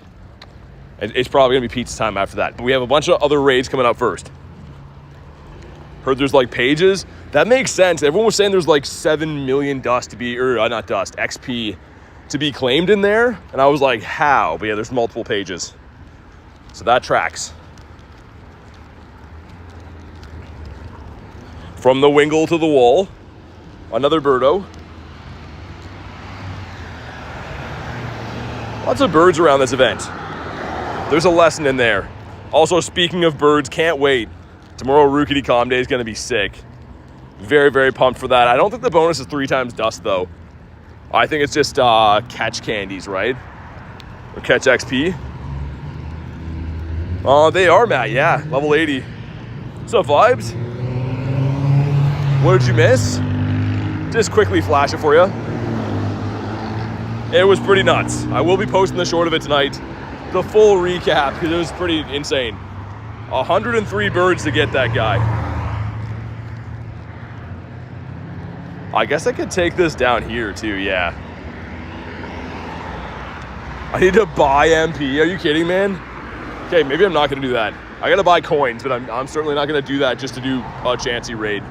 S1: It's probably going to be pizza time after that. But we have a bunch of other raids coming up first. Heard there's like pages. That makes sense. Everyone was saying there's like 7 million dust to be, or not dust, XP to be claimed in there. And I was like, how? But yeah, there's multiple pages. So that tracks. From the Wingle to the wall. Another Birdo. Lots of birds around this event. There's a lesson in there. Also, speaking of birds, can't wait. Tomorrow, Rookity Calm Day is going to be sick. Very, very pumped for that. I don't think the bonus is 3 times dust, though. I think it's just catch candies, right? Or catch XP. Oh, they are, Matt. Yeah, level 80. What's up, Vibes? What did you miss? Just quickly flash it for you. It was pretty nuts. I will be posting the short of it tonight. The full recap, because it was pretty insane. 103 birds to get that guy. I guess I could take this down here too, yeah. I need to buy MP. Are you kidding, man? Okay, maybe I'm not going to do that. I got to buy coins, but I'm certainly not going to do that just to do a Chansey raid.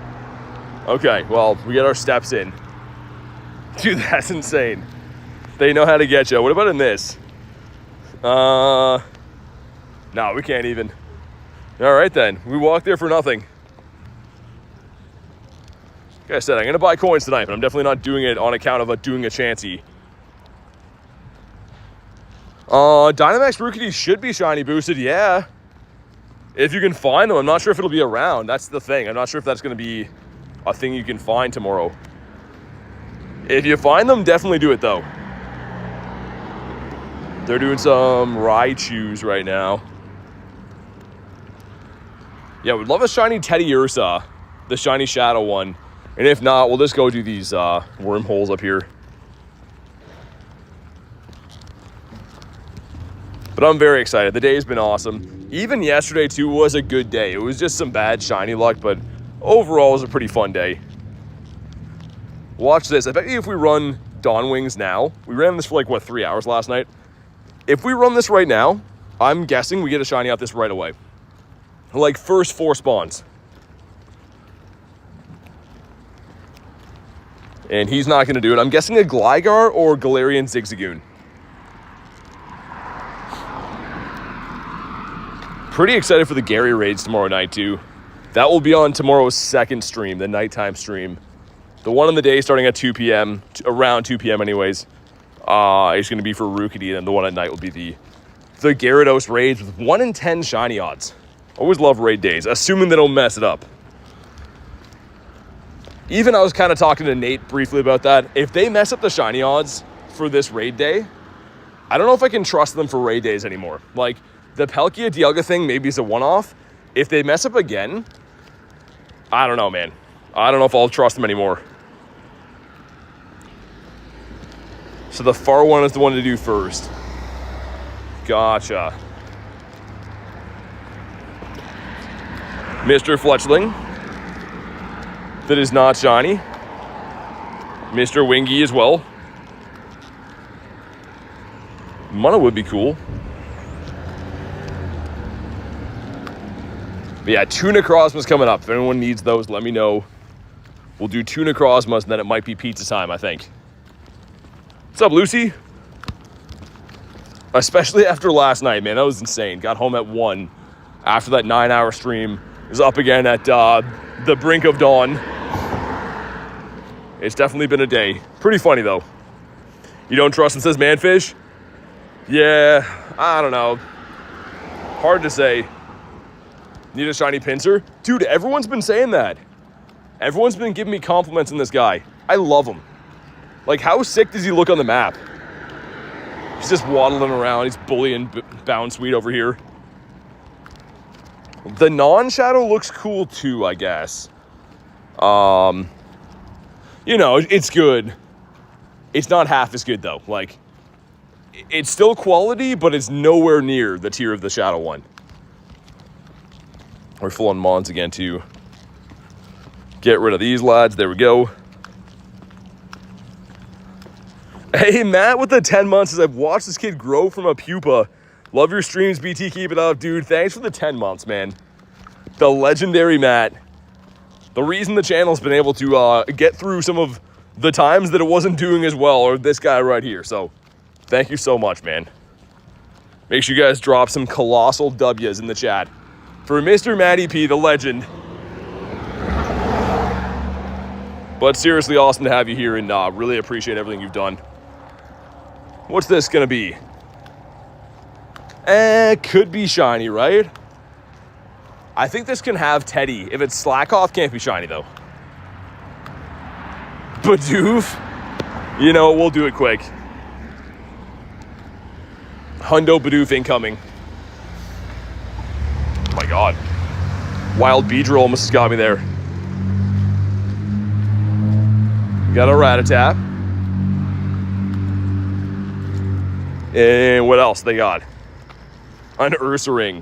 S1: Okay, well, we get our steps in. Dude, that's insane. They know how to get you. What about in this? No, we can't even. All right, then. We walked there for nothing. Like I said, I'm going to buy coins tonight, but I'm definitely not doing it on account of doing a Chansey. Dynamax Rookity should be shiny boosted, yeah. If you can find them, I'm not sure if it'll be around. That's the thing. I'm not sure if that's going to be a thing you can find tomorrow. If you find them, definitely do it though. They're doing some Raichus right now. Yeah, we'd love a shiny Teddy Ursa, the shiny shadow one. And if not, we'll just go do these wormholes up here. But I'm very excited. The day's been awesome. Even yesterday too was a good day. It was just some bad shiny luck, but overall it was a pretty fun day. Watch this. I bet you if we run Dawn Wings now, we ran this for like, what, 3 hours last night? If we run this right now, I'm guessing we get a shiny out this right away. Like first 4 spawns. And he's not going to do it. I'm guessing a Gligar or Galarian Zigzagoon. Pretty excited for the Gary raids tomorrow night too. That will be on tomorrow's second stream, the nighttime stream. The one in the day starting at 2 p.m., around 2 p.m. anyways, is going to be for Rookity, and the one at night will be the Gyarados raids with 1 in 10 shiny odds. Always love raid days, assuming they don't mess it up. Even I was kind of talking to Nate briefly about that. If they mess up the shiny odds for this raid day, I don't know if I can trust them for raid days anymore. Like, the Palkia Dialga thing maybe is a one-off. If they mess up again, I don't know, man. I don't know if I'll trust them anymore. So the far one is the one to do first. Gotcha. Mr. Fletchling. That is not shiny. Mr. Wingy as well. Mana would be cool. But yeah, 2 Necrozmas coming up. If anyone needs those, let me know. We'll do 2 Necrozmas, and then it might be pizza time, I think. What's up, Lucy? Especially after last night, man. That was insane. Got home at 1 after that 9-hour stream. Was up again at the brink of dawn. It's definitely been a day. Pretty funny, though. You don't trust him, says Manfish? Yeah, I don't know. Hard to say. Need a shiny pincer? Dude, everyone's been saying that. Everyone's been giving me compliments on this guy. I love him. Like, how sick does he look on the map? He's just waddling around. He's bullying Bound Sweet over here. The non-shadow looks cool too, I guess. You know, it's good. It's not half as good, though. Like, it's still quality, but it's nowhere near the tier of the shadow one. We're full on Mons again, too. Get rid of these lads. There we go. Hey, Matt with the 10 months says, I've watched this kid grow from a pupa. Love your streams, BT. Keep it up, dude. Thanks for the 10 months, man. The legendary Matt. The reason the channel's been able to get through some of the times that it wasn't doing as well are this guy right here. So, thank you so much, man. Make sure you guys drop some colossal W's in the chat. For Mr. Matty P, the legend. But seriously, awesome to have you here, and really appreciate everything you've done. What's this gonna be? Could be shiny, right? I think this can have Teddy. If it's Slackoff, can't be shiny, though. Bidoof? You know, we'll do it quick. Hundo Bidoof incoming. Oh my god. Wild Beedrill almost got me there. Got a Rattata. And what else they got? An Ursaring.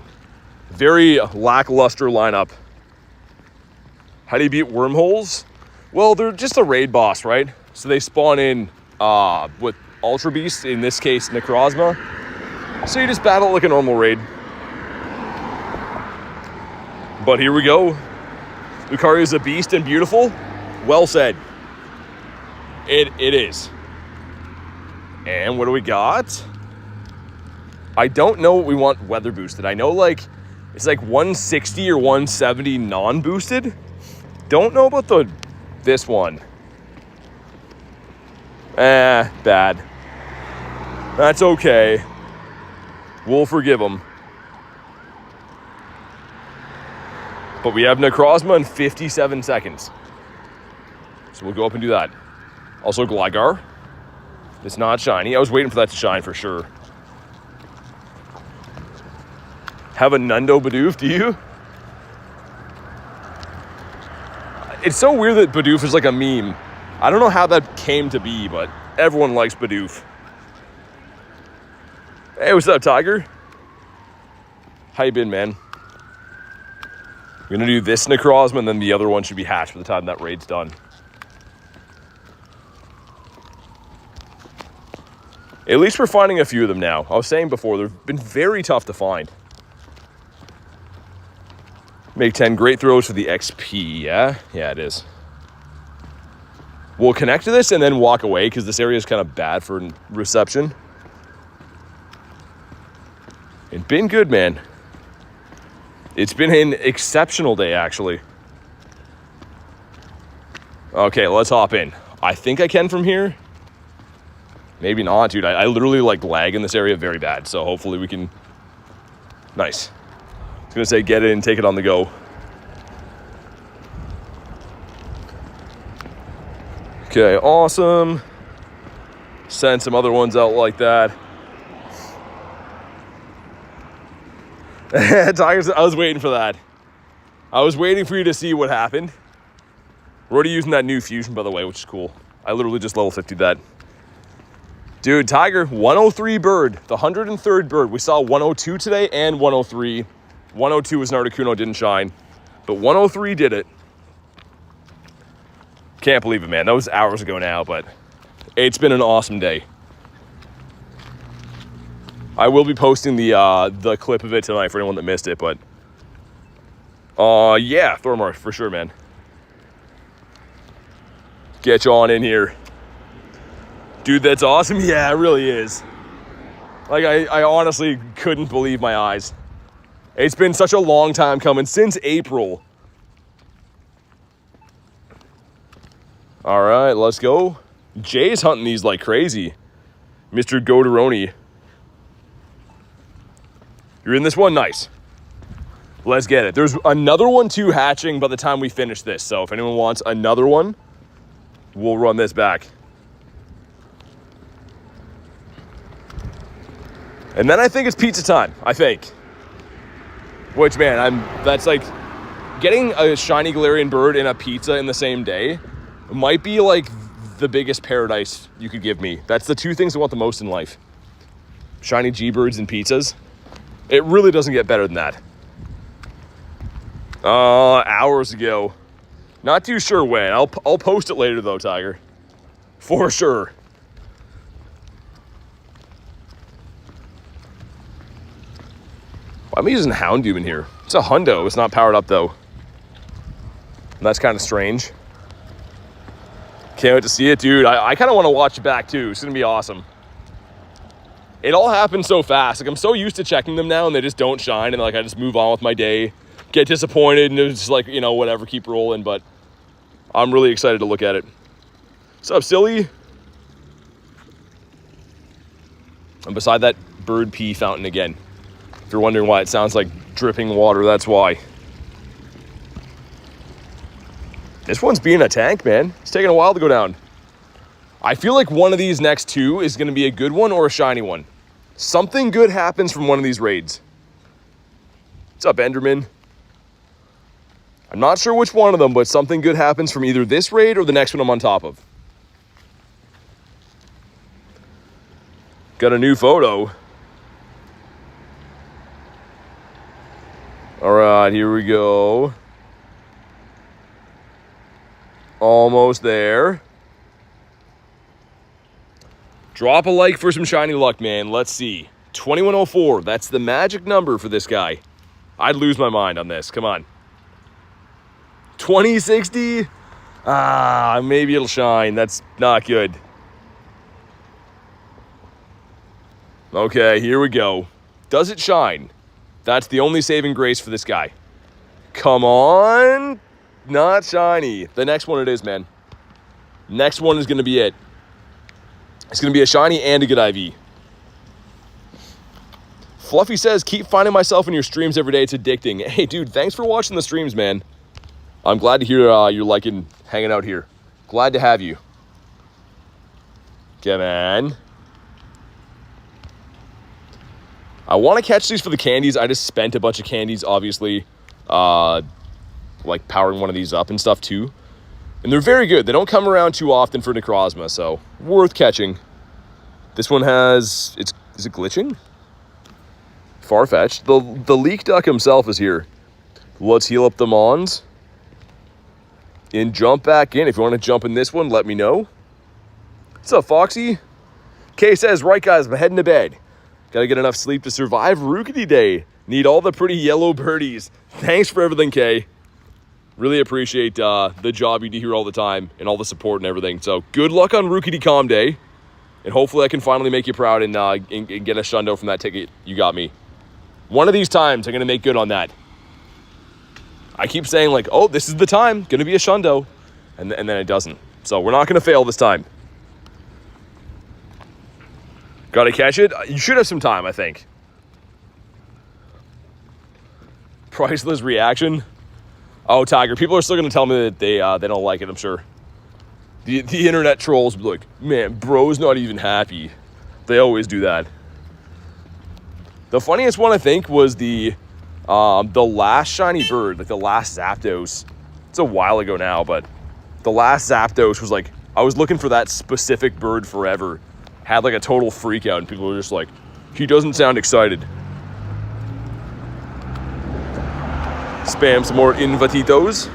S1: Very lackluster lineup. How do you beat wormholes? Well, they're just a raid boss, right? So they spawn in with Ultra Beast, in this case Necrozma. So you just battle like a normal raid. But here we go. Lucario is a beast and beautiful. Well said. It is. And what do we got? I don't know what we want weather boosted. I know like it's like 160 or 170 non-boosted. Don't know about this one. Bad. That's okay. We'll forgive him. But we have Necrozma in 57 seconds. So we'll go up and do that. Also, Gligar. It's not shiny. I was waiting for that to shine for sure. Have a Hundo Bidoof, do you? It's so weird that Bidoof is like a meme. I don't know how that came to be, but everyone likes Bidoof. Hey, what's up, Tiger? How you been, man? We're gonna do this Necrozma, and then the other one should be hatched by the time that raid's done. At least we're finding a few of them now. I was saying before, they've been very tough to find. Make 10 great throws for the XP, yeah? Yeah, it is. We'll connect to this and then walk away because this area is kind of bad for reception. It's been good, man. It's been an exceptional day, actually. Okay, let's hop in. I think I can from here. Maybe not, dude. I literally like lag in this area very bad, so hopefully we can... Nice. I was gonna say get in, take it on the go. Okay, awesome. Send some other ones out like that. Tigers, I was waiting for that. I was waiting for you to see what happened. We're already using that new fusion, by the way, which is cool. I literally just level 50'd that. Dude, Tiger, 103 bird, the 103rd bird. We saw 102 today and 103. 102 was an Articuno, didn't shine. But 103 did it. Can't believe it, man. That was hours ago now, but it's been an awesome day. I will be posting the clip of it tonight for anyone that missed it, but yeah, Thormar, for sure, man. Get you on in here. Dude, that's awesome. Yeah, it really is. Like, I honestly couldn't believe my eyes. It's been such a long time coming, since April. All right, let's go. Jay's hunting these like crazy. Mr. Goderoni. You're in this one? Nice. Let's get it. There's another one too hatching by the time we finish this. So if anyone wants another one, we'll run this back. And then I think it's pizza time, I think. Which, man, that's like, getting a shiny Galarian bird and a pizza in the same day might be like the biggest paradise you could give me. That's the two things I want the most in life. Shiny G-birds and pizzas. It really doesn't get better than that. Hours ago. Not too sure when. I'll post it later though, Tiger. For sure. Why am I using Houndoom in here? It's a hundo. It's not powered up though. That's kind of strange. Can't wait to see it, dude. I kind of want to watch it back too. It's gonna be awesome. It all happens so fast. Like, I'm so used to checking them now and they just don't shine, and like I just move on with my day, get disappointed, and it's just like, you know, whatever, keep rolling. But I'm really excited to look at it. What's up, silly? I'm beside that bird pee fountain again. If you're wondering why it sounds like dripping water, that's why. This one's being a tank, man. It's taking a while to go down. I feel like one of these next two is going to be a good one or a shiny one. Something good happens from one of these raids. What's up, Enderman? I'm not sure which one of them, but something good happens from either this raid or the next one I'm on top of. Got a new photo. All right, here we go. Almost there. Drop a like for some shiny luck, man. Let's see. 2104. That's the magic number for this guy. I'd lose my mind on this. Come on. 2060. Maybe it'll shine. That's not good. Okay, here we go. Does it shine? That's the only saving grace for this guy. Come on. Not shiny. The next one it is, man. Next one is going to be it. It's going to be a shiny and a good IV. Fluffy says, keep finding myself in your streams every day. It's addicting. Hey, dude, thanks for watching the streams, man. I'm glad to hear you're liking hanging out here. Glad to have you. Come on. I want to catch these for the candies. I just spent a bunch of candies, obviously, like powering one of these up and stuff too. And they're very good. They don't come around too often for Necrozma, so worth catching. This one has, is it glitching? Far-fetched. The leak duck himself is here. Let's heal up the Mons. And jump back in. If you want to jump in this one, let me know. What's up, Foxy? Kay says, right guys, I'm heading to bed. Gotta get enough sleep to survive Rookity Day. Need all the pretty yellow birdies. Thanks for everything, Kay. Really appreciate the job you do here all the time and all the support and everything. So good luck on Rookity Com Day. And hopefully I can finally make you proud and get a shundo from that ticket you got me. One of these times I'm going to make good on that. I keep saying like, oh, this is the time. Going to be a shundo. And then it doesn't. So we're not going to fail this time. Got to catch it? You should have some time, I think. Priceless reaction. Oh, Tiger. People are still going to tell me that they don't like it, I'm sure. The internet trolls be like, man, bro's not even happy. They always do that. The funniest one, I think, was the last shiny bird, like the last Zapdos. It's a while ago now, but the last Zapdos was like, I was looking for that specific bird forever. Had like a total freak out, and people were just like, he doesn't sound excited. Spam some more invititos.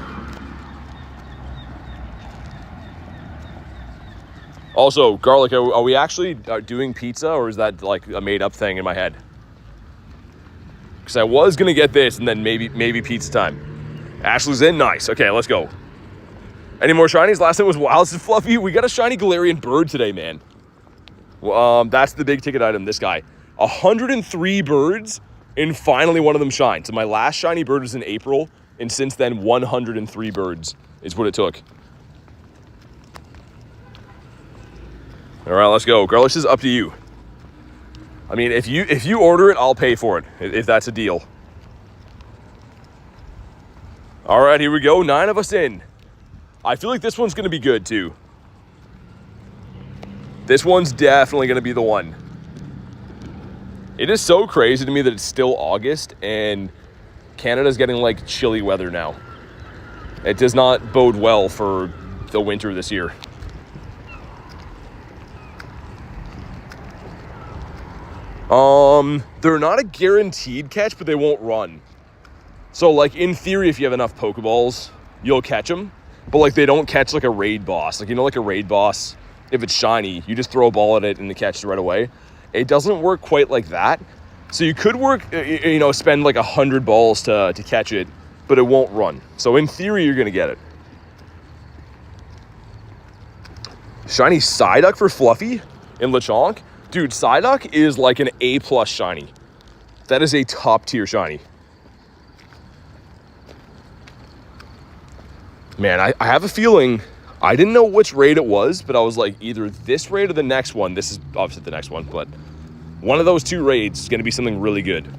S1: Also, Garlic, are we actually doing pizza, or is that like a made-up thing in my head? Because I was going to get this, and then maybe pizza time. Ashley's in. Nice. Okay, let's go. Any more shinies? Last time was Wilds and Fluffy. We got a shiny Galarian bird today, man. That's the big ticket item, this guy. 103 birds, and finally one of them shined. So my last shiny bird was in April, and since then, 103 birds is what it took. All right, let's go. Garlic is up to you. I mean, if you order it, I'll pay for it, if that's a deal. All right, here we go. 9 of us in. I feel like this one's going to be good, too. This one's definitely going to be the one. It is so crazy to me that it's still August, and Canada's getting, like, chilly weather now. It does not bode well for the winter this year. They're not a guaranteed catch, but they won't run. So, like, in theory, if you have enough Pokeballs, you'll catch them. But, like, they don't catch, like, a raid boss. Like, you know, like a raid boss, if it's shiny, you just throw a ball at it and it catches it right away. It doesn't work quite like that. So you could work, you know, spend, like, 100 balls to catch it, but it won't run. So, in theory, you're going to get it. Shiny Psyduck for Fluffy in Lechonk. Dude, Psyduck is like an A+ shiny. That is a top tier shiny. Man, I have a feeling, I didn't know which raid it was, but I was like, either this raid or the next one. This is obviously the next one, but one of those two raids is going to be something really good.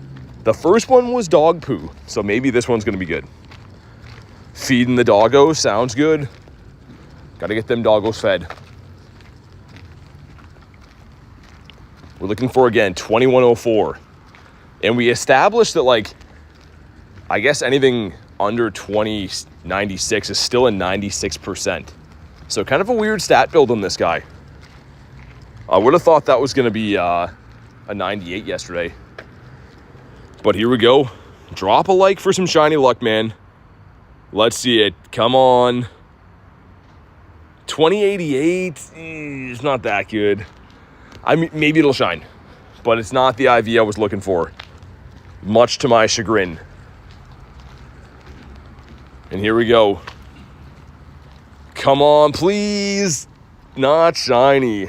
S1: The first one was dog poo, so maybe this one's going to be good. Feeding the doggos sounds good. Got to get them doggos fed. We're looking for, again, 2104. And we established that, like, I guess anything under 2096 is still a 96%. So kind of a weird stat build on this guy. I would have thought that was going to be a 98 yesterday. But here we go. Drop a like for some shiny luck, man. Let's see it. Come on. 2088 is not that good. I mean, maybe it'll shine, but it's not the IV I was looking for, much to my chagrin. And here we go. Come on, please. Not shiny.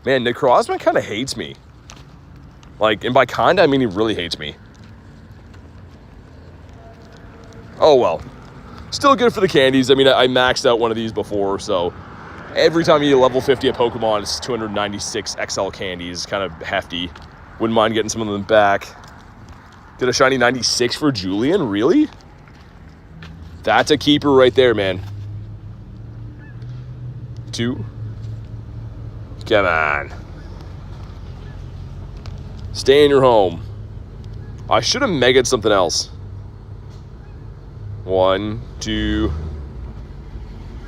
S1: Man, Necrozma kind of hates me. Like, and by kind, I mean he really hates me. Oh, well. Still good for the candies. I mean, I maxed out one of these before, so every time you level 50 a Pokemon, it's 296 XL candies. Kind of hefty. Wouldn't mind getting some of them back. Did a shiny 96 for Julian? Really? That's a keeper right there, man. 2. Come on. Stay in your home. I should have megaed something else. 1, 2.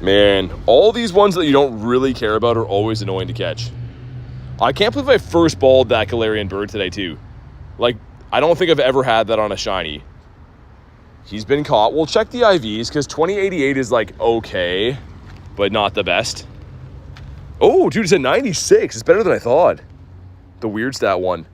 S1: Man, all these ones that you don't really care about are always annoying to catch. I can't believe I first balled that Galarian bird today, too. Like, I don't think I've ever had that on a shiny. He's been caught. We'll check the IVs, because 2088 is, like, okay, but not the best. Oh, dude, it's a 96. It's better than I thought. The weird stat one.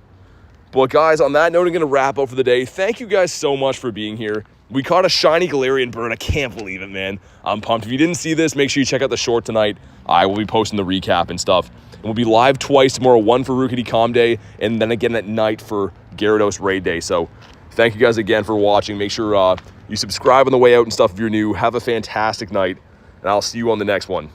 S1: But, guys, on that note, I'm going to wrap up for the day. Thank you guys so much for being here. We caught a shiny Galarian bird. I can't believe it, man. I'm pumped. If you didn't see this, make sure you check out the short tonight. I will be posting the recap and stuff. And we'll be live twice tomorrow, one for Rookity Calm Day, and then again at night for Gyarados Raid Day. So thank you guys again for watching. Make sure you subscribe on the way out and stuff if you're new. Have a fantastic night, and I'll see you on the next one.